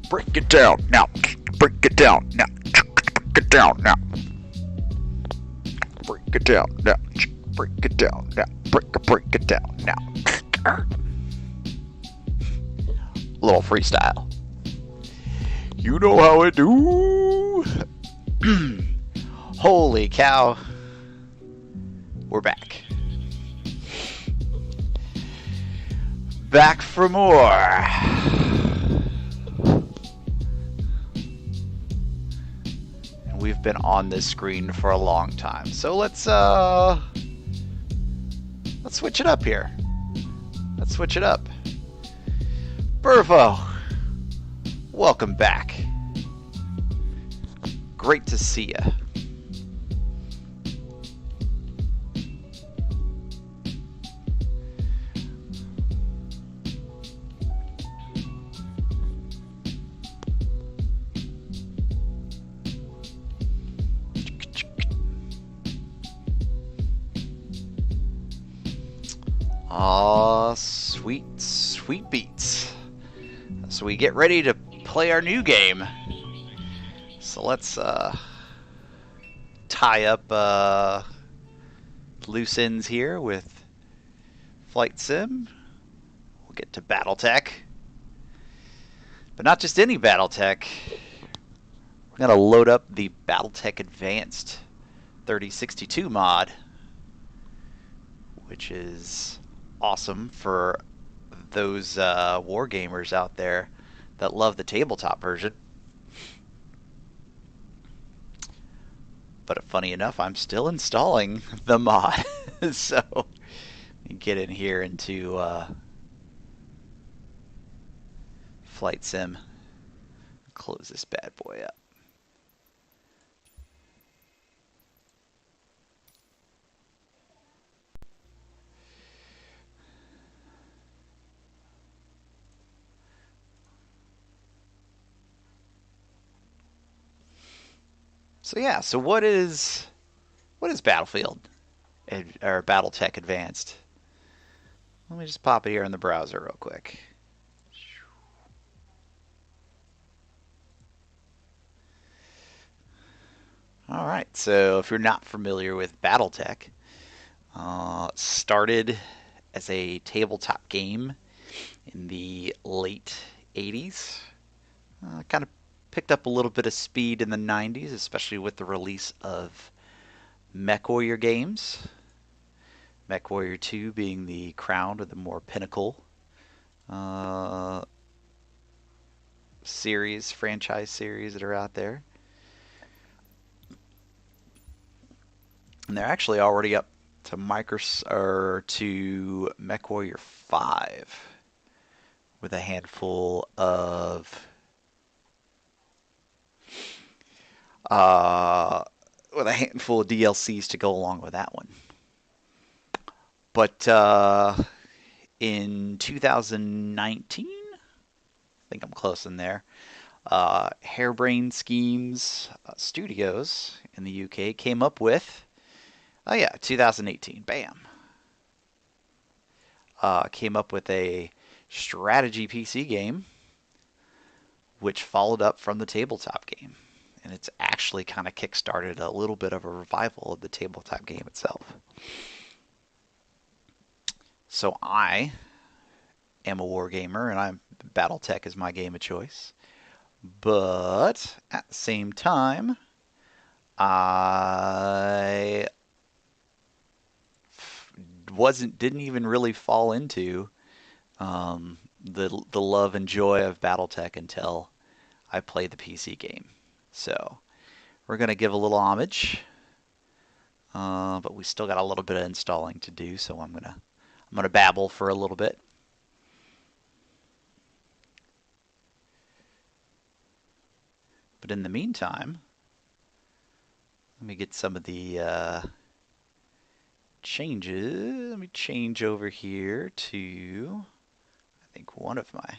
Break it down now. Break it down now. Break it down now. Break it down now. Break it down now. Break it down now. Little freestyle. You know how I do. Holy cow. We're back. Back for more. We've been on this screen for a long time, so let's switch it up here. Let's switch it up. Burvo, welcome back. Great to see ya. Aw, sweet, sweet beats. So we get ready to play our new game. So let's tie up loose ends here with Flight Sim. We'll get to Battletech. But not just any Battletech. We're going to load up the Battletech Advanced 3062 mod, which is awesome for those war gamers out there that love the tabletop version. But funny enough, I'm still installing the mod. So get in here into Flight Sim. Close this bad boy up. So yeah, so what is Battlefield or BattleTech Advanced? Let me just pop it here in the browser real quick. All right, so if you're not familiar with BattleTech, started as a tabletop game in the late 80s. Kind of picked up a little bit of speed in the 90s, especially with the release of MechWarrior games. MechWarrior 2 being the crown or the more pinnacle uh, franchise series that are out there. And they're actually already up to to MechWarrior 5 with a handful of DLCs to go along with that one. But in 2019, I think I'm close in there. Harebrained Schemes Studios in the UK came up with, 2018, bam, came up with a strategy PC game, which followed up from the tabletop game. And it's actually kind of kickstarted a little bit of a revival of the tabletop game itself. So I am a wargamer, and BattleTech is my game of choice. But at the same time, I didn't even really fall into the love and joy of BattleTech until I played the PC game. So we're gonna give a little homage, but we still got a little bit of installing to do. So I'm gonna babble for a little bit. But in the meantime, let me get some of the changes. Let me change over here to, I think, one of my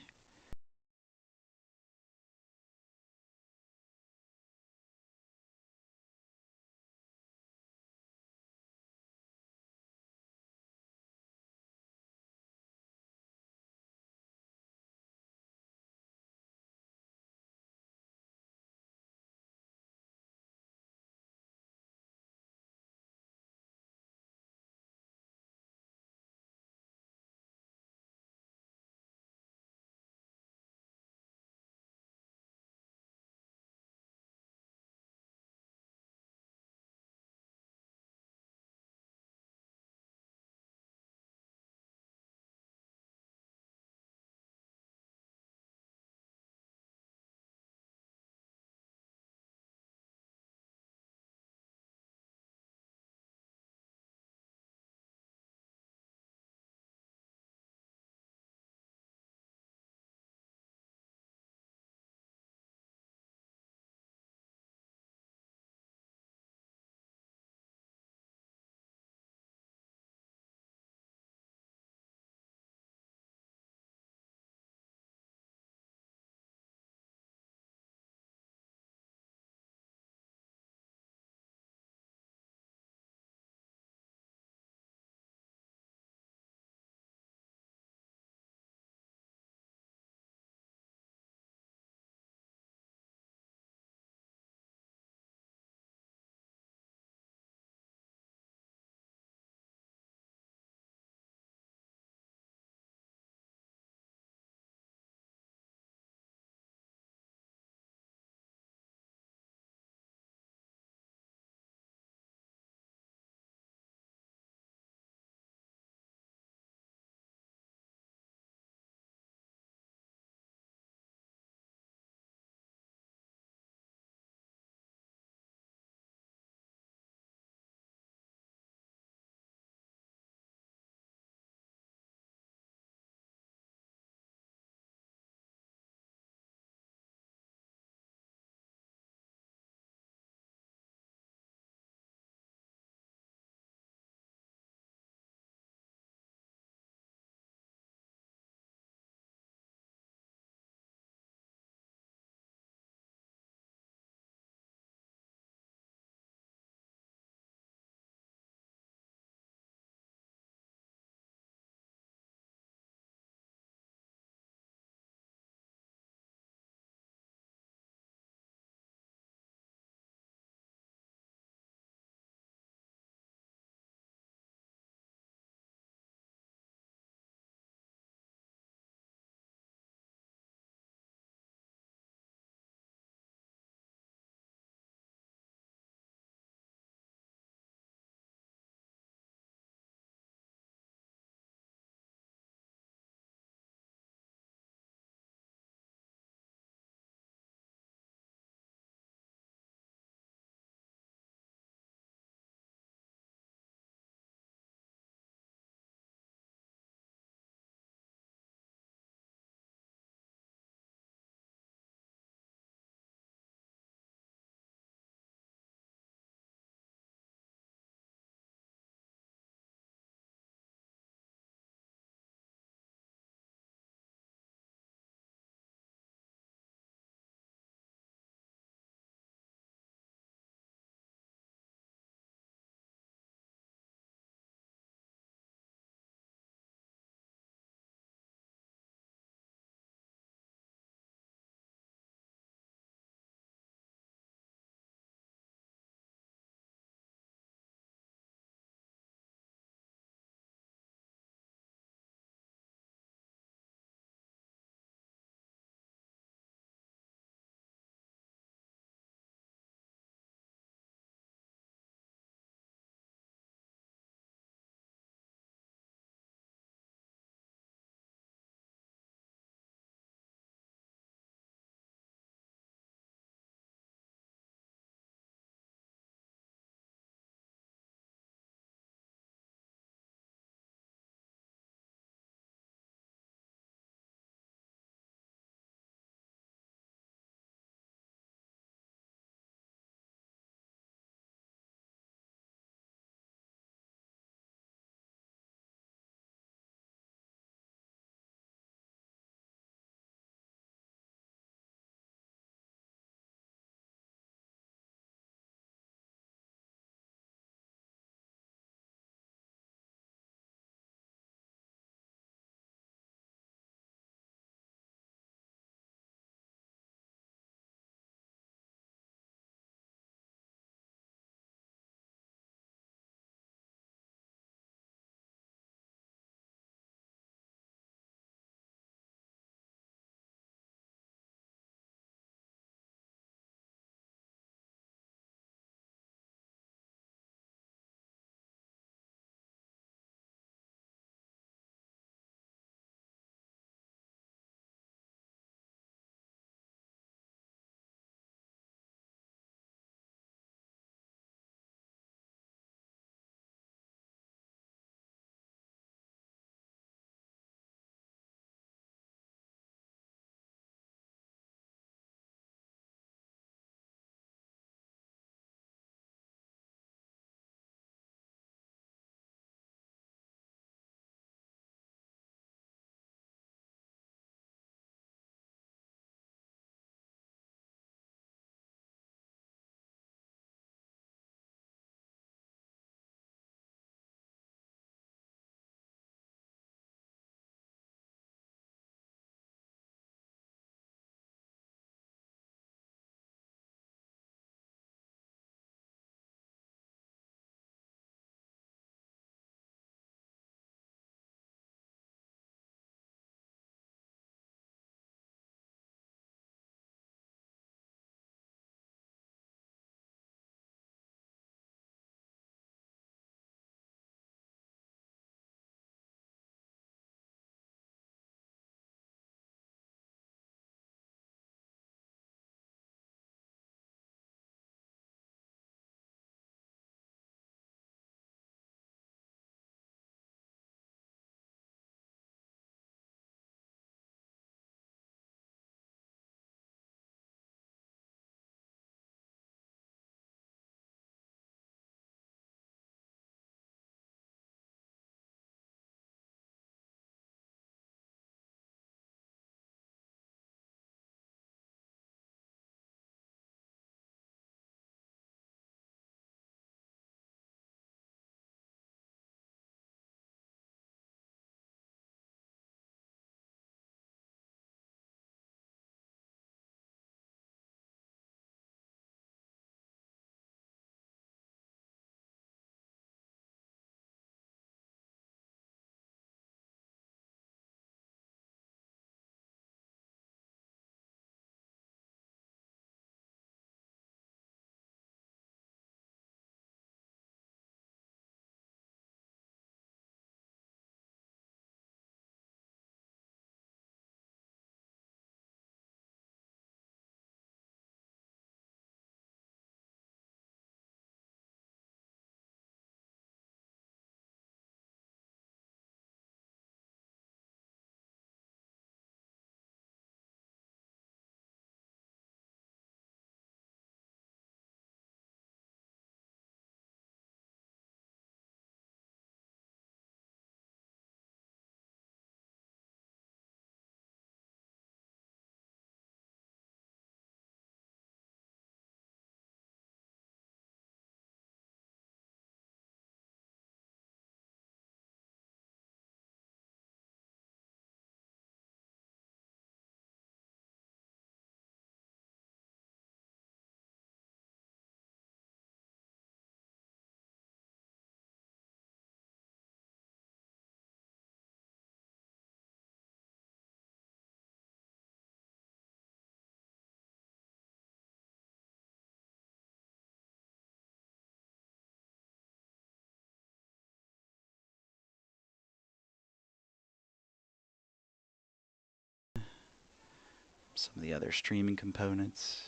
some of the other streaming components.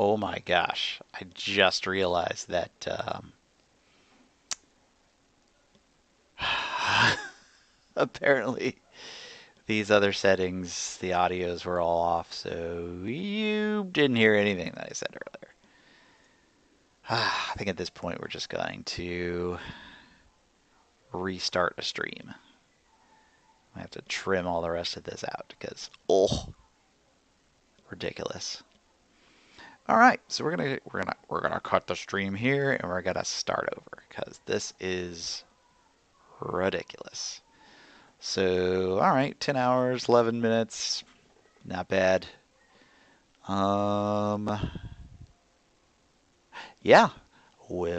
Oh my gosh. I just realized that apparently these other settings, the audios were all off, so you didn't hear anything that I said earlier. I think at this point we're just going to restart a stream. I have to trim all the rest of this out because, oh, ridiculous. All right, so we're gonna cut the stream here and we're gonna start over because this is ridiculous. So, all right, 10 hours, 11 minutes, not bad. Yeah, well.